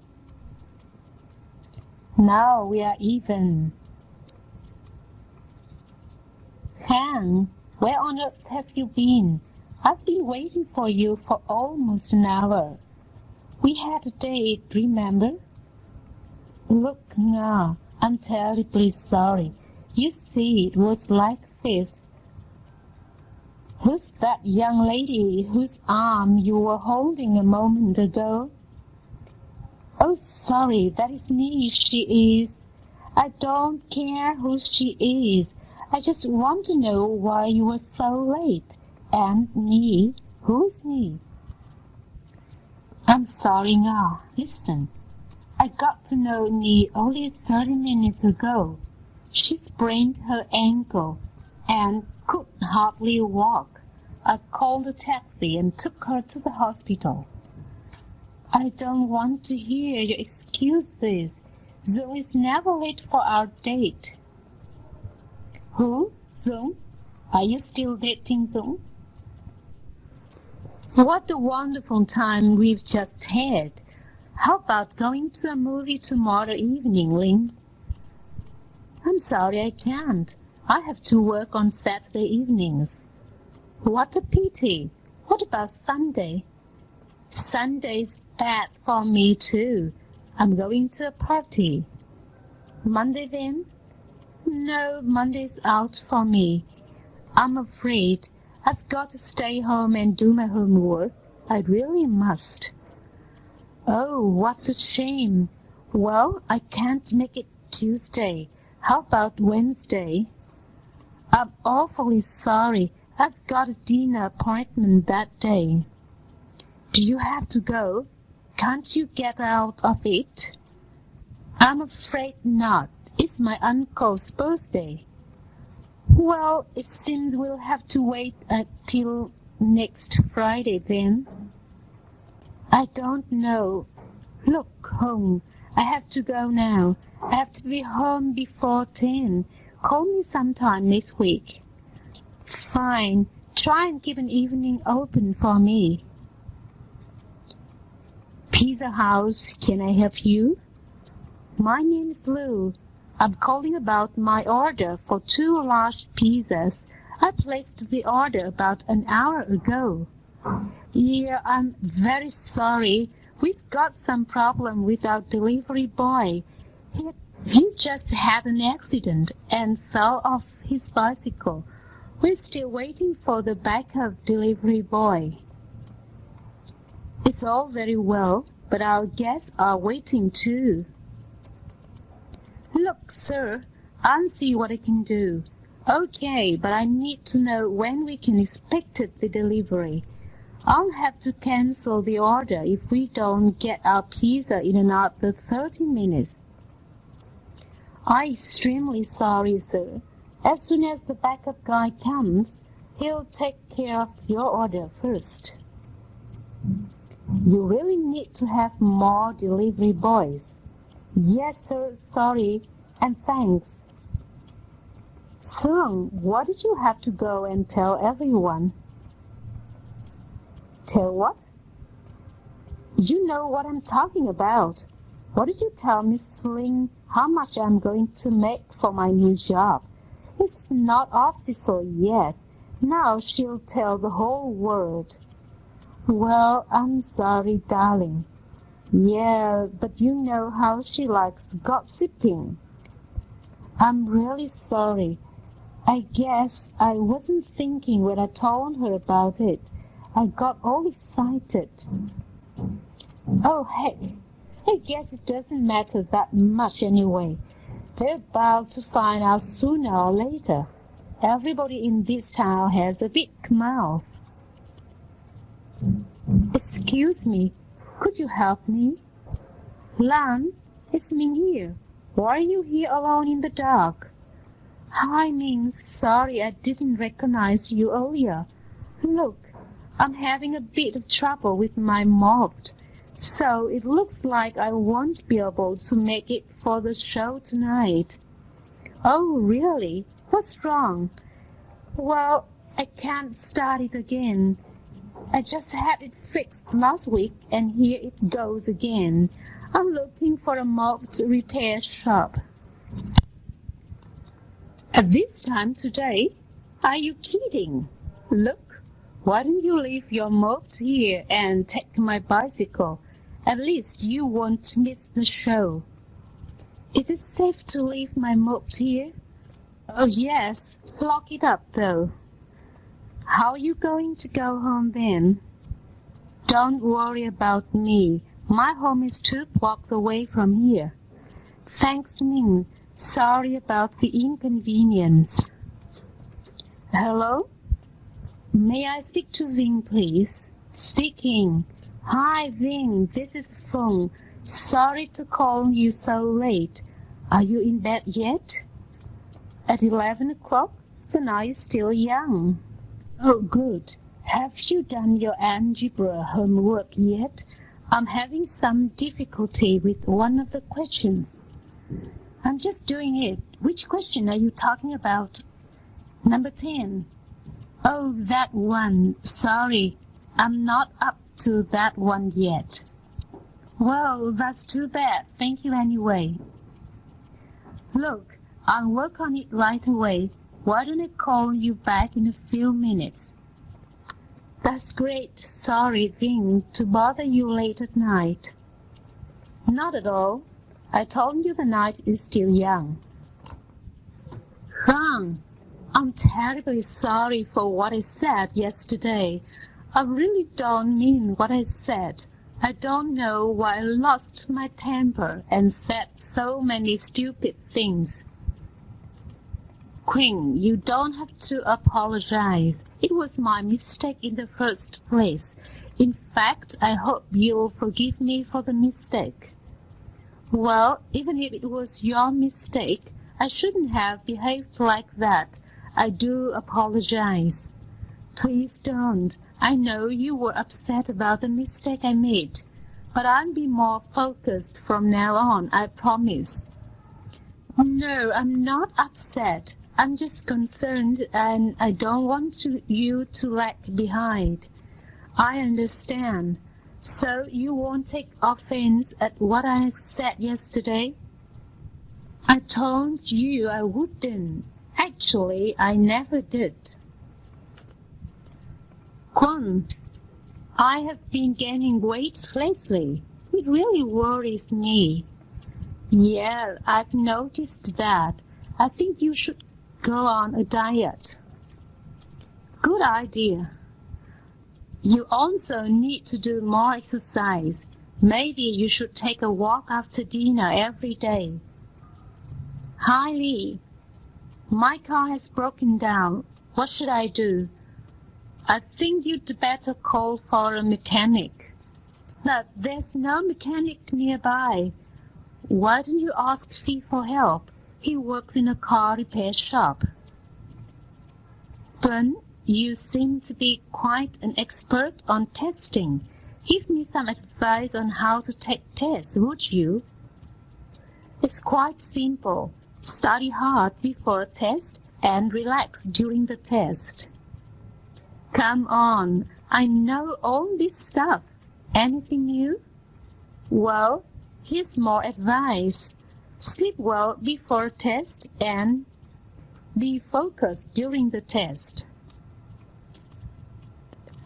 Now we are even. Han, where on earth have you been? I've been waiting for you for almost an hour. We had a date, remember? Look now, I'm terribly sorry. You see, it was like this. Who's that young lady whose arm you were holding a moment ago? Oh, sorry, that is me, she is. I don't care who she is. I just want to know why you were so late. And me, who is me? I'm sorry now. Listen, I got to know Nee only 30 minutes ago. She sprained her ankle and could hardly walk. I called a taxi and took her to the hospital. I don't want to hear your excuses. Zoe is never late for our date. Who? Zoe? Are you still dating Zoe? What a wonderful time we've just had. How about going to a movie tomorrow evening, Ling? I'm sorry I can't. I have to work on Saturday evenings. What a pity. What about Sunday? Sunday's bad for me too. I'm going to a party. Monday then? No, Monday's out for me. I'm afraid I've got to stay home and do my homework. I really must. Oh, what a shame. Well, I can't make it Tuesday. How about Wednesday? I'm awfully sorry. I've got a dinner appointment that day. Do you have to go? Can't you get out of it? I'm afraid not. It's my uncle's birthday. Well, it seems we'll have to wait until next Friday then. I don't know. Look, home. I have to go now. I have to be home before 10. Call me sometime next week. Fine. Try and keep an evening open for me. Pizza House, can I help you? My name's Lou. I'm calling about my order for 2 large pizzas. I placed the order about an hour ago. Yeah, I'm very sorry. We've got some problem with our delivery boy. He just had an accident and fell off his bicycle. We're still waiting for the backup delivery boy. It's all very well, but our guests are waiting too. Look, sir, I'll see what I can do. Okay, but I need to know when we can expect the delivery. I'll have to cancel the order if we don't get our pizza in another 30 minutes. I'm extremely sorry, sir. As soon as the backup guy comes, he'll take care of your order first. You really need to have more delivery boys. Yes, sir, sorry, and thanks. Sung, why did you have to go and tell everyone? Tell what? You know what I'm talking about. What did you tell Miss Ling how much I'm going to make for my new job? It's not official yet. Now she'll tell the whole world. Well, I'm sorry, darling. Yeah, but you know how she likes gossiping. I'm really sorry. I guess I wasn't thinking when I told her about it. I got all excited. Oh, heck, I guess it doesn't matter that much anyway. They're bound to find out sooner or later. Everybody in this town has a big mouth. Excuse me, could you help me? Lan, it's Ming here. Why are you here alone in the dark? Hi, Ming. Sorry I didn't recognize you earlier. Look, I'm having a bit of trouble with my mop, so it looks like I won't be able to make it for the show tonight. Oh, really? What's wrong? Well, I can't start it again. I just had it fixed last week, and here it goes again. I'm looking for a mop repair shop. At this time today? Are you kidding? Look, why don't you leave your mop here and take my bicycle? At least you won't miss the show. Is it safe to leave my mop here? Oh, yes. Lock it up, though. How are you going to go home then? Don't worry about me. My home is 2 blocks away from here. Thanks, Ming. Sorry about the inconvenience. Hello? May I speak to Ving, please? Speaking. Hi, Ving. This is Feng. Sorry to call you so late. Are you in bed yet? At 11 o'clock? The night is still young. Oh, good. Have you done your algebra homework yet? I'm having some difficulty with one of the questions. I'm just doing it. Which question are you talking about? Number 10. Oh, that one. Sorry, I'm not up to that one yet. Well, that's too bad. Thank you anyway. Look, I'll work on it right away. Why don't I call you back in a few minutes? That's great. Sorry, Ving, to bother you late at night. Not at all. I told you the night is still young. Hung, I'm terribly sorry for what I said yesterday. I really don't mean what I said. I don't know why I lost my temper and said so many stupid things. Quinn, you don't have to apologize. It was my mistake in the first place. In fact, I hope you'll forgive me for the mistake. Well, even if it was your mistake, I shouldn't have behaved like that. I do apologize. Please don't. I know you were upset about the mistake I made, but I'll be more focused from now on, I promise. No, I'm not upset. I'm just concerned, and I don't want you to lag behind. I understand. So you won't take offense at what I said yesterday? I told you I wouldn't. Actually, I never did. Quan, I have been gaining weight lately. It really worries me. Yeah, I've noticed that. I think you should go on a diet. Good idea. You also need to do more exercise. Maybe you should take a walk after dinner every day. Hi, Lee. My car has broken down. What should I do? I think you'd better call for a mechanic. But there's no mechanic nearby. Why don't you ask Fee for help? He works in a car repair shop. Tuấn, you seem to be quite an expert on testing. Give me some advice on how to take tests, would you? It's quite simple. Study hard before a test and relax during the test. Come on, I know all this stuff. Anything new? Well, here's more advice. Sleep well before a test and be focused during the test.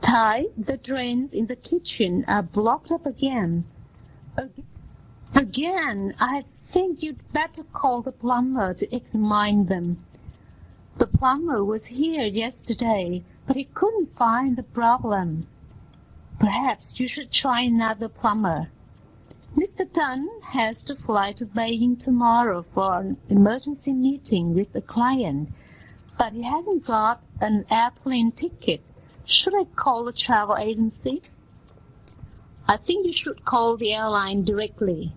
Ty, the drains in the kitchen are blocked up again. Again, I think you'd better call the plumber to examine them. The plumber was here yesterday, but he couldn't find the problem. Perhaps you should try another plumber. Mr. Dunn has to fly to Beijing tomorrow for an emergency meeting with a client, but he hasn't got an airplane ticket. Should I call the travel agency? I think you should call the airline directly.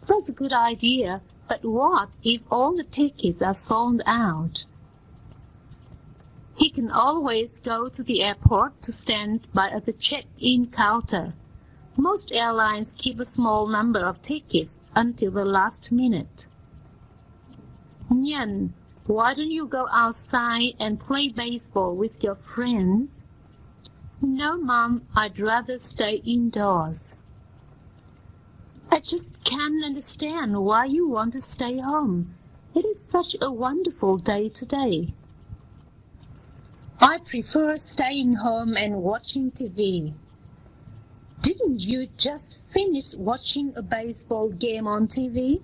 That's a good idea, but what if all the tickets are sold out? He can always go to the airport to stand by at the check-in counter. Most airlines keep a small number of tickets until the last minute. Nyan, why don't you go outside and play baseball with your friends? No, Mom, I'd rather stay indoors. I just can't understand why you want to stay home. It is such a wonderful day today. I prefer staying home and watching TV. Didn't you just finish watching a baseball game on TV?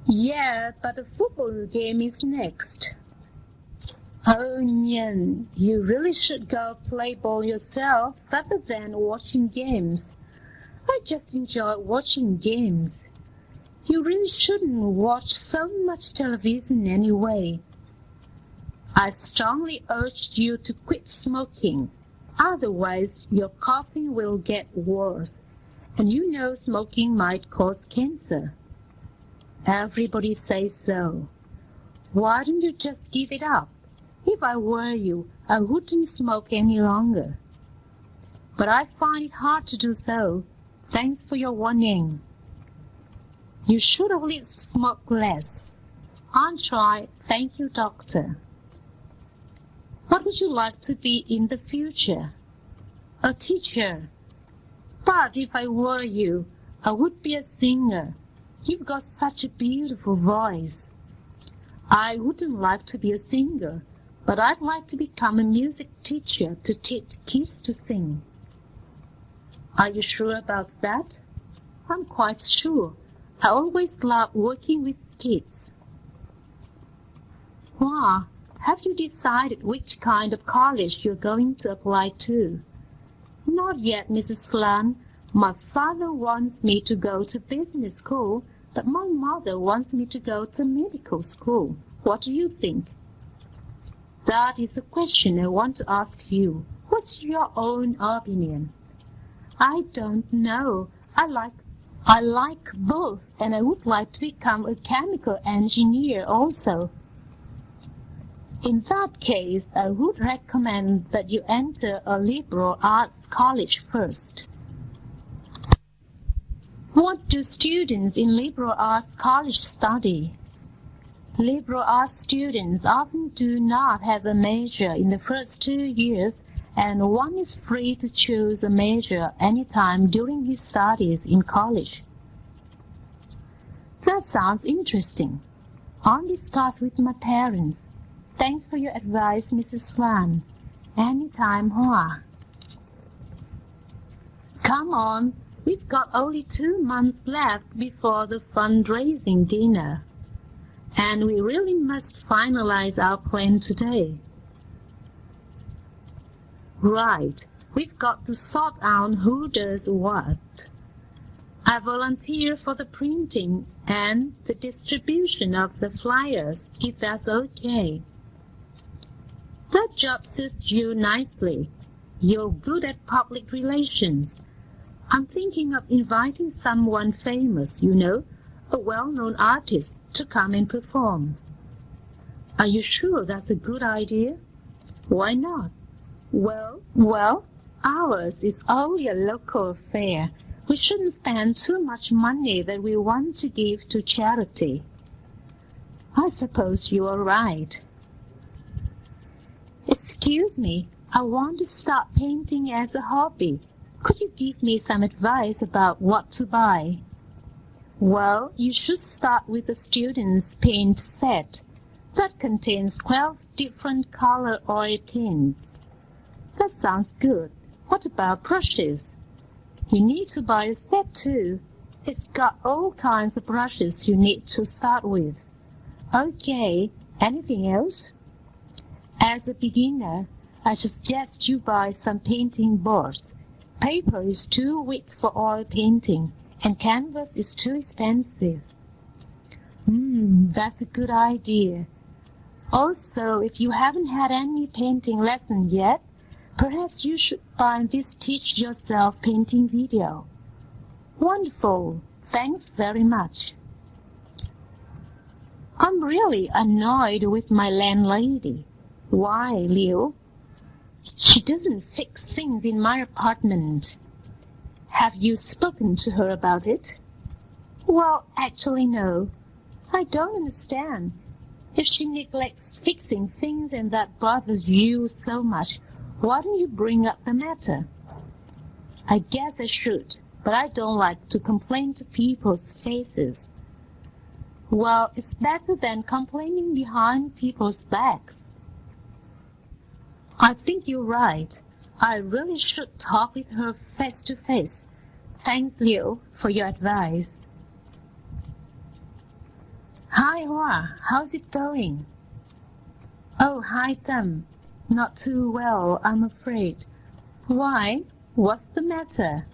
Yeah, but a football game is next. Oh, Nyan, you really should go play ball yourself rather than watching games. I just enjoy watching games. You really shouldn't watch so much television anyway. I strongly urge you to quit smoking. Otherwise, your coughing will get worse, and you know smoking might cause cancer. Everybody says so. Why don't you just give it up? If I were you, I wouldn't smoke any longer. But I find it hard to do so. Thanks for your warning. You should at least smoke less. I'll try. Thank you, doctor. What would you like to be in the future? A teacher. But if I were you, I would be a singer. You've got such a beautiful voice. I wouldn't like to be a singer, but I'd like to become a music teacher to teach kids to sing. Are you sure about that? I'm quite sure. I always love working with kids. Wow. Have you decided which kind of college you're going to apply to? Not yet, Mrs. Slan. My father wants me to go to business school, but my mother wants me to go to medical school. What do you think? That is the question I want to ask you. What's your own opinion? I don't know. I like both, and I would like to become a chemical engineer also. In that case, I would recommend that you enter a liberal arts college first. What do students in liberal arts college study? Liberal arts students often do not have a major in the first 2 years, and one is free to choose a major anytime during his studies in college. That sounds interesting. I'll discuss with my parents. Thanks for your advice, Mrs. Swan. Anytime, Hoa. Come on, we've got only 2 months left before the fundraising dinner. And we really must finalize our plan today. Right, we've got to sort out who does what. I volunteer for the printing and the distribution of the flyers, if that's okay. That job suits you nicely. You're good at public relations. I'm thinking of inviting someone famous, you know, a well-known artist, to come and perform. Are you sure that's a good idea? Why not? Well, ours is only a local affair. We shouldn't spend too much money that we want to give to charity. I suppose you are right. Excuse me, I want to start painting as a hobby. Could you give me some advice about what to buy? Well, you should start with a student's paint set that contains 12 different color oil tints. That sounds good. What about brushes? You need to buy a set too. It's got all kinds of brushes you need to start with. Okay, anything else? As a beginner, I suggest you buy some painting boards. Paper is too weak for oil painting, and canvas is too expensive. That's a good idea. Also, if you haven't had any painting lesson yet, perhaps you should find this Teach Yourself painting video. Wonderful! Thanks very much. I'm really annoyed with my landlady. Why, Liu? She doesn't fix things in my apartment. Have you spoken to her about it? Well, actually, no. I don't understand. If she neglects fixing things and that bothers you so much, why don't you bring up the matter? I guess I should, but I don't like to complain to people's faces. Well, it's better than complaining behind people's backs. I think you're right. I really should talk with her face to face. Thanks, Liu, for your advice. Hi, Hoa. How's it going? Oh, hi, Tam. Not too well, I'm afraid. Why? What's the matter?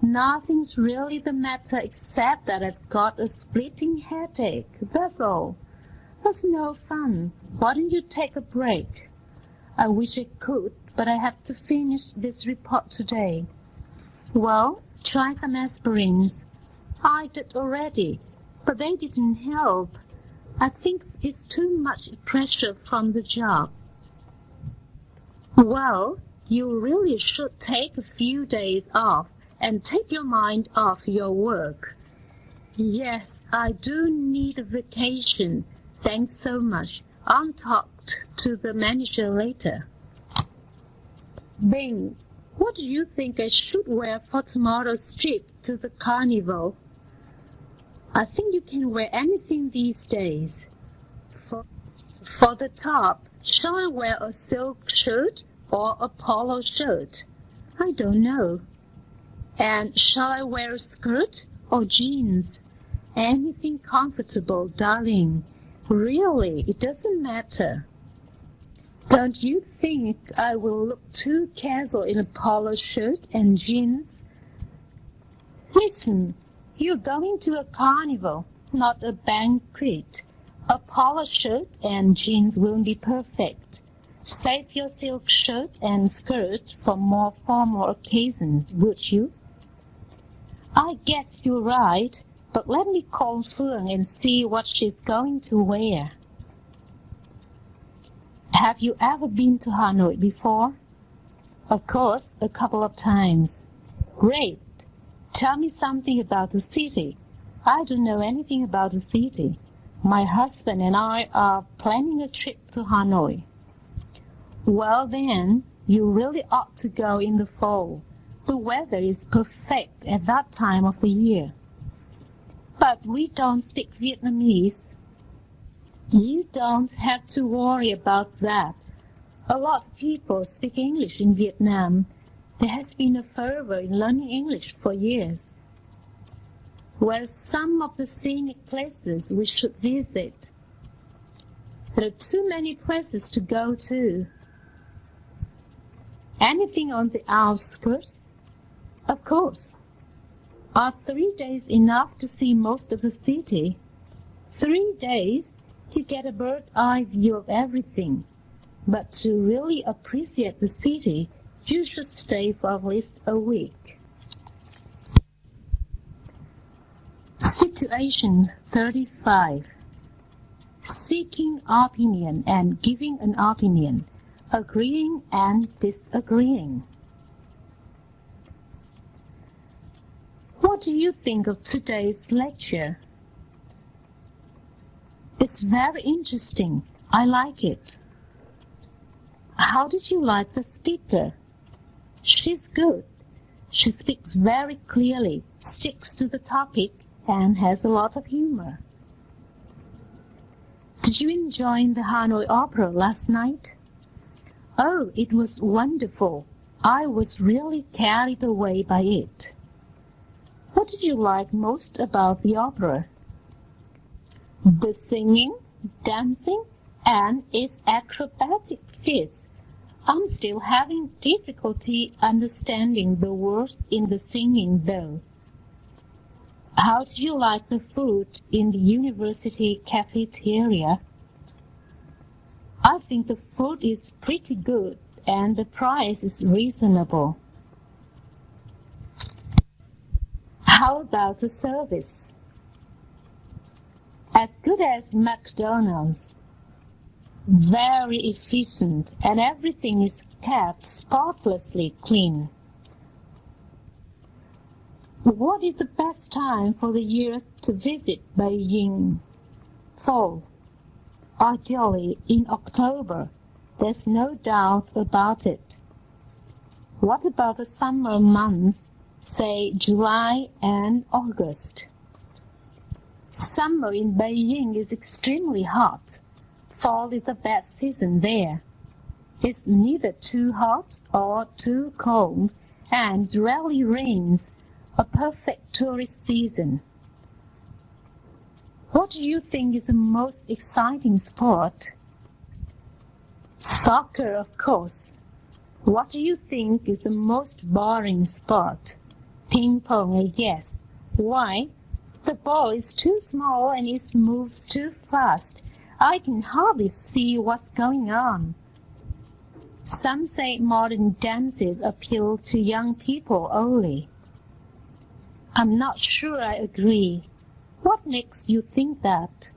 Nothing's really the matter except that I've got a splitting headache, that's all. That's no fun. Why don't you take a break? I wish I could, but I have to finish this report today. Well, try some aspirins. I did already, but they didn't help. I think it's too much pressure from the job. Well, you really should take a few days off and take your mind off your work. Yes, I do need a vacation. Thanks so much. I'll talk to the manager later. Bing, what do you think I should wear for tomorrow's trip to the carnival? I think you can wear anything these days. For the top, shall I wear a silk shirt or a polo shirt? I don't know. And shall I wear a skirt or jeans? Anything comfortable, darling. Really, it doesn't matter. Don't you think I will look too casual in a polo shirt and jeans? Listen, you're going to a carnival, not a banquet. A polo shirt and jeans will be perfect. Save your silk shirt and skirt for more formal occasions, would you? I guess you're right, but let me call Phương and see what she's going to wear. Have you ever been to Hanoi before? Of course, a couple of times. Great. Tell me something about the city. I don't know anything about the city. My husband and I are planning a trip to Hanoi. Well then, you really ought to go in the fall. The weather is perfect at that time of the year. But we don't speak Vietnamese. You don't have to worry about that. A lot of people speak English in Vietnam. There has been a fervor in learning English for years. Where are some of the scenic places we should visit? There are too many places to go to. Anything on the outskirts? Of course. Are 3 days enough to see most of the city? 3 days? You get a bird's-eye view of everything. But to really appreciate the city, you should stay for at least a week. Situation 35. Seeking opinion and giving an opinion. Agreeing and disagreeing. What do you think of today's lecture? It's very interesting. I like it. How did you like the speaker? She's good. She speaks very clearly, sticks to the topic, and has a lot of humor. Did you enjoy the Hanoi Opera last night? Oh, it was wonderful. I was really carried away by it. What did you like most about the opera? The singing, dancing, and its acrobatic feats. I'm still having difficulty understanding the words in the singing, though. How do you like the food in the university cafeteria? I think the food is pretty good and the price is reasonable. How about the service? As good as McDonald's. Very efficient, and everything is kept spotlessly clean. What is the best time for the year to visit Beijing? Fall. Ideally in October. There's no doubt about it. What about the summer months, say July and August? Summer in Beijing is extremely hot. Fall is the best season there. It's neither too hot or too cold, and it rarely rains. A perfect tourist season. What do you think is the most exciting sport? Soccer, of course. What do you think is the most boring sport? Ping pong, I guess. Why? The ball is too small and it moves too fast. I can hardly see what's going on. Some say modern dances appeal to young people only. I'm not sure I agree. What makes you think that?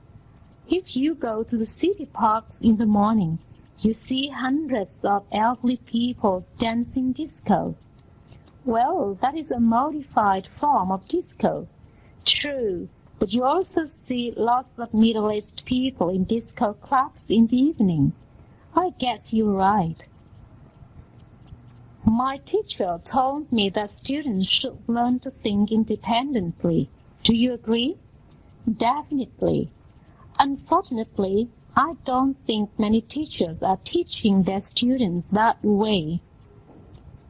If you go to the city parks in the morning, you see hundreds of elderly people dancing disco. Well, that is a modified form of disco. True, but you also see lots of middle-aged people in disco clubs in the evening. I guess you're right. My teacher told me that students should learn to think independently. Do you agree? Definitely. Unfortunately, I don't think many teachers are teaching their students that way.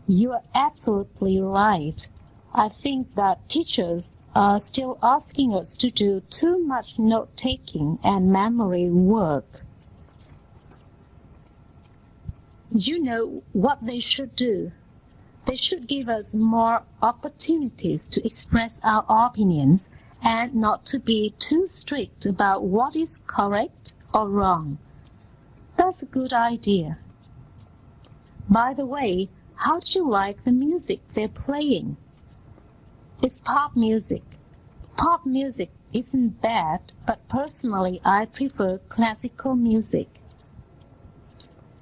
You are absolutely right. I think that teachers are still asking us to do too much note-taking and memory work. You know what they should do? They should give us more opportunities to express our opinions and not to be too strict about what is correct or wrong. That's a good idea. By the way, how do you like the music they're playing? It's pop music. Pop music isn't bad, but personally I prefer classical music.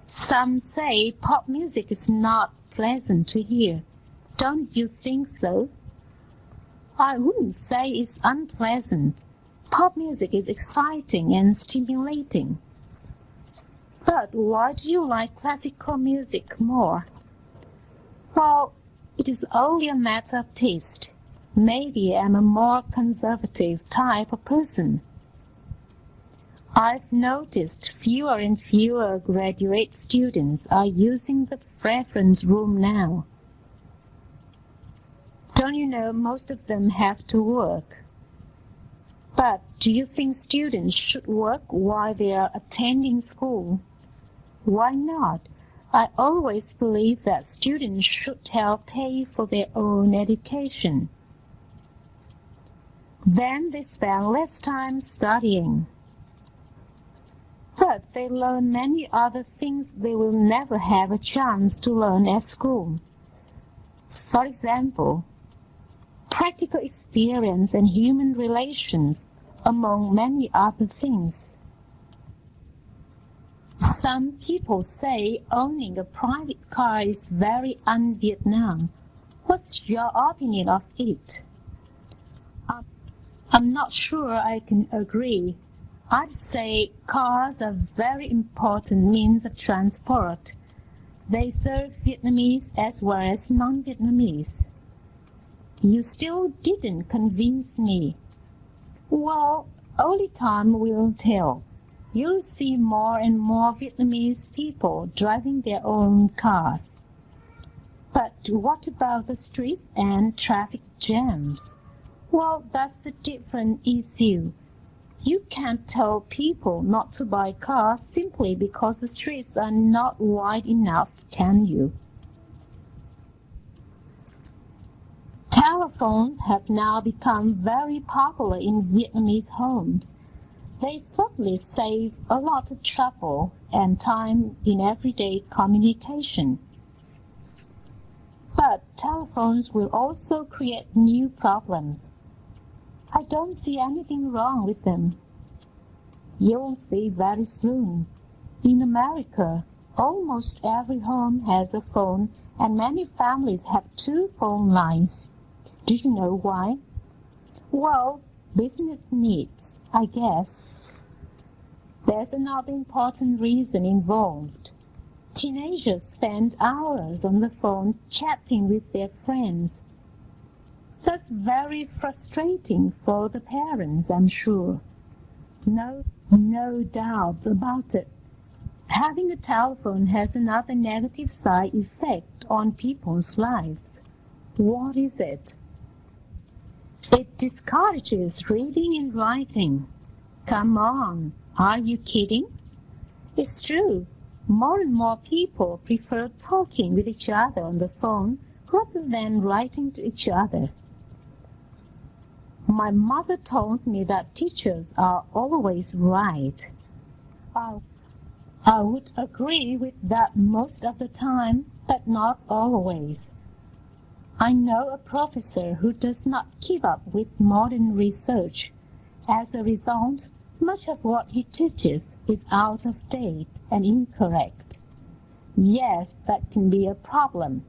Some say pop music is not pleasant to hear. Don't you think so? I wouldn't say it's unpleasant. Pop music is exciting and stimulating. But why do you like classical music more? Well, it is only a matter of taste. Maybe I'm a more conservative type of person. I've noticed fewer and fewer graduate students are using the reference room now. Don't you know most of them have to work? But do you think students should work while they are attending school? Why not? I always believe that students should help pay for their own education. Then they spend less time studying. But they learn many other things they will never have a chance to learn at school. For example, practical experience and human relations, among many other things. Some people say owning a private car is very un-Vietnam. What's your opinion of it? I'm not sure I can agree. I'd say cars are very important means of transport. They serve Vietnamese as well as non-Vietnamese. You still didn't convince me. Well, only time will tell. You'll see more and more Vietnamese people driving their own cars. But what about the streets and traffic jams? Well, that's a different issue. You can't tell people not to buy cars simply because the streets are not wide enough, can you? Telephones have now become very popular in Vietnamese homes. They certainly save a lot of trouble and time in everyday communication. But telephones will also create new problems. I don't see anything wrong with them. You'll see very soon. In America, almost every home has a phone, and many families have 2 phone lines. Do you know why? Well, business needs, I guess. There's another important reason involved. Teenagers spend hours on the phone chatting with their friends. That's very frustrating for the parents, I'm sure. No doubt about it. Having a telephone has another negative side effect on people's lives. What is it? It discourages reading and writing. Come on, are you kidding? It's true. More and more people prefer talking with each other on the phone rather than writing to each other. My mother told me that teachers are always right. I would agree with that most of the time, but not always. I know a professor who does not keep up with modern research. As a result, much of what he teaches is out of date and incorrect. Yes, that can be a problem.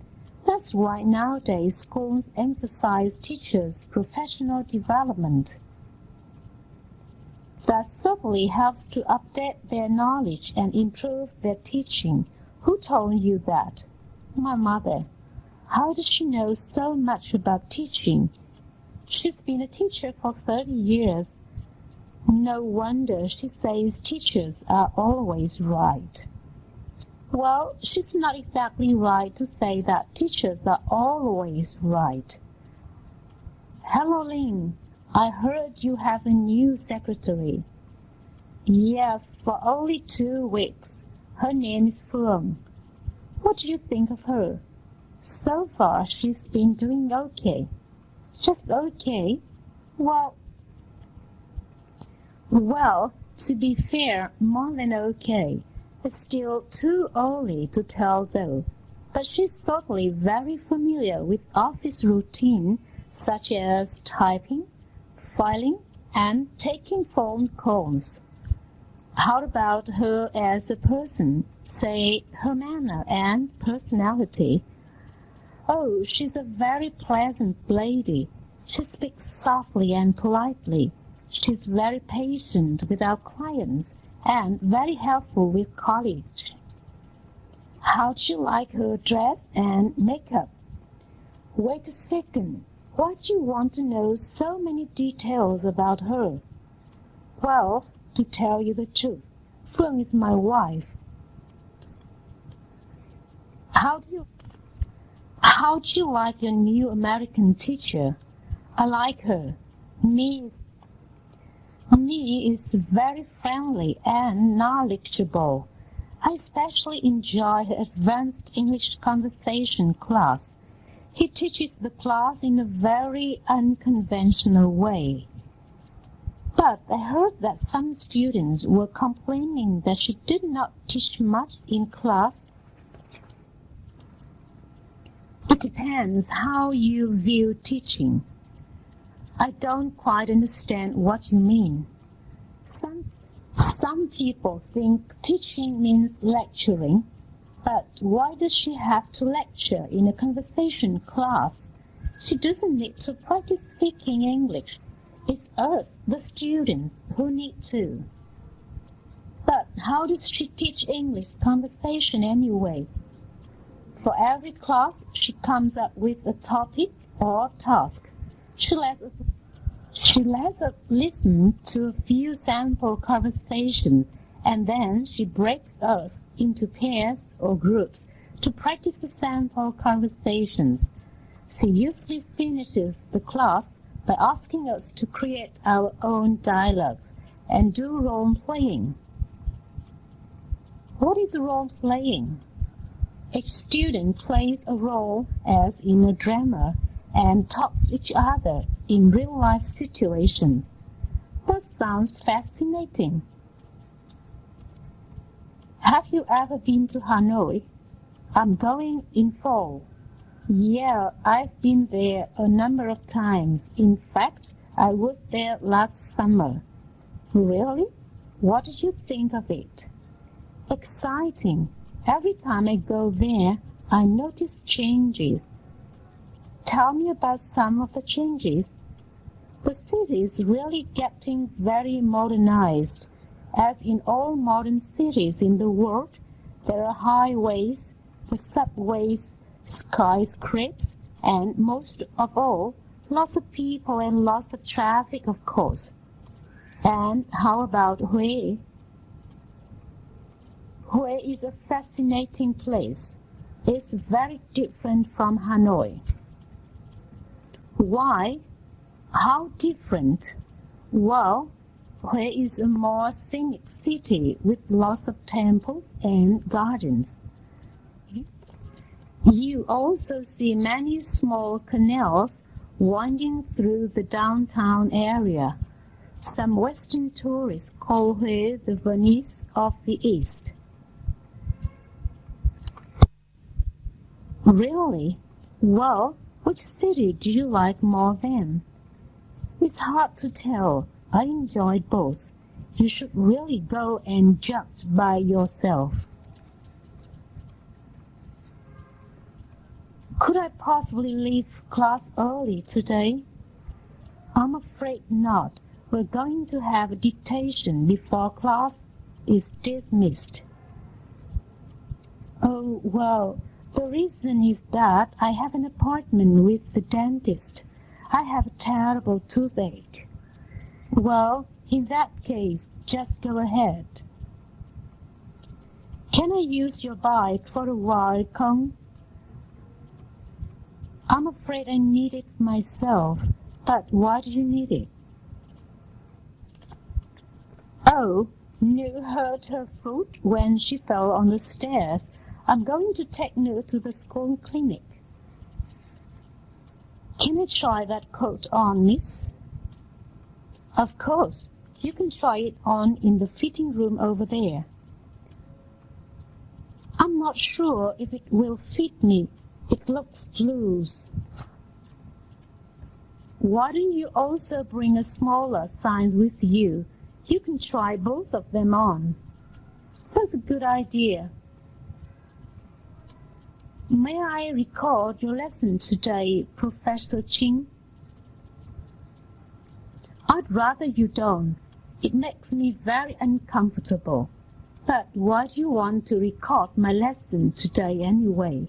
That's why nowadays schools emphasize teachers' professional development. That certainly helps to update their knowledge and improve their teaching. Who told you that? My mother. How does she know so much about teaching? She's been a teacher for 30 years. No wonder she says teachers are always right. Well, she's not exactly right to say that teachers are always right. Hello, Lynn. I heard you have a new secretary. Yeah, for only 2 weeks. Her name is Phương. What do you think of her? So far, she's been doing okay. Just okay? Well, to be fair, more than okay. It's still too early to tell, though. But she's certainly very familiar with office routine, such as typing, filing, and taking phone calls. How about her as a person, say her manner and personality? Oh, she's a very pleasant lady. She speaks softly and politely. She's very patient with our clients and very helpful with colleagues. How do you like her dress and makeup? Wait a second. Why do you want to know so many details about her? Well, to tell you the truth, Phương is my wife. How do you like your new American teacher? I like her. Me is very friendly and knowledgeable. I especially enjoy her advanced English conversation class. He teaches the class in a very unconventional way. But I heard that some students were complaining that she did not teach much in class. It depends how you view teaching. I don't quite understand what you mean. Some people think teaching means lecturing, but why does she have to lecture in a conversation class? She doesn't need to practice speaking English. It's us, the students, who need to. But how does she teach English conversation anyway? For every class, she comes up with a topic or task. She lets us listen to a few sample conversations, and then she breaks us into pairs or groups to practice the sample conversations. She usually finishes the class by asking us to create our own dialogues, and do role-playing. What is role-playing? Each student plays a role as in a drama and talks to each other in real-life situations. That sounds fascinating. Have you ever been to Hanoi? I'm going in fall. Yeah, I've been there a number of times. In fact, I was there last summer. Really? What did you think of it? Exciting. Every time I go there, I notice changes. Tell me about some of the changes. The city is really getting very modernized. As in all modern cities in the world, there are highways, the subways, skyscrapers, and most of all, lots of people and lots of traffic, of course. And how about Hue? Hue is a fascinating place. It's very different from Hanoi. Why? How different? Well, Hue is a more scenic city with lots of temples and gardens. You also see many small canals winding through the downtown area. Some Western tourists call Hue the Venice of the East. Really? Well, which city do you like more then? It's hard to tell. I enjoyed both. You should really go and judge by yourself. Could I possibly leave class early today? I'm afraid not. We're going to have a dictation before class is dismissed. Oh, well, the reason is that I have an appointment with the dentist. I have a terrible toothache. Well, in that case, just go ahead. Can I use your bike for a while, Kong? I'm afraid I need it myself, but why do you need it? Oh, Nu hurt her foot when she fell on the stairs. I'm going to take Nu to the school clinic. Can I try that coat on, miss? Of course. You can try it on in the fitting room over there. I'm not sure if it will fit me. It looks loose. Why don't you also bring a smaller size with you? You can try both of them on. That's a good idea. May I record your lesson today, Professor Ching? I'd rather you don't. It makes me very uncomfortable. But why do you want to record my lesson today anyway?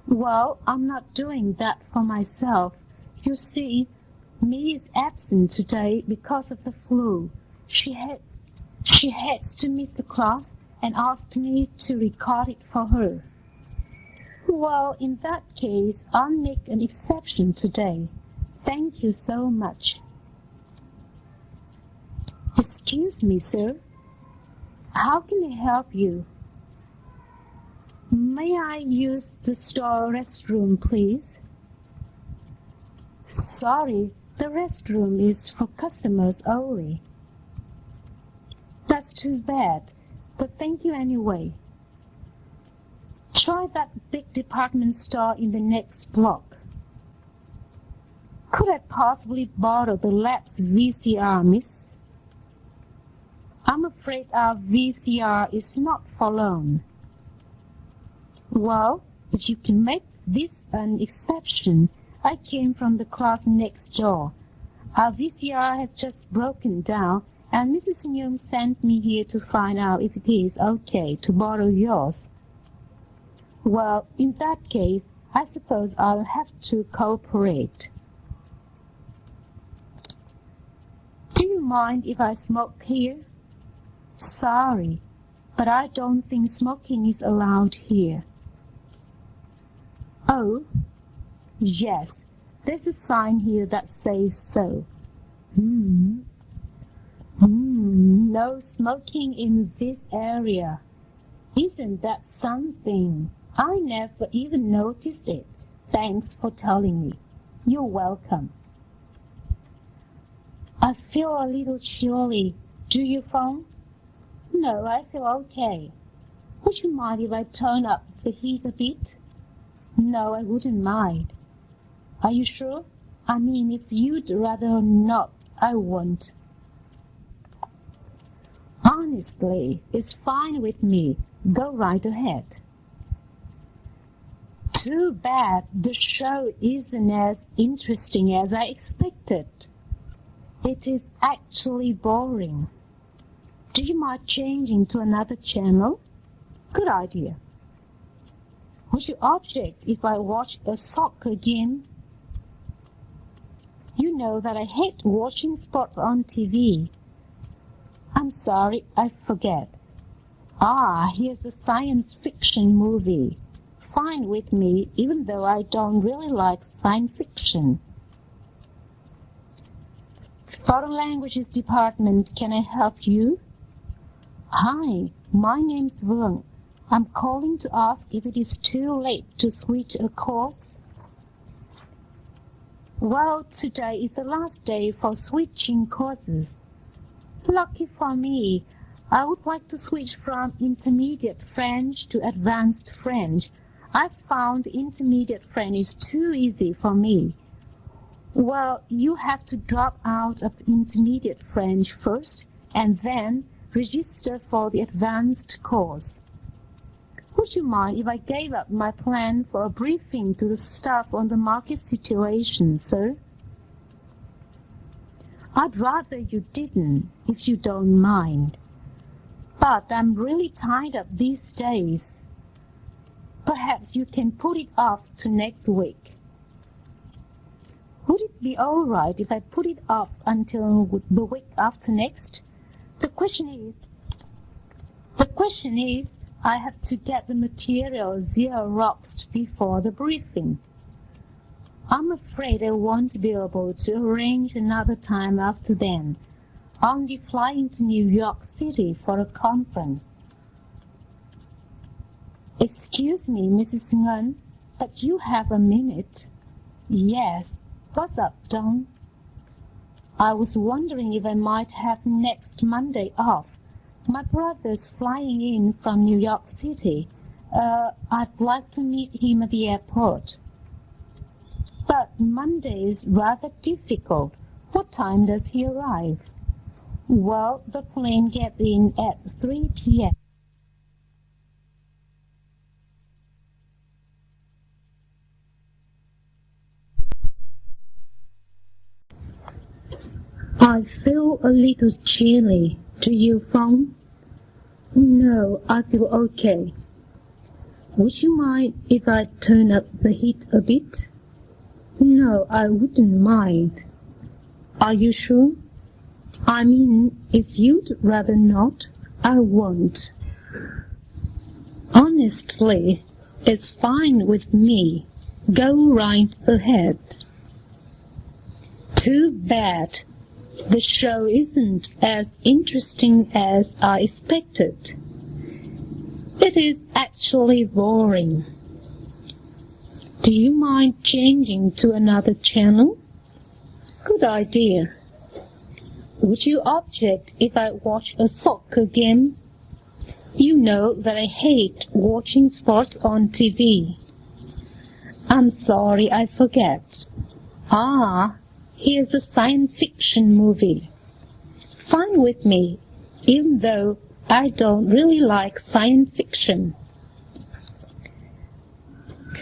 Well, I'm not doing that for myself. You see, Mi is absent today because of the flu. She hates to miss the class and asked me to record it for her. Well, in that case, I'll make an exception today. Thank you so much. Excuse me, sir. How can I help you? May I use the store restroom, please? Sorry, the restroom is for customers only. That's too bad, but thank you anyway. Try that big department store in the next block. Could I possibly borrow the lab's VCR, miss? I'm afraid our VCR is not for loan. Well, if you can make this an exception, I came from the class next door. Our VCR has just broken down, and Mrs. Newman sent me here to find out if it is okay to borrow yours. Well, in that case, I suppose I'll have to cooperate. Do you mind if I smoke here? Sorry, but I don't think smoking is allowed here. Oh, yes, there's a sign here that says so. no smoking in this area. Isn't that something? I never even noticed it. Thanks for telling me. You're welcome. I feel a little chilly. Do you phone? No, I feel okay. Would you mind if I turn up the heat a bit? No, I wouldn't mind. Are you sure? I mean, if you'd rather not, I won't. Honestly, it's fine with me. Go right ahead. Too bad the show isn't as interesting as I expected. It is actually boring. Do you mind changing to another channel? Good idea. Would you object if I watch a soccer game? You know that I hate watching sport on TV. I'm sorry, I forget. Here's a science fiction movie. Fine with me, even though I don't really like science fiction. Foreign Languages Department, can I help you? Hi, my name's Vương. I'm calling to ask if it is too late to switch a course. Well, today is the last day for switching courses. Lucky for me, I would like to switch from intermediate French to advanced French. I found intermediate French is too easy for me. Well, you have to drop out of intermediate French first and then register for the advanced course. Would you mind if I gave up my plan for a briefing to the staff on the market situation, sir? I'd rather you didn't, if you don't mind. But I'm really tied up these days. Perhaps you can put it off to next week. Would it be all right if I put it off until the week after next? The question is, I have to get the material Xeroxed before the briefing. I'm afraid I won't be able to arrange another time after then. I'll be flying to New York City for a conference. Excuse me, Mrs. Nguyen, but you have a minute. Yes. What's up, Don? I was wondering if I might have next Monday off. My brother's flying in from New York City. I'd like to meet him at the airport. But Monday is rather difficult. What time does he arrive? Well, the plane gets in at 3 p.m. I feel a little chilly. Do you phone? No, I feel okay. Would you mind if I turn up the heat a bit? No, I wouldn't mind. Are you sure? I mean, if you'd rather not, I won't. Honestly, it's fine with me. Go right ahead. Too bad. The show isn't as interesting as I expected. It is actually boring. Do you mind changing to another channel? Good idea. Would you object if I watch a soccer game? You know that I hate watching sports on TV. I'm sorry, I forget. Here's a science fiction movie. Fine with me, even though I don't really like science fiction.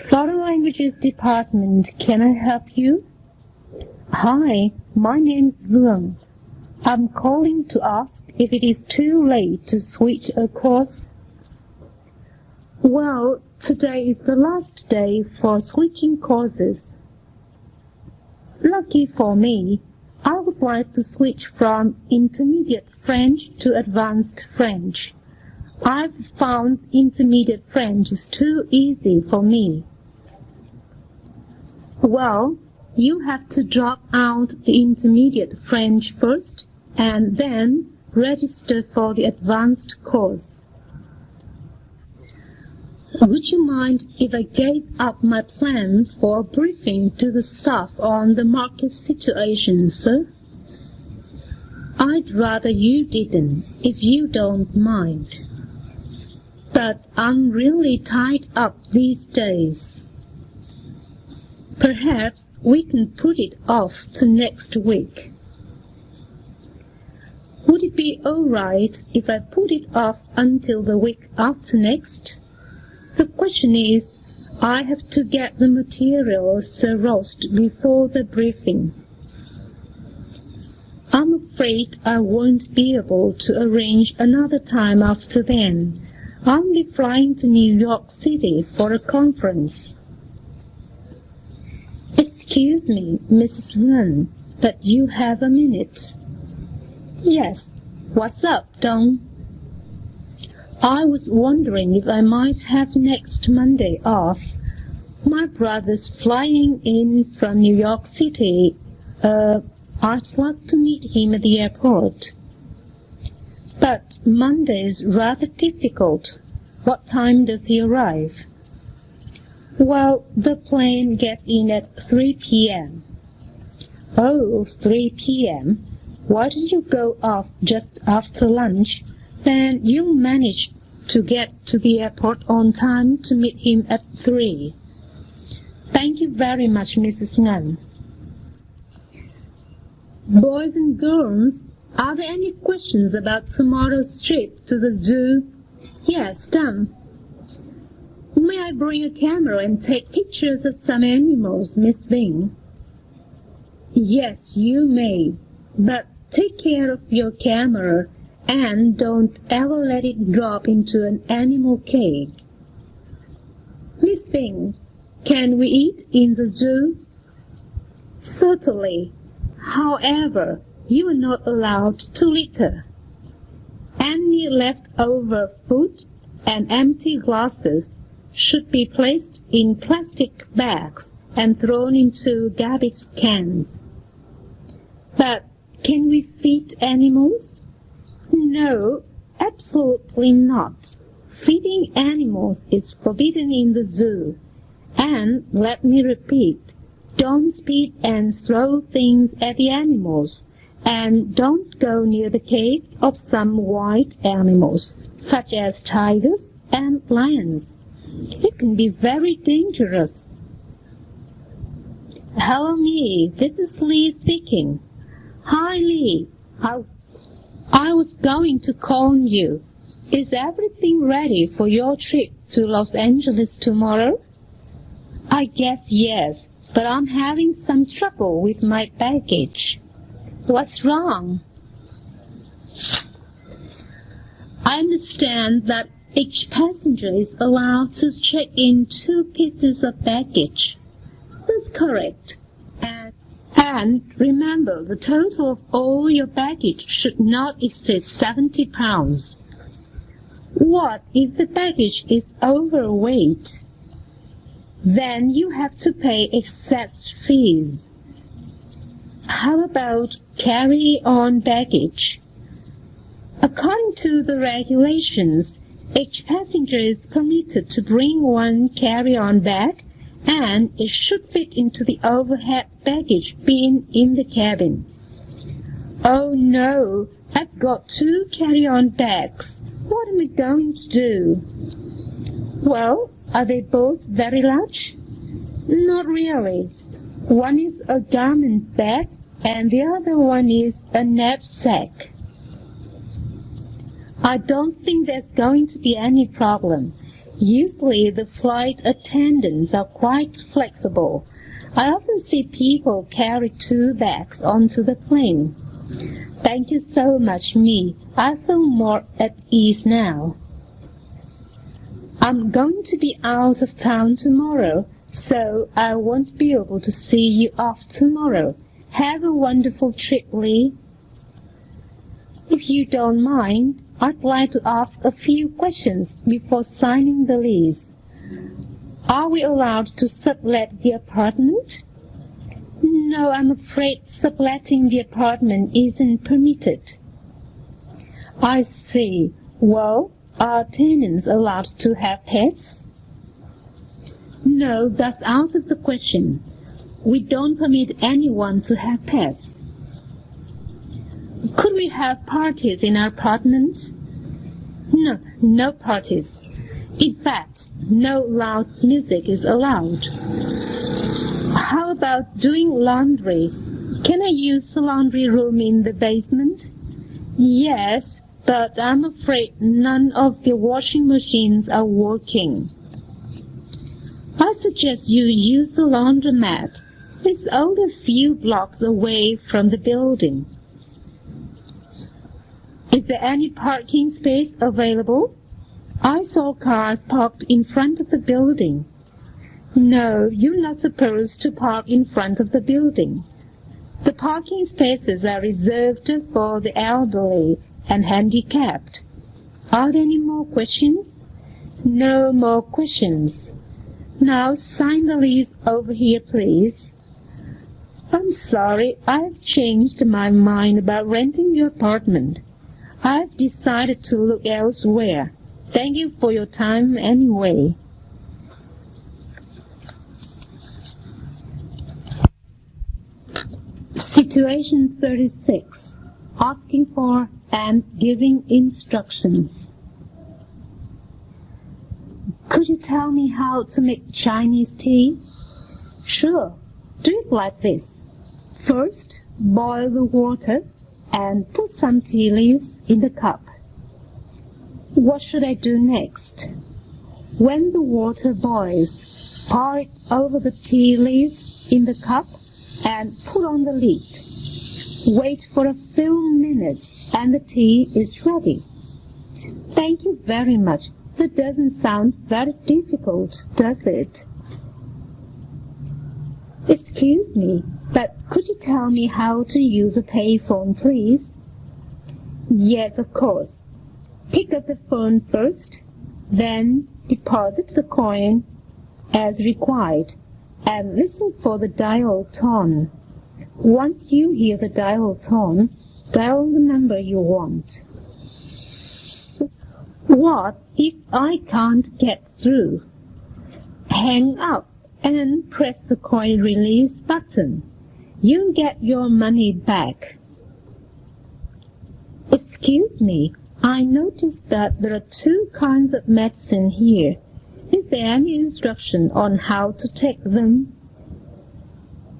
Foreign Languages Department, can I help you? Hi, my name's Vương. I'm calling to ask if it is too late to switch a course. Well, today is the last day for switching courses. Lucky for me, I would like to switch from intermediate French to advanced French. I've found intermediate French is too easy for me. Well, you have to drop out the intermediate French first and then register for the advanced course. Would you mind if I gave up my plan for a briefing to the staff on the market situation, sir? I'd rather you didn't, if you don't mind. But I'm really tied up these days. Perhaps we can put it off to next week. Would it be all right if I put it off until the week after next? The question is, I have to get the material sourced before the briefing. I'm afraid I won't be able to arrange another time after then. I'll be flying to New York City for a conference. Excuse me, Mrs. Nguyen, but you have a minute. Yes, what's up, Don? I was wondering if I might have next Monday off. My brother's flying in from New York City. I'd like to meet him at the airport. But Monday is rather difficult. What time does he arrive? Well, the plane gets in at 3 p.m. Oh, 3 p.m. Why don't you go off just after lunch? Then you'll manage to get to the airport on time to meet him at 3. Thank you very much, Mrs. Nguyen. Boys and girls, are there any questions about tomorrow's trip to the zoo? Yes, Tom. May I bring a camera and take pictures of some animals, Miss Bing? Yes, you may, but take care of your camera and don't ever let it drop into an animal cage. Miss Bing, can we eat in the zoo? Certainly. However, you are not allowed to litter. Any leftover food and empty glasses should be placed in plastic bags and thrown into garbage cans. But can we feed animals? No, absolutely not. Feeding animals is forbidden in the zoo. And let me repeat, don't spit and throw things at the animals, and don't go near the cage of some wild animals, such as tigers and lions. It can be very dangerous. Hello, me. This is Lee speaking. Hi, Lee. I was going to call you. Is everything ready for your trip to Los Angeles tomorrow? I guess yes, but I'm having some trouble with my baggage. What's wrong? I understand that each passenger is allowed to check in 2 pieces of baggage. That's correct. And remember, the total of all your baggage should not exceed 70 pounds. What if the baggage is overweight? Then you have to pay excess fees. How about carry-on baggage? According to the regulations, each passenger is permitted to bring 1 carry-on bag, and it should fit into the overhead baggage bin in the cabin. Oh no, I've got 2 carry-on bags. What am I going to do? Well, are they both very large? Not really. One is a garment bag and the other one is a knapsack. I don't think there's going to be any problem. Usually the flight attendants are quite flexible. I often see people carry 2 bags onto the plane. Thank you so much, Me. I feel more at ease now. I'm going to be out of town tomorrow, so I won't be able to see you off tomorrow. Have a wonderful trip, Lee. If you don't mind, I'd like to ask a few questions before signing the lease. Are we allowed to sublet the apartment? No, I'm afraid subletting the apartment isn't permitted. I see. Well, are tenants allowed to have pets? No, that's out of the question. We don't permit anyone to have pets. Could we have parties in our apartment? No, no parties. In fact, no loud music is allowed. How about doing laundry? Can I use the laundry room in the basement? Yes, but I'm afraid none of the washing machines are working. I suggest you use the laundromat. It's only a few blocks away from the building. Is there any parking space available? I saw cars parked in front of the building. No, you're not supposed to park in front of the building. The parking spaces are reserved for the elderly and handicapped. Are there any more questions? No more questions. Now sign the lease over here, please. I'm sorry, I've changed my mind about renting your apartment. I've decided to look elsewhere. Thank you for your time anyway. Situation 36. Asking for and giving instructions. Could you tell me how to make Chinese tea? Sure. Do it like this. First, boil the water and put some tea leaves in the cup. What should I do next? When the water boils, pour it over the tea leaves in the cup and put on the lid. Wait for a few minutes and the tea is ready. Thank you very much. That doesn't sound very difficult, does it? Excuse me, but could you tell me how to use a payphone, please? Yes, of course. Pick up the phone first, then deposit the coin as required, and listen for the dial tone. Once you hear the dial tone, dial the number you want. What if I can't get through? Hang up and press the coin release button. You'll get your money back. Excuse me, I noticed that there are two kinds of medicine here. Is there any instruction on how to take them?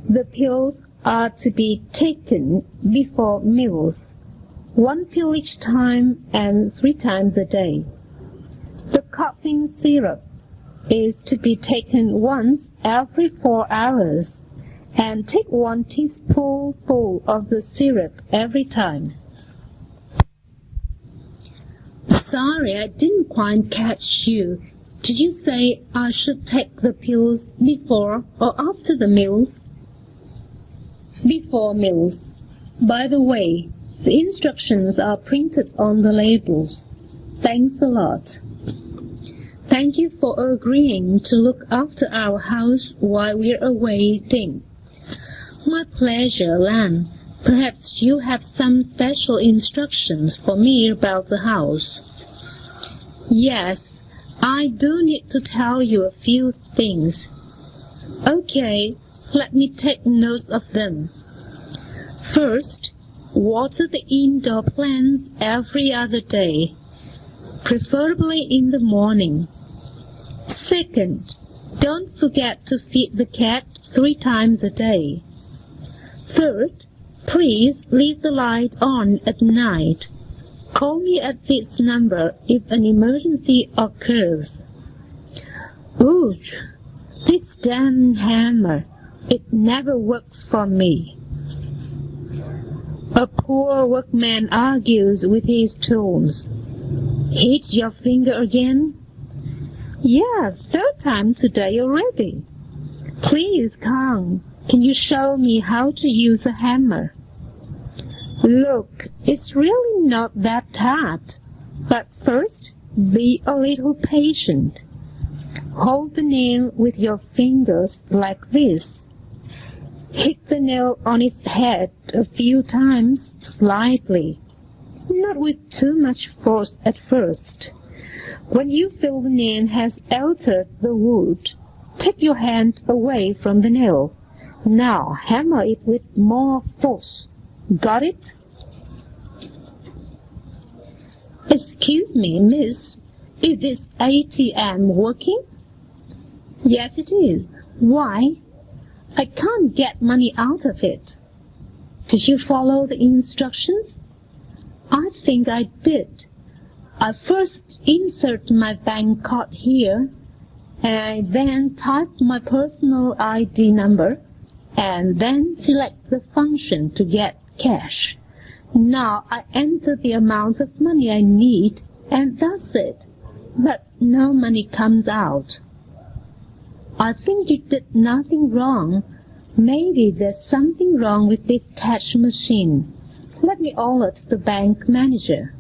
The pills are to be taken before meals, 1 pill each time and 3 times a day. The coughing syrup is to be taken once every 4 hours, and take 1 teaspoonful of the syrup every time. Sorry, I didn't quite catch you. Did you say I should take the pills before or after the meals? Before meals. By the way, the instructions are printed on the labels. Thanks a lot. Thank you for agreeing to look after our house while we're away, Ding. My pleasure, Lan. Perhaps you have some special instructions for me about the house. Yes, I do need to tell you a few things. Okay, let me take notes of them. First, water the indoor plants every other day, preferably in the morning. Second, don't forget to feed the cat 3 times a day. Third, please leave the light on at night. Call me at this number if an emergency occurs. Ouch! This damn hammer. It never works for me. A poor workman argues with his tools. Hit your finger again? Yeah, 3rd time today already. Please, Kang, can you show me how to use a hammer? Look, it's really not that hard. But first, be a little patient. Hold the nail with your fingers like this. Hit the nail on its head a few times slightly. not with too much force at first. When you feel the nail has altered the wood, take your hand away from the nail. Now hammer it with more force. Got it? Excuse me, miss, is this ATM working? Yes, it is. Why? I can't get money out of it. Did you follow the instructions? I think I did. I first insert my bank card here, and then type my personal ID number, and then select the function to get cash. Now I enter the amount of money I need, and that's it. But no money comes out. I think you did nothing wrong. Maybe there's something wrong with this cash machine. Let me alert the bank manager.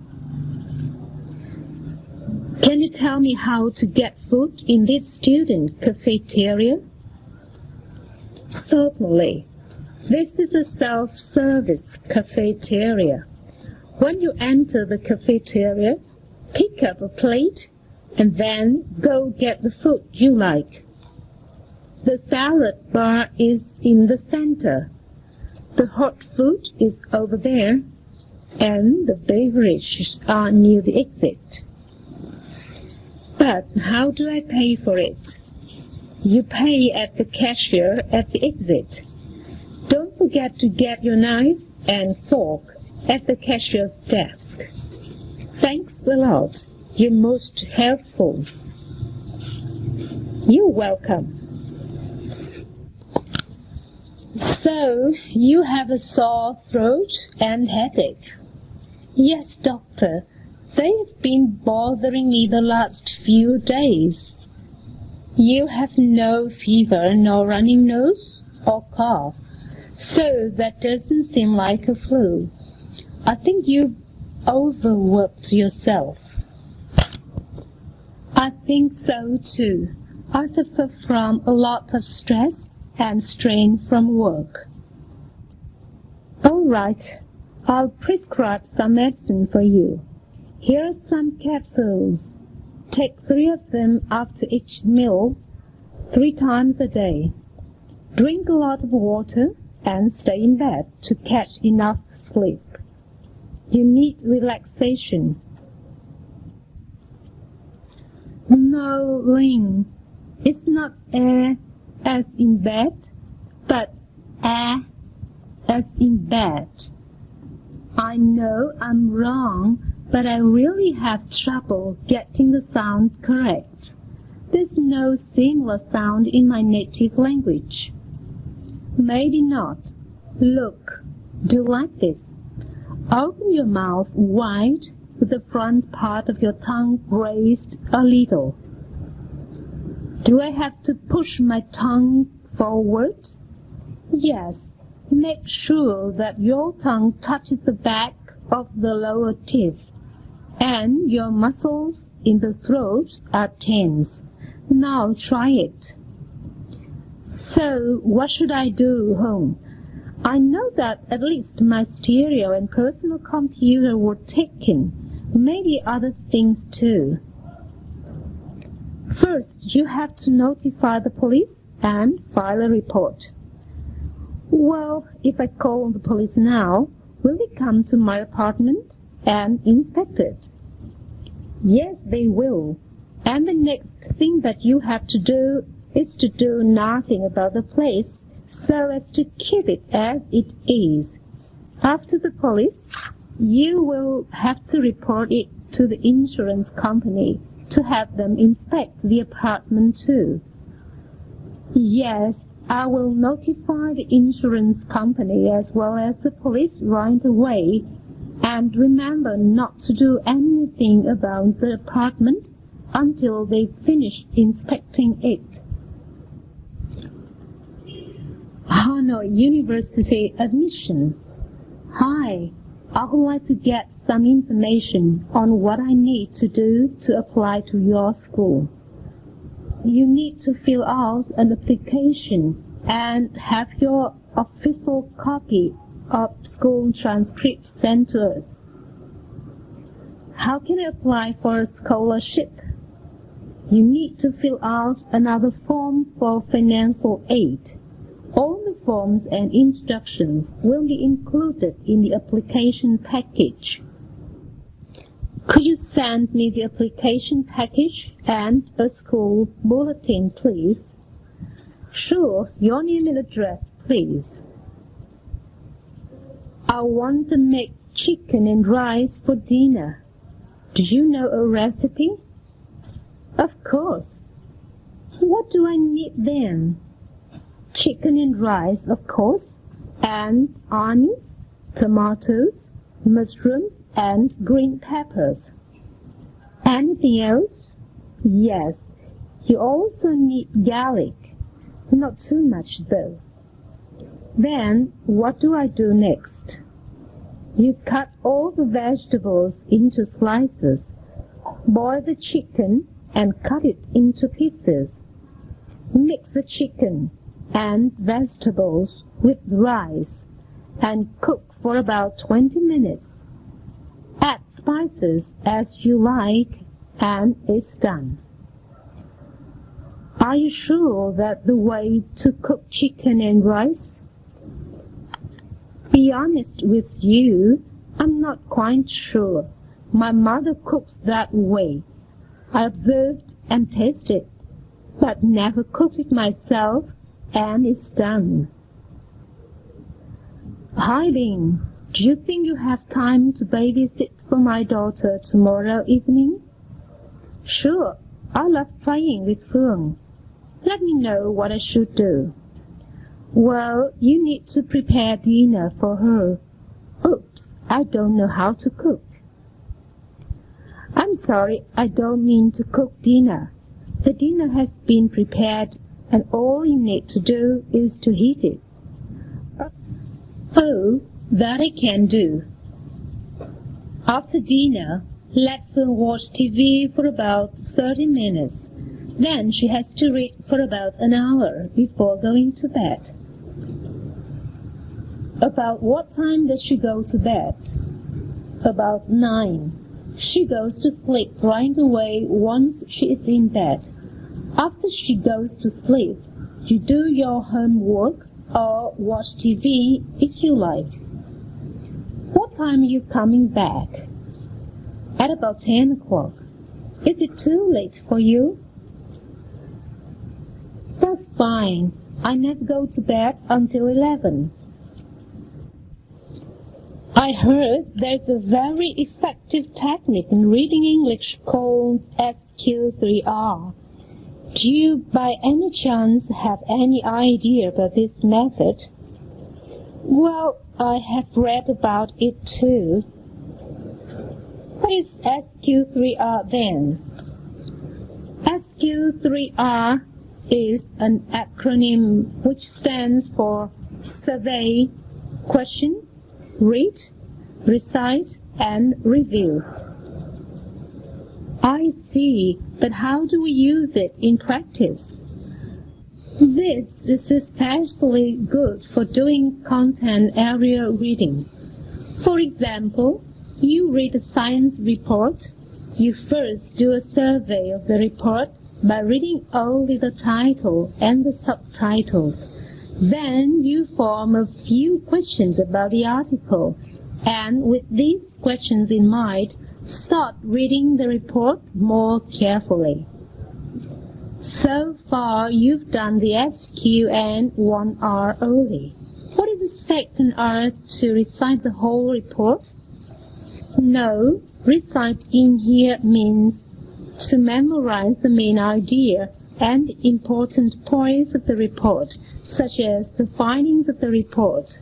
Can you tell me how to get food in this student cafeteria? Certainly. This is a self-service cafeteria. When you enter the cafeteria, pick up a plate and then go get the food you like. The salad bar is in the center. The hot food is over there, and the beverages are near the exit. But how do I pay for it? You pay at the cashier at the exit. Don't forget to get your knife and fork at the cashier's desk. Thanks a lot. You're most helpful. You're welcome. So, you have a sore throat and headache? Yes, doctor. They've been bothering me the last few days. You have no fever, no running nose or cough, so that doesn't seem like a flu. I think you've overworked yourself. I think so too. I suffer from a lot of stress and strain from work. All right, I'll prescribe some medicine for you. Here are some capsules. Take 3 of them after each meal, 3 times a day. Drink a lot of water and stay in bed to catch enough sleep. You need relaxation. No, Ling, it's not as in bed, but as in bed. I know I'm wrong, but I really have trouble getting the sound correct. There's no similar sound in my native language. Maybe not. Look, do like this. Open your mouth wide with the front part of your tongue raised a little. Do I have to push my tongue forward? Yes. Make sure that your tongue touches the back of the lower teeth, and your muscles in the throat are tense. Now try it. So, what should I do home? I know that at least my stereo and personal computer were taken. Maybe other things too. First, you have to notify the police and file a report. Well, if I call the police now, will they come to my apartment and inspect it? Yes, they will. And the next thing that you have to do is to do nothing about the place so as to keep it as it is. After the police, you will have to report it to the insurance company to have them inspect the apartment too. Yes, I will notify the insurance company as well as the police right away, and remember not to do anything about the apartment until they finish inspecting it. Hanoi University admissions. Hi, I would like to get some information on what I need to do to apply to your school. You need to fill out an application and have your official copy of school transcript sent to us. How can I apply for a scholarship? You need to fill out another form for financial aid. All the forms and instructions will be included in the application package. Could you send me the application package and a school bulletin, please? Sure, your name and address, please. I want to make chicken and rice for dinner. Do you know a recipe? Of course. What do I need then? Chicken and rice, of course, and onions, tomatoes, mushrooms, and green peppers. Anything else? Yes, you also need garlic. Not too much, though. Then, what do I do next? You cut all the vegetables into slices. Boil the chicken and cut it into pieces. Mix the chicken and vegetables with rice and cook for about 20 minutes. Add spices as you like and it's done. Are you sure that's the way to cook chicken and rice? Be honest with you, I'm not quite sure. My mother cooks that way. I observed and tasted, but never cooked it myself, and it's done. Hi, Bing. Do you think you have time to babysit for my daughter tomorrow evening? Sure. I love playing with Phương. Let me know what I should do. Well, you need to prepare dinner for her. Oops, I don't know how to cook. I'm sorry, I don't mean to cook dinner. The dinner has been prepared, and all you need to do is to heat it. Oh, that I can do. After dinner, let Phương watch TV for about 30 minutes. Then she has to read for about an hour before going to bed. About what time does she go to bed? About 9. She goes to sleep right away once she is in bed. After she goes to sleep, you do your homework or watch TV if you like. What time are you coming back? At about 10 o'clock. Is it too late for you? That's fine. I never go to bed until 11. I heard there's a very effective technique in reading English called SQ3R. Do you by any chance have any idea about this method? Well, I have read about it too. What is SQ3R then? SQ3R is an acronym which stands for Survey, Question, Read, Recite, and Review. I see, but how do we use it in practice? This is especially good for doing content area reading. For example, you read a science report. You first do a survey of the report by reading only the title and the subtitles. Then you form a few questions about the article, and with these questions in mind, start reading the report more carefully. So far, you've done the SQ and 1R only. What is the second R to recite the whole report? No, recite in here means to memorize the main idea and the important points of the report, such as the findings of the report.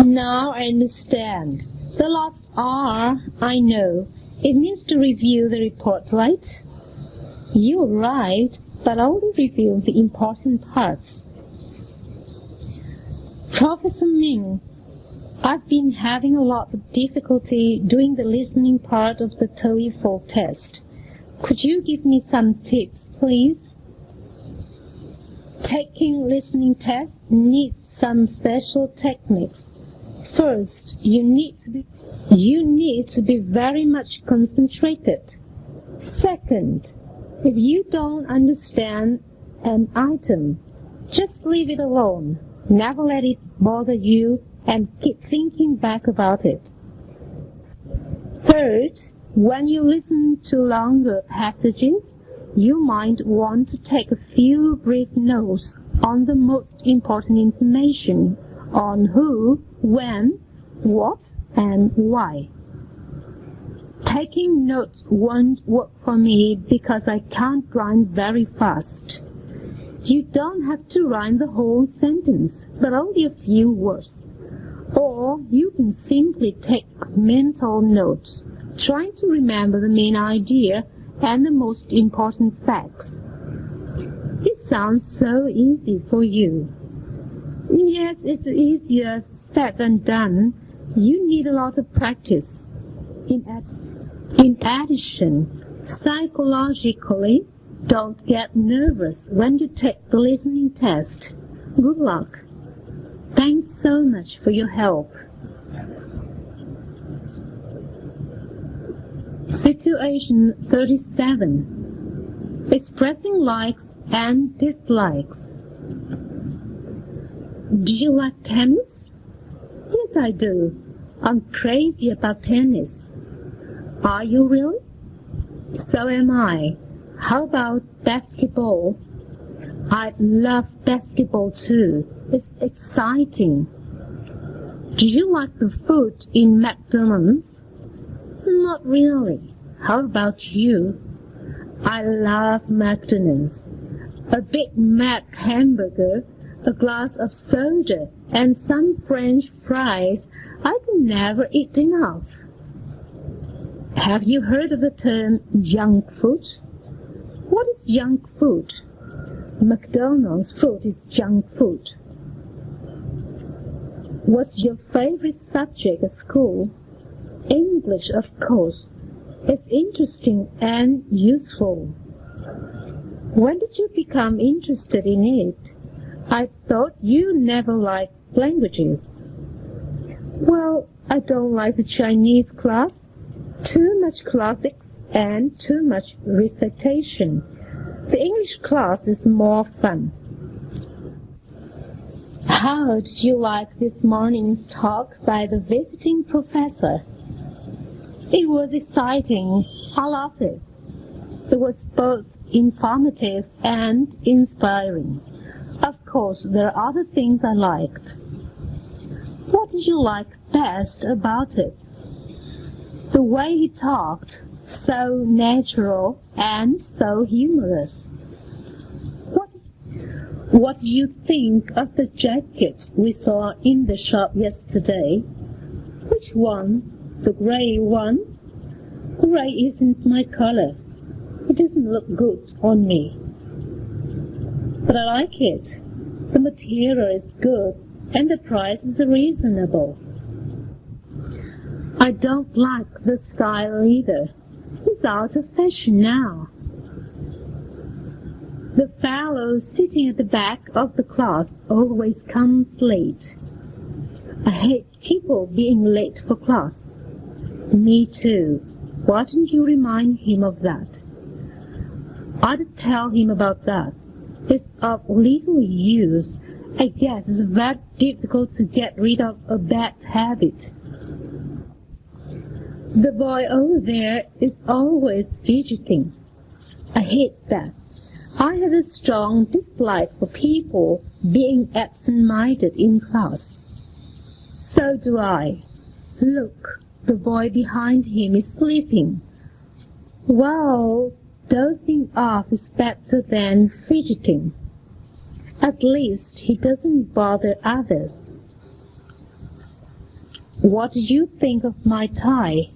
Now I understand. The last R, I know. It means to review the report, right? You're right, but only review the important parts. Professor Ming, I've been having a lot of difficulty doing the listening part of the TOEFL test. Could you give me some tips, please? Taking listening tests needs some special techniques. First, you need to be You need to be very much concentrated. Second, if you don't understand an item, just leave it alone. Never let it bother you and keep thinking back about it. Third, when you listen to longer passages, you might want to take a few brief notes on the most important information on who, when, what, and why. Taking notes won't work for me because I can't rhyme very fast. You don't have to rhyme the whole sentence, but only a few words. Or you can simply take mental notes, trying to remember the main idea and the most important facts. It sounds so easy for you. Yes, it's easier said than done. You need a lot of practice. In addition, psychologically, don't get nervous when you take the listening test. Good luck. Thanks so much for your help. Situation 37. Expressing likes and dislikes. Do you like tennis? Yes, I do. I'm crazy about tennis. Are you really? So am I. How about basketball? I love basketball too. It's exciting. Do you like the food in McDonald's? Not really. How about you? I love McDonald's. A Big Mac hamburger, a glass of soda, and some French fries. I can never eat enough. Have you heard of the term junk food? What is junk food? McDonald's food is junk food. What's your favorite subject at school? English, of course. It's interesting and useful. When did you become interested in it? I thought you never liked languages. Well, I don't like the Chinese class. Too much classics and too much recitation. The English class is more fun. How did you like this morning's talk by the visiting professor? It was exciting. I loved it. It was both informative and inspiring. Of course, there are other things I liked. What did you like best about it? The way he talked, so natural and so humorous. What do you think of the jacket we saw in the shop yesterday? Which one? The grey one? Grey isn't my color. It doesn't look good on me. But I like it. The material is good and the price is reasonable. I don't like the style either. It's out of fashion now. The fellow sitting at the back of the class always comes late. I hate people being late for class. Me too. Why didn't you remind him of that? I'd tell him about that. It's of little use. I guess it's very difficult to get rid of a bad habit. The boy over there is always fidgeting. I hate that. I have a strong dislike for people being absent-minded in class. So do I. Look, the boy behind him is sleeping. Well, dozing off is better than fidgeting. At least he doesn't bother others. What do you think of my tie?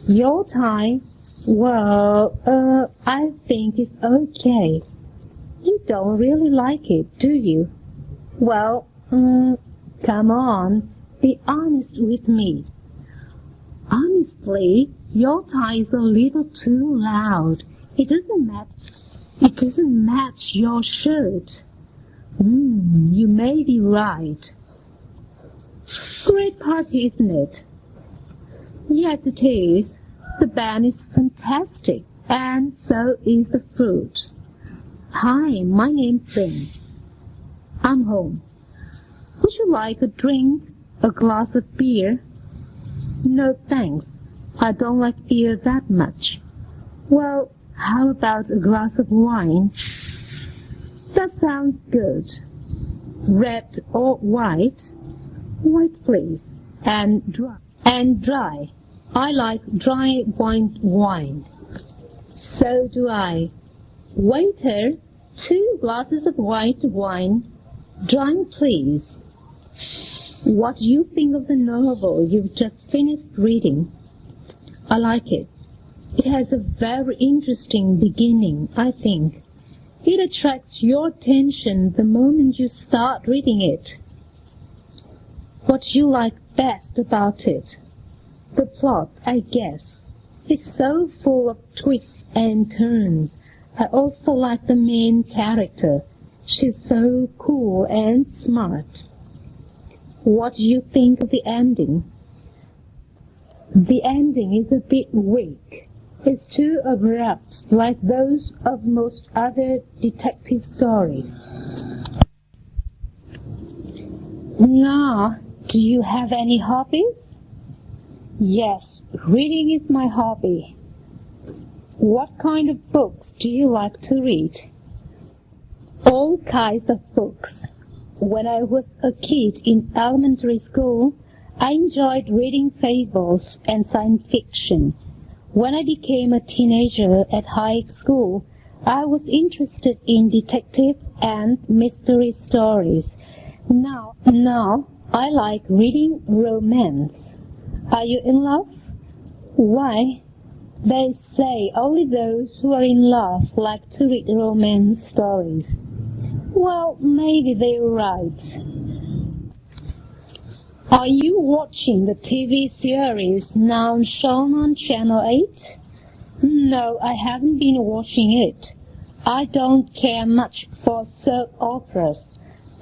Your tie? Well, I think it's okay. You don't really like it, do you? Well, come on, be honest with me. Honestly, your tie is a little too loud. It doesn't match your shirt. You may be right. Great party, isn't it? Yes, it is. The band is fantastic, and so is the fruit. Hi, my name's Ben. I'm home. Would you like a drink? A glass of beer? No, thanks. I don't like beer that much. Well, how about a glass of wine? That sounds good. Red or white? White, please. And dry. And dry. I like dry wine. So do I. Waiter, 2 glasses of white wine. Dry, please. What do you think of the novel you've just finished reading? I like it. It has a very interesting beginning, I think. It attracts your attention the moment you start reading it. What do you like best about it? The plot, I guess. It's so full of twists and turns. I also like the main character. She's so cool and smart. What do you think of the ending? The ending is a bit weak. It's too abrupt, like those of most other detective stories. Now, do you have any hobbies? Yes, reading is my hobby. What kind of books do you like to read? All kinds of books. When I was a kid in elementary school, I enjoyed reading fables and science fiction. When I became a teenager at high school, I was interested in detective and mystery stories. Now I like reading romance. Are you in love? Why? They say only those who are in love like to read romance stories. Well, maybe they're right. Are you watching the TV series now shown on Channel 8? No, I haven't been watching it. I don't care much for soap operas.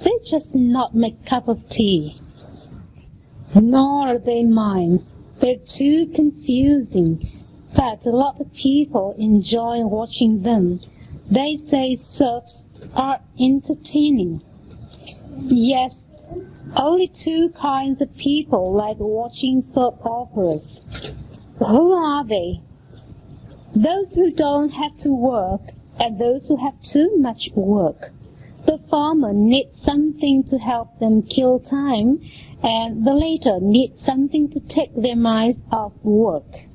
They're just not my cup of tea. Nor are they mine. They're too confusing. But a lot of people enjoy watching them. They say soaps are entertaining. Yes, only 2 kinds of people like watching soap operas. Who are they? Those who don't have to work and those who have too much work. The former needs something to help them kill time, and the latter needs something to take their minds off work.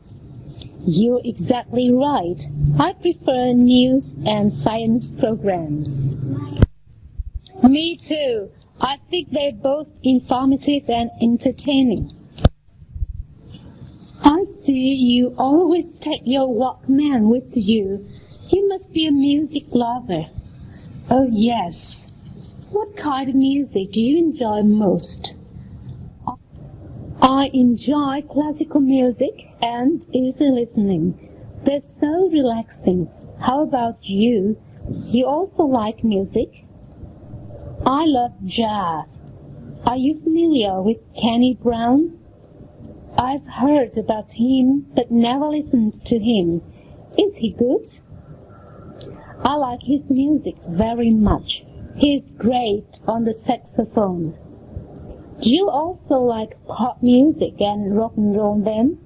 You're exactly right. I prefer news and science programs. Me too. I think they're both informative and entertaining. I see you always take your Walkman with you. You must be a music lover. Oh, yes. What kind of music do you enjoy most? I enjoy classical music and easy listening. They're so relaxing. How about you? You also like music? I love jazz. Are you familiar with Kenny Brown? I've heard about him, but never listened to him. Is he good? I like his music very much. He's great on the saxophone. Do you also like pop music and rock and roll then?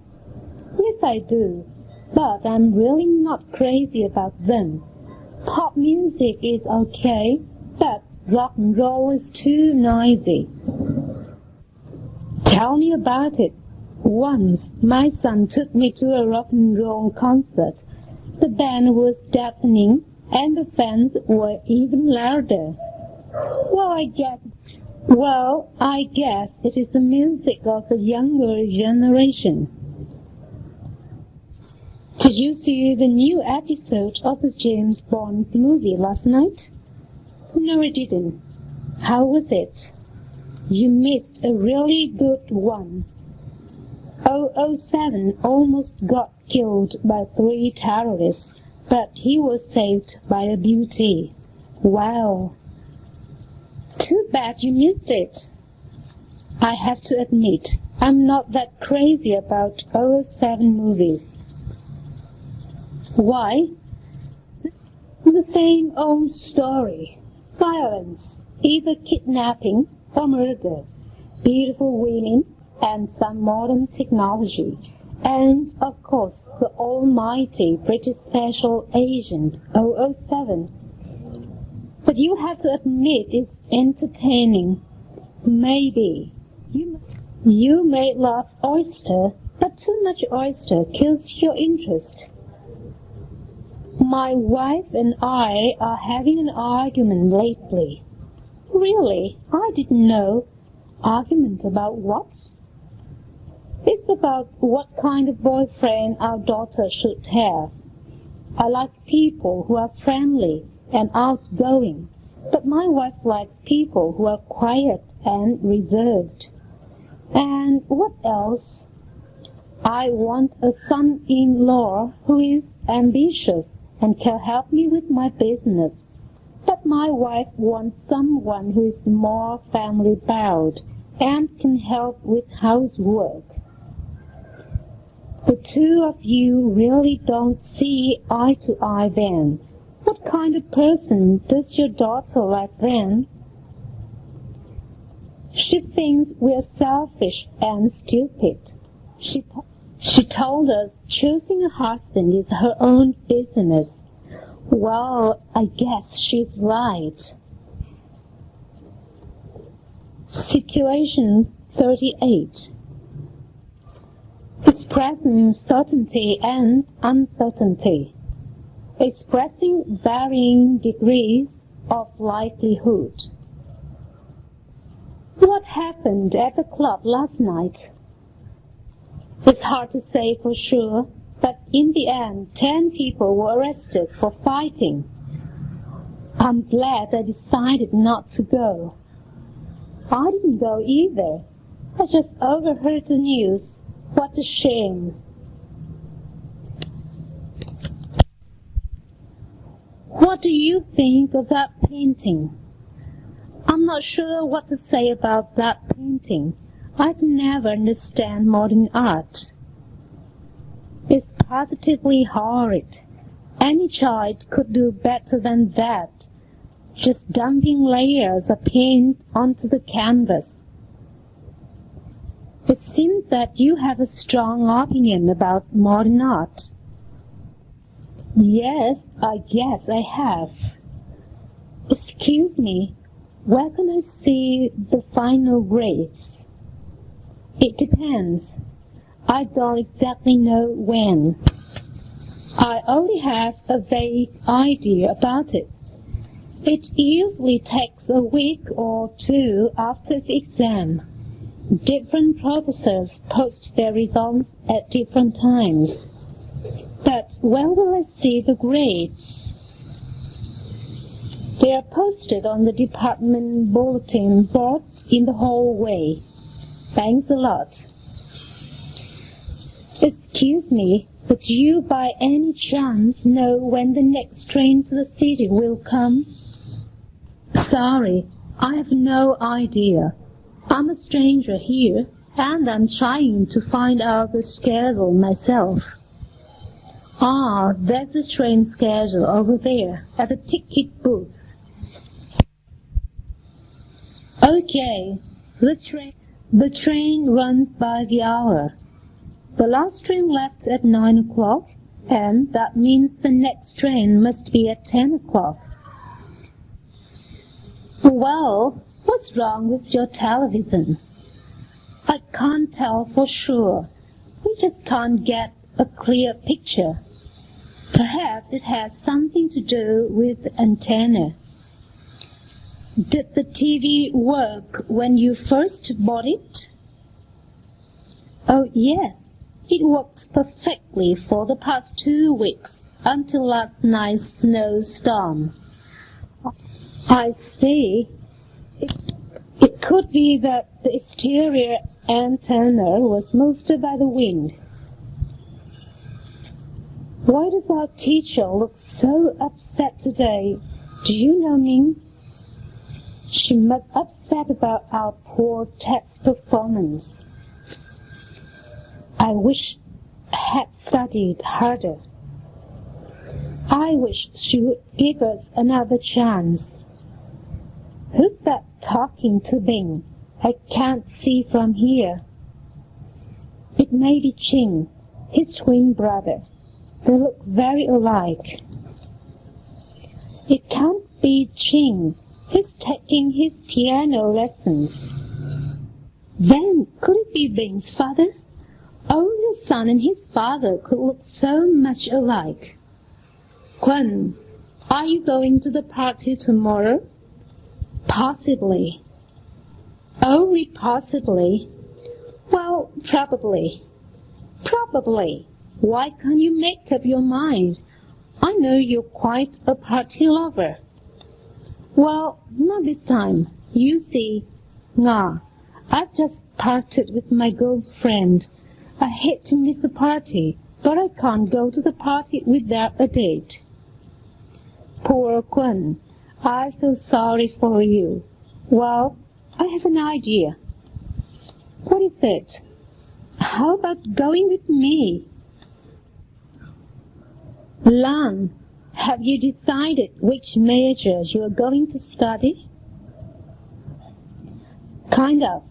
Yes, I do, but I'm really not crazy about them. Pop music is okay, but rock and roll is too noisy. Tell me about it. Once, my son took me to a rock and roll concert. The band was deafening, and the fans were even louder. Well, I guess it is the music of the younger generation. Did you see the new episode of the James Bond movie last night? No, I didn't. How was it? You missed a really good one. 007 almost got killed by 3 terrorists, but he was saved by a beauty. Wow. Too bad you missed it. I have to admit, I'm not that crazy about 007 movies. Why? The same old story. Violence, either kidnapping or murder, beautiful women, and some modern technology. And, of course, the almighty British Special Agent 007. But you have to admit it's entertaining. Maybe. You may love oyster, but too much oyster kills your interest. My wife and I are having an argument lately. Really? I didn't know. Argument about what? It's about what kind of boyfriend our daughter should have. I like people who are friendly and outgoing, but my wife likes people who are quiet and reserved. And what else? I want a son-in-law who is ambitious and can help me with my business. But my wife wants someone who is more family-bound and can help with housework. The two of you really don't see eye to eye then. What kind of person does your daughter like then? She thinks we're selfish and stupid. She told us choosing a husband is her own business. Well, I guess she's right. Situation 38. Expressing certainty and uncertainty. Expressing varying degrees of likelihood. What happened at the club last night? It's hard to say for sure, but in the end, 10 people were arrested for fighting. I'm glad I decided not to go. I didn't go either. I just overheard the news. What a shame. What do you think of that painting? I'm not sure what to say about that painting. I can never understand modern art. It's positively horrid. Any child could do better than that, just dumping layers of paint onto the canvas. It seems that you have a strong opinion about modern art. Yes, I guess I have. Excuse me, where can I see the final grades? It depends. I don't exactly know when. I only have a vague idea about it. It usually takes a week or two after the exam. Different professors post their results at different times. But where will I see the grades? They are posted on the department bulletin board in the hallway. Thanks a lot. Excuse me, but you by any chance know when the next train to the city will come? Sorry, I have no idea. I'm a stranger here, and I'm trying to find out the schedule myself. Ah, there's the train schedule over there, at the ticket booth. Okay, the train runs by the hour. The last train left at 9 o'clock, and that means the next train must be at 10 o'clock. Well, what's wrong with your television? I can't tell for sure. We just can't get a clear picture. Perhaps it has something to do with the antenna. Did the TV work when you first bought it? Oh, yes. It worked perfectly for the past 2 weeks, until last night's snowstorm. I see. It could be that the exterior antenna was moved by the wind. Why does our teacher look so upset today? Do you know Ming? She must upset about our poor test performance. I wish I had studied harder. I wish she would give us another chance. Who's that talking to Bing? I can't see from here. It may be Ching, his twin brother. They look very alike. It can't be Ching. He's taking his piano lessons. Then could it be Bing's father? Oh, the son and his father could look so much alike. Quan, are you going to the party tomorrow? Possibly. Only possibly. Well, probably. Probably. Why can't you make up your mind? I know you're quite a party lover. Well, not this time. You see, I've just parted with my girlfriend. I hate to miss a party, but I can't go to the party without a date. Poor Quan, I feel sorry for you. Well, I have an idea. What is it? How about going with me? Lan, have you decided which major you are going to study? Kind of.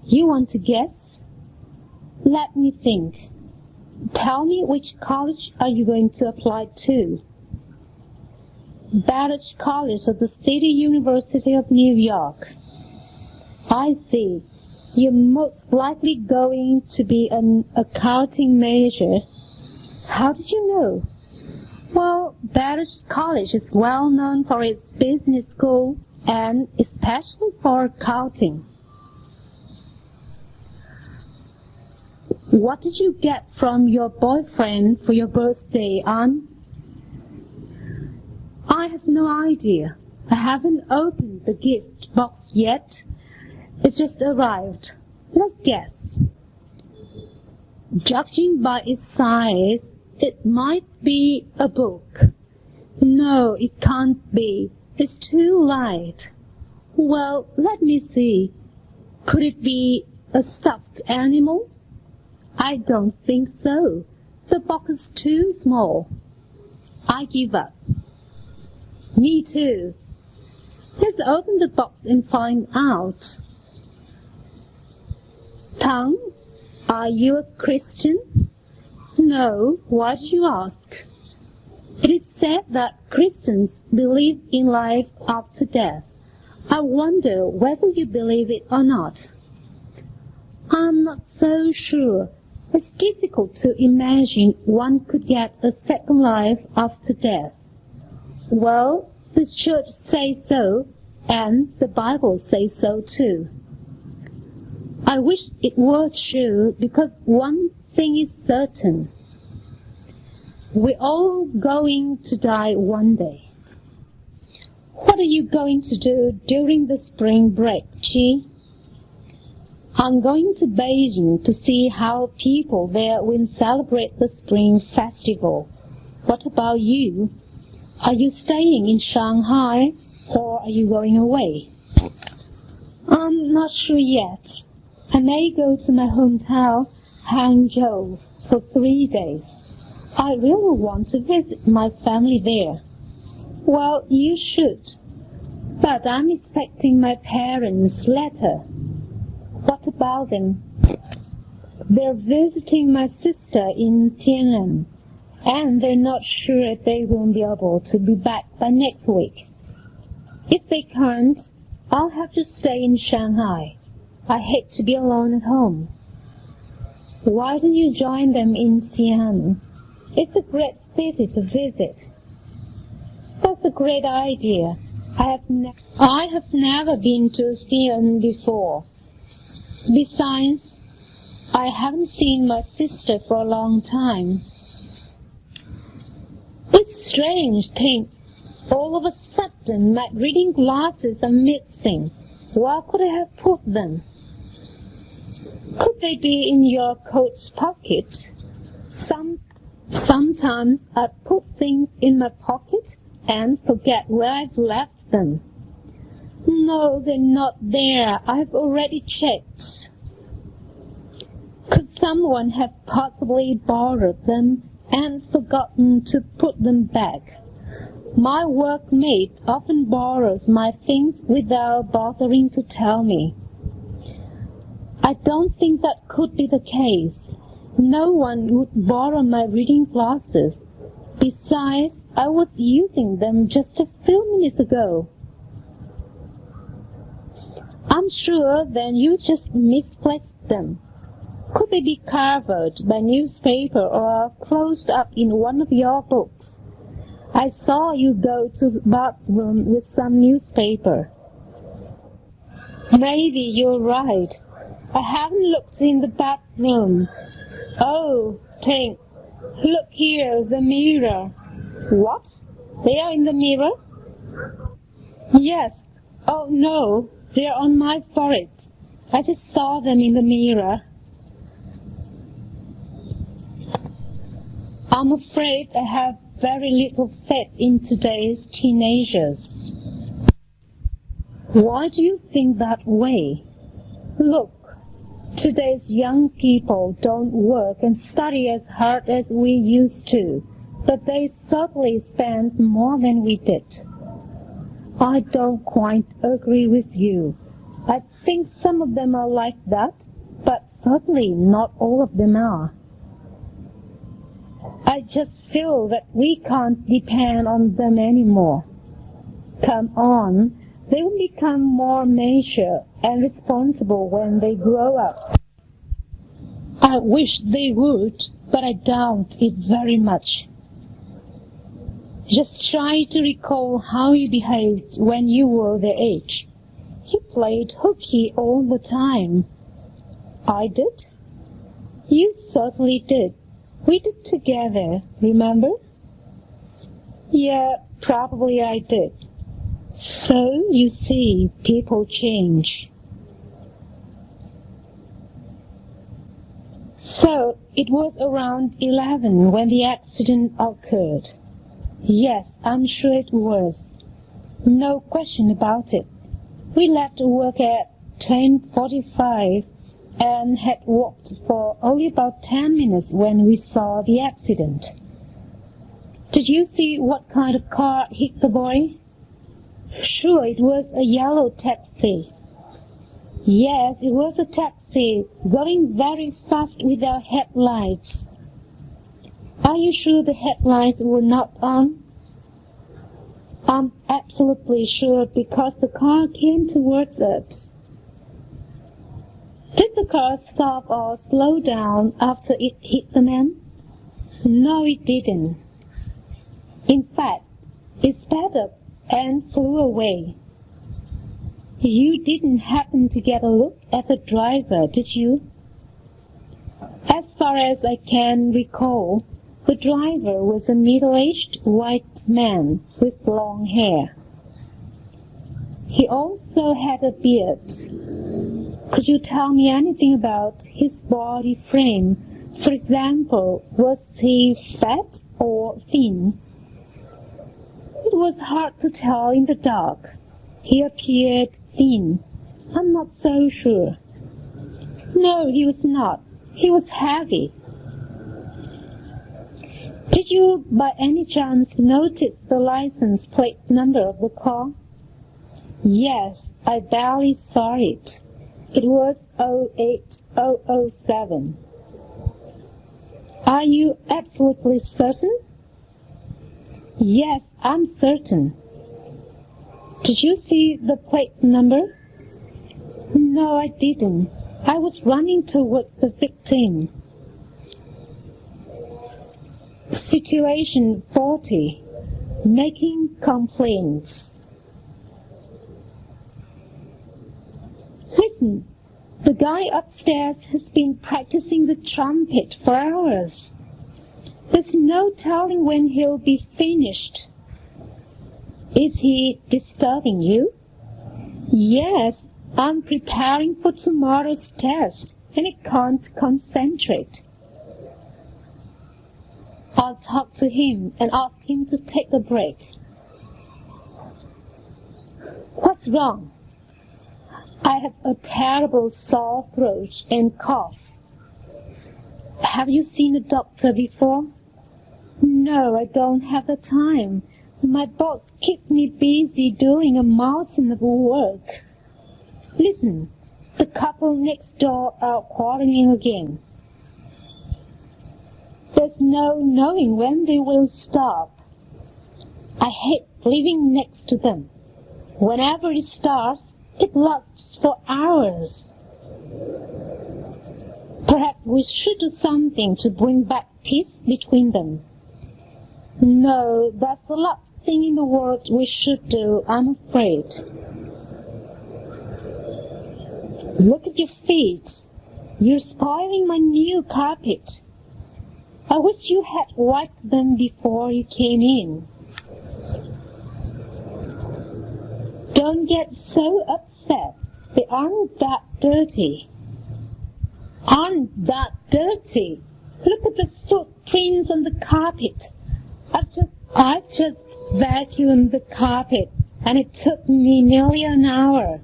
You want to guess? Let me think. Tell me, which college are you going to apply to? Barrett College of the City University of New York. I see. You're most likely going to be an accounting major. How did you know? Well, Barrett College is well known for its business school and especially for accounting. What did you get from your boyfriend for your birthday, Anne? I have no idea. I haven't opened the gift box yet. It's just arrived. Let's guess. Judging by its size, it might be a book. No, it can't be. It's too light. Well, let me see. Could it be a stuffed animal? I don't think so. The box is too small. I give up. Me too. Let's open the box and find out. Tang, are you a Christian? No. Why do you ask? It is said that Christians believe in life after death. I wonder whether you believe it or not. I'm not so sure. It's difficult to imagine one could get a second life after death. Well, the church says so, and the Bible says so too. I wish it were true, because one thing is certain. We're all going to die one day. What are you going to do during the spring break, Chi? I'm going to Beijing to see how people there will celebrate the Spring Festival. What about you? Are you staying in Shanghai or are you going away? I'm not sure yet. I may go to my hometown, Hangzhou, for 3 days. I really want to visit my family there. Well, you should. But I'm expecting my parents' letter. What about them? They're visiting my sister in Tiananmen, and they're not sure if they will be able to be back by next week. If they can't, I'll have to stay in Shanghai. I hate to be alone at home. Why don't you join them in Xi'an? It's a great city to visit. That's a great idea. I have never been to Xi'an before. Besides, I haven't seen my sister for a long time. It's strange to think all of a sudden my reading glasses are missing. Where could I have put them? Could they be in your coat pocket? Sometimes I put things in my pocket and forget where I've left them. No, they're not there. I've already checked. Could someone had possibly borrowed them and forgotten to put them back. My workmate often borrows my things without bothering to tell me. I don't think that could be the case. No one would borrow my reading glasses. Besides, I was using them just a few minutes ago. I'm sure then you just misplaced them. Could they be covered by newspaper or closed up in one of your books? I saw you go to the bathroom with some newspaper. Maybe you're right. I haven't looked in the bathroom. Oh, think. Look here, the mirror. What? They are in the mirror? Yes. Oh, no. They are on my forehead. I just saw them in the mirror. I'm afraid I have very little faith in today's teenagers. Why do you think that way? Look, today's young people don't work and study as hard as we used to, but they certainly spend more than we did. I don't quite agree with you. I think some of them are like that, but certainly not all of them are. I just feel that we can't depend on them anymore. Come on, they will become more mature and responsible when they grow up. I wish they would, but I doubt it very much. Just try to recall how you behaved when you were their age. You played hooky all the time. I did? You certainly did. We did together, remember? Yeah, probably I did. So, you see, people change. So, it was around 11 when the accident occurred. Yes, I'm sure it was. No question about it. We left work at 10:45 and had walked for only about 10 minutes when we saw the accident. Did you see what kind of car hit the boy? Sure, it was a yellow taxi. Yes, it was a taxi, going very fast without headlights. Are you sure the headlights were not on? I'm absolutely sure because the car came towards us. Did the car stop or slow down after it hit the man? No, it didn't. In fact, it sped up and flew away. You didn't happen to get a look at the driver, did you? As far as I can recall, the driver was a middle-aged white man with long hair. He also had a beard. Could you tell me anything about his body frame? For example, was he fat or thin? It was hard to tell in the dark. He appeared thin. I'm not so sure. No, he was not. He was heavy. Did you by any chance notice the license plate number of the car? Yes, I barely saw it. It was 08007. Are you absolutely certain? Yes, I'm certain. Did you see the plate number? No, I didn't. I was running towards the victim. Situation 40. Making complaints. Listen, the guy upstairs has been practicing the trumpet for hours. There's no telling when he'll be finished. Is he disturbing you? Yes, I'm preparing for tomorrow's test, and I can't concentrate. I'll talk to him and ask him to take a break. What's wrong? I have a terrible sore throat and cough. Have you seen a doctor before? No, I don't have the time. My boss keeps me busy doing a mountain of work. Listen, the couple next door are quarreling again. There's no knowing when they will stop. I hate living next to them. Whenever it starts, it lasts for hours. Perhaps we should do something to bring back peace between them. No, that's the last thing in the world we should do, I'm afraid. Look at your feet. You're spoiling my new carpet. I wish you had wiped them before you came in. Don't get so upset. They aren't that dirty. Aren't that dirty? Look at the footprints on the carpet. I've just vacuumed the carpet, and it took me nearly an hour.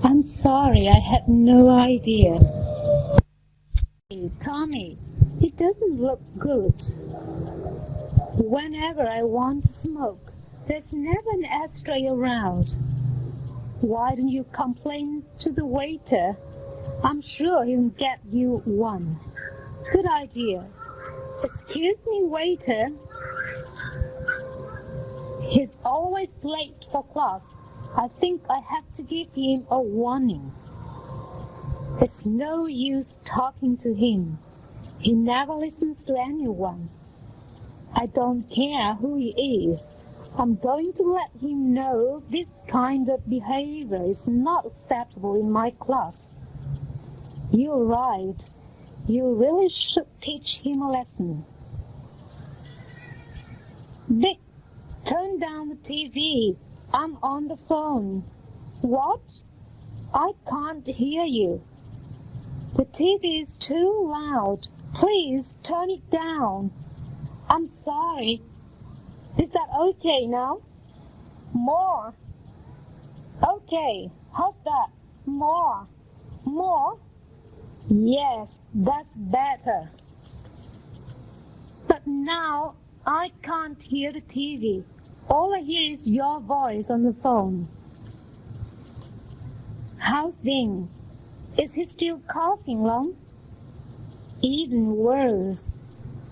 I'm sorry, I had no idea. Hey, Tommy, it doesn't look good. Whenever I want to smoke, there's never an ashtray around. Why don't you complain to the waiter? I'm sure he'll get you one. Good idea. Excuse me, waiter. He's always late for class. I think I have to give him a warning. It's no use talking to him. He never listens to anyone. I don't care who he is. I'm going to let him know this kind of behavior is not acceptable in my class. You're right. You really should teach him a lesson. Dick, turn down the TV. I'm on the phone. What? I can't hear you. The TV is too loud. Please turn it down. I'm sorry. Is that okay now? More. Okay, how's that? More. More? Yes, that's better. But now I can't hear the TV. All I hear is your voice on the phone. How's Bing? Is he still coughing long? Even worse.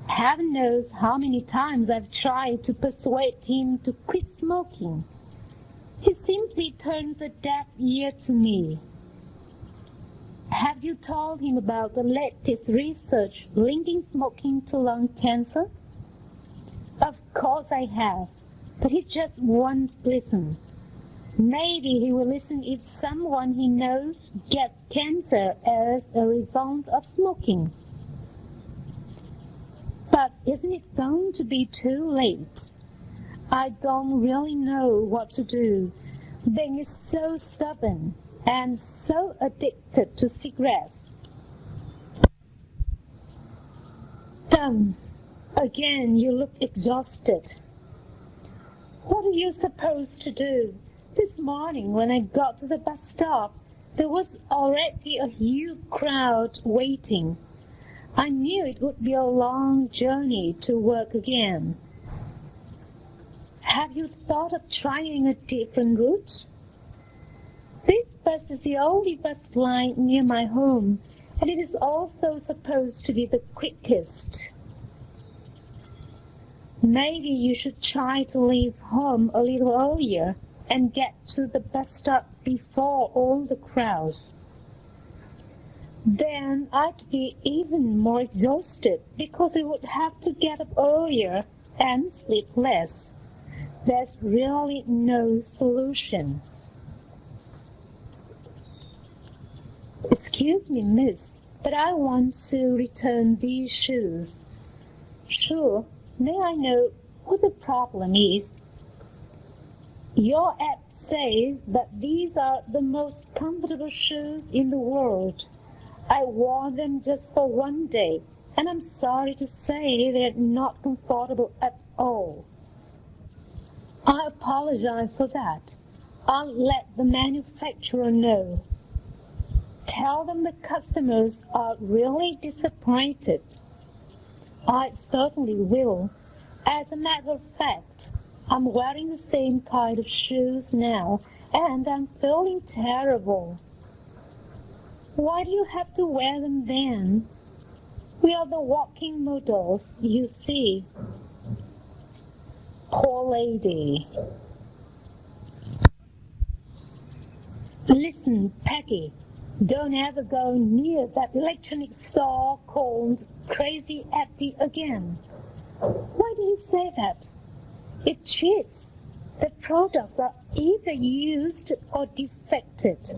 Heaven knows how many times I've tried to persuade him to quit smoking. He simply turns a deaf ear to me. Have you told him about the latest research linking smoking to lung cancer? Of course I have, but he just won't listen. Maybe he will listen if someone he knows gets cancer as a result of smoking. But isn't it going to be too late? I don't really know what to do. Ben is so stubborn and so addicted to cigarettes. Again you look exhausted. What are you supposed to do? This morning when I got to the bus stop, there was already a huge crowd waiting. I knew it would be a long journey to work again. Have you thought of trying a different route? This bus is the only bus line near my home, and it is also supposed to be the quickest. Maybe you should try to leave home a little earlier and get to the bus stop before all the crowds. Then I'd be even more exhausted because I would have to get up earlier and sleep less. There's really no solution. Excuse me, miss, but I want to return these shoes. Sure, may I know what the problem is? Your ad says that these are the most comfortable shoes in the world. I wore them just for one day, and I'm sorry to say they're not comfortable at all. I apologize for that. I'll let the manufacturer know. Tell them the customers are really disappointed. I certainly will. As a matter of fact, I'm wearing the same kind of shoes now, and I'm feeling terrible. Why do you have to wear them then? We are the walking models, you see. Poor lady. Listen, Peggy, don't ever go near that electronic store called Crazy Eddie again. Why do you say that? It's cheats. The products are either used or defected.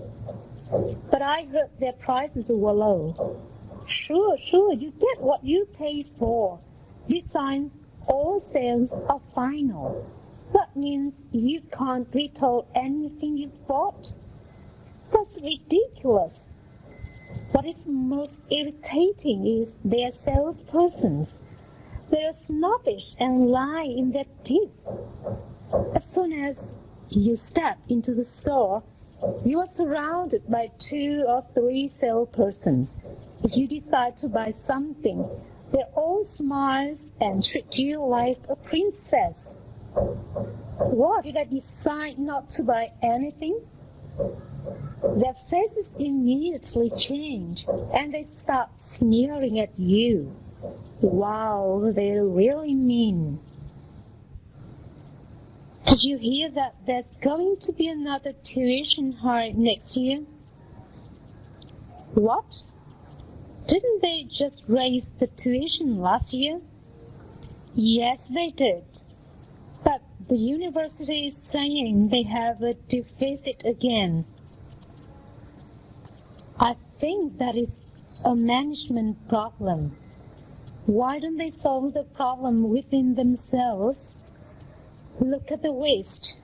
But I heard their prices were low. Sure, you get what you paid for. Besides, all sales are final. That means you can't retail anything you bought. That's ridiculous. What is most irritating is their salespersons. They're snobbish and lie in their teeth. As soon as you step into the store, you are surrounded by 2 or 3 salespersons. If you decide to buy something, they're all smiles and treat you like a princess. What did I decide not to buy anything? Their faces immediately change, and they start sneering at you. Wow, they're really mean. Did you hear that there's going to be another tuition hike next year? What? Didn't they just raise the tuition last year? Yes, they did. But the university is saying they have a deficit again. I think that is a management problem. Why don't they solve the problem within themselves? Look at the West.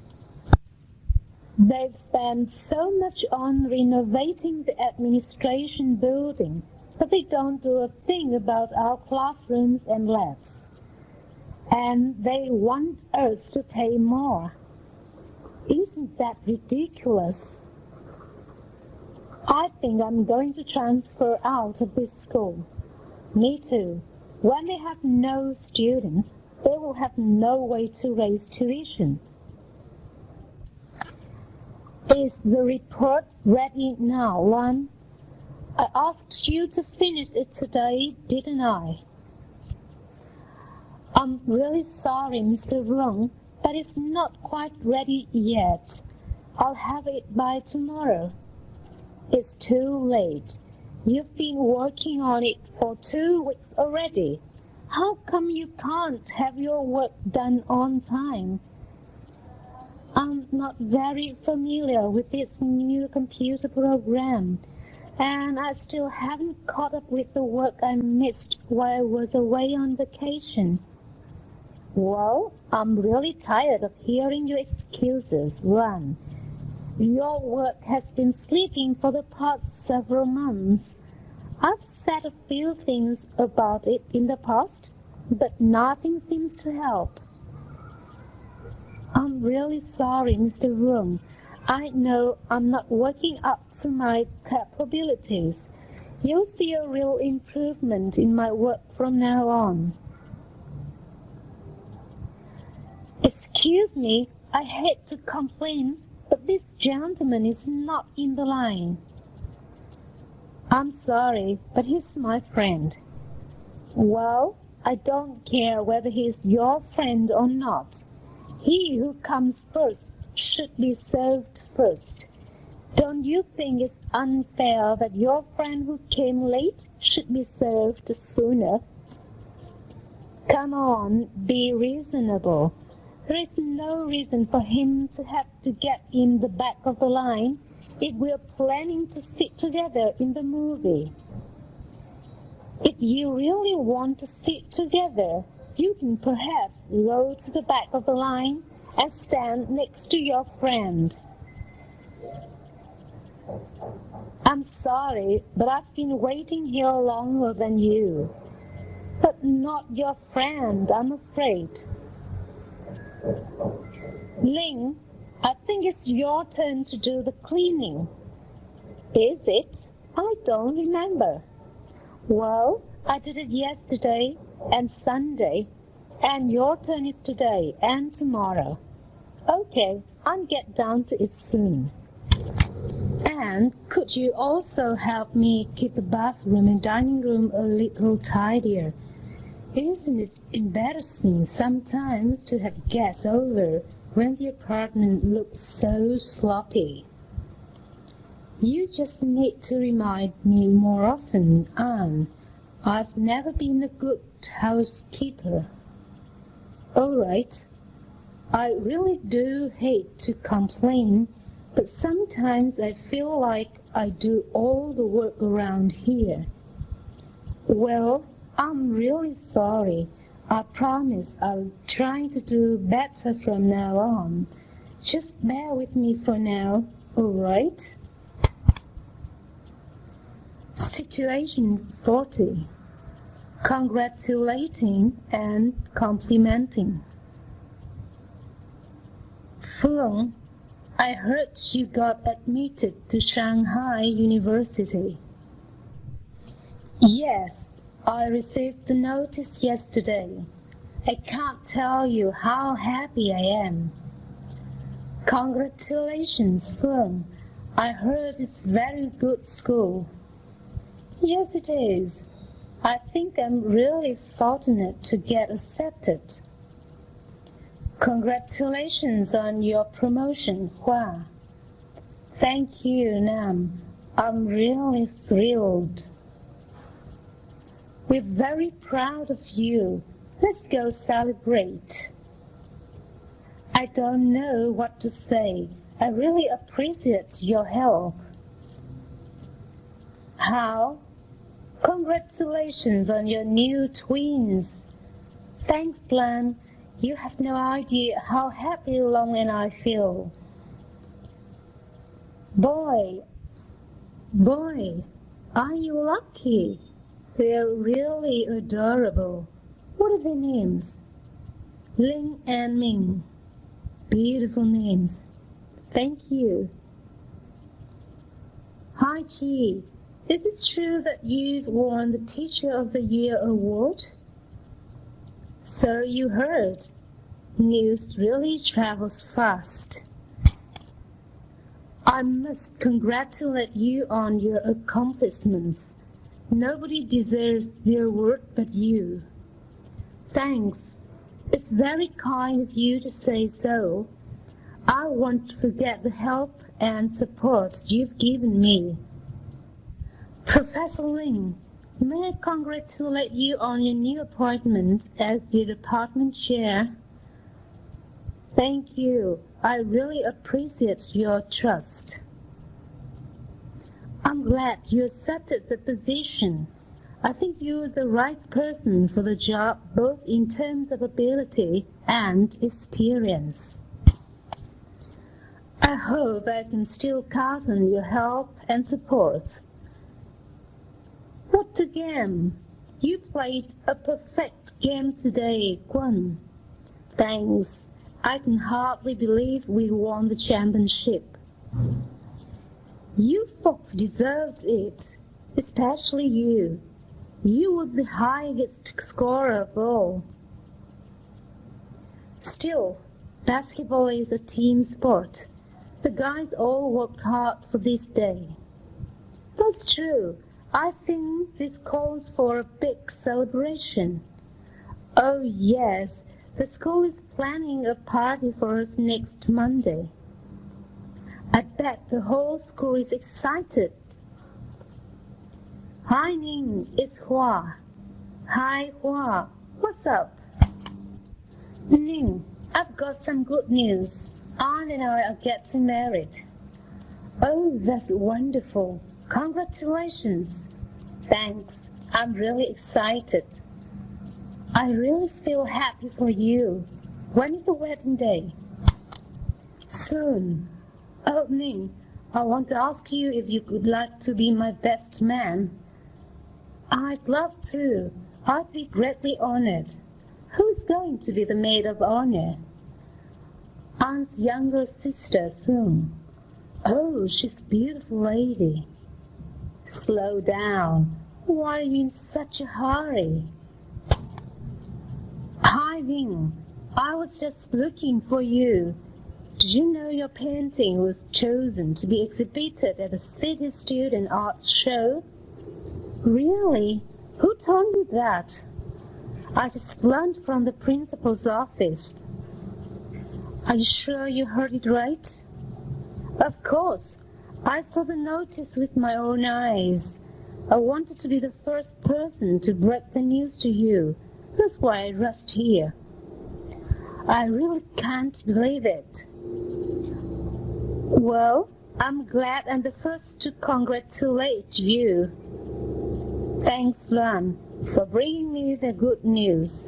They've spent so much on renovating the administration building, but they don't do a thing about our classrooms and labs. And they want us to pay more. Isn't that ridiculous? I think I'm going to transfer out of this school. Me too. When they have no students, they will have no way to raise tuition. Is the report ready now, Lan? I asked you to finish it today, didn't I? I'm really sorry, Mr. Wrong, but it's not quite ready yet. I'll have it by tomorrow. It's too late. You've been working on it for 2 weeks already. How come you can't have your work done on time? I'm not very familiar with this new computer program, and I still haven't caught up with the work I missed while I was away on vacation. Well, I'm really tired of hearing your excuses, Ron. Your work has been sleeping for the past several months. I've said a few things about it in the past, but nothing seems to help. I'm really sorry, Mr. Room. I know I'm not working up to my capabilities. You'll see a real improvement in my work from now on. Excuse me, I hate to complain, but this gentleman is not in the line. I'm sorry, but he's my friend. Well, I don't care whether he's your friend or not. He who comes first should be served first. Don't you think it's unfair that your friend who came late should be served sooner? Come on, be reasonable. There is no reason for him to have to get in the back of the line if we're planning to sit together in the movie. If you really want to sit together, you can perhaps go to the back of the line and stand next to your friend. I'm sorry, but I've been waiting here longer than you. But not your friend, I'm afraid. Ling, I think it's your turn to do the cleaning. Is it? I don't remember. Well, I did it yesterday and Sunday, and your turn is today and tomorrow. Okay, I'll get down to it soon. And could you also help me keep the bathroom and dining room a little tidier? Isn't it embarrassing sometimes to have guests over when the apartment looks so sloppy? You just need to remind me more often, Anne. I've never been a good housekeeper. All right. I really do hate to complain, but sometimes I feel like I do all the work around here. Well, I'm really sorry. I promise I'll try to do better from now on. Just bear with me for now, all right? Situation 40. Congratulating and complimenting. Phương, I heard you got admitted to Shanghai University. Yes, I received the notice yesterday. I can't tell you how happy I am. Congratulations, Phương. I heard it's a very good school. Yes, it is. I think I'm really fortunate to get accepted. Congratulations on your promotion, Hoa. Thank you, Nam. I'm really thrilled. We're very proud of you. Let's go celebrate. I don't know what to say. I really appreciate your help. How? Congratulations on your new twins. Thanks, Lan. You have no idea how happy Long and I feel. Boy, are you lucky? They're really adorable. What are their names? Ling and Ming. Beautiful names. Thank you. Hi, Chi. Is it true that you've won the Teacher of the Year award? So you heard. News really travels fast. I must congratulate you on your accomplishments. Nobody deserves the award but you. Thanks. It's very kind of you to say so. I won't forget the help and support you've given me. Professor Ling, may I congratulate you on your new appointment as the department chair? Thank you. I really appreciate your trust. I'm glad you accepted the position. I think you're the right person for the job, both in terms of ability and experience. I hope I can still count on your help and support. What a game! You played a perfect game today, Guan. Thanks. I can hardly believe we won the championship. You folks deserved it, especially you. You were the highest scorer of all. Still, basketball is a team sport. The guys all worked hard for this day. That's true. I think this calls for a big celebration. Oh yes, the school is planning a party for us next Monday. I bet the whole school is excited. Hi Ning, it's Hua. Hi Hua, what's up? Ning, I've got some good news. Anne and I are getting married. Oh, that's wonderful. Congratulations. Thanks. I'm really excited. I really feel happy for you. When is the wedding day? Soon. Oh, Ning, I want to ask you if you would like to be my best man. I'd love to. I'd be greatly honored. Who is going to be the maid of honor? Anne's younger sister, Soon. Oh, she's a beautiful lady. Slow down. Why are you in such a hurry? Hi, Ving. I was just looking for you. Did you know your painting was chosen to be exhibited at the City Student Art Show? Really? Who told you that? I just learned from the principal's office. Are you sure you heard it right? Of course. I saw the notice with my own eyes. I wanted to be the first person to break the news to you. That's why I rushed here. I really can't believe it. Well, I'm glad I'm the first to congratulate you. Thanks, Ron, for bringing me the good news.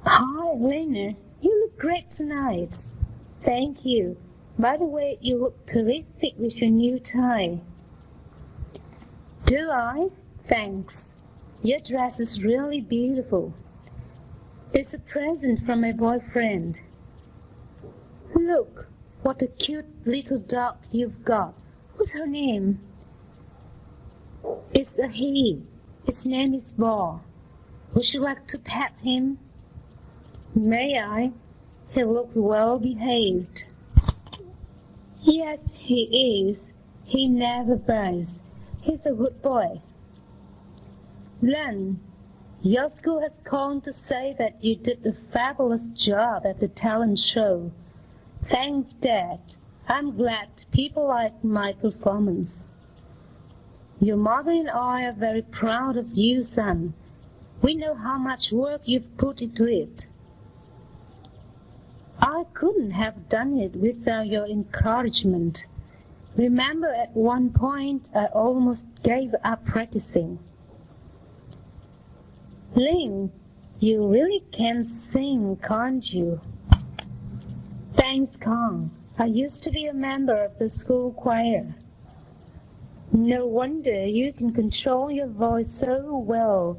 Hi, Lena. You look great tonight. Thank you. By the way, you look terrific with your new tie. Do I? Thanks. Your dress is really beautiful. It's a present from my boyfriend. Look, what a cute little dog you've got. What's her name? It's a he. His name is Bo. Would you like to pet him? May I? He looks well behaved. Yes, he is. He never bites. He's a good boy. Len, your school has called to say that you did a fabulous job at the talent show. Thanks, Dad. I'm glad people like my performance. Your mother and I are very proud of you, son. We know how much work you've put into it. I couldn't have done it without your encouragement. Remember, at one point, I almost gave up practicing. Ling, you really can sing, can't you? Thanks, Kong. I used to be a member of the school choir. No wonder you can control your voice so well.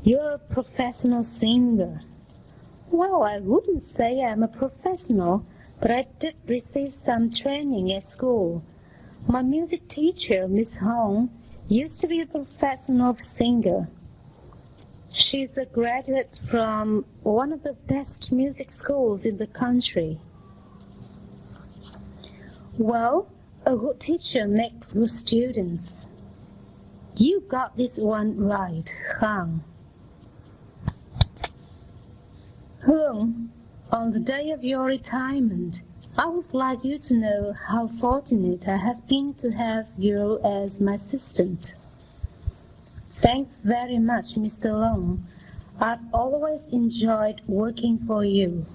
You're a professional singer. Well, I wouldn't say I'm a professional, but I did receive some training at school. My music teacher, Miss Hong, used to be a professional singer. She's a graduate from one of the best music schools in the country. Well, a good teacher makes good students. You got this one right, Hong. Hung, on the day of your retirement, I would like you to know how fortunate I have been to have you as my assistant. Thanks very much, Mr. Long. I've always enjoyed working for you.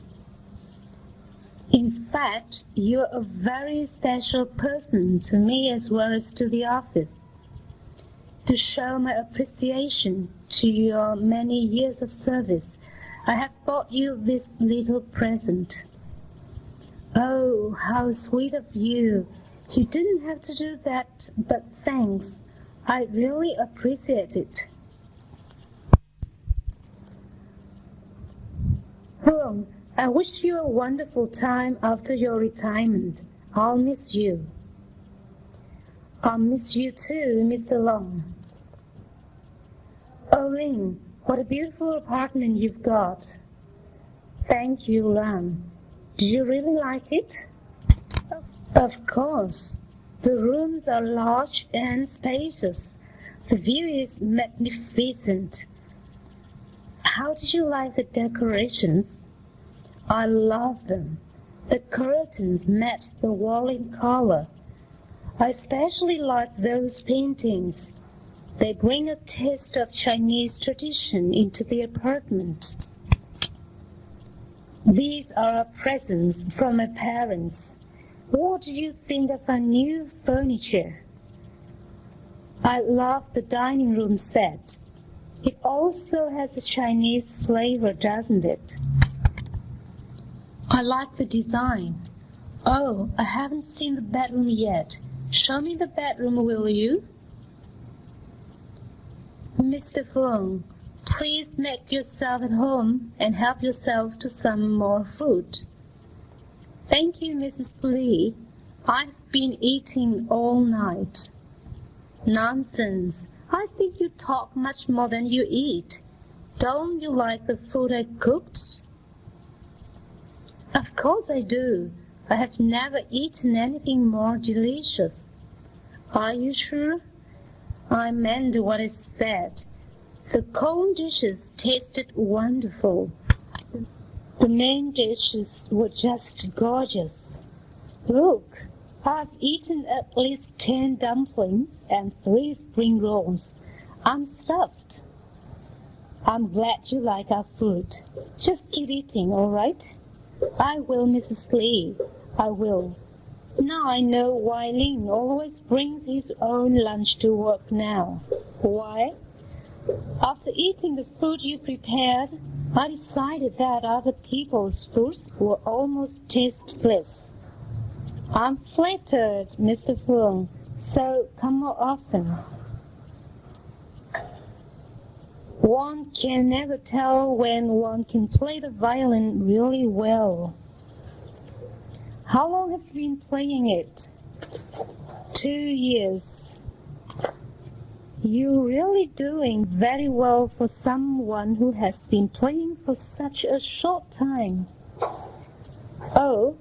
In fact, you're a very special person to me as well as to the office. To show my appreciation to your many years of service, I have bought you this little present. Oh, how sweet of you. You didn't have to do that, but thanks. I really appreciate it. Hung, I wish you a wonderful time after your retirement. I'll miss you. I'll miss you too, Mr. Long. Oh, Ling, what a beautiful apartment you've got. Thank you, Lam. Did you really like it? Of course. The rooms are large and spacious. The view is magnificent. How did you like the decorations? I love them. The curtains match the wall in color. I especially like those paintings. They bring a taste of Chinese tradition into the apartment. These are presents from my parents. What do you think of our new furniture? I love the dining room set. It also has a Chinese flavor, doesn't it? I like the design. Oh, I haven't seen the bedroom yet. Show me the bedroom, will you? Mr. Fung, please make yourself at home and help yourself to some more fruit. Thank you, Mrs. Lee. I've been eating all night. Nonsense. I think you talk much more than you eat. Don't you like the food I cooked? Of course I do. I have never eaten anything more delicious. Are you sure? I meant what I said. The cold dishes tasted wonderful. The main dishes were just gorgeous. Look, I've eaten at least 10 dumplings and 3 spring rolls. I'm stuffed. I'm glad you like our food. Just keep eating, all right? I will, Mrs. Lee. I will. Now I know why Lin always brings his own lunch to work now. Why? After eating the food you prepared, I decided that other people's foods were almost tasteless. I'm flattered, Mr. Fung, so come more often. One can never tell when one can play the violin really well. How long have you been playing it? 2 years. You're really doing very well for someone who has been playing for such a short time. Oh,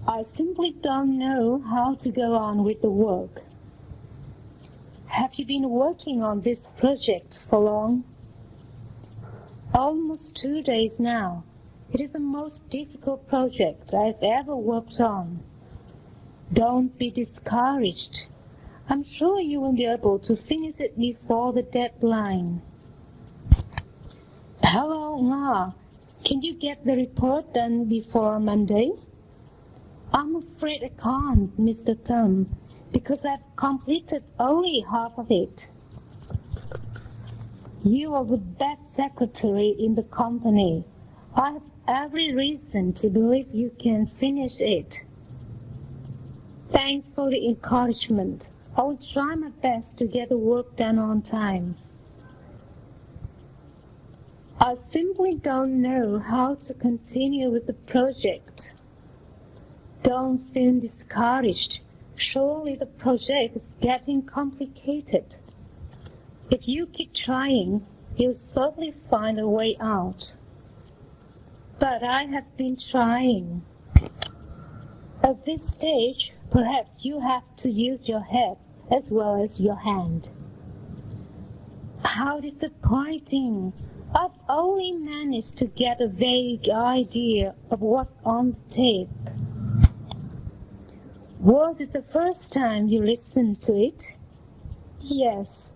I simply don't know how to go on with the work. Have you been working on this project for long? Almost 2 days now. It is the most difficult project I've ever worked on. Don't be discouraged. I'm sure you will be able to finish it before the deadline. Hello, Nga. Can you get the report done before Monday? I'm afraid I can't, Mr. Thum, because I've completed only half of it. You are the best secretary in the company. I have every reason to believe you can finish it. Thanks for the encouragement. I will try my best to get the work done on time. I simply don't know how to continue with the project. Don't feel discouraged. Surely the project is getting complicated. If you keep trying, you'll certainly find a way out. But I have been trying. At this stage, perhaps you have to use your head as well as your hand. How disappointing! I've only managed to get a vague idea of what's on the tape. Was it the first time you listened to it? Yes.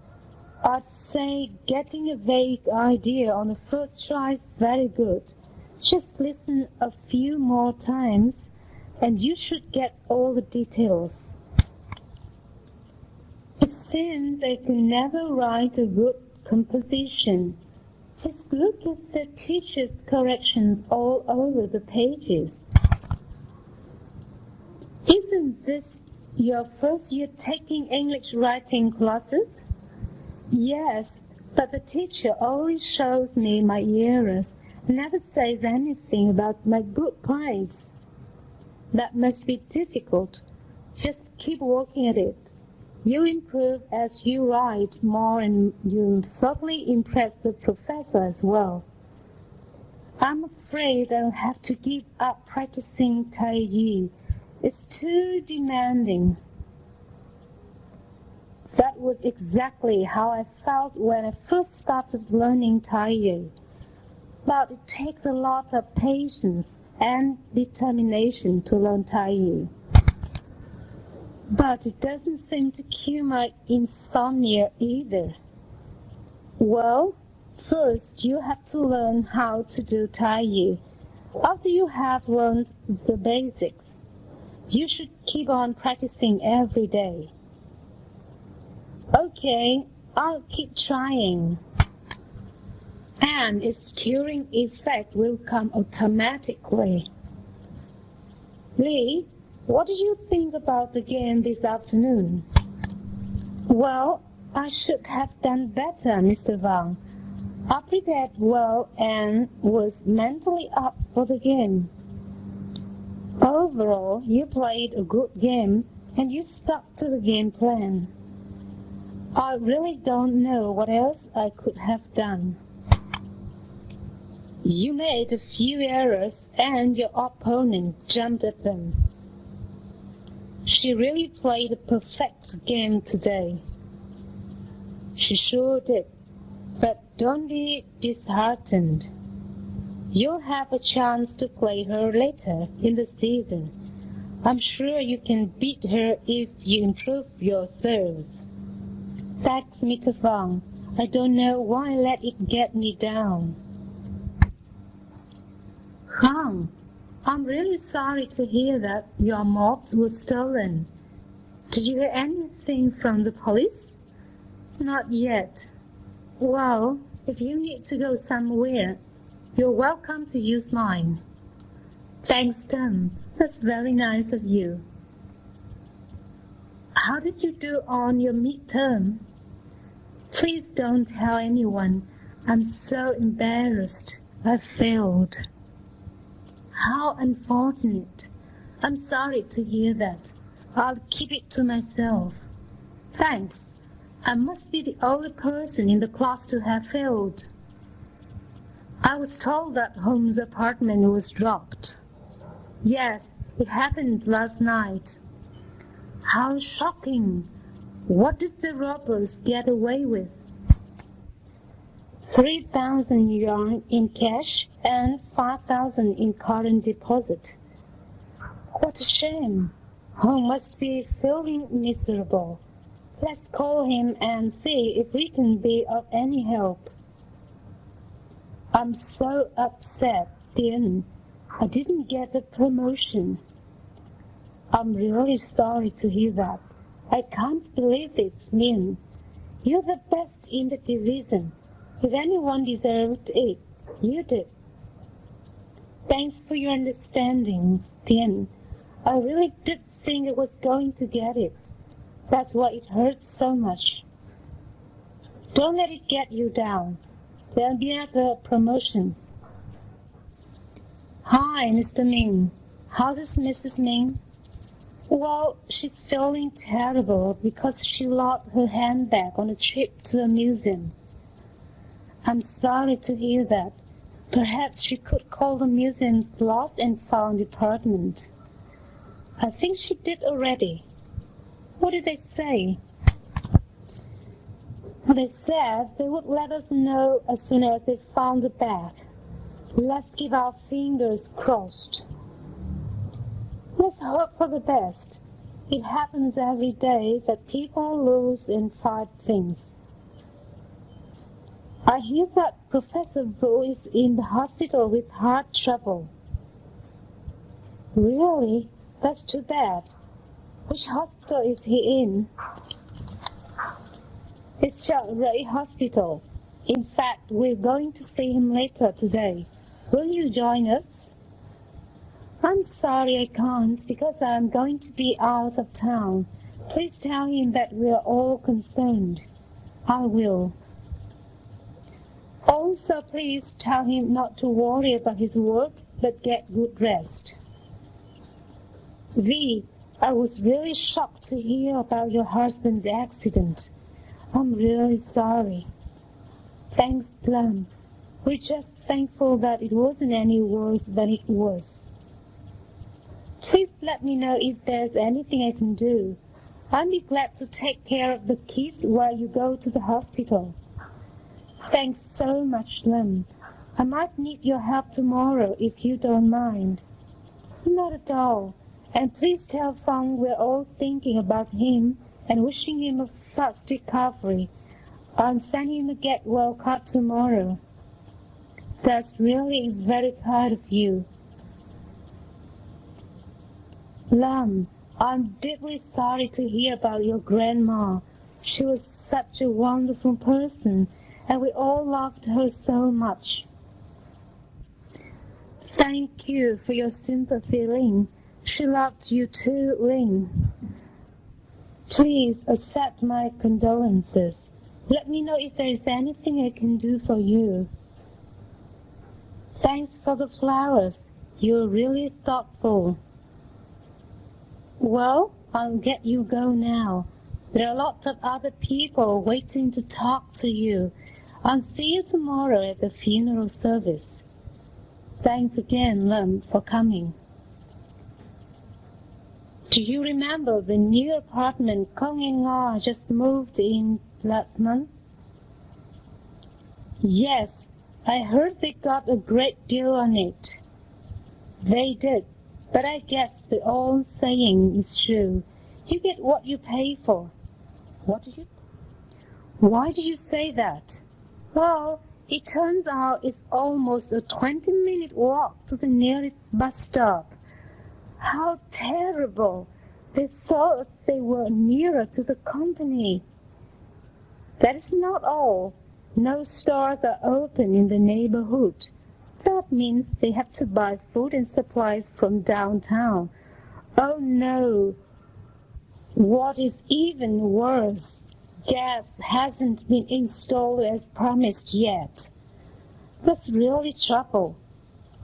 I'd say getting a vague idea on the first try is very good. Just listen a few more times and you should get all the details. It seems I can never write a good composition. Just look at the teacher's corrections all over the pages. Isn't this your first year taking English writing classes? Yes, but the teacher only shows me my errors, never says anything about my good points. That must be difficult. Just keep working at it. You'll improve as you write more and you'll certainly impress the professor as well. I'm afraid I'll have to give up practicing Taiyi. It's too demanding. That was exactly how I felt when I first started learning Taiyi. But it takes a lot of patience and determination to learn Taiyi. But it doesn't seem to cure my insomnia either. Well, first you have to learn how to do Taiyi. After you have learned the basics, you should keep on practicing every day. Okay, I'll keep trying. And its curing effect will come automatically. Lee, what did you think about the game this afternoon? Well, I should have done better, Mr. Wang. I prepared well and was mentally up for the game. Overall, you played a good game and you stuck to the game plan. I really don't know what else I could have done. You made a few errors and your opponent jumped at them. She really played a perfect game today. She sure did. But don't be disheartened. You'll have a chance to play her later in the season. I'm sure you can beat her if you improve your serves. Thanks, Mr. Fang. I don't know why I let it get me down. Fang, I'm really sorry to hear that your mops were stolen. Did you hear anything from the police? Not yet. Well, if you need to go somewhere, you're welcome to use mine. Thanks, Tom. That's very nice of you. How did you do on your midterm? Please don't tell anyone. I'm so embarrassed. I failed. How unfortunate. I'm sorry to hear that. I'll keep it to myself. Thanks. I must be the only person in the class to have failed. I was told that Holmes' apartment was robbed. Yes, it happened last night. How shocking! What did the robbers get away with? 3,000 yuan in cash and 5,000 in current deposit. What a shame! Holmes must be feeling miserable. Let's call him and see if we can be of any help. I'm so upset, Tien. I didn't get the promotion. I'm really sorry to hear that. I can't believe this, Lin. You're the best in the division. If anyone deserved it, you did. Thanks for your understanding, Tien. I really did think I was going to get it. That's why it hurts so much. Don't let it get you down. There'll be other promotions. Hi, Mr. Ming. How's Mrs. Ming? Well, she's feeling terrible because she lost her handbag on a trip to a museum. I'm sorry to hear that. Perhaps she could call the museum's lost and found department. I think she did already. What did they say? They said they would let us know as soon as they found the bag. Let's keep our fingers crossed. Let's hope for the best. It happens every day that people lose and find things. I hear that Professor Wu is in the hospital with heart trouble. Really? That's too bad. Which hospital is he in? It's Xiaorui Hospital. In fact, we're going to see him later today. Will you join us? I'm sorry I can't because I'm going to be out of town. Please tell him that we're all concerned. I will. Also, please tell him not to worry about his work, but get good rest. V, I was really shocked to hear about your husband's accident. I'm really sorry. Thanks, Plum. We're just thankful that it wasn't any worse than it was. Please let me know if there's anything I can do. I'll be glad to take care of the kids while you go to the hospital. Thanks so much, Lem. I might need your help tomorrow if you don't mind. Not at all. And please tell Fang we're all thinking about him and wishing him a fast recovery. I'll send him a get-well card tomorrow. That's really very kind of you. Lam, I'm deeply sorry to hear about your grandma. She was such a wonderful person, and we all loved her so much. Thank you for your sympathy, Ling. She loved you too, Ling. Please accept my condolences. Let me know if there is anything I can do for you. Thanks for the flowers. You're really thoughtful. Well, I'll get you go now. There are lots of other people waiting to talk to you. I'll see you tomorrow at the funeral service. Thanks again, Lum, for coming. Do you remember the new apartment Kong and Nga just moved in last month? Yes, I heard they got a great deal on it. They did, but I guess the old saying is true. You get what you pay for. Why do you say that? Well, it turns out it's almost a 20-minute walk to the nearest bus stop. How terrible! They thought they were nearer to the company. That is not all. No stores are open in the neighborhood. That means they have to buy food and supplies from downtown. Oh no! What is even worse, gas hasn't been installed as promised yet. That's really trouble.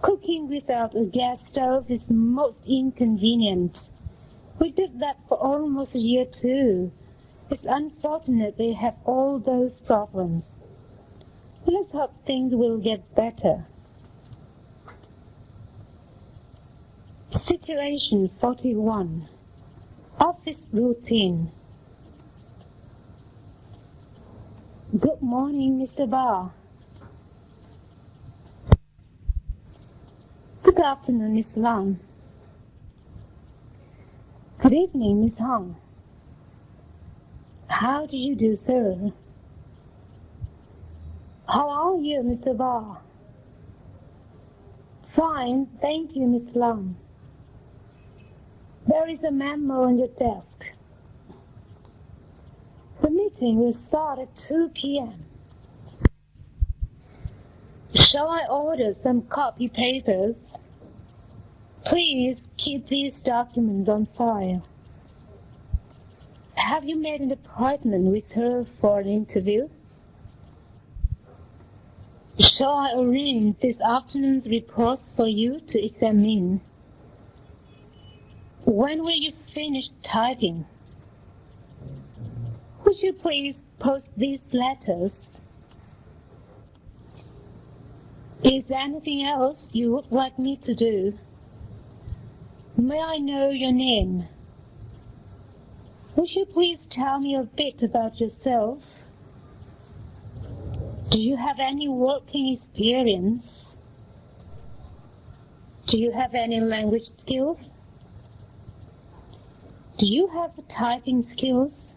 Cooking without a gas stove is most inconvenient. We did that for almost a year too. It's unfortunate they have all those problems. Let's hope things will get better. Situation 41. Office routine. Good morning, Mr. Barr. Good afternoon, Miss Lam. Good evening, Miss Hong. How do you do, sir? How are you, Mr. Barr? Fine, thank you, Miss Lam. There is a memo on your desk. The meeting will start at 2 p.m. Shall I order some copy papers? Please keep these documents on file. Have you made an appointment with her for an interview? Shall I arrange this afternoon's reports for you to examine? When will you finish typing? Would you please post these letters? Is there anything else you would like me to do? May I know your name? Would you please tell me a bit about yourself? Do you have any working experience? Do you have any language skills? Do you have typing skills?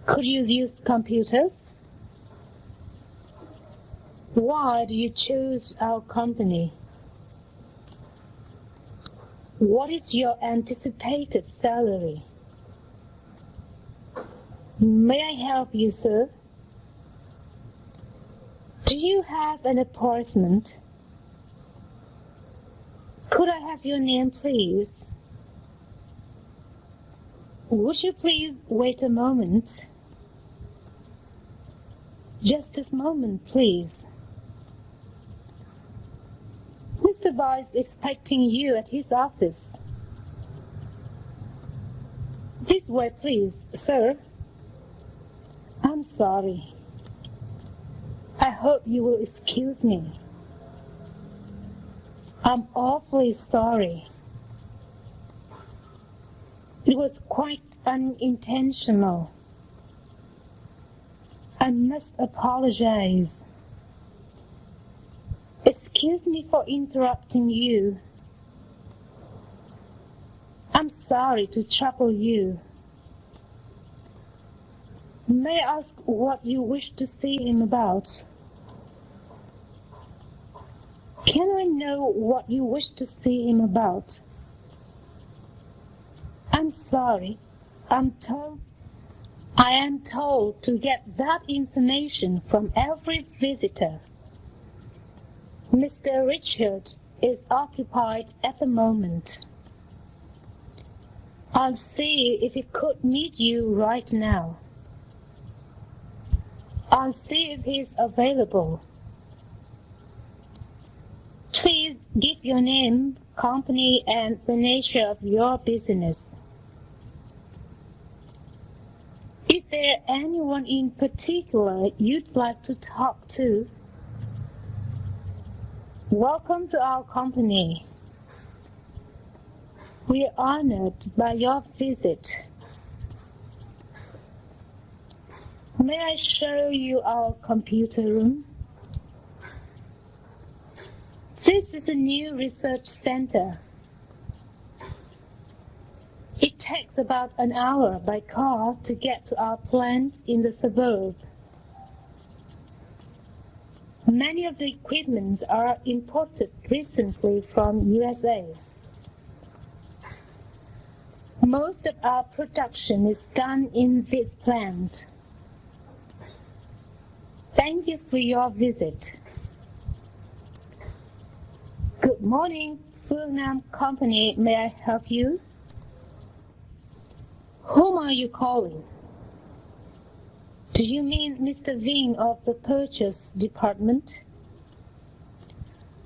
Could you use computers? Why do you choose our company? What is your anticipated salary? May I help you, sir? Do you have an appointment? Could I have your name, please? Would you please wait a moment? Just a moment, please. Mr. Barr is expecting you at his office. This way, please, sir. I'm sorry. I hope you will excuse me. I'm awfully sorry. It was quite unintentional. I must apologize. Excuse me for interrupting you. I'm sorry to trouble you. May I ask what you wish to see him about? Can I know what you wish to see him about? I'm sorry. I am told to get that information from every visitor. Mr. Richard is occupied at the moment. I'll see if he could meet you right now. I'll see if he's available. Please give your name, company, and the nature of your business. Is there anyone in particular you'd like to talk to? Welcome to our company. We are honored by your visit. May I show you our computer room? This is a new research center. It takes about an hour by car to get to our plant in the suburb. Many of the equipments are imported recently from USA. Most of our production is done in this plant. Thank you for your visit. Good morning, Phương Company. May I help you? Whom are you calling? Do you mean Mr. Ving of the purchase department?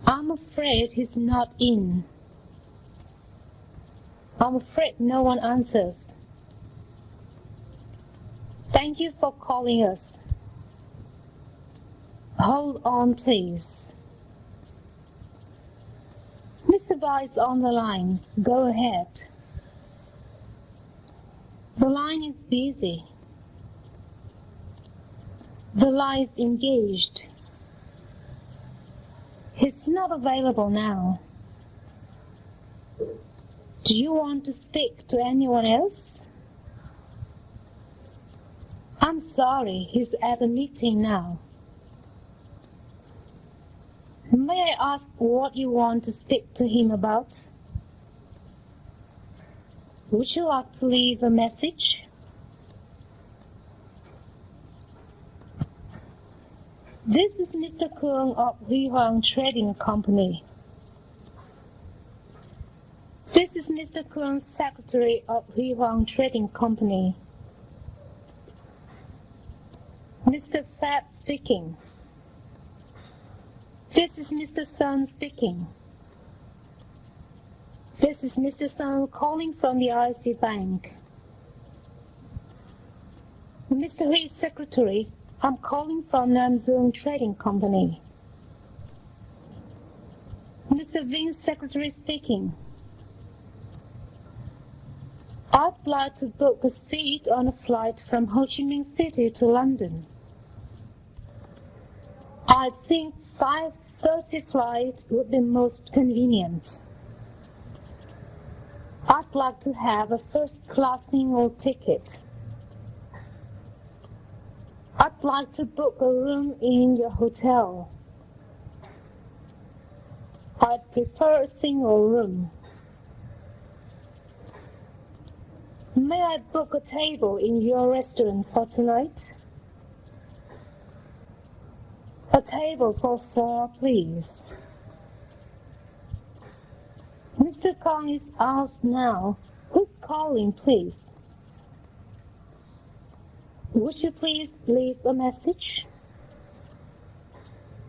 I'm afraid he's not in. I'm afraid no one answers. Thank you for calling us. Hold on, please. Mr. Vai is on the line. Go ahead. The line is busy. The line is engaged. He's not available now. Do you want to speak to anyone else? I'm sorry, he's at a meeting now. May I ask what you want to speak to him about? Would you like to leave a message? This is Mr. Kuang of Huy Hoàng Trading Company. This is Mr. Kuang's secretary of Huy Hoàng Trading Company. Mr. Fat speaking. This is Mr. Sun speaking. This is Mr. Sun calling from the RC Bank. Mr. Hui's secretary, I'm calling from Nam Dung Trading Company. Mr. Ving's secretary speaking. I'd like to book a seat on a flight from Ho Chi Minh City to London. I think 5:30 flight would be most convenient. I'd like to have a first-class single ticket. I'd like to book a room in your hotel. I'd prefer a single room. May I book a table in your restaurant for tonight? A table for 4, please. Mr. Kong is out now. Who's calling, please? Would you please leave a message?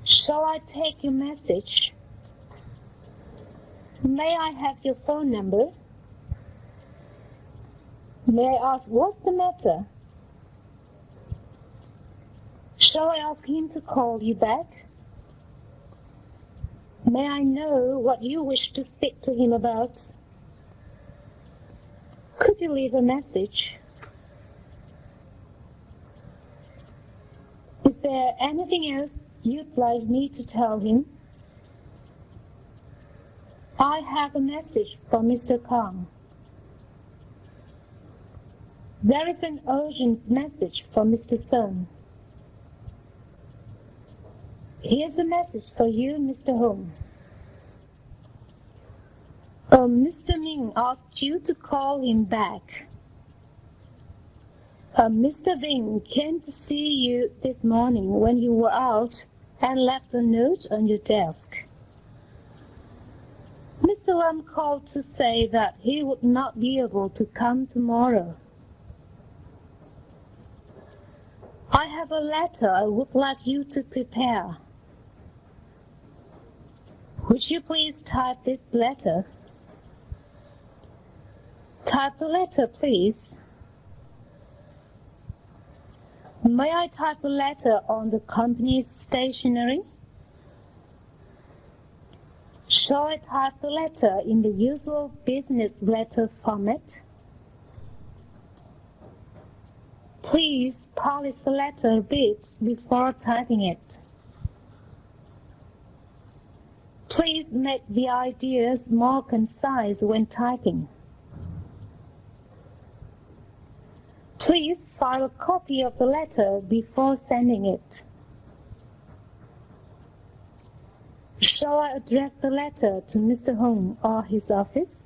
Shall I take your message? May I have your phone number? May I ask what's the matter? Shall I ask him to call you back? May I know what you wish to speak to him about? Could you leave a message? Is there anything else you'd like me to tell him? I have a message for Mr. Kong. There is an urgent message for Mr. Sun. Here's a message for you, Mr. Hong. Mr. Ming asked you to call him back. Mr. Ving came to see you this morning when you were out and left a note on your desk. Mr. Lam called to say that he would not be able to come tomorrow. I have a letter I would like you to prepare. Would you please type this letter? Type the letter, please. May I type a letter on the company's stationery? Shall I type the letter in the usual business letter format? Please polish the letter a bit before typing it. Please make the ideas more concise when typing. Please file a copy of the letter before sending it. Shall I address the letter to Mr. Hong or his office?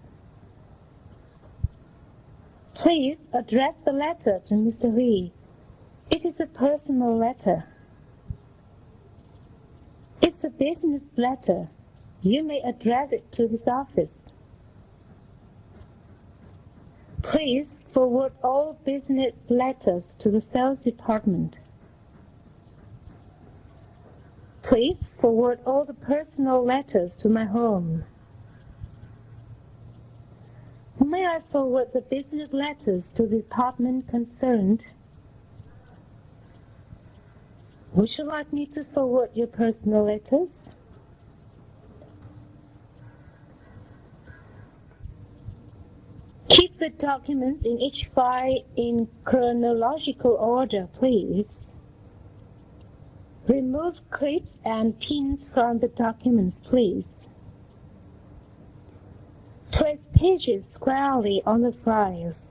Please address the letter to Mr. Hui. It is a personal letter. It's a business letter. You may address it to his office. Please forward all business letters to the sales department. Please forward all the personal letters to my home. May I forward the business letters to the department concerned? Would you like me to forward your personal letters? Keep the documents in each file in chronological order, please. Remove clips and pins from the documents, please. Place pages squarely on the files.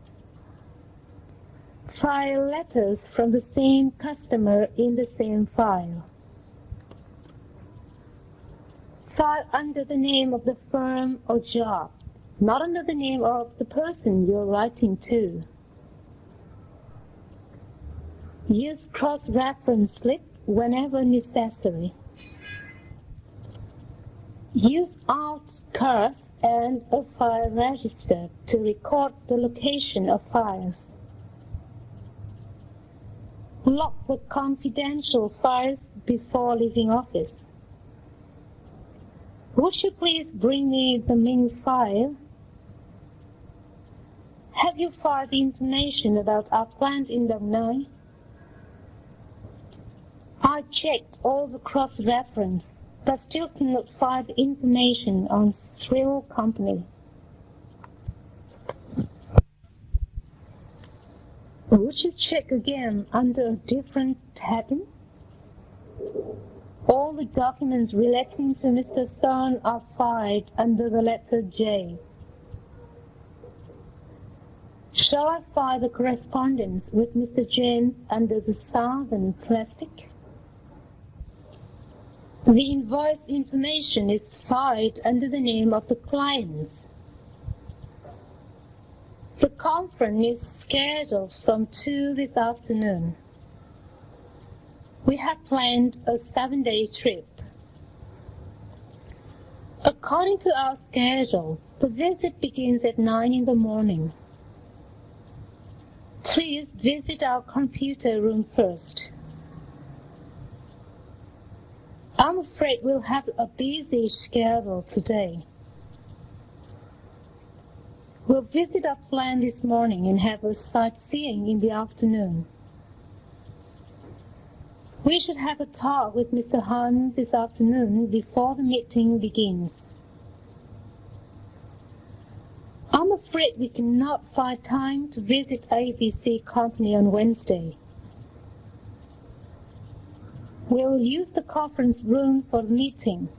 File letters from the same customer in the same file. File under the name of the firm or job, not under the name of the person you're writing to. Use cross-reference slip whenever necessary. Use alt cards and a file register to record the location of files. Lock the confidential files before leaving office. Would you please bring me the main file? Have you filed the information about our plant in Illinois? I checked all the cross-reference, but still cannot find the information on Thrill Company. Would you check again under a different heading? All the documents relating to Mr. Stone are filed under the letter J. Shall I file the correspondence with Mr. James under the Southern Plastic? The invoice information is filed under the name of the clients. The conference is scheduled from 2 this afternoon. We have planned a 7-day trip. According to our schedule, the visit begins at 9 in the morning. Please visit our computer room first. I'm afraid we'll have a busy schedule today. We'll visit our plant this morning and have a sightseeing in the afternoon. We should have a talk with Mr. Han this afternoon before the meeting begins. I'm afraid we cannot find time to visit ABC Company on Wednesday. We'll use the conference room for the meeting.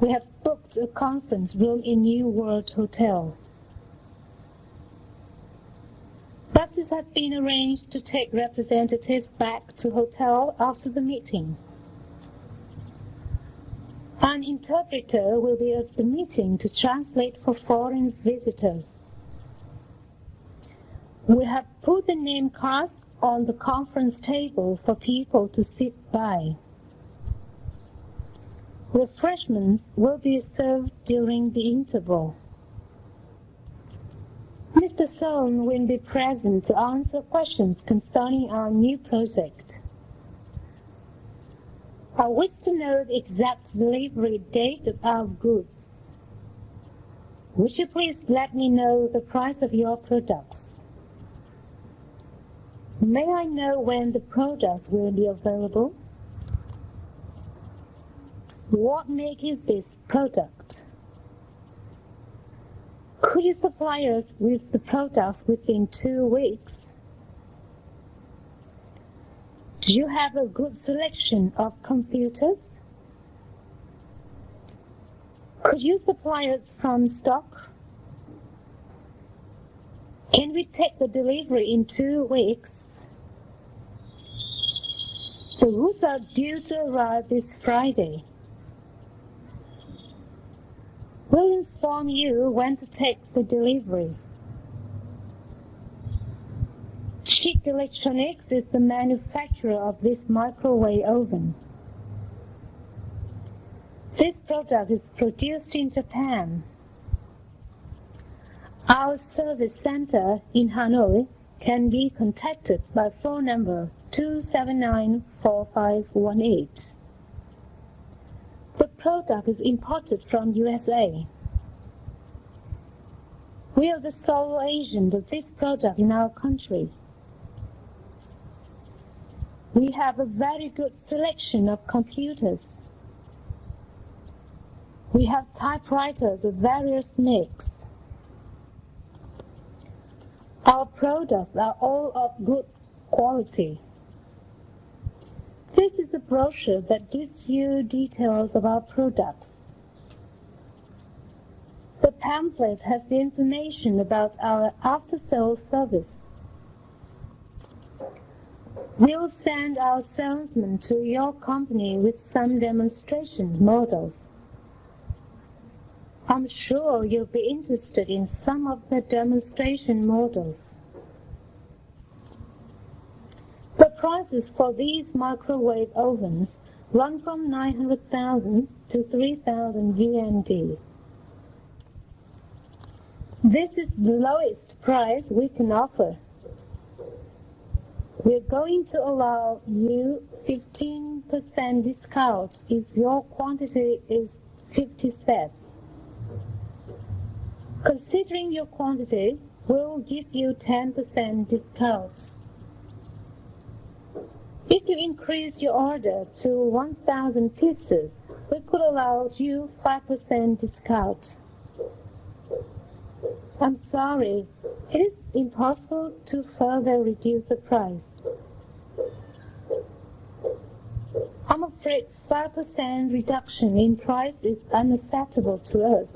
We have booked a conference room in New World Hotel. Buses have been arranged to take representatives back to hotel after the meeting. An interpreter will be at the meeting to translate for foreign visitors. We have put the name cards on the conference table for people to sit by. Refreshments will be served during the interval. Mr. Sohn will be present to answer questions concerning our new project. I wish to know the exact delivery date of our goods. Would you please let me know the price of your products? May I know when the products will be available? What make it this product? Could you supply us with the products within 2 weeks? Do you have a good selection of computers? Could you supply us from stock? Can we take the delivery in 2 weeks? The goods are due to arrive this Friday. We'll inform you when to take the delivery. Chic Electronics is the manufacturer of this microwave oven. This product is produced in Japan. Our service center in Hanoi can be contacted by phone number 279-4518. The product is imported from USA. We are the sole agent of this product in our country. We have a very good selection of computers. We have typewriters of various makes. Our products are all of good quality. This is the brochure that gives you details of our products. The pamphlet has the information about our after-sales service. We'll send our salesman to your company with some demonstration models. I'm sure you'll be interested in some of the demonstration models. The prices for these microwave ovens run from 900,000 to 3,000 USD. This is the lowest price we can offer. We're going to allow you 15% discount if your quantity is 50 sets. Considering your quantity, we'll give you 10% discount. If you increase your order to 1,000 pieces, we could allow you 5% discount. I'm sorry, it is impossible to further reduce the price. I'm afraid 5% reduction in price is unacceptable to us.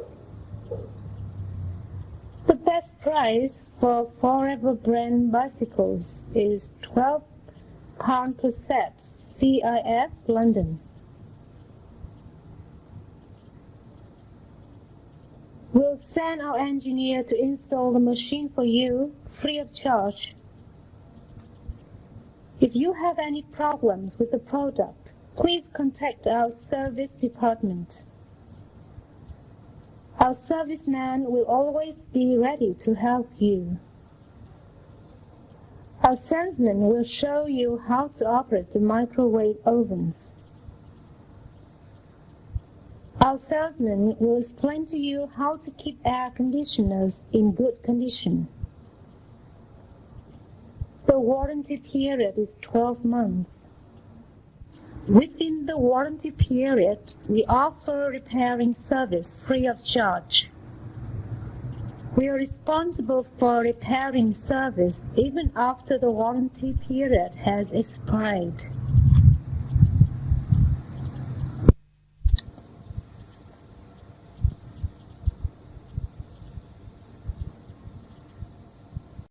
The best price for Forever brand bicycles is £12 per set, CIF, London. We'll send our engineer to install the machine for you, free of charge. If you have any problems with the product, please contact our service department. Our serviceman will always be ready to help you. Our salesman will show you how to operate the microwave ovens. Our salesman will explain to you how to keep air conditioners in good condition. The warranty period is 12 months. Within the warranty period, we offer repairing service free of charge. We are responsible for repairing service even after the warranty period has expired.